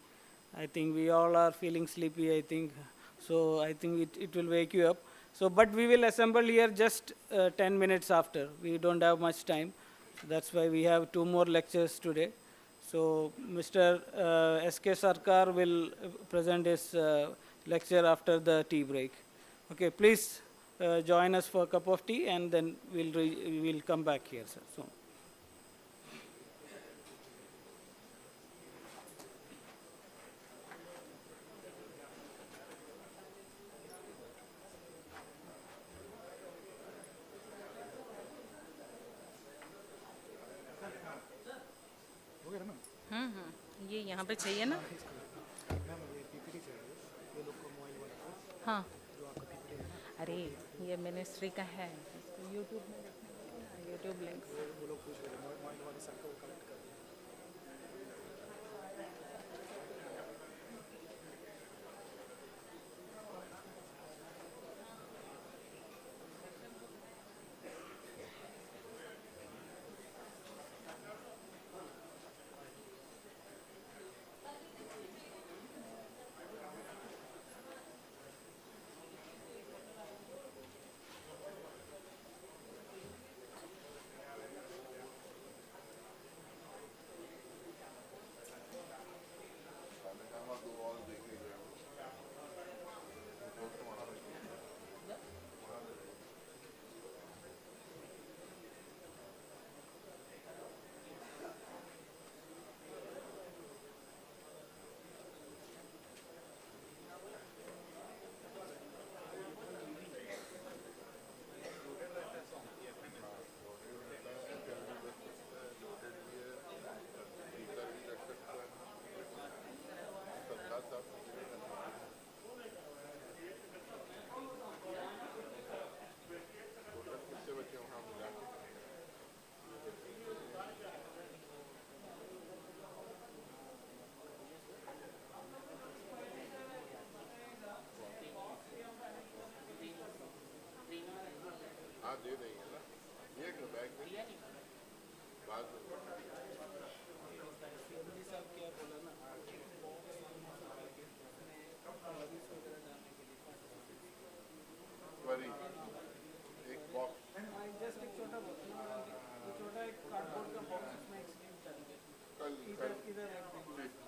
I think we all are feeling sleepy, I think, so I think it will wake you up. So, but we will assemble here just 10 minutes after. We don't have much time. That's why we have 2 more lectures today. So, Mr. S.K. Sarkar will present his lecture after the tea break. Okay, please join us for a cup of tea, and then we'll come back here, sir. So. ये यहाँ पे चाहिए ना? हाँ, अरे ये ministry का है, यूट्यूब में देखना, यूट्यूब लिंक्स। दे देंगे ना, ये एक बैग में बाद में क्वेरी एक बॉक्स जस्ट एक छोटा बॉक्स ये छोटा एक कार्डबोर्ड का बॉक्स इसमें एक्सचेंज करेंगे इधर इधर रख देंगे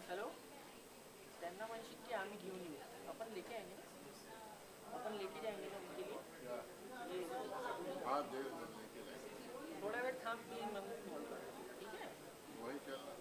हॅलो त्यांना म्हणशील की आम्ही घेऊन येऊ आपण लेके आएंगे ना अपन लेके जाएंगे ना उनके लिए ये हाँ दे लेके जाएंगे थोड़ा वेळ थांब की मग कॉल कर ठीक है वही चल रहा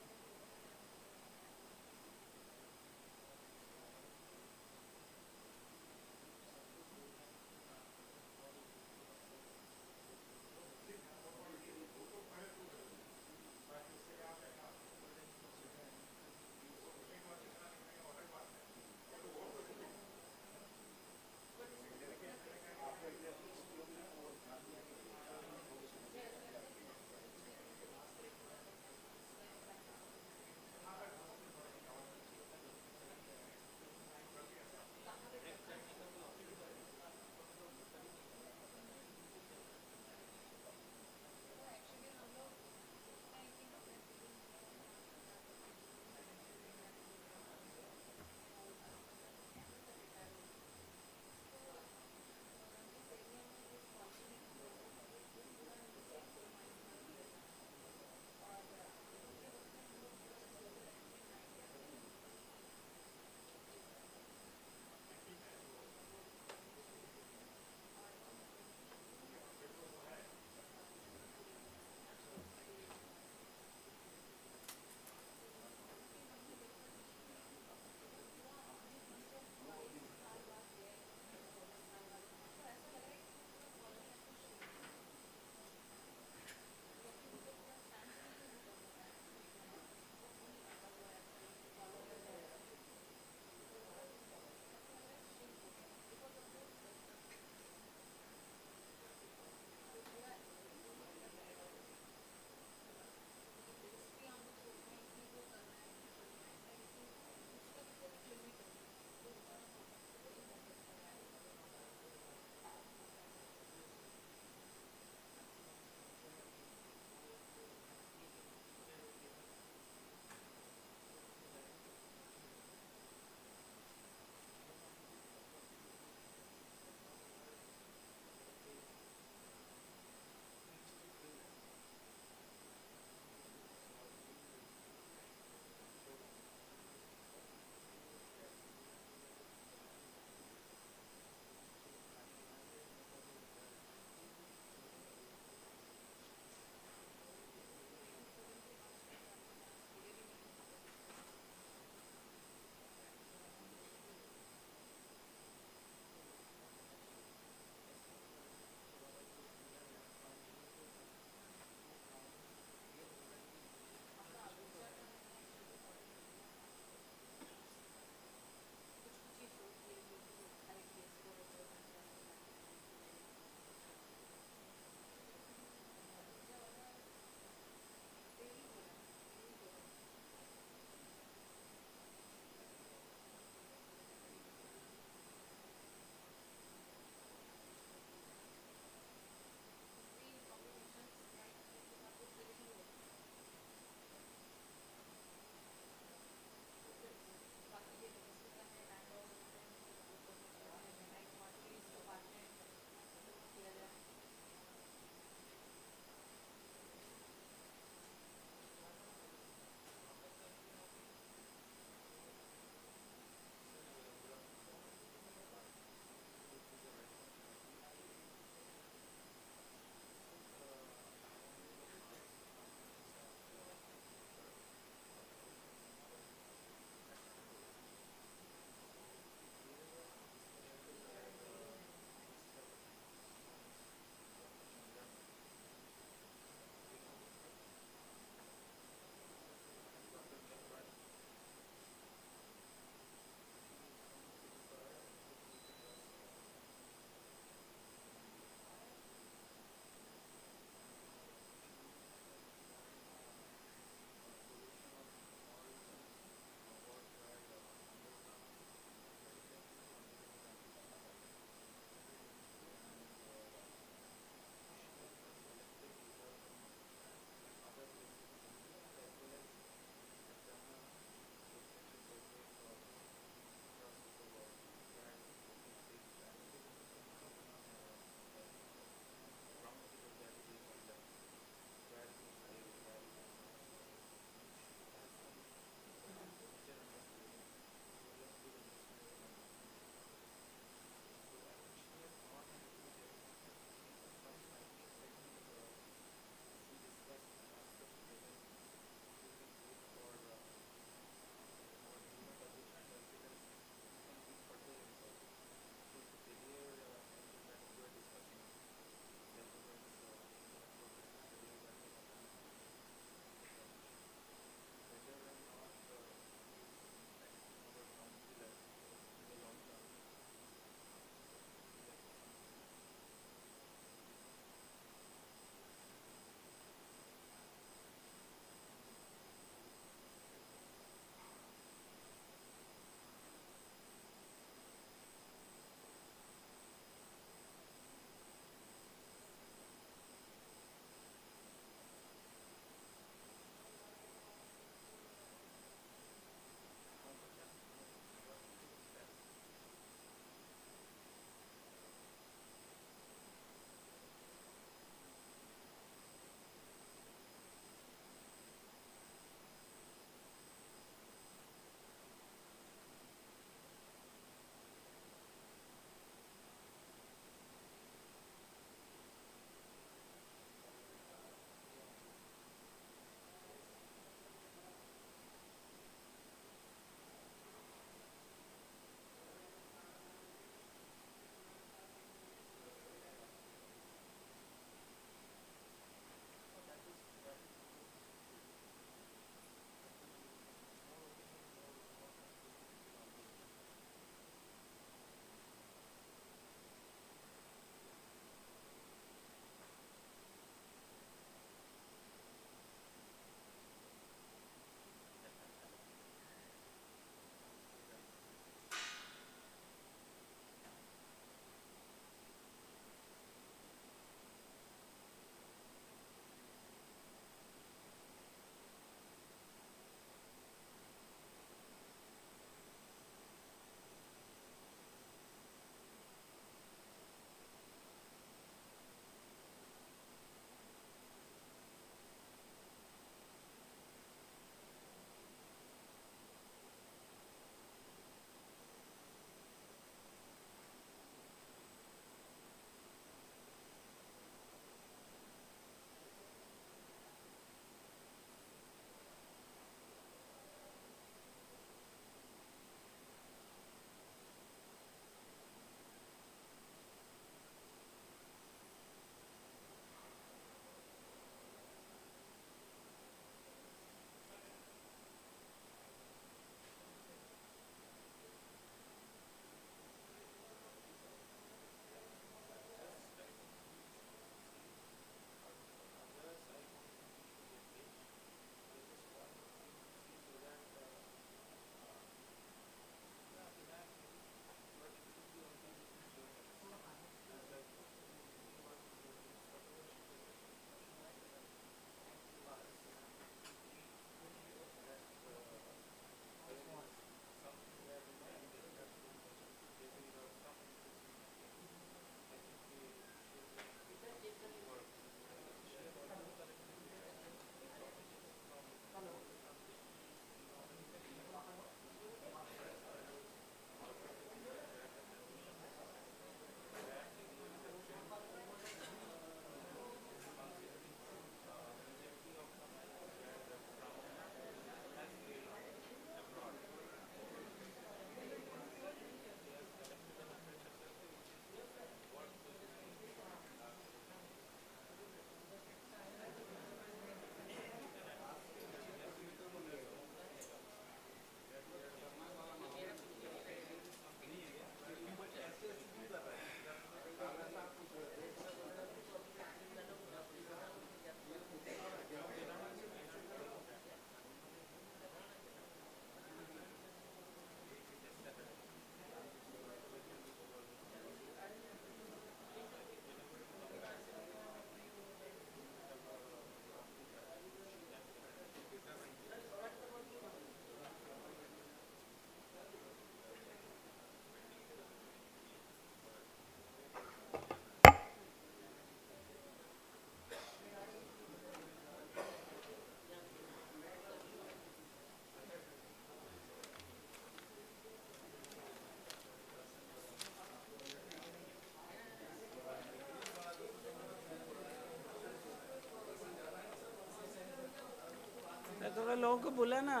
लोगों को बुला ना.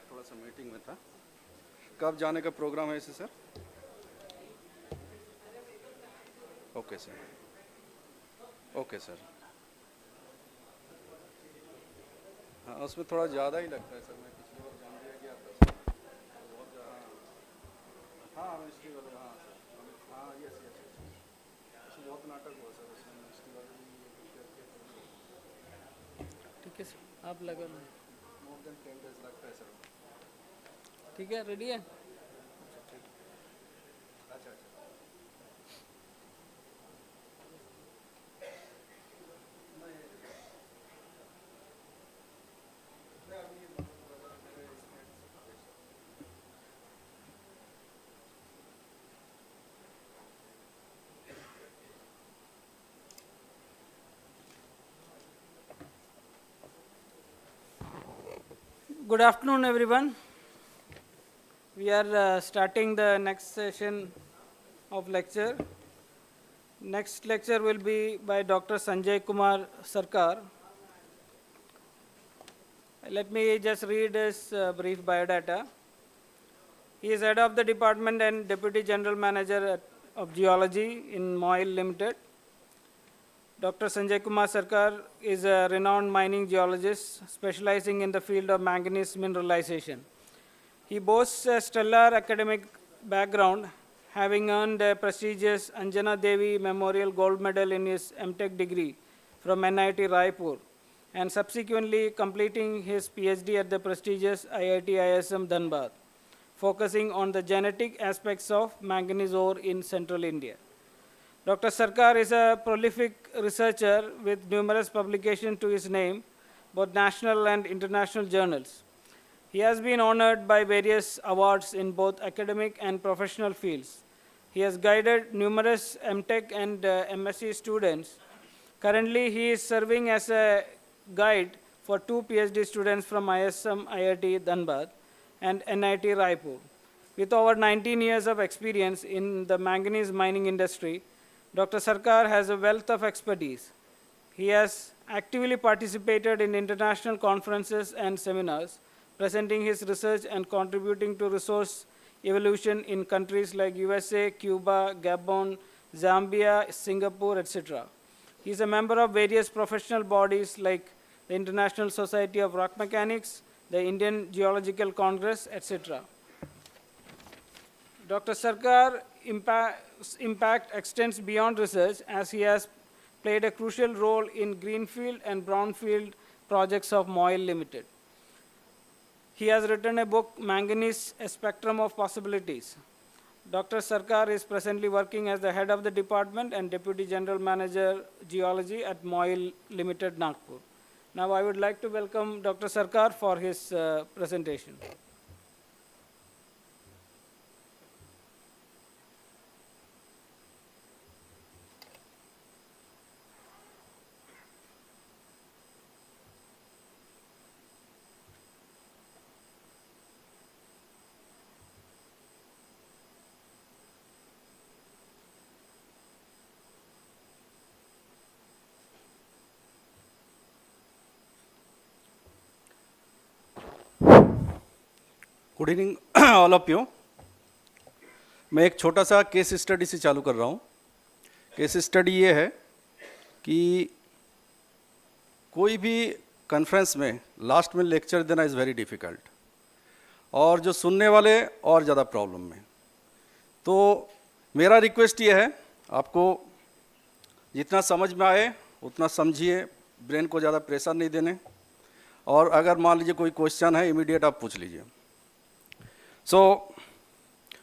थोड़ा सा मीटिंग में था. कब जाने का प्रोग्राम है इसे sir? Okay sir. Okay sir. हाँ उसमें थोड़ा ज़्यादा ही लगता है सर. मैं पिछली बार जान दिया गया था सर. बहुत ज़्यादा. हाँ मिनिस्ट्री वाले. हाँ सर. हाँ यस यस. उसमें बहुत नाटक हुआ सर. उसमें मिनिस्ट्री वाले. ठीक है सर, आप लगा लो. मोर देन 10 days लगता है सर. ठीक है, रेडी है? अच्छा अच्छा. Good afternoon, everyone. We are starting the next session of lecture. Next lecture will be by Dr. Sanjay Kumar Sarkar. Let me just read his brief biodata. He is head of the department and deputy general manager of geology in MOIL Limited. Dr. Sanjay Kumar Sarkar is a renowned mining geologist specializing in the field of manganese mineralization. He boasts a stellar academic background, having earned a prestigious Anjana Devi Memorial Gold Medal in his M.Tech degree from NIT Raipur, and subsequently completing his PhD at the prestigious IIT ISM Dhanbad, focusing on the genetic aspects of manganese ore in central India. Dr. Sarkar is a prolific researcher with numerous publications to his name, both national and international journals. He has been honored by various awards in both academic and professional fields. He has guided numerous M.Tech and MSc students. Currently, he is serving as a guide for 2 PhD students from ISM IIT Dhanbad and NIT Raipur. With over 19 years of experience in the manganese mining industry, Dr. Sarkar has a wealth of expertise. He has actively participated in international conferences and seminars, presenting his research and contributing to resource evolution in countries like USA, Cuba, Gabon, Zambia, Singapore, etc. He is a member of various professional bodies like the International Society of Rock Mechanics, the Indian Geological Congress, etc. Dr. Sarkar impact extends beyond research, as he has played a crucial role in greenfield and brownfield projects of MOIL Limited. He has written a book, Manganese, A Spectrum of Possibilities. Dr. Sarkar is presently working as the head of the department and Deputy General Manager, Geology at MOIL Limited, Nagpur. Now I would like to welcome Dr. Sarkar for his presentation. Good evening all of you. मैं एक छोटा सा case study से चालू कर रहा हूँ. Case study ये है कि कोई भी कॉन्फ्रेंस में लास्ट में लेक्चर देना इज़ वेरी डिफ़िकल्ट, और जो सुनने वाले और ज़्यादा प्रॉब्लम में. तो मेरा रिक्वेस्ट ये है, आपको जितना समझ में आए उतना समझिए, ब्रेन को ज़्यादा प्रेशर नहीं देने, और अगर मान लीजिए कोई क्वेश्चन है इमीडिएट आप पूछ लीजिए. So,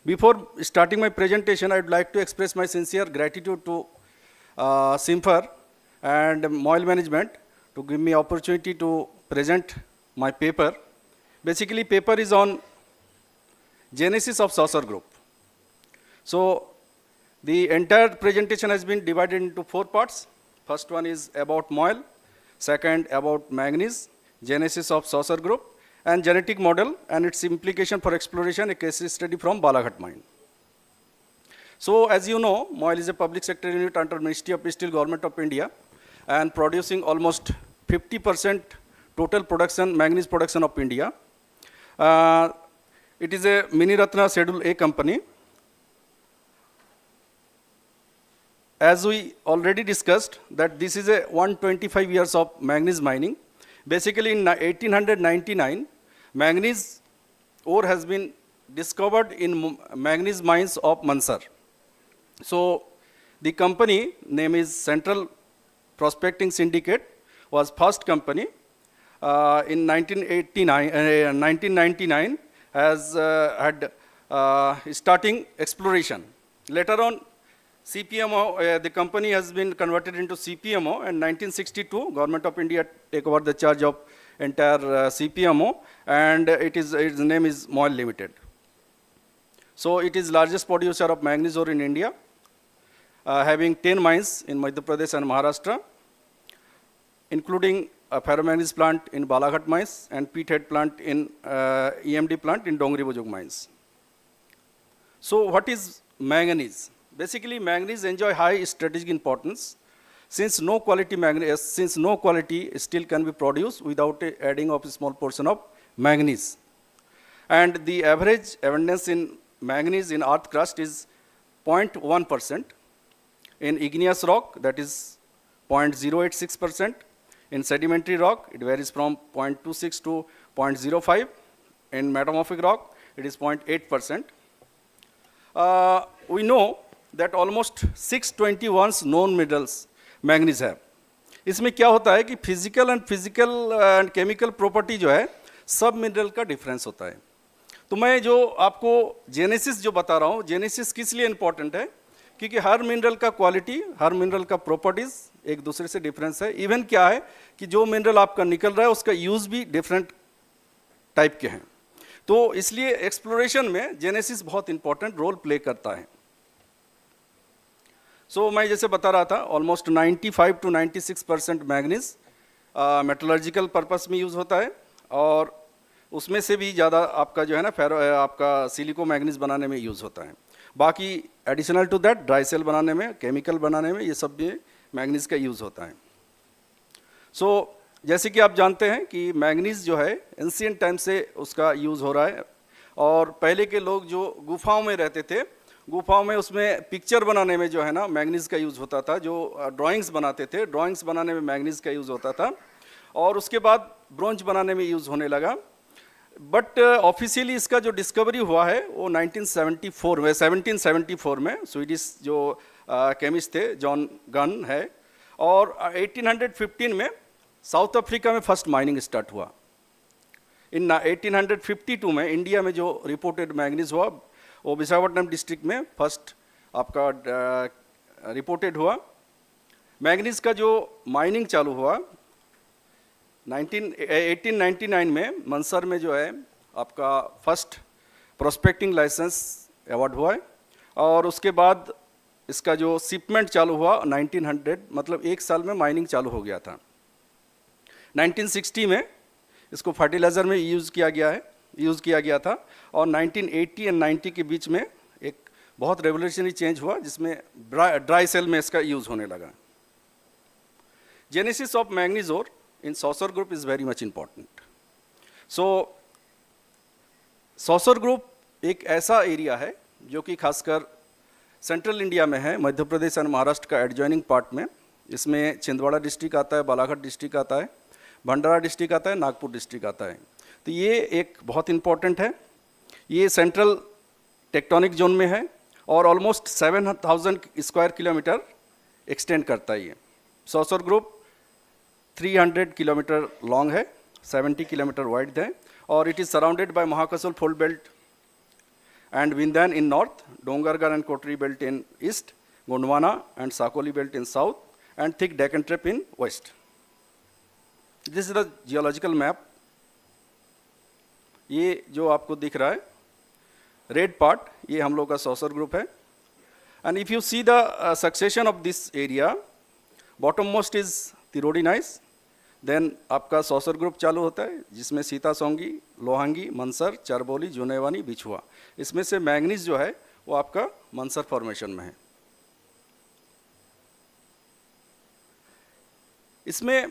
before starting my presentation, I would like to express my sincere gratitude to SIMFAR and Moil Management to give me opportunity to present my paper. Basically, paper is on genesis of Saucer Group. So, the entire presentation has been divided into 4 parts. First one is about Moil, second about manganese, genesis of Saucer Group, and genetic model and its implication for exploration, a case study from Balaghat mine. So, as you know, Moil is a public sector unit under Ministry of Steel, Government of India, and producing almost 50% total production, manganese production of India. It is a Mini Ratna Schedule A company. As we already discussed, that this is a 125 years of manganese mining. Basically, in 1899, manganese ore has been discovered in manganese mines of Mansar. So, the company name is Central Prospecting Syndicate, was first company. In 1999, has had starting exploration. Later on, CPMO, the company has been converted into CPMO, and 1962, Government of India take over the charge of entire CPMO, and its name is Moil Limited. So it is largest producer of manganese ore in India, having 10 mines in Madhya Pradesh and Maharashtra, including a ferromanganese plant in Balaghat mines and peat-head plant in EMD plant in Dongri Bujug mines. So what is manganese? Basically, manganese enjoy high strategic importance since no quality steel can be produced without adding of a small portion of manganese. And the average abundance in manganese in earth crust is 0.1%. In igneous rock, that is 0.086%. In sedimentary rock, it varies from 0.26 to 0.05. In metamorphic rock, it is 0.8%. We know that almost 621 known minerals manganese है. इसमें क्या होता है कि physical and chemical property जो है सब mineral का डिफरेंस होता है. तो मैं जो आपको जेनेसिस जो बता रहा हूँ, जेनेसिस किस लिए इंपॉर्टेंट है? क्योंकि हर मिनरल का क्वालिटी, हर मिनरल का प्रॉपर्टीज एक दूसरे से डिफरेंस है. इवन क्या है कि जो मिनरल आपका निकल रहा है उसका यूज भी डिफरेंट टाइप के हैं. तो इसलिए एक्सप्लोरेशन में जेनेसिस बहुत इंपॉर्टेंट रोल प्ले करता है. सो मैं जैसे बता रहा था, almost 95 to 96% manganese metallurgical purpose में यूज़ होता है, और उसमें से भी ज़्यादा आपका जो है ना आपका सिलिको मैग्नीज बनाने में यूज़ होता है. बाकी additional to that dry cell बनाने में, केमिकल बनाने में, ये सब भी मैग्नीज का यूज़ होता है. सो जैसे कि आप जानते हैं कि मैग्नीज जो है एंशिएंट टाइम से उसका यूज़ हो रहा है, और पहले के लोग जो गुफाओं में रहते थे, गुफाओं में उसमें पिक्चर बनाने में जो है ना मैग्नीज का यूज़ होता था. जो ड्राइंग्स बनाते थे, ड्राइंग्स बनाने में मैग्नीज का यूज़ होता था, और उसके बाद ब्रोंज बनाने में यूज़ होने लगा. बट ऑफिशियली इसका जो डिस्कवरी हुआ है वो 1774 में स्वीडिश जो केमिस्ट थे जॉन गन है, और 1815 में साउथ अफ्रीका में फर्स्ट माइनिंग स्टार्ट हुआ. इन 1852 में इंडिया में जो रिपोर्टेड मैग्नीज हुआ वो विशाखापट्टनम डिस्ट्रिक्ट में फर्स्ट आपका रिपोर्टेड हुआ. मैग्नीज का जो माइनिंग चालू हुआ 1899 में मंसर में जो है आपका फर्स्ट प्रोस्पेक्टिंग लाइसेंस अवार्ड हुआ है, और उसके बाद इसका जो शिपमेंट चालू हुआ 1900, मतलब एक साल में माइनिंग चालू हो गया था. 1960 में इसको फर्टिलाइज़र में यूज़ किया गया था, और 1980 और 90 के बीच में एक बहुत रेवोल्यूशनरी चेंज हुआ जिसमें ड्राई सेल में इसका यूज़ होने लगा. Genesis of manganese ore in Saucer group is very much important. So Saucer group एक ऐसा एरिया है जो कि खासकर सेंट्रल इंडिया में है, मध्य प्रदेश और महाराष्ट्र का एडजॉइनिंग पार्ट में. इसमें छिंदवाड़ा डिस्ट्रिक्ट आता है, बालाघाट डिस्ट्रिक्ट आता है, भंडारा डिस्ट्रिक्ट आता है, नागपुर डिस्ट्रिक्ट आता है. तो ये एक बहुत इंपॉर्टेंट है. ये सेंट्रल टेक्टोनिक जोन में है और ऑलमोस्ट 7000 स्क्वायर किलोमीटर एक्सटेंड करता है ये. सॉसर ग्रुप 300 किलोमीटर लॉन्ग है, 70 किलोमीटर वाइड है, और it is surrounded by Mahakoshal fold belt and Vindhyan in north, Dongargarh and Kotri belt in east, Gondwana and Sakoli belt in south, and thick Deccan Trap in west. This is the geological map. ये जो आपको दिख रहा है, red part, ये हम लोग का saucer group है. And if you see the succession of this area, bottommost is Tirodi gneiss, then आपका सौसर ग्रुप चालू होता है जिसमें सीता सोंगी, लोहांगी, मनसर, चरबोली, जुनेवानी, बिछुआ. इसमें से मैंगनीज जो है वो आपका मनसर फॉर्मेशन में है. इसमें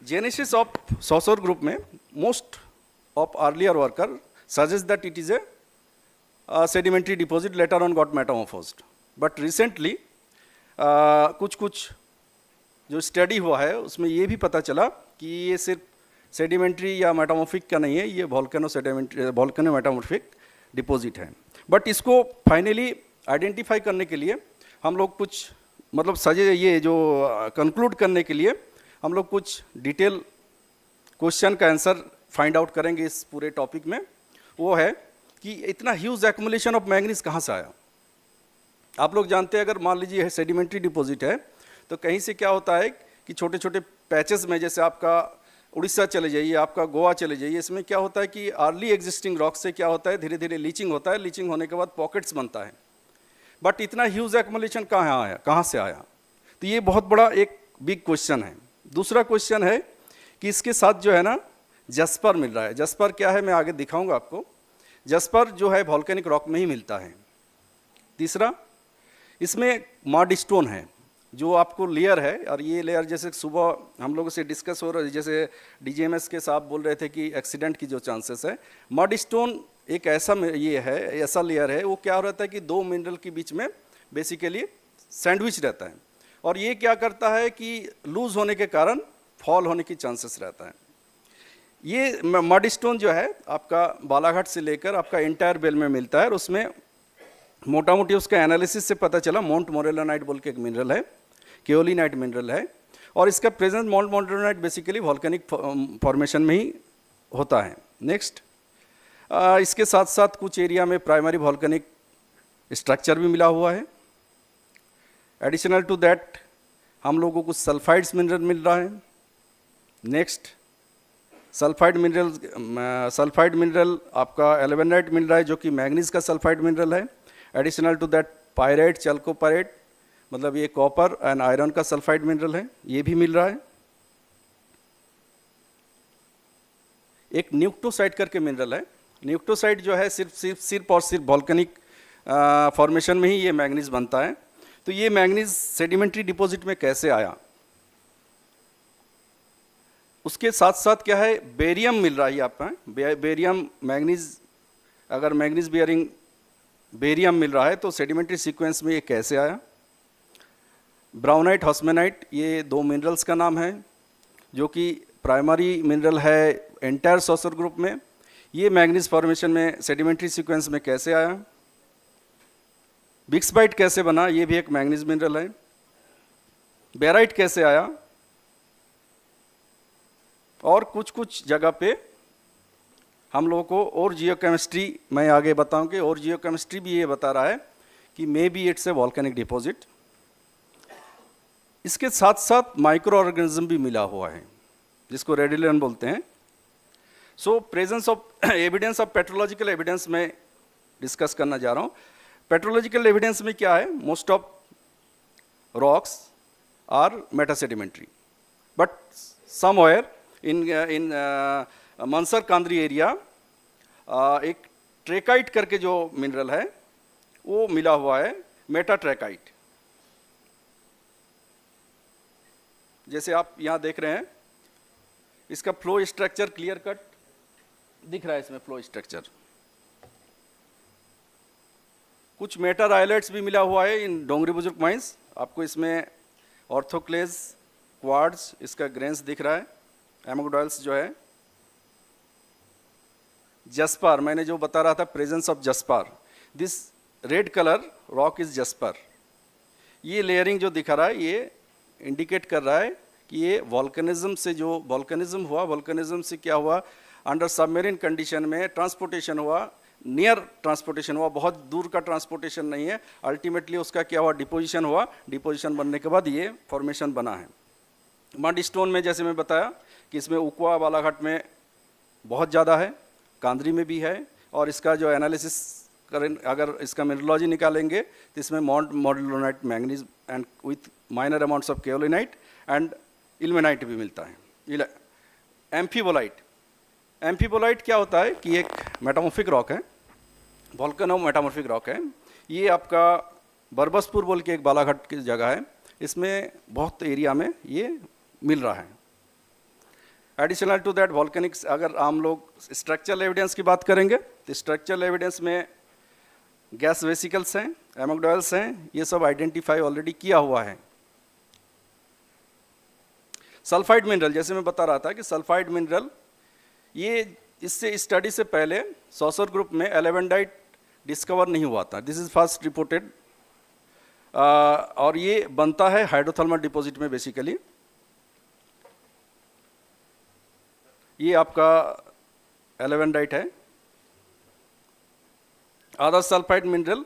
जेनेसिस ऑफ सौसर ग्रुप में most of earlier worker suggest that it is a sedimentary deposit, later on got metamorphosed. But recently कुछ जो स्टडी हुआ है उसमें ये भी पता चला कि ये सिर्फ सेडिमेंट्री या मेटामॉर्फिक का नहीं है, ये वोल्केनो मेटामॉर्फिक डिपॉजिट है. बट इसको फाइनली आइडेंटिफाई करने के लिए हम लोग कुछ ये जो कंक्लूड करने के लिए हम लोग कुछ डिटेल क्वेश्चन का आंसर फाइंड आउट करेंगे इस पूरे टॉपिक में. वो है कि इतना ह्यूज एक्युमुलेशन ऑफ मैंगनीज कहाँ से आया. आप लोग जानते हैं अगर मान लीजिए सेडिमेंट्री डिपॉजिट है तो कहीं से क्या होता है कि छोटे छोटे पैचेस में, जैसे आपका उड़ीसा चले जाइए, आपका गोवा चले जाइए, इसमें क्या होता है कि अर्ली एग्जिस्टिंग रॉक से क्या होता है धीरे धीरे लीचिंग होता है, लीचिंग होने के बाद पॉकेट्स बनता है. बट इतना ह्यूज एक्युमुलेशन कहाँ से आया, तो ये बहुत बड़ा एक बिग क्वेश्चन है. दूसरा क्वेश्चन है कि इसके साथ जो है ना जस्पर मिल रहा है. जस्पर क्या है मैं आगे दिखाऊंगा आपको. जस्पर जो है वॉल्केनिक रॉक में ही मिलता है. तीसरा, इसमें मड स्टोन है जो आपको लेयर है, और ये लेयर जैसे सुबह हम लोगों से डिस्कस हो रहा है, जैसे डीजीएमएस के साहब बोल रहे थे कि एक्सीडेंट की जो चांसेस है, मड स्टोन एक ऐसा ऐसा लेयर है, वो क्या रहता है कि दो मिनरल के बीच में बेसिकली सैंडविच रहता है, और ये क्या करता है कि लूज होने के कारण फॉल होने की चांसेस रहता है. ये मड स्टोन जो है आपका बालाघाट से लेकर आपका इंटायर बेल में मिलता है, और उसमें मोटा मोटी उसका एनालिसिस से पता चला माउंट मोरेलानाइट बोल के एक मिनरल है, केओलिनाइट मिनरल है, और इसका प्रेजेंट माउंट मोरेलानाइट बेसिकली वॉल्केनिक फॉर्मेशन में ही होता है. नेक्स्ट, इसके साथ साथ कुछ एरिया में प्राइमरी वॉल्केनिक स्ट्रक्चर भी मिला हुआ है. एडिशनल टू दैट हम लोगों को कुछ सल्फाइड्स मिनरल मिल रहा है. नेक्स्ट, सल्फाइड मिनरल आपका एल्वेनाइट मिल रहा है जो कि मैंगनीज का सल्फाइड मिनरल है. एडिशनल टू दैट पायराइट, चैल्कोपायराइट, मतलब ये कॉपर एंड आयरन का सल्फाइड मिनरल है, ये भी मिल रहा है. एक न्यूक्टोसाइट करके मिनरल है. न्यूक्टोसाइट जो है सिर्फ वॉल्केनिक फॉर्मेशन में ही ये मैंगनीज बनता है. तो ये मैंगनीज सेडिमेंट्री डिपॉजिट में कैसे आया. उसके साथ साथ क्या है, बेरियम मिल रहा है आपका. बेरियम मैंगनीज, अगर मैंगनीज बियरिंग बेरियम मिल रहा है तो सेडिमेंट्री सीक्वेंस में ये कैसे आया. ब्राउनाइट, हॉस्मेनाइट, ये दो मिनरल्स का नाम है जो कि प्राइमरी मिनरल है एंटायर सॉसर ग्रुप में. ये मैंगनीज फॉर्मेशन में सेडिमेंट्री सीक्वेंस में कैसे आया. बिक्सबाइट कैसे बना, ये भी एक मैंगनीज मिनरल है. बेराइट कैसे आया, और कुछ जगह पे हम लोगों को और जियोकेमिस्ट्री मैं आगे बताऊंगी, और जियोकेमिस्ट्री भी ये बता रहा है कि may be it's a volcanic deposit. इसके साथ साथ माइक्रो ऑर्गेनिज्म भी मिला हुआ है जिसको रेडिलियन बोलते हैं. So presence of evidence of petrological evidence में डिस्कस करना जा रहा हूँ. पेट्रोलॉजिकल एविडेंस में क्या है, most of rocks are metasedimentary, but somewhere in Mansar Kandri area एक ट्रेकाइट करके जो मिनरल है वो मिला हुआ है, मेटाट्रेकाइट. जैसे आप यहाँ देख रहे हैं, इसका फ्लो स्ट्रक्चर क्लियर कट दिख रहा है. इसमें फ्लो स्ट्रक्चर कुछ मेटा राइलेट्स भी मिला हुआ है इन डोंगरी बुजुर्ग माइंस. आपको इसमें ऑर्थोक्लेज, क्वार्ट्ज, इसका ग्रेन्स दिख रहा है. एमोगडाइल्स जो है, जस्पर, मैंने जो बता रहा था presence of jasper, this red colour rock is jasper. ये लेयरिंग जो दिखा रहा है ये इंडिकेट कर रहा है कि ये वॉल्केनिज्म से जो वॉल्केनिज्म हुआ, वॉल्केनिज्म से क्या हुआ, अंडर सबमरीन कंडीशन में ट्रांसपोर्टेशन हुआ, नियर ट्रांसपोर्टेशन हुआ, बहुत दूर का ट्रांसपोर्टेशन नहीं है। अल्टीमेटली उसका क्या हुआ, डिपोजिशन हुआ। डिपोजिशन बनने के बाद ये फॉर्मेशन बना है। मड स्टोन में जैसे मैं बताया कि इसमें उकवा बालाघाट में बहुत ज़्यादा है, कांदरी में भी है, और इसका जो एनालिसिस करें, अगर इसका मिनरोलॉजी निकालेंगे तो इसमें मॉडुलोनाइट manganese and with minor amounts of kaolinite and ilmenite भी मिलता है। एम्फीबोलाइट, एम्फीबोलाइट क्या होता है कि एक मेटामॉर्फिक रॉक है, वॉल्केनो मेटामॉर्फिक रॉक है। ये आपका बरबसपुर बोल के एक बालाघाट की जगह है, इसमें बहुत एरिया में ये मिल रहा है। एडिशनल टू दैट वॉल्केनिक्स, अगर हम लोग स्ट्रक्चरल एविडेंस की बात करेंगे तो स्ट्रक्चरल एविडेंस में गैस वेसिकल्स हैं, एमोक्डॉयल्स हैं, ये सब आइडेंटिफाई ऑलरेडी किया हुआ है। सल्फाइड मिनरल, जैसे मैं बता रहा था कि सल्फाइड मिनरल ये इससे स्टडी से पहले सॉसर ग्रुप में एलेवेंडाइट डिस्कवर नहीं हुआ था। दिस इज फर्स्ट रिपोर्टेड, और ये बनता है हाइड्रोथर्मल डिपॉजिट में बेसिकली। ये आपका एलेवेंडाइट है। अदर सल्फाइड मिनरल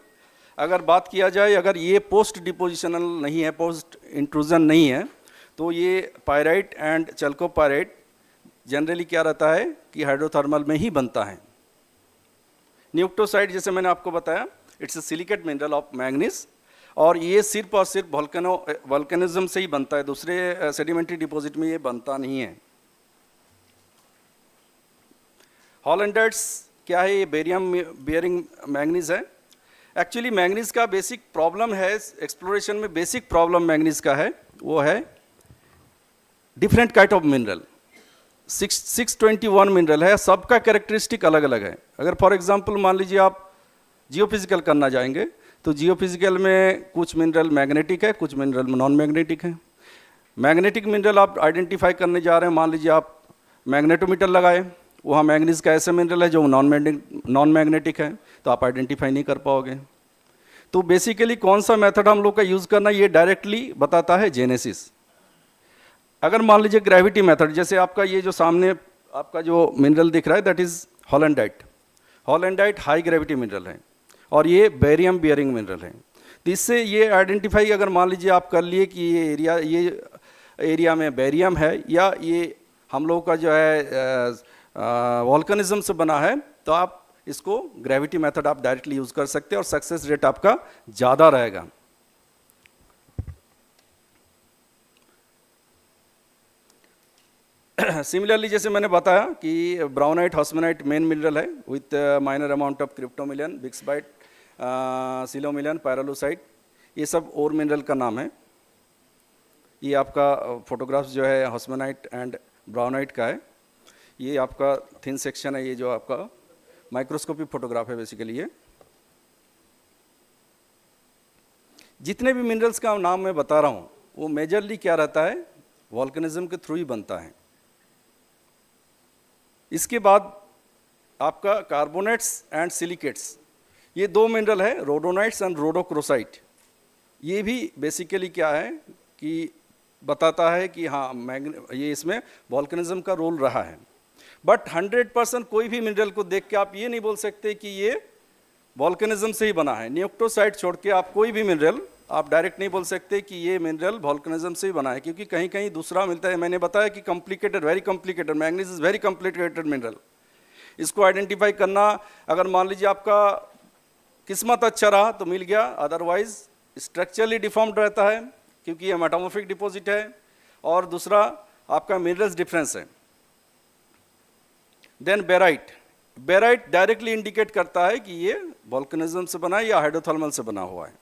अगर बात किया जाए, अगर ये पोस्ट डिपोजिशनल नहीं है, पोस्ट इंट्रूजन नहीं है, तो ये पायराइट एंड चल्कोपायराइट जनरली क्या रहता है कि हाइड्रोथर्मल में ही बनता है। न्यूक्टोसाइड, जैसे मैंने आपको बताया, it's a silicate mineral of manganese, और ये सिर्फ और सिर्फ वॉल्केनिज्म से ही बनता है, दूसरे सेडिमेंट्री डिपॉजिट में ये बनता नहीं है। हॉलैंडाइट्स क्या है, ये बेरियम बियरिंग मैंगनीज है। एक्चुअली मैंगनीज का बेसिक प्रॉब्लम है, एक्सप्लोरेशन में बेसिक प्रॉब्लम मैंगनीज का है, वो है different kind of mineral. 621 mineral है, सबका कैरेक्टरिस्टिक अलग अलग है। अगर फॉर एग्जांपल मान लीजिए आप जियोफिजिकल करना जाएंगे, तो जियोफिजिकल में कुछ मिनरल मैग्नेटिक है, कुछ मिनरल नॉन मैग्नेटिक है। मैग्नेटिक मिनरल आप आइडेंटिफाई करने जा रहे हैं, मान लीजिए आप मैग्नेटोमीटर लगाए, वहाँ मैंगनीज का ऐसे मिनरल है जो नॉन मैग्नेटिक है, तो आप आइडेंटिफाई नहीं कर पाओगे। तो बेसिकली कौन सा मेथड हम लोग का यूज़ करना, ये डायरेक्टली बताता है जेनेसिस। अगर मान लीजिए ग्रेविटी मेथड, जैसे आपका ये जो सामने आपका जो मिनरल दिख रहा है, that is hollandite. Hollandite high gravity mineral है, और ये बेरियम बियरिंग मिनरल है। तो इससे ये आइडेंटिफाई अगर मान लीजिए आप कर लिए कि ये एरिया में बेरियम है, या ये हम लोग का जो है वॉल्केनिज्म से बना है, तो आप इसको ग्रेविटी मेथड आप डायरेक्टली यूज कर सकते हैं, और सक्सेस रेट आपका ज़्यादा रहेगा। सिमिलरली जैसे मैंने बताया कि ब्राउनाइट हॉस्मेनाइट मेन मिनरल है with minor amount of क्रिप्टोमिलियन, बिक्सबाइट, सिलोमिलियन, pyrolusite, ये सब और मिनरल का नाम है। ये आपका फोटोग्राफ्स जो है हॉस्मेनाइट एंड ब्राउनाइट का है। ये आपका थिन सेक्शन है, ये जो आपका माइक्रोस्कोपिक फोटोग्राफ है बेसिकली। ये जितने भी मिनरल्स का नाम मैं बता रहा हूँ, वो मेजरली क्या रहता है, वॉल्केनिज्म के थ्रू ही बनता है। इसके बाद आपका कार्बोनेट्स एंड सिलिकेट्स, ये दो मिनरल है, रोडोनाइट्स एंड रोडोक्रोसाइट। ये भी बेसिकली क्या है कि बताता है कि हाँ ये इसमें वॉल्केनिज्म का रोल रहा है। बट 100% कोई भी मिनरल को देख के आप ये नहीं बोल सकते कि ये वॉल्केनिज्म से ही बना है। न्यूक्टोसाइड छोड़ के आप कोई भी मिनरल आप डायरेक्ट नहीं बोल सकते कि ये मिनरल वॉल्केनिज्म से ही बना है, क्योंकि कहीं कहीं दूसरा मिलता है। मैंने बताया कि complicated, very complicated, manganese is very complicated mineral. इसको आइडेंटिफाई करना, अगर मान लीजिए आपका किस्मत अच्छा रहा तो मिल गया, अदरवाइज स्ट्रक्चरली डिफॉर्म्ड रहता है, क्योंकि ये मेटामॉर्फिक डिपॉजिट है, और दूसरा आपका मिनरल्स डिफरेंस है। Then barite, barite directly indicate करता है कि ये वॉल्केनिज्म से बना है या हाइड्रोथर्मल से बना हुआ है।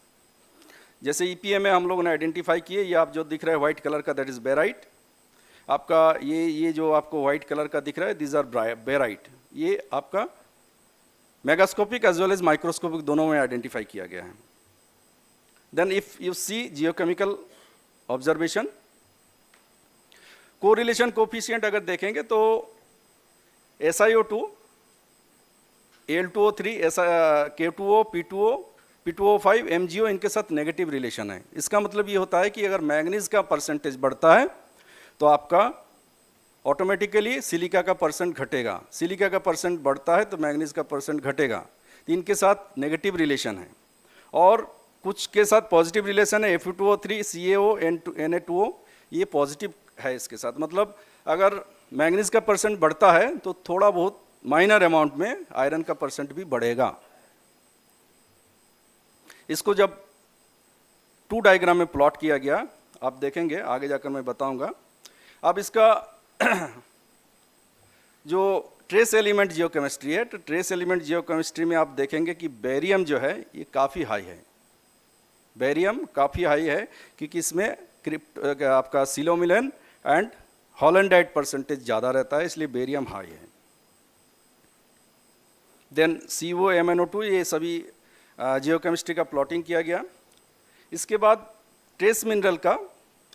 जैसे ईपीए में हम लोगों ने आइडेंटिफाई किए, ये आप जो दिख रहा है व्हाइट कलर का, दैट इज बेराइट। आपका ये जो आपको व्हाइट कलर का दिख रहा है, दिस आर बेराइट। ये आपका megascopic as well as microscopic दोनों में आइडेंटिफाई किया गया है। Then if you see geochemical observation, correlation coefficient अगर देखेंगे तो SiO2, Al2O3, K2O, P2O P2O5 MgO इनके साथ नेगेटिव रिलेशन है। इसका मतलब ये होता है कि अगर मैंगनीज का परसेंटेज बढ़ता है तो आपका ऑटोमेटिकली सिलिका का परसेंट घटेगा, सिलिका का परसेंट बढ़ता है तो मैंगनीज का परसेंट घटेगा। तो इनके साथ नेगेटिव रिलेशन है। और कुछ के साथ पॉजिटिव रिलेशन है, Fe2O3 CaO Na2O, ये पॉजिटिव है इसके साथ। मतलब अगर मैंगनीज का परसेंट बढ़ता है तो थोड़ा बहुत माइनर अमाउंट में आयरन का परसेंट भी बढ़ेगा। इसको जब 2 डायग्राम में प्लॉट किया गया, आप देखेंगे आगे जाकर मैं बताऊंगा। अब इसका जो ट्रेस एलिमेंट जियोकेमिस्ट्री है, तो ट्रेस एलिमेंट जियोकेमिस्ट्री में आप देखेंगे कि बेरियम जो है ये काफ़ी हाई है, बेरियम काफ़ी हाई है क्योंकि इसमें आपका सिलोमिलन एंड हॉलैंडाइट परसेंटेज ज़्यादा रहता है, इसलिए बेरियम हाई है। देन COMnO2, ये सभी जियोकेमिस्ट्री का प्लॉटिंग किया गया। इसके बाद ट्रेस मिनरल का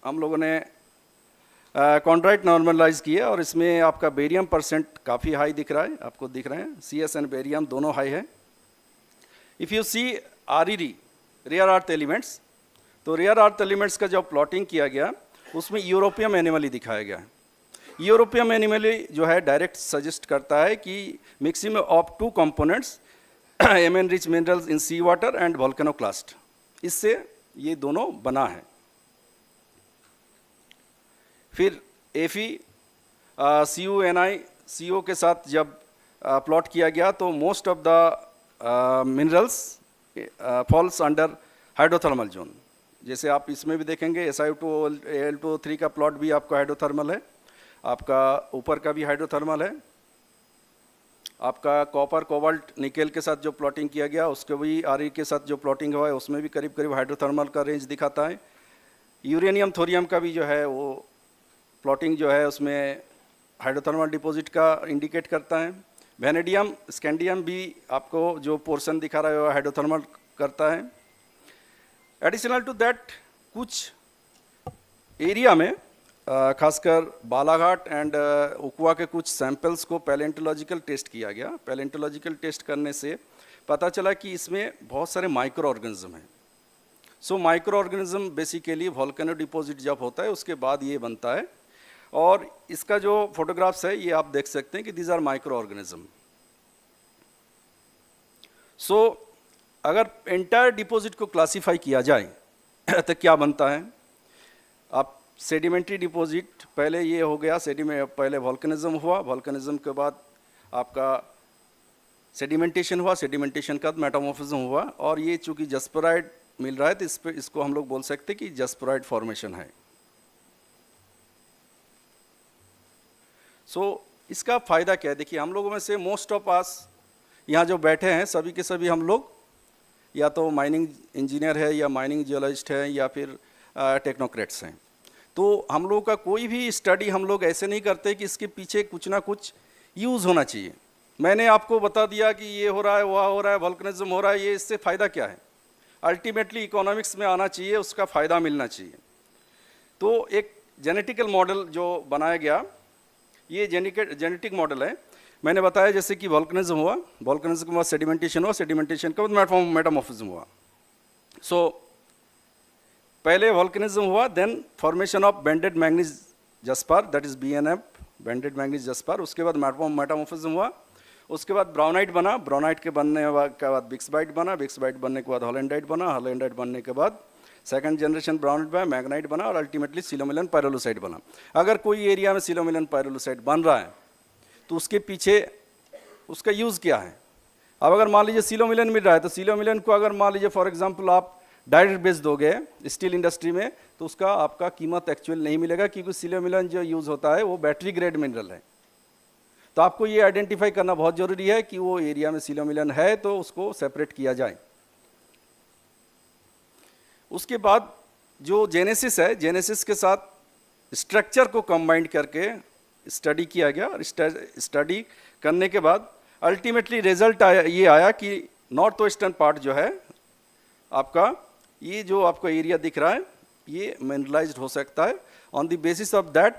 हम लोगों ने कॉन्ट्राइट नॉर्मलाइज किया और इसमें आपका बेरियम परसेंट काफ़ी हाई दिख रहा है, आपको दिख रहे हैं CS एंड बेरियम दोनों हाई है। If you see RED, rare earth elements, तो रेयर अर्थ एलिमेंट्स का जब प्लॉटिंग किया गया उसमें यूरोपियम एनिमली दिखाया गया है। यूरोपियम एनिमली जो है डायरेक्ट सजेस्ट करता है कि mixing of 2 components Mn rich minerals in sea water and volcanoclastic, इससे ये दोनों बना है। फिर Fe CuNi CO के साथ जब प्लॉट किया गया तो most of the minerals falls under hydrothermal zone. जैसे आप इसमें भी देखेंगे SiO2 Al2O3 का प्लॉट भी आपका हाइड्रोथर्मल है, आपका ऊपर का भी हाइड्रोथर्मल है। आपका कॉपर कोबाल्ट निकेल के साथ जो प्लॉटिंग किया गया उसके भी Re के साथ जो प्लॉटिंग हुआ है उसमें भी करीब करीब हाइड्रोथर्मल का रेंज दिखाता है। यूरेनियम थोरियम का भी जो है वो प्लॉटिंग जो है उसमें हाइड्रोथर्मल डिपॉजिट का इंडिकेट करता है। वेनेडियम स्कैंडियम भी आपको जो पोर्शन दिखा रहा है वो हाइड्रोथर्मल करता है। एडिशनल टू दैट कुछ एरिया में खासकर बालाघाट एंड उकुआ के कुछ सैंपल्स को पैलेंटोलॉजिकल टेस्ट किया गया। पैलेंटोलॉजिकल टेस्ट करने से पता चला कि इसमें बहुत सारे माइक्रो ऑर्गेनिज्म हैं। So micro organism basically volcano deposit जब होता है उसके बाद ये बनता है। और इसका जो फोटोग्राफ्स है ये आप देख सकते हैं कि दीज आर माइक्रो ऑर्गेनिज्म। सो अगर एंटायर डिपॉजिट को क्लासीफाई किया जाए तो क्या बनता है? आप सेडिमेंट्री डिपॉजिट पहले ये हो गया, पहले वोल्केनिज्म हुआ, वोल्केनिज्म के बाद आपका सेडिमेंटेशन हुआ, सेडिमेंटेशन का मेटामॉर्फिज्म हुआ, और ये चूंकि जस्पराइड मिल रहा है तो इसको हम लोग बोल सकते हैं कि जस्पराइड फॉर्मेशन है। सो इसका फ़ायदा क्या है? देखिए हम लोगों में से मोस्ट ऑफ आस यहाँ जो बैठे हैं सभी के सभी हम लोग या तो माइनिंग इंजीनियर है या माइनिंग जियोलॉजिस्ट है या फिर टेक्नोक्रेट्स हैं। तो हम लोगों का कोई भी स्टडी हम लोग ऐसे नहीं करते कि इसके पीछे कुछ ना कुछ यूज़ होना चाहिए। मैंने आपको बता दिया कि ये हो रहा है, वह हो रहा है, वोल्केनिज्म हो रहा है, ये इससे फ़ायदा क्या है? अल्टीमेटली इकोनॉमिक्स में आना चाहिए, उसका फ़ायदा मिलना चाहिए। तो एक जेनेटिकल मॉडल जो बनाया गया, ये जेनेटिक मॉडल है। मैंने बताया जैसे कि वोल्केनिज्म हुआ, वोल्केनिज्म के बाद सेडिमेंटेशन हुआ, सेडिमेंटेशन के बाद मेटामॉर्फिज्म हुआ। सो पहले वोल्केनिज्म हुआ, then formation of banded manganese jasper, that is BNF, banded manganese jasper. उसके बाद मेटामॉर्फिज्म हुआ, उसके बाद ब्राउनाइट बना, ब्राउनाइट के बनने के बाद बिक्सबाइट बना, बिक्सबाइट बनने के बाद हॉलैंडाइट बना, हॉलैंडाइट बनने के बाद सेकंड जनरेशन ब्राउनाइट बना, मैग्नाइट बना, और अल्टीमेटली सिलोमिलन पायरोलुसाइड बना। अगर कोई एरिया में सिलोमिलन पायरोलुसाइड बन रहा है तो उसके पीछे उसका यूज़ क्या है? अब अगर मान लीजिए सिलोमिलन मिल रहा है तो सिलोमिलन को अगर मान लीजिए फॉर एग्जांपल आप डायरेक्ट बेच दोगे स्टील इंडस्ट्री में तो उसका आपका कीमत एक्चुअल नहीं मिलेगा, क्योंकि सिलोमिलन जो यूज़ होता है वो बैटरी ग्रेड मिनरल है। तो आपको ये आइडेंटिफाई करना बहुत ज़रूरी है कि वो एरिया में सिलोमिलन है तो उसको सेपरेट किया जाए। उसके बाद जो जेनेसिस है, जेनेसिस के साथ स्ट्रक्चर को कंबाइन करके स्टडी किया गया, और स्टडी करने के बाद अल्टीमेटली रिजल्ट ये आया कि नॉर्थ वेस्टर्न पार्ट जो है आपका, ये जो आपको एरिया दिख रहा है ये मिनरलाइज्ड हो सकता है। On the basis of that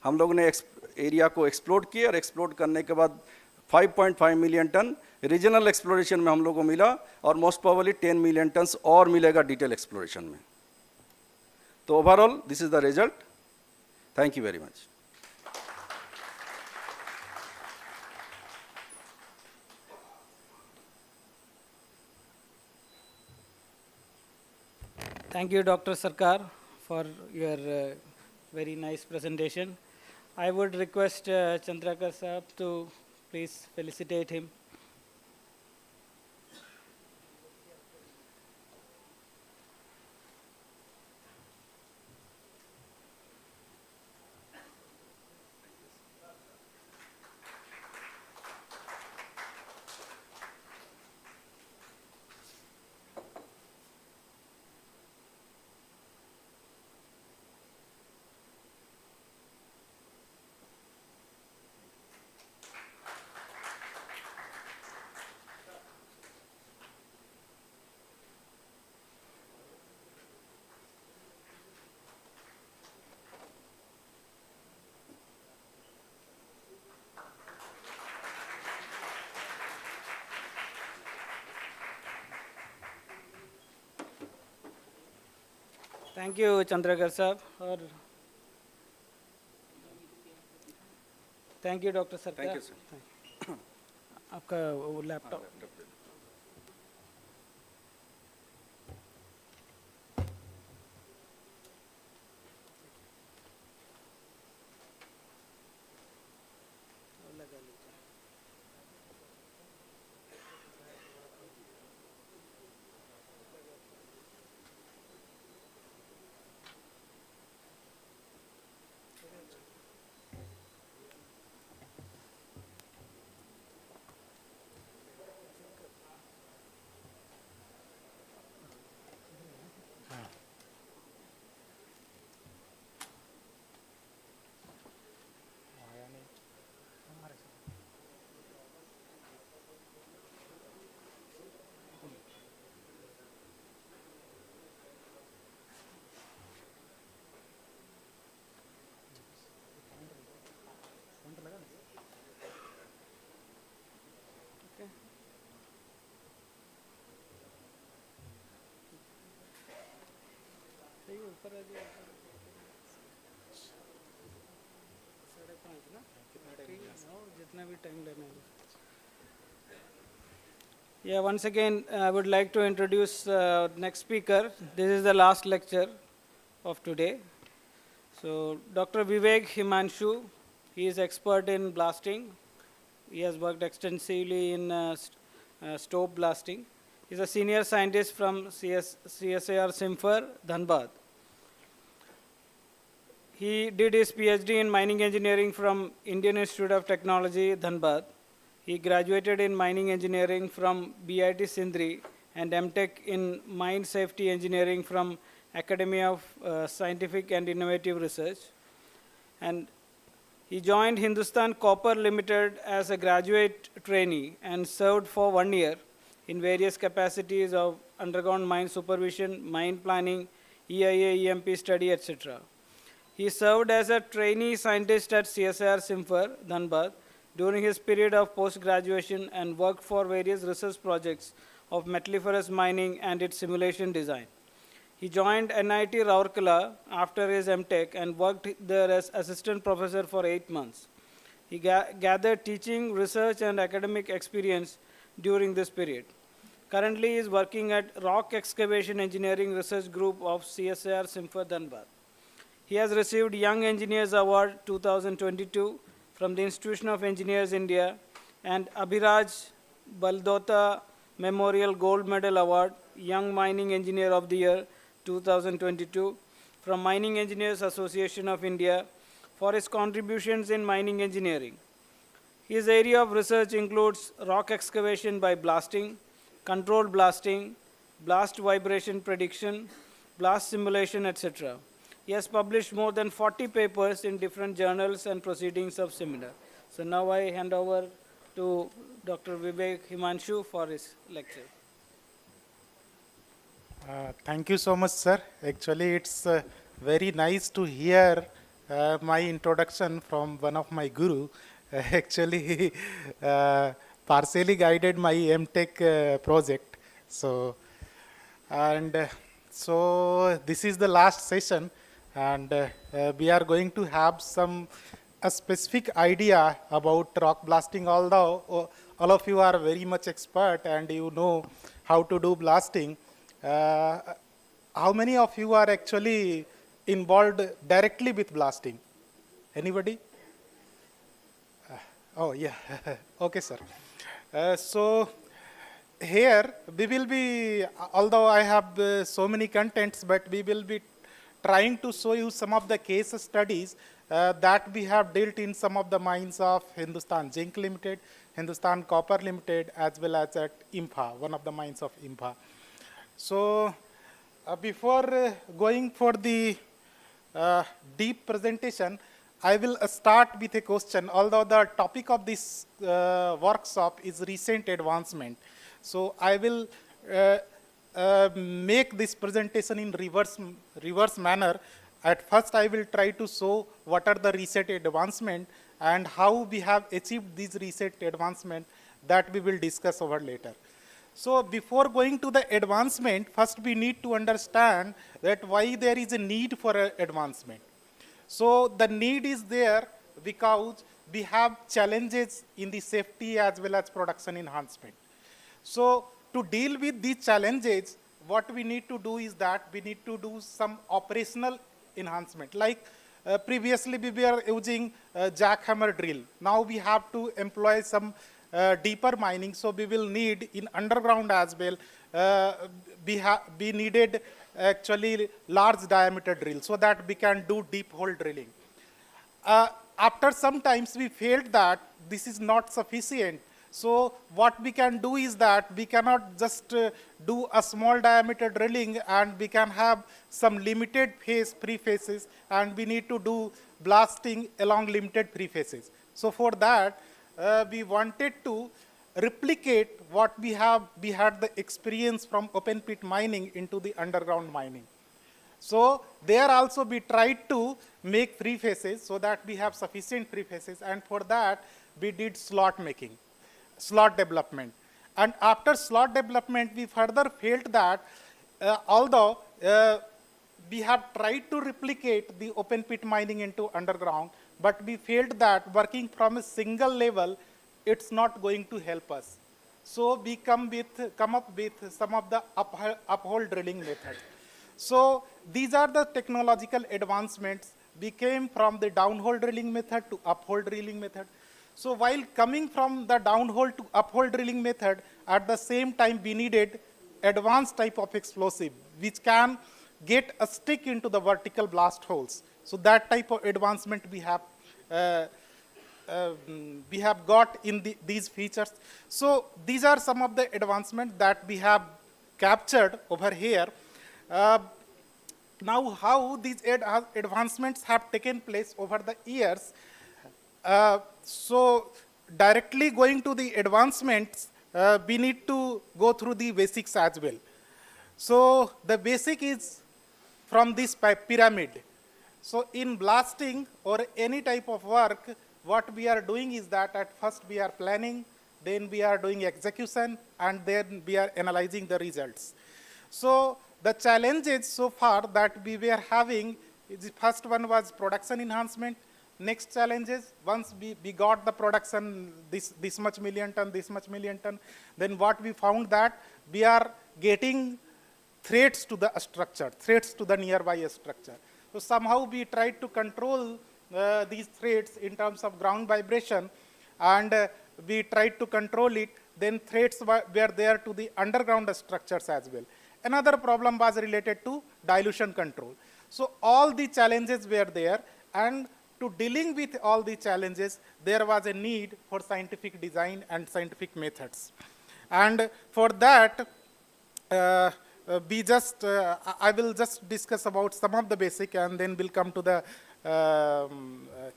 हम लोगों ने एरिया को एक्सप्लोर किया, और एक्सप्लोर करने के बाद 5.5 मिलियन टन रीजनल एक्सप्लोरेशन में हम लोग को मिला और मोस्ट प्रोबेबली 10 मिलियन टन्स और मिलेगा डिटेल एक्सप्लोरेशन में. तो overall this is the result. Thank you very much. Thank you, Dr. Sarkar, for your very nice presentation. I would request Chandrakar Saab to please felicitate him. Thank you, Chandrakar Saab. Or thank you, Dr. Sarkar. Thank you, sir. आपका वो laptop. ऊपर आ जाओ. 5:30 ना. जितना भी time लेना है. Yeah, once again, I would like to introduce next speaker. This is the last lecture of today. So, Dr. Vivek Himanshu, he is expert in blasting. He has worked extensively in stope blasting. He is a senior scientist from CSIR Simfer, Dhanbad. He did his PhD in mining engineering from Indian Institute of Technology, Dhanbad. He graduated in mining engineering from BIT Sindri and MTech in mine safety engineering from Academy of Scientific and Innovative Research. And he joined Hindustan Copper Limited as a graduate trainee and served for 1 year in various capacities of underground mine supervision, mine planning, EIA, EMP study, etc. He served as a trainee scientist at CSIR Simfer, Dhanbad, during his period of post-graduation and worked for various research projects of metalliferous mining and its simulation design. He joined NIT Rourkela after his MTech and worked there as assistant professor for 8 months. He gathered teaching, research, and academic experience during this period. Currently, he is working at Rock Excavation Engineering Research Group of CSIR Simfer, Dhanbad. He has received Young Engineers Award 2022 from the Institution of Engineers India and Abhiraj Baldota Memorial Gold Medal Award, Young Mining Engineer of the Year 2022 from Mining Engineers Association of India for his contributions in mining engineering. His area of research includes rock excavation by blasting, controlled blasting, blast vibration prediction, blast simulation, etc. He has published more than 40 papers in different journals and proceedings of seminar. So now I hand over to Dr. Vivek Himanshu for his lecture. Thank you so much, sir. Actually, it's very nice to hear my introduction from one of my guru. Actually, partially guided my MTech project. So, so this is the last session, and we are going to have a specific idea about rock blasting, although all of you are very much expert and you know how to do blasting. How many of you are actually involved directly with blasting? Anybody? Oh, yeah. Okay, sir. So here we will be, although I have so many contents, but we will be trying to show you some of the case studies that we have dealt in some of the mines of Hindustan Zinc Limited, Hindustan Copper Limited, as well as at Impha, one of the mines of Impha. So before going for the deep presentation, I will start with a question, although the topic of this workshop is recent advancement. So I will make this presentation in reverse manner. At first, I will try to show what are the recent advancement and how we have achieved these recent advancement that we will discuss over later. So before going to the advancement, first we need to understand that why there is a need for advancement. So the need is there because we have challenges in the safety as well as production enhancement. So to deal with these challenges, what we need to do is that we need to do some operational enhancement. Like previously we were using jackhammer drill. Now we have to employ some deeper mining, so we will need in underground as well. We needed actually large diameter drill so that we can do deep hole drilling. After some times we felt that this is not sufficient. So what we can do is that we cannot just do a small diameter drilling and we can have some limited phase pre-phases, and we need to do blasting along limited pre-phases. So for that, we wanted to replicate what we had the experience from open pit mining into the underground mining. So there also we tried to make pre-phases so that we have sufficient pre-phases, and for that we did slot making, slot development. And after slot development, we further felt that although we have tried to replicate the open pit mining into underground, but we felt that working from a single level, it's not going to help us. So we come up with some of the uphole drilling methods. So these are the technological advancements. We came from the downhole drilling method to uphole drilling method. So while coming from the downhole to uphole drilling method, at the same time we needed advanced type of explosive, which can get a stick into the vertical blast holes. So that type of advancement we have got in these features. So these are some of the advancements that we have captured over here. Now how these advancements have taken place over the years. So directly going to the advancements, we need to go through the basics as well. So the basic is from this pyramid. So in blasting or any type of work, what we are doing is that at first we are planning, then we are doing execution, and then we are analyzing the results. So the challenges so far that we were having, the first one was production enhancement. Next challenges, once we got the production, this much million ton, then what we found that we are getting threats to the structure, threats to the nearby structure. So somehow we tried to control these threats in terms of ground vibration, and we tried to control it. Then threats were there to the underground structures as well. Another problem was related to dilution control. So all the challenges were there, and to dealing with all the challenges, there was a need for scientific design and scientific methods. And for that, I will just discuss about some of the basic, and then we'll come to the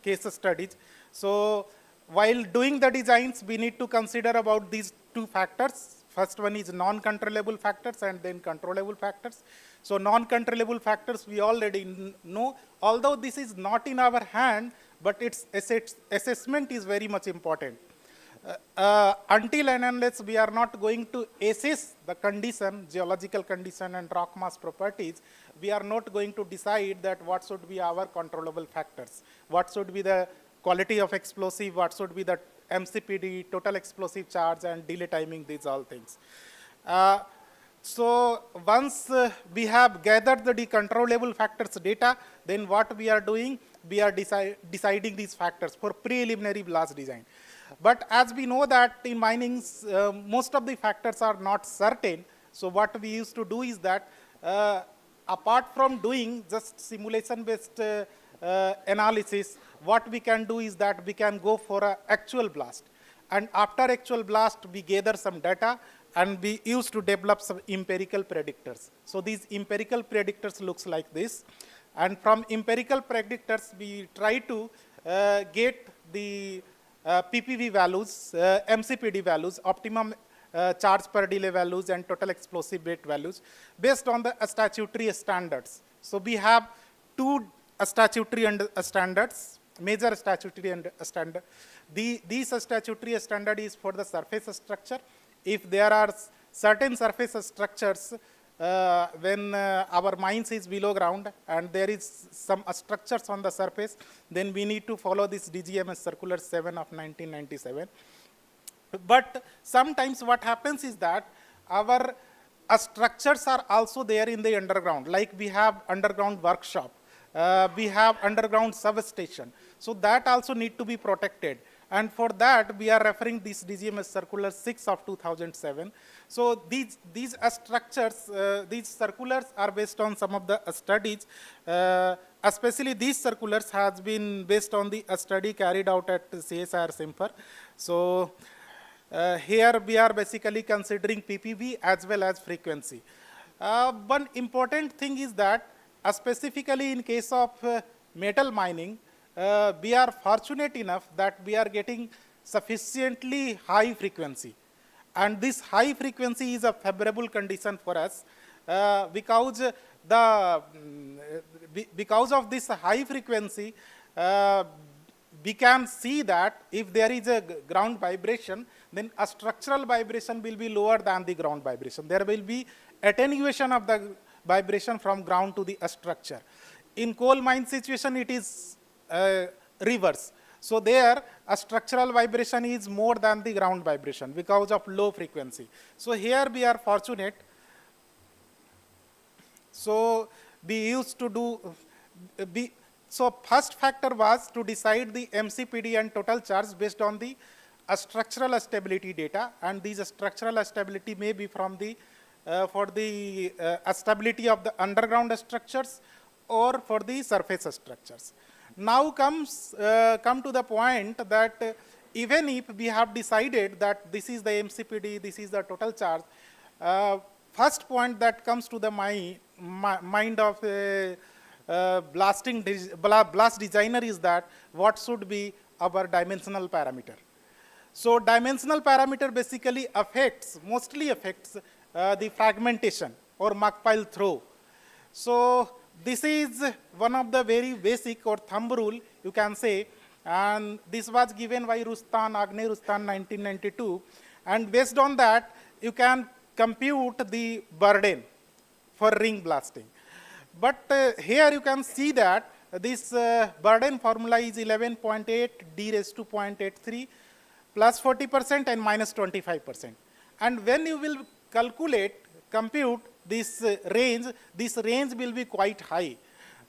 case studies. So while doing the designs, we need to consider about these two factors. First one is non-controllable factors and then controllable factors. So non-controllable factors we already know, although this is not in our hand, but its assessment is very much important. until and unless we are not going to assess the condition, geological condition and rock mass properties, we are not going to decide that what should be our controllable factors, what should be the quality of explosive, what should be the MCPD, total explosive charge, and delay timing, these all things. So once we have gathered the controllable factors data, then what we are doing, we are deciding these factors for preliminary blast design. But as we know that in mining, most of the factors are not certain. So what we used to do is that apart from doing just simulation-based analysis, what we can do is that we can go for an actual blast. And after actual blast, we gather some data, and we used to develop some empirical predictors. So these empirical predictors looks like this. And from empirical predictors, we try to get the PPV values, MCPD values, optimum charge per delay values, and total explosive rate values based on the statutory standards. So we have two statutory standards, major statutory standard. These statutory standard is for the surface structure. If there are certain surface structures when our mines is below ground and there is some structures on the surface, then we need to follow this DGMS Circular 7 of 1997. But sometimes what happens is that our structures are also there in the underground, like we have underground workshop, we have underground substation. So that also need to be protected. And for that, we are referring this DGMS Circular 6 of 2007. So these structures, these circulars are based on some of the studies. Especially these circulars has been based on the study carried out at CSIR Simfer. So here we are basically considering PPV as well as frequency. One important thing is that specifically in case of metal mining, we are fortunate enough that we are getting sufficiently high frequency. And this high frequency is a favorable condition for us because of this high frequency, we can see that if there is a ground vibration, then a structural vibration will be lower than the ground vibration. There will be attenuation of the vibration from ground to the structure. In coal mine situation, it is reverse. So there, a structural vibration is more than the ground vibration because of low frequency. So here we are fortunate. So we used to do, so first factor was to decide the MCPD and total charge based on the structural stability data, and these structural stability may be from the, for the stability of the underground structures or for the surface structures. Now come to the point that even if we have decided that this is the MCPD, this is the total charge, first point that comes to the mind of a blast designer is that what should be our dimensional parameter. So dimensional parameter basically mostly affects the fragmentation or muck pile throw. So this is one of the very basic or thumb rule, you can say, and this was given by Agney Rustan 1992, and based on that, you can compute the burden for ring blasting. But here you can see that this burden formula is 11.8 d raised to 0.83 plus 40% and minus 25%. And when you will compute this range will be quite high.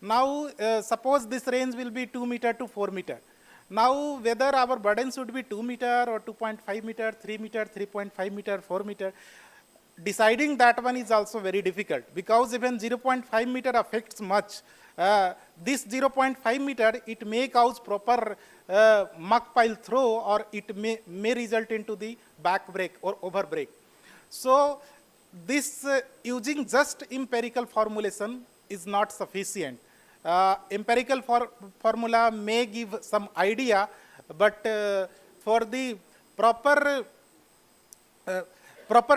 Now, suppose this range will be 2 meter to 4 meter. Now, whether our burden should be 2 meter or 2.5 meter, 3 meter, 3.5 meter, 4 meter, deciding that one is also very difficult because even 0.5 meter affects much. This 0.5 meter, it may cause proper muck pile throw, or it may result into the back break or over break. So this using just empirical formulation is not sufficient. Empirical formula may give some idea, but for the proper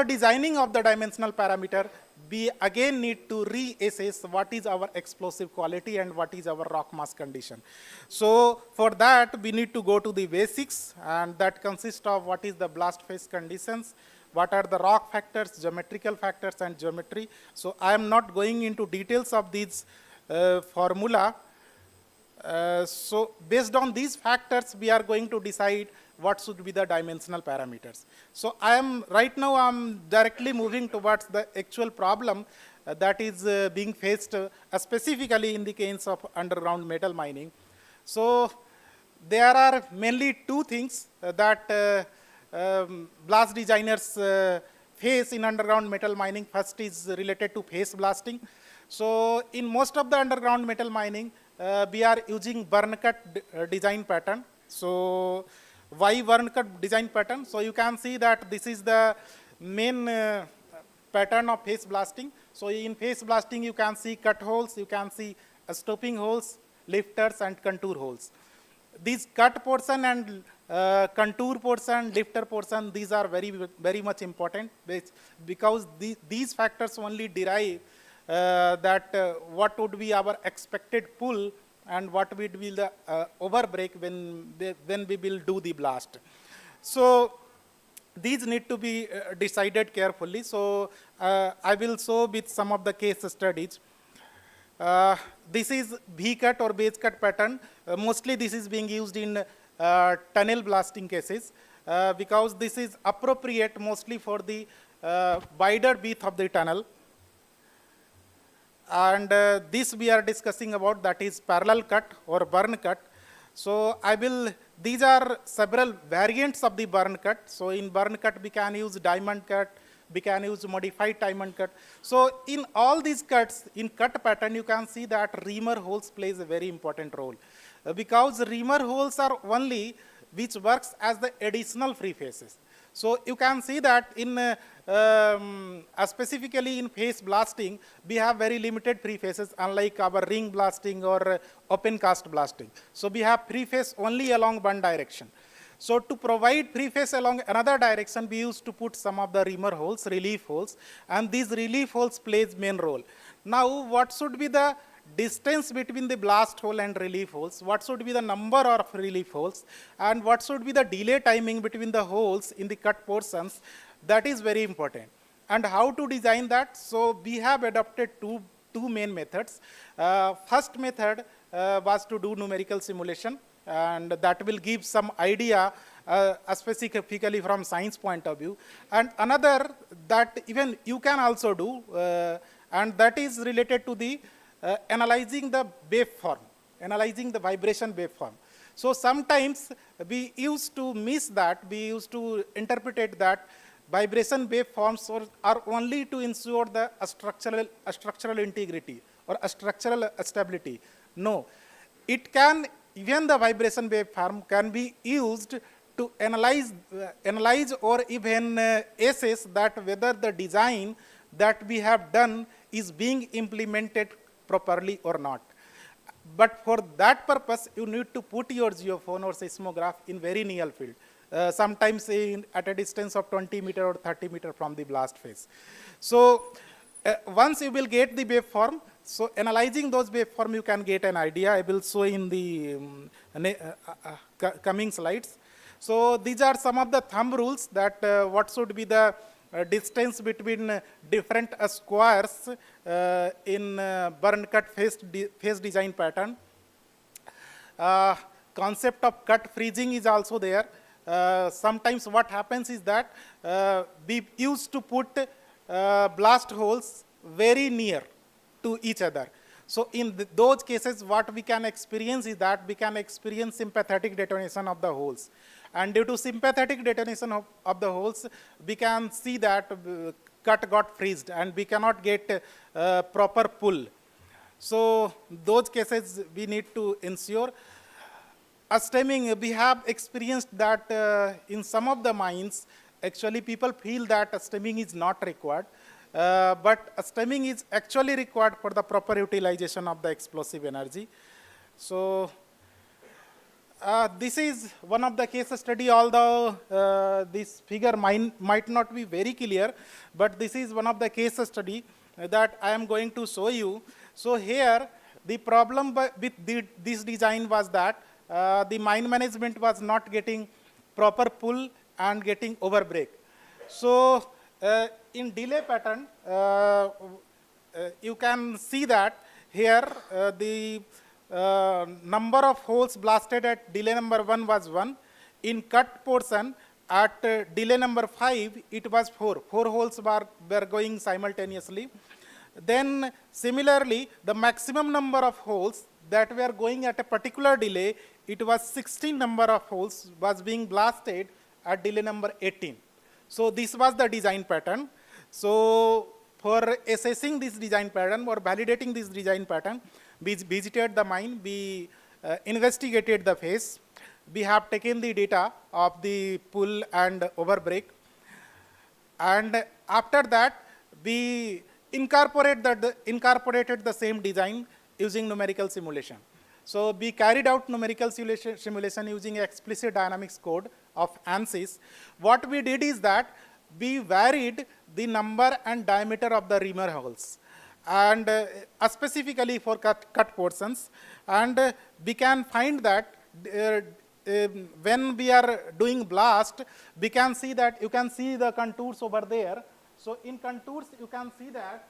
designing of the dimensional parameter, we again need to reassess what is our explosive quality and what is our rock mass condition. So for that, we need to go to the basics, and that consists of what is the blast phase conditions, what are the rock factors, geometrical factors, and geometry. So I am not going into details of these formula. So based on these factors, we are going to decide what should be the dimensional parameters. So right now I'm directly moving towards the actual problem that is being faced specifically in the case of underground metal mining. So there are mainly two things that blast designers face in underground metal mining. First is related to phase blasting. So in most of the underground metal mining, we are using burn cut design pattern. So why burn cut design pattern? So you can see that this is the main pattern of phase blasting. So in phase blasting, you can see cut holes, you can see stopping holes, lifters, and contour holes. These cut portion and contour portion, lifter portion, these are very much important, because these factors only derive what would be our expected pull and what would be the overbreak when we will do the blast. So these need to be decided carefully. So I will show with some of the case studies. This is V-cut or base cut pattern. Mostly this is being used in tunnel blasting cases because this is appropriate mostly for the wider width of the tunnel. And this we are discussing about, that is parallel cut or burn cut. So these are several variants of the burn cut. So in burn cut, we can use diamond cut, we can use modified diamond cut. So in all these cuts, in cut pattern, you can see that reamer holes plays a very important role. Because reamer holes are only which works as the additional free faces. So you can see that in specifically in phase blasting, we have very limited free faces, unlike our ring blasting or open cast blasting. So we have free face only along one direction. So to provide free face along another direction, we used to put some of the reamer holes, relief holes, and these relief holes plays main role. Now, what should be the distance between the blast hole and relief holes, what should be the number of relief holes, and what should be the delay timing between the holes in the cut portions, that is very important. And how to design that? So we have adopted two main methods. First method was to do numerical simulation, and that will give some idea specifically from science point of view. And another that even you can also do, and that is related to the analyzing the waveform, analyzing the vibration waveform. So sometimes we used to miss that, we used to interpret that vibration waveforms are only to ensure the structural integrity or structural stability. No, it can, even the vibration waveform can be used to analyze or even assess that whether the design that we have done is being implemented properly or not. But for that purpose, you need to put your geophone or seismograph in very near field, sometimes at a distance of 20 meter or 30 meter from the blast phase. So once you will get the waveform, so analyzing those waveform, you can get an idea. I will show in the coming slides. So these are some of the thumb rules that what should be the distance between different squares in burn cut phase design pattern. Concept of cut freezing is also there. Sometimes what happens is that we used to put blast holes very near to each other. So in those cases, what we can experience is that we can experience sympathetic detonation of the holes. And due to sympathetic detonation of the holes, we can see that cut got freezed and we cannot get proper pull. So those cases we need to ensure. Stemming, we have experienced that in some of the mines, actually people feel that stemming is not required. But stemming is actually required for the proper utilization of the explosive energy. So this is one of the case study, although this figure might not be very clear, but this is one of the case study that I am going to show you. So here, the problem with this design was that the mine management was not getting proper pull and getting overbreak. So in delay pattern, you can see that here the number of holes blasted at delay number 1 was 1. In cut portion, at delay number 5, it was 4. 4 holes were going simultaneously. Then similarly, the maximum number of holes that were going at a particular delay, it was 16 number of holes was being blasted at delay number 18. So this was the design pattern. So for assessing this design pattern or validating this design pattern, we visited the mine, we investigated the phase, we have taken the data of the pull and overbreak, and after that we incorporated the same design using numerical simulation. So we carried out numerical simulation using explicit dynamics code of ANSYS. What we did is that we varied the number and diameter of the reamer holes, and specifically for cut portions, and we can find that when we are doing blast, we can see that you can see the contours over there. So in contours, you can see that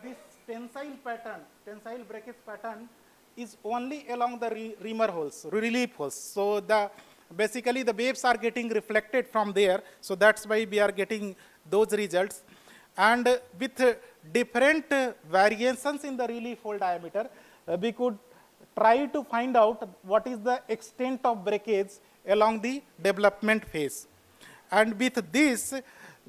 this tensile pattern, tensile breakage pattern, is only along the reamer holes, relief holes. So basically the waves are getting reflected from there. So that's why we are getting those results. And with different variations in the relief hole diameter, we could try to find out what is the extent of breakage along the development phase. And with this,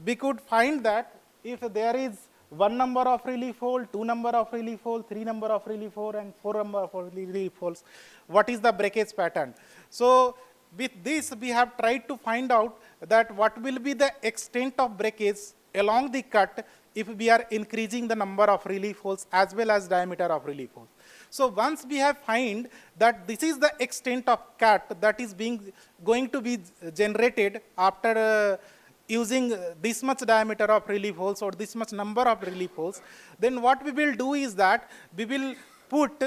we could find that if there is 1 number of relief hole, 2 number of relief hole, 3 number of relief hole, and 4 number of relief holes, what is the breakage pattern. So with this, we have tried to find out that what will be the extent of breakage along the cut if we are increasing the number of relief holes as well as diameter of relief holes. So once we have find that this is the extent of cut that is going to be generated after using this much diameter of relief holes or this much number of relief holes, then what we will do is that we will put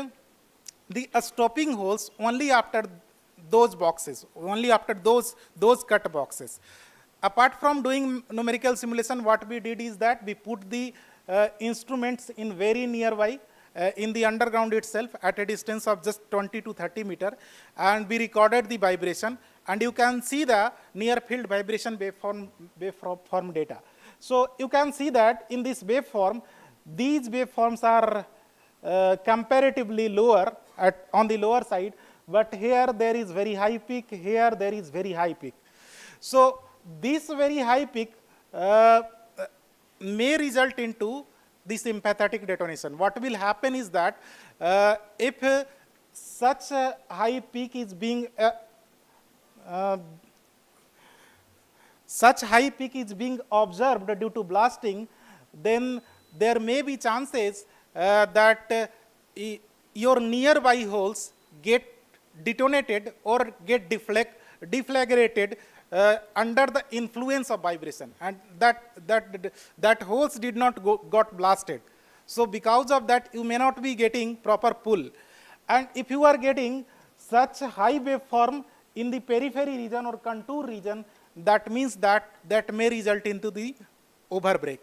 the stopping holes only after those boxes, only after those cut boxes. Apart from doing numerical simulation, what we did is that we put the instruments in very nearby in the underground itself at a distance of just 20 to 30 meter, and we recorded the vibration, and you can see the near field vibration waveform data. So you can see that in this waveform, these waveforms are comparatively lower on the lower side, but here there is very high peak, here there is very high peak. So this very high peak may result into the sympathetic detonation. What will happen is that if such a high peak is being observed due to blasting, then there may be chances that your nearby holes get detonated or get deflagrated under the influence of vibration, and that holes did not got blasted. So because of that, you may not be getting proper pull. And if you are getting such high waveform in the periphery region or contour region, that means that may result into the overbreak.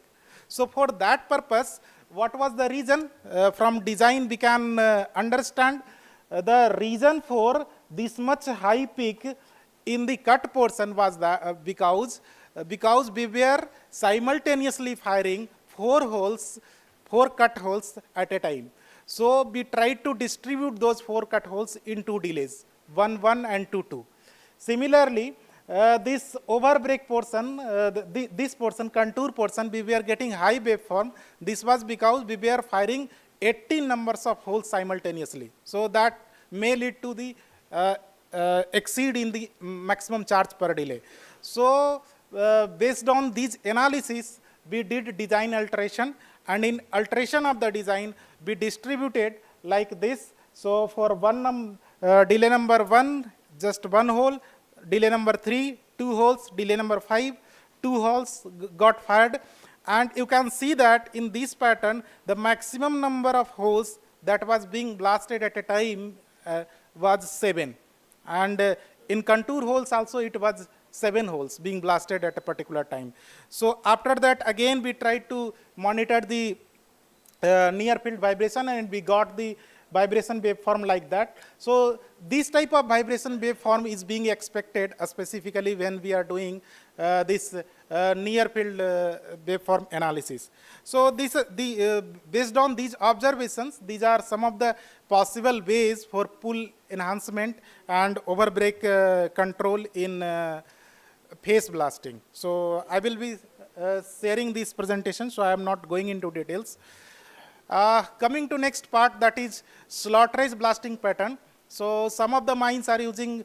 So for that purpose, what was the reason? From design we can understand the reason for this much high peak in the cut portion was that because we were simultaneously firing 4 cut holes at a time. So we tried to distribute those 4 cut holes in 2 delays, 1, 1 and 2, 2. Similarly, this overbreak portion, this portion, contour portion, we were getting high waveform. This was because we were firing 18 numbers of holes simultaneously. So that may lead to the exceed in the maximum charge per delay. So based on these analysis, we did design alteration, and in alteration of the design, we distributed like this. So for delay number 1, just 1 hole, delay number 3, 2 holes, delay number 5, 2 holes got fired, And you can see that in this pattern, the maximum number of holes that was being blasted at a time was 7. And in contour holes also it was 7 holes being blasted at a particular time. So after that, again we tried to monitor the near field vibration, and we got the vibration waveform like that. So this type of vibration waveform is being expected specifically when we are doing this near field waveform analysis. So this, based on these observations, these are some of the possible ways for pull enhancement and overbreak control in phase blasting. So I will be sharing this presentation, so I am not going into details. Coming to next part, that is slot raise blasting pattern. So some of the mines are using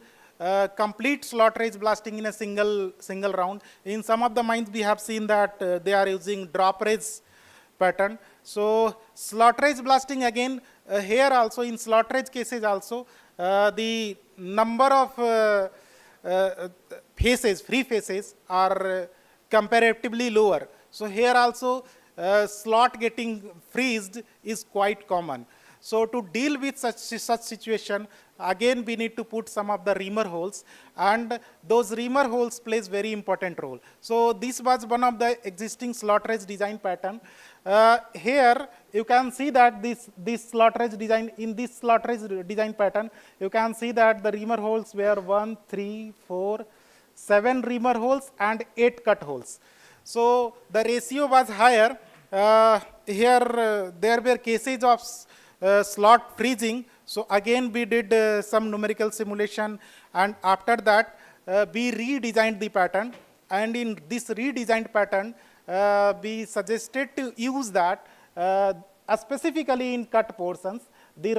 complete slot raise blasting in a single round. In some of the mines we have seen that they are using drop raise pattern. So slot raise blasting again, here also in slot raise cases also, the number of phases, free phases are comparatively lower. So here also slot getting freezed is quite common. So to deal with such situation, again we need to put some of the reamer holes, and those reamer holes plays very important role. So this was one of the existing slot raise design pattern. Here you can see that this slot raise design, in this slot raise design pattern, you can see that the reamer holes were 1, 3, 4, 7 reamer holes and 8 cut holes. So the ratio was higher. Here there were cases of slot freezing. So again we did some numerical simulation, and after that we redesigned the pattern. And in this redesigned pattern, we suggested to use that specifically in cut portions, the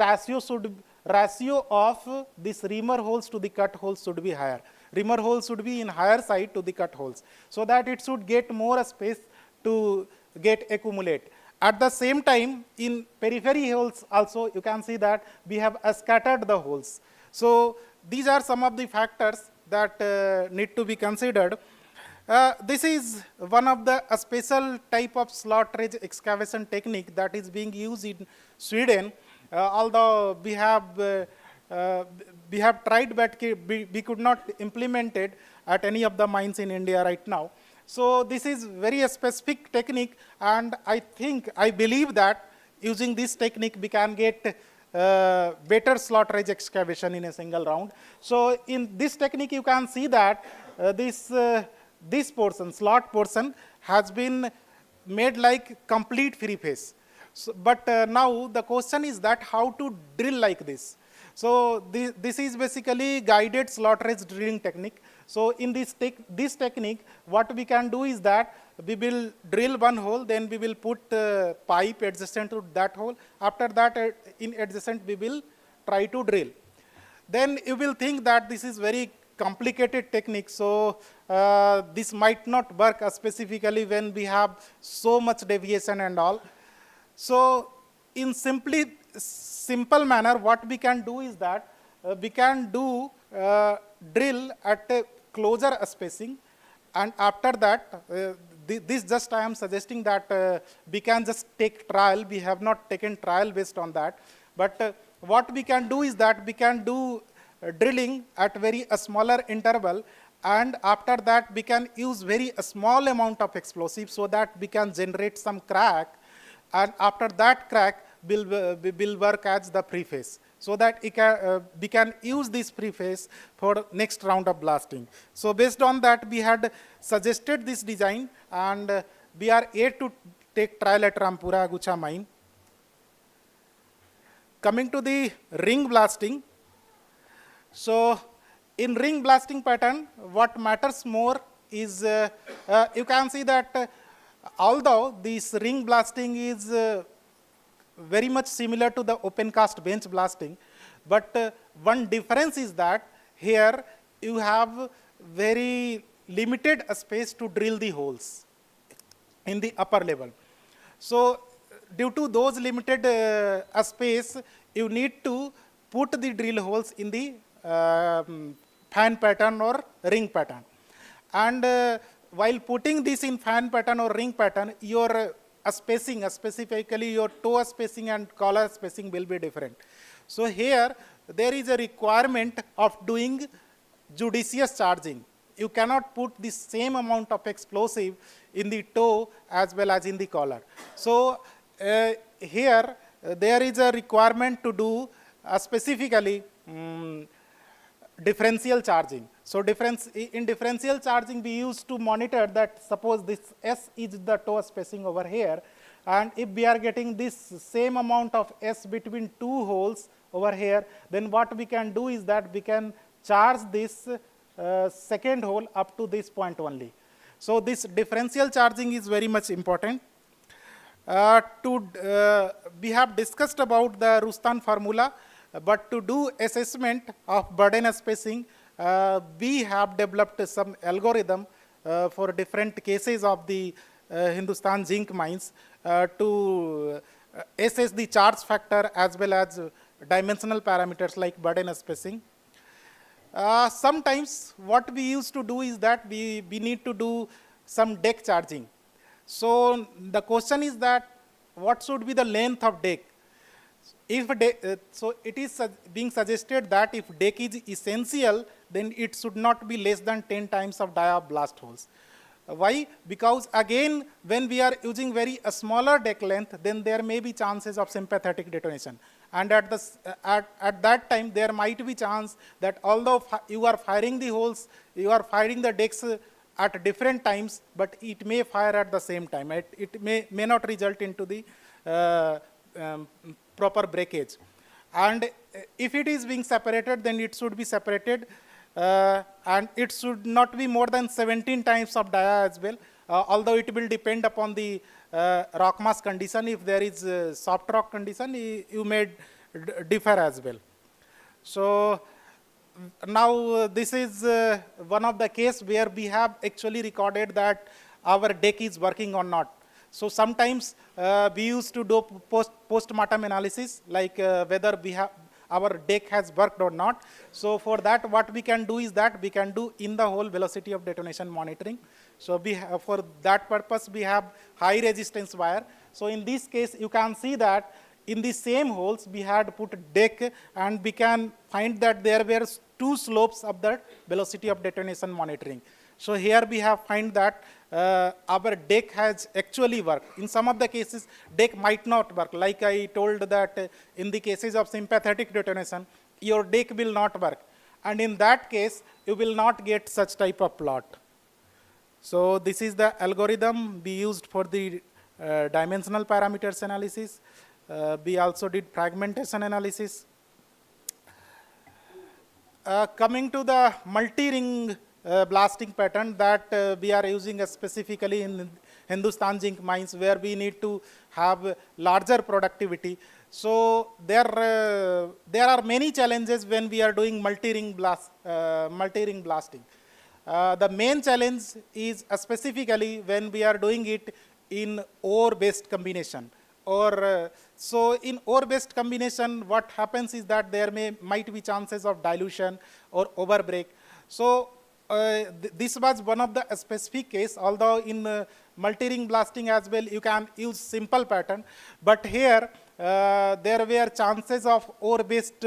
ratio of this reamer holes to the cut holes should be higher. Reamer holes should be in higher side to the cut holes, so that it should get more space to get accumulate. At the same time, in periphery holes also, you can see that we have scattered the holes. So these are some of the factors that need to be considered. This is one of the special type of slot raise excavation technique that is being used in Sweden. Although we have tried, but we could not implement it at any of the mines in India right now. So this is very specific technique, and I believe that using this technique we can get better slot raise excavation in a single round. So in this technique you can see that this portion, slot portion, has been made like complete free phase. So, but now the question is that how to drill like this. So this is basically guided slot raise drilling technique. So in this technique, what we can do is that we will drill one hole, then we will put pipe adjacent to that hole. After that, in adjacent, we will try to drill. Then you will think that this is very complicated technique, so this might not work specifically when we have so much deviation and all. So in simple manner, what we can do is that we can do drill at a closer spacing, and after that, this just I am suggesting that we can just take trial. We have not taken trial based on that, but what we can do is that we can do drilling at very smaller interval, and after that we can use very small amount of explosive so that we can generate some crack, and after that crack will work as the preface, so that we can use this preface for next round of blasting. So based on that, we had suggested this design, and we are yet to take trial at Rampura Agucha mine. Coming to the ring blasting. So in ring blasting pattern, what matters more is you can see that although this ring blasting is very much similar to the open cast bench blasting, but one difference is that here you have very limited space to drill the holes in the upper level. So due to those limited space, you need to put the drill holes in the fan pattern or ring pattern. And while putting this in fan pattern or ring pattern, your spacing, specifically your toe spacing and collar spacing will be different. So here, there is a requirement of doing judicious charging. You cannot put the same amount of explosive in the toe as well as in the collar. So here, there is a requirement to do specifically differential charging. So in differential charging, we used to monitor that suppose this S is the toe spacing over here, and if we are getting this same amount of S between two holes over here, then what we can do is that we can charge this second hole up to this point only. So this differential charging is very much important. We have discussed about the Rustan formula, but to do assessment of burden spacing, we have developed some algorithm for different cases of the Hindustan zinc mines to assess the charge factor as well as dimensional parameters like burden spacing. Sometimes what we used to do is that we need to do some deck charging. So the question is that what should be the length of deck? If so it is being suggested that if deck is essential, then it should not be less than 10 times of dia of blast holes. Why? Because again, when we are using very smaller deck length, then there may be chances of sympathetic detonation. And at that time, there might be chance that although you are firing the holes, you are firing the decks at different times, but it may fire at the same time. It may not result into the proper breakage. And if it is being separated, then it should be separated, and it should not be more than 17 times of dia as well, although it will depend upon the rock mass condition. If there is soft rock condition, you may differ as well. So now this is one of the case where we have actually recorded that our deck is working or not. So sometimes we used to do post-mortem analysis, like whether our deck has worked or not. So for that, what we can do is that we can do in the hole velocity of detonation monitoring. So for that purpose, we have high resistance wire. So in this case, you can see that in the same holes, we had put deck, and we can find that there were two slopes of the velocity of detonation monitoring. So here we have find that our deck has actually worked. In some of the cases, deck might not work. Like I told that in the cases of sympathetic detonation, your deck will not work. And in that case, you will not get such type of plot. So this is the algorithm we used for the dimensional parameters analysis. We also did fragmentation analysis. Coming to the multi-ring blasting pattern that we are using specifically in Hindustan zinc mines, where we need to have larger productivity. So there are many challenges when we are doing multi-ring blasting. The main challenge is specifically when we are doing it in ore-based combination. So in ore-based combination, what happens is that there might be chances of dilution or overbreak. So this was one of the specific case, although in multi-ring blasting as well, you can use simple pattern. But here, there were chances of ore-based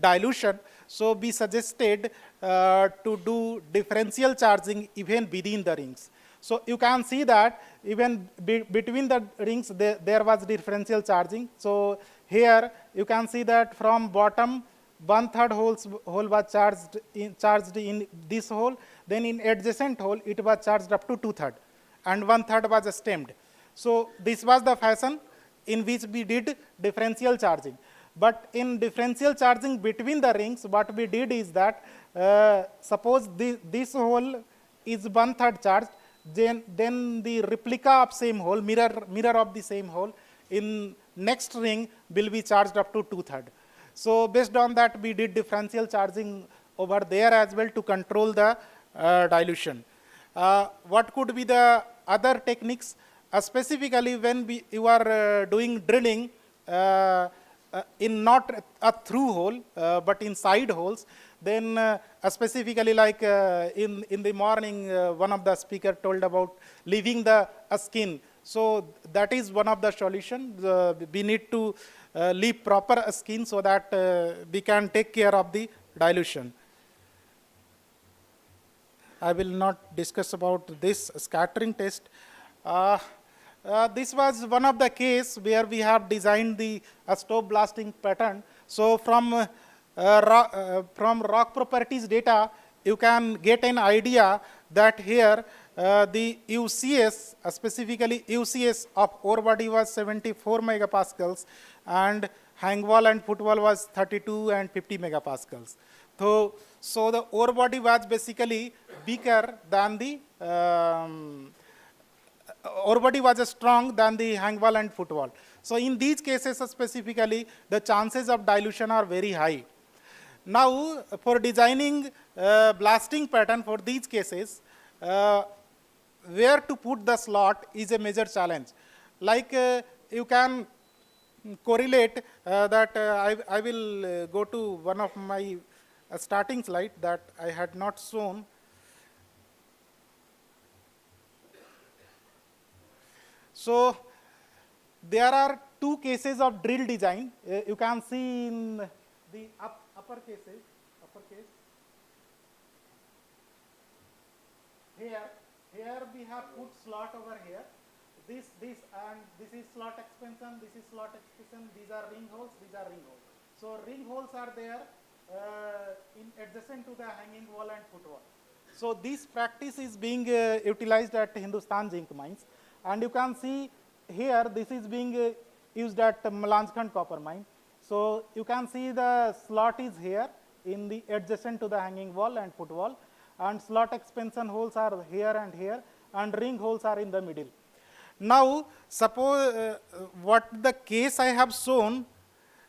dilution. So we suggested to do differential charging even within the rings. So you can see that even between the rings, there was differential charging. So here you can see that from bottom, 1/3 hole was charged in this hole. Then in adjacent hole, it was charged up to 2/3, and 1/3 was stemmed. So this was the fashion in which we did differential charging. But in differential charging between the rings, what we did is that suppose this hole is 1/3 charged, then the replica of same hole, mirror of the same hole, in next ring will be charged up to 2/3. So based on that, we did differential charging over there as well to control the dilution. What could be the other techniques? Specifically when you are doing drilling, in not a through hole, but in side holes, then specifically like in the morning, one of the speaker told about leaving the skin. So that is one of the solutions. We need to leave proper skin so that we can take care of the dilution. I will not discuss about this scattering test. This was one of the case where we have designed the stope blasting pattern. So from rock properties data, you can get an idea that here the UCS, specifically UCS of ore body was 74 megapascals, and hang wall and footwall was 32 and 50 megapascals. So the ore body was basically weaker than the ore body was strong than the hang wall and footwall. So in these cases specifically, the chances of dilution are very high. Now, for designing blasting pattern for these cases, where to put the slot is a major challenge. Like you can correlate that I will go to one of my starting slide that I had not shown. So there are two cases of drill design. You can see in the upper case. Here we have put slot over here. This and this is slot expansion. This is slot expansion. These are ring holes. These are ring holes. So ring holes are there in adjacent to the hanging wall and footwall. So this practice is being utilized at Hindustan zinc mines. And you can see here, this is being used at Malanjkhand copper mine. So you can see the slot is here in the adjacent to the hanging wall and footwall, and slot expansion holes are here, and ring holes are in the middle. Now, suppose what the case I have shown,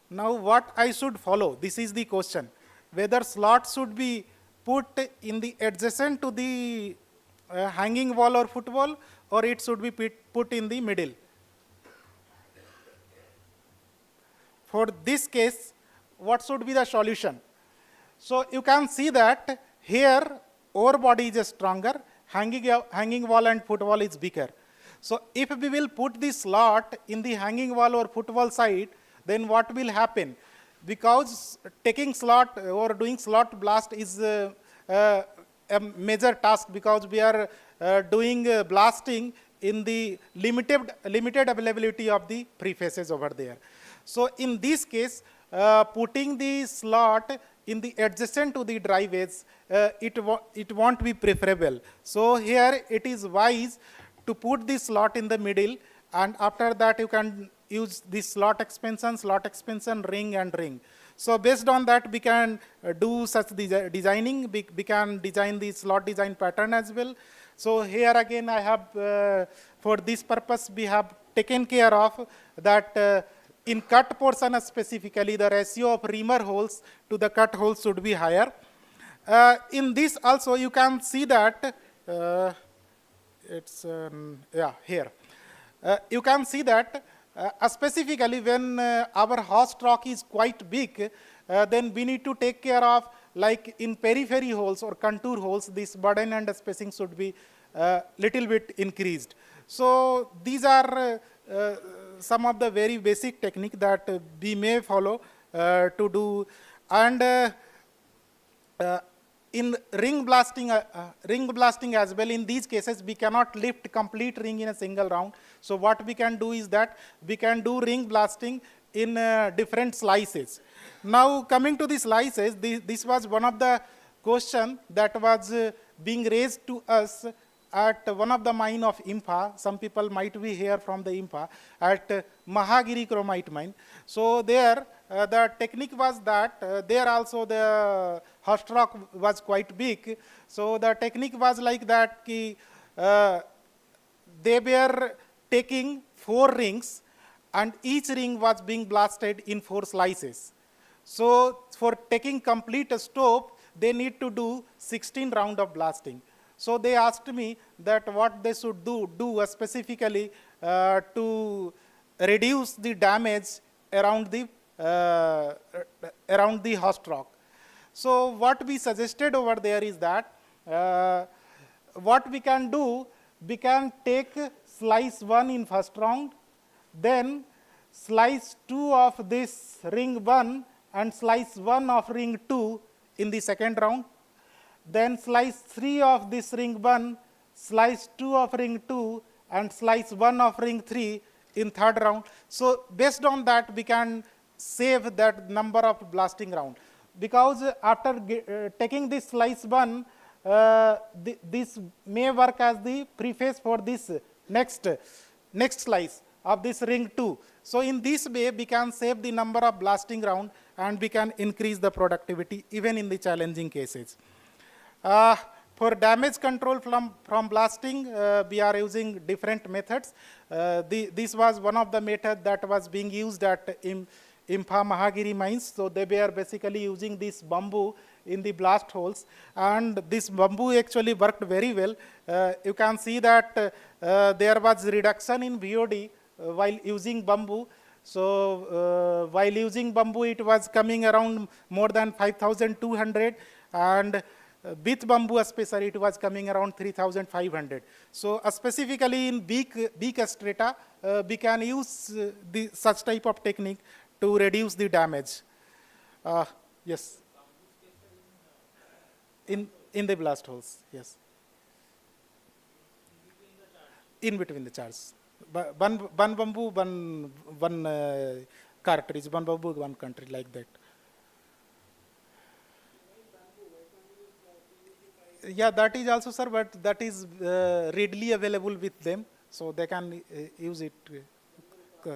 now what I should follow, this is the question, whether slot should be put in the adjacent to the hanging wall or footwall, or it should be put in the middle. For this case, what should be the solution? So you can see that here ore body is stronger, hanging wall and footwall is weaker. So if we will put the slot in the hanging wall or footwall side, then what will happen? Because taking slot or doing slot blast is a major task, because we are doing blasting in the limited availability of the prefaces over there. So in this case, putting the slot in the adjacent to the driveways, it won't be preferable. So here it is wise to put the slot in the middle, and after that you can use the slot expansion, ring and ring. So based on that, we can do such designing. We can design the slot design pattern as well. So here again I have, for this purpose, we have taken care of that in cut portion specifically, the ratio of reamer holes to the cut holes should be higher. In this also you can see that, here. You can see that specifically when our host rock is quite big, then we need to take care of, like in periphery holes or contour holes, this burden and spacing should be little bit increased. So these are some of the very basic technique that we may follow to do. And in ring blasting as well, in these cases, we cannot lift complete ring in a single round. So what we can do is that we can do ring blasting in different slices. Now coming to the slices, this was one of the question that was being raised to us at one of the mine of Impa. Some people might be here from the Impa, at Mahagiri chromite mine. So there the technique was that there also the host rock was quite big. So the technique was like that, they were taking 4 rings and each ring was being blasted in 4 slices. So for taking complete a stope, they need to do 16 rounds of blasting. So they asked me that what they should do specifically to reduce the damage around the around the host rock. So what we suggested over there is that what we can do, we can take slice 1 in first round, then slice 2 of this ring 1 and slice 1 of ring 2 in the second round, then slice 3 of this ring 1, slice 2 of ring 2 and slice 1 of ring 3 in third round. So based on that, we can save that number of blasting round. Because after taking this slice 1, this may work as the preface for this next slice of this ring 2. So in this way, we can save the number of blasting round and we can increase the productivity even in the challenging cases. For damage control from blasting, we are using different methods. This was one of the methods that was being used at Impha Mahagiri mines. So they were basically using this bamboo in the blast holes, and this bamboo actually worked very well. You can see that there was reduction in VOD while using bamboo. So while using bamboo, it was coming around more than 5,200, and with bamboo especially, it was coming around 3,500. So specifically in weak strata, we can use such type of technique to reduce the damage. Yes. In the blast holes, yes. In between the charts. One bamboo, one cartridge, one bamboo, one cartridge, like that. Yeah, that is also, sir, but that is readily available with them, so they can use it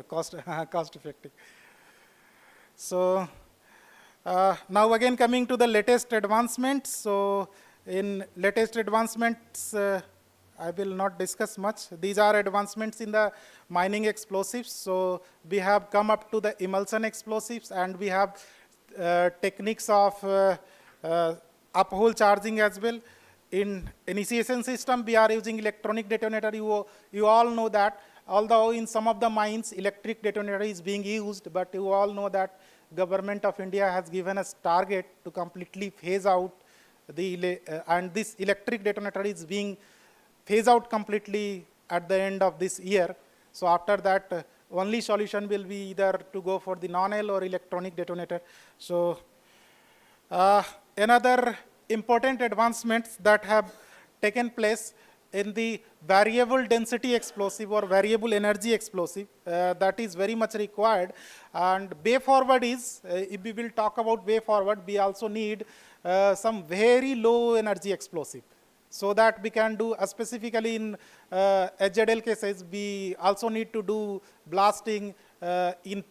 cost effective. So now again coming to the latest advancements. So in latest advancements, I will not discuss much. These are advancements in the mining explosives. So we have come up to the emulsion explosives, and we have techniques of uphole charging as well. In initiation system, we are using electronic detonator. You all know that, although in some of the mines, electric detonator is being used, but you all know that Government of India has given us target to completely phase out and this electric detonator is being phased out completely at the end of this year. So after that, only solution will be either to go for the non-L or electronic detonator. So another important advancements that have taken place in the variable density explosive or variable energy explosive, that is very much required. And way forward is, if we will talk about way forward, we also need some very low energy explosive, so that we can do, specifically in HZL cases, we also need to do blasting in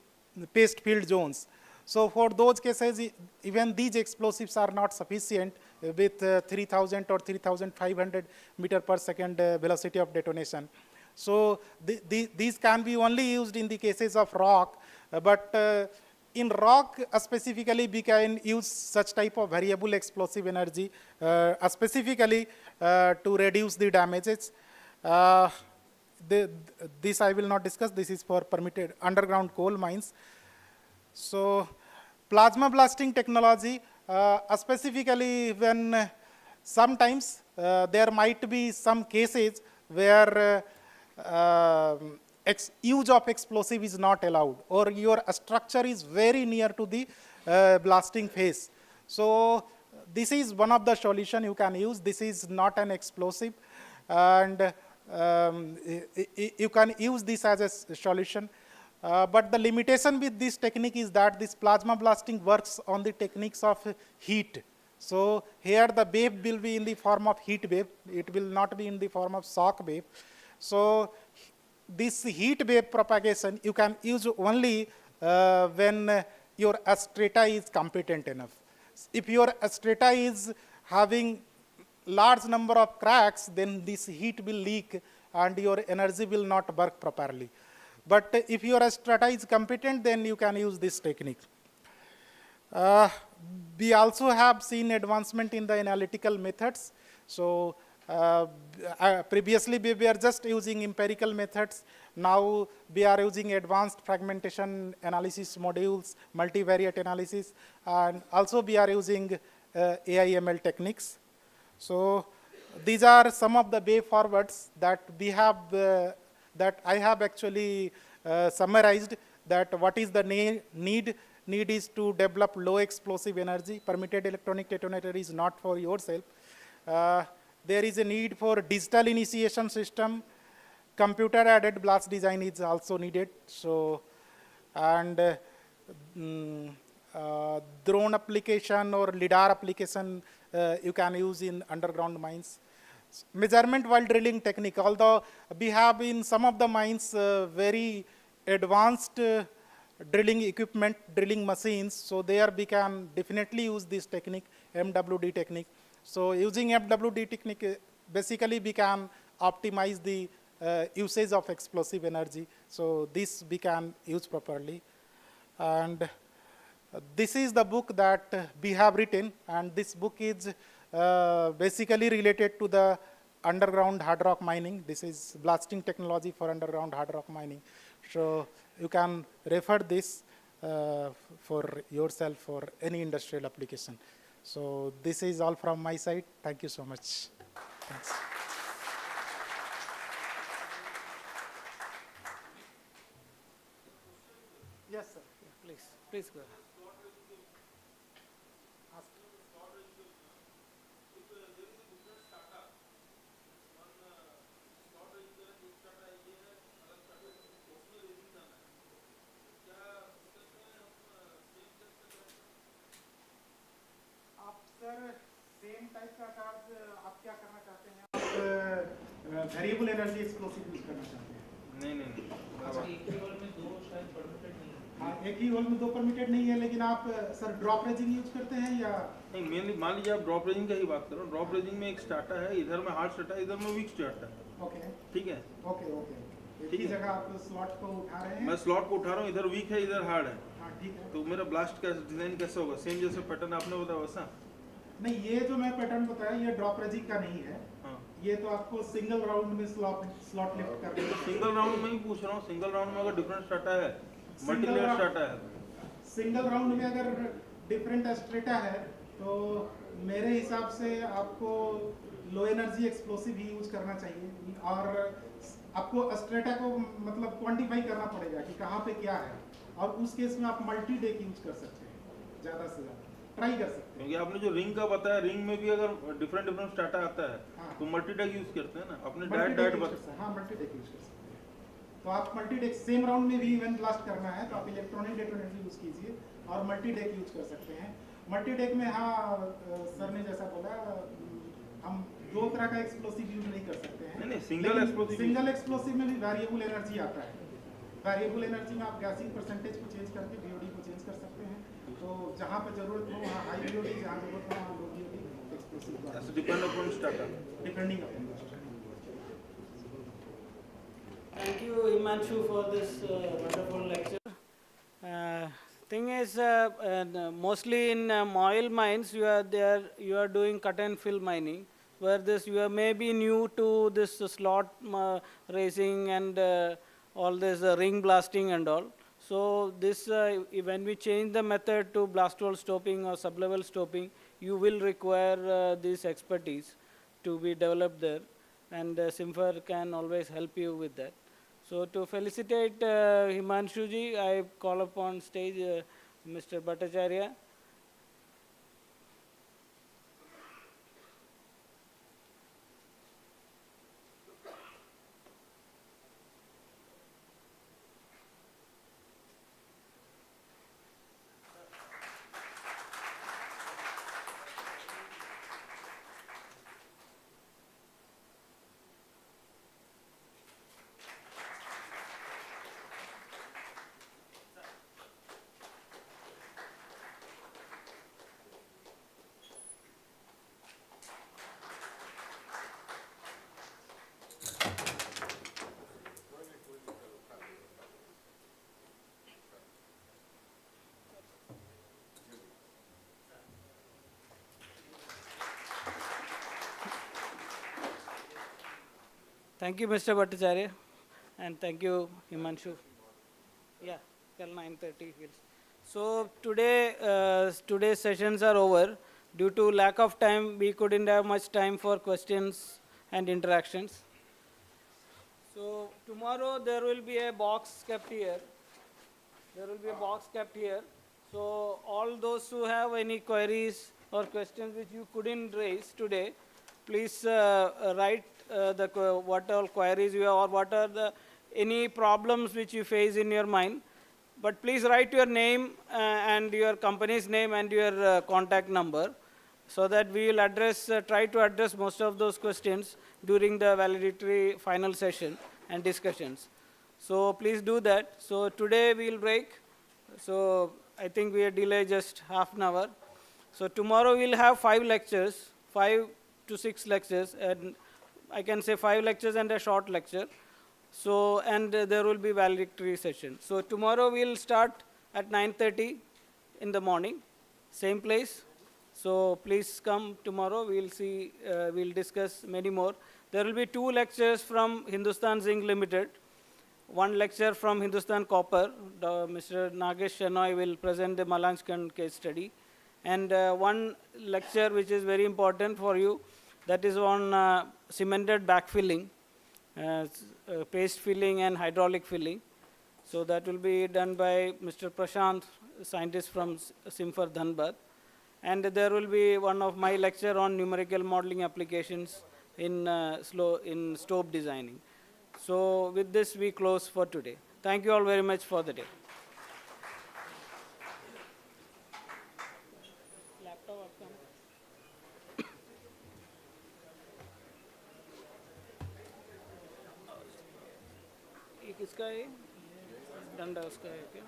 paste field zones. So for those cases, even these explosives are not sufficient with 3,000 or 3,500 meter per second velocity of detonation. So these can be only used in the cases of rock, but in rock specifically we can use such type of variable explosive energy specifically to reduce the damages. This I will not discuss. This is for permitted underground coal mines. So plasma blasting technology, specifically when sometimes there might be some cases where use of explosive is not allowed, or your structure is very near to the blasting phase. So this is one of the solution you can use. This is not an explosive, and you can use this as a solution. But the limitation with this technique is that this plasma blasting works on the techniques of heat. So here the wave will be in the form of heat wave. It will not be in the form of shock wave. So this heat wave propagation you can use only when your strata is competent enough. If your strata is having large number of cracks, then this heat will leak and your energy will not work properly. But if your strata is competent, then you can use this technique. We also have seen advancement in the analytical methods. So Previously, we were just using empirical methods. Now we are using advanced fragmentation analysis modules, multivariate analysis, and also we are using AI/ML techniques. So these are some of the way forwards that we have, that I have actually summarized, that what is the need. Need is to develop low explosive energy. Permitted electronic detonator is not for yourself. There is a need for digital initiation system. Computer aided blast design is also needed. So, and drone application or LIDAR application you can use in underground mines. Measurement while drilling technique, although we have in some of the mines very advanced drilling equipment, drilling machines, so there we can definitely use this technique, MWD technique. So using MWD technique, basically we can optimize the usage of explosive energy. So this we can use properly. And this is the book that we have written, and this book is basically related to the underground hard rock mining. This is blasting technology for underground hard rock mining. So you can refer this for yourself for any industrial application. So this is all from my side. Thank you so much. Thanks. Yes, sir. Yeah, please go ahead. Same type का charge आप क्या करना चाहते हैं? आप variable energy explosive use करना चाहते हैं? नहीं अच्छा, एक ही होल में दो शायद परमिटेड नहीं है। हाँ, एक ही होल में दो परमिटेड नहीं है, लेकिन आप सर ड्रॉप रेजिंग यूज करते हैं या नहीं? मेनली मान लीजिए आप ड्रॉप रेजिंग का ही बात करो। ड्रॉप रेजिंग में एक स्टार्टर है, इधर में हार्ड स्टार्टर है, इधर में वीक स्टार्टर है। ओके, ठीक है, ओके ओके। एक ही जगह आप स्लॉट को उठा रहे हैं? मैं स्लॉट को उठा रहा हूँ, इधर वीक है, इधर हार्ड है। हाँ, ठीक है। तो मेरा ब्लास्ट का डिजाइन कैसे होगा? सेम जैसे पैटर्न आपने बताया वैसा? नहीं, ये जो मैं पैटर्न बताया ये ड्रॉप रेजिंग का नहीं है। हाँ। ये तो आपको सिंगल राउंड में स्लॉट लिफ्ट करना है। सिंगल राउंड में ही पूछ रहा हूँ। सिंगल राउंड में अगर डिफरेंट स्टार्टा है, मल्टीलेयर स्टार्टा है, सिंगल राउंड में अगर डिफरेंट स्ट्रेटा है, तो मेरे हिसाब से आपको लो एनर्जी एक्सप्लोसिव ही यूज करना चाहिए, और आपको स्ट्रेटा को मतलब क्वांटिफाई करना पड़ेगा कि कहाँ पे क्या है, और उस केस में आप मल्टी डेक यूज कर सकते हैं, ज़्यादा से ज़्यादा ट्राई कर सकते हैं। क्योंकि आपने जो रिंग का बताया, रिंग में भी अगर डिफरेंट डिफरेंट स्टार्टा आता है, हाँ, तो मल्टी डेक यूज करते हैं ना। आपने डायरेक्ट बताया। हाँ, मल्टी डेक यूज कर सकते हैं। तो आप मल्टी डेक सेम राउंड में भी इवेंट ब्लास्ट करना है तो आप इलेक्ट्रॉनिक डेटोनेटर यूज कीजिए, और मल्टी डेक यूज कर सकते हैं। मल्टी डेक में हाँ, सर ने जैसा बोला, हम दो तरह का एक्सप्लोसिव यूज नहीं कर सकते हैं। नहीं, सिंगल एक्सप्लोसिव में भी वेरिएबल एनर्जी आता है। वेरिएबल एनर्जी में आप गैसिंग परसेंटेज को चेंज करके बीओडी को चेंज कर सकते हैं। तो जहाँ पे जरूरत हो वहाँ हाई बीओडी, जहाँ जरूरत हो वहाँ low BOD explosive. Depend upon starter, depending upon starter. Thank you, Himanshu, for this wonderful lecture. Thing is, mostly in oil mines, you are doing cut and fill mining, where this you are maybe new to this slot racing and all this ring blasting and all. So this, when we change the method to blast hole stoping or sublevel stoping, you will require this expertise to be developed there, and Simfer can always help you with that. So to felicitate Himanshu ji, I call upon stage Mr. Bhattacharya. Thank you, Mr. Bhattacharya, and thank you, Himanshu. Yeah, till 9:30. So today, today's sessions are over. Due to lack of time, we couldn't have much time for questions and interactions. So tomorrow there will be a box kept here. There will be a box kept here. So all those who have any queries or questions which you couldn't raise today, please write what all queries you have or what are the any problems which you face in your mind. But please write your name and your company's name and your contact number so that we will try to address most of those questions during the valedictory final session and discussions. So please do that. So today we'll break. So I think we are delayed just half an hour. So tomorrow we'll have 5 lectures, 5 to 6 lectures, and I can say 5 lectures and a short lecture. So, and there will be valedictory session. So tomorrow we'll start at 9:30 in the morning, same place. So please come tomorrow. We'll see, we'll discuss many more. There will be 2 lectures from Hindustan Zinc Limited. 1 lecture from Hindustan Copper. Mr. Nagesh Shenoy will present the Malanchkan case study. And 1 lecture which is very important for you, that is on cemented backfilling, paste filling and hydraulic filling. So that will be done by Mr. Prashant, scientist from Simfer Dhanbad. And there will be one of my lecture on numerical modeling applications in stope designing. So with this, we close for today. Thank you all very much for the day. ये किसका है? डंडा उसका है क्या?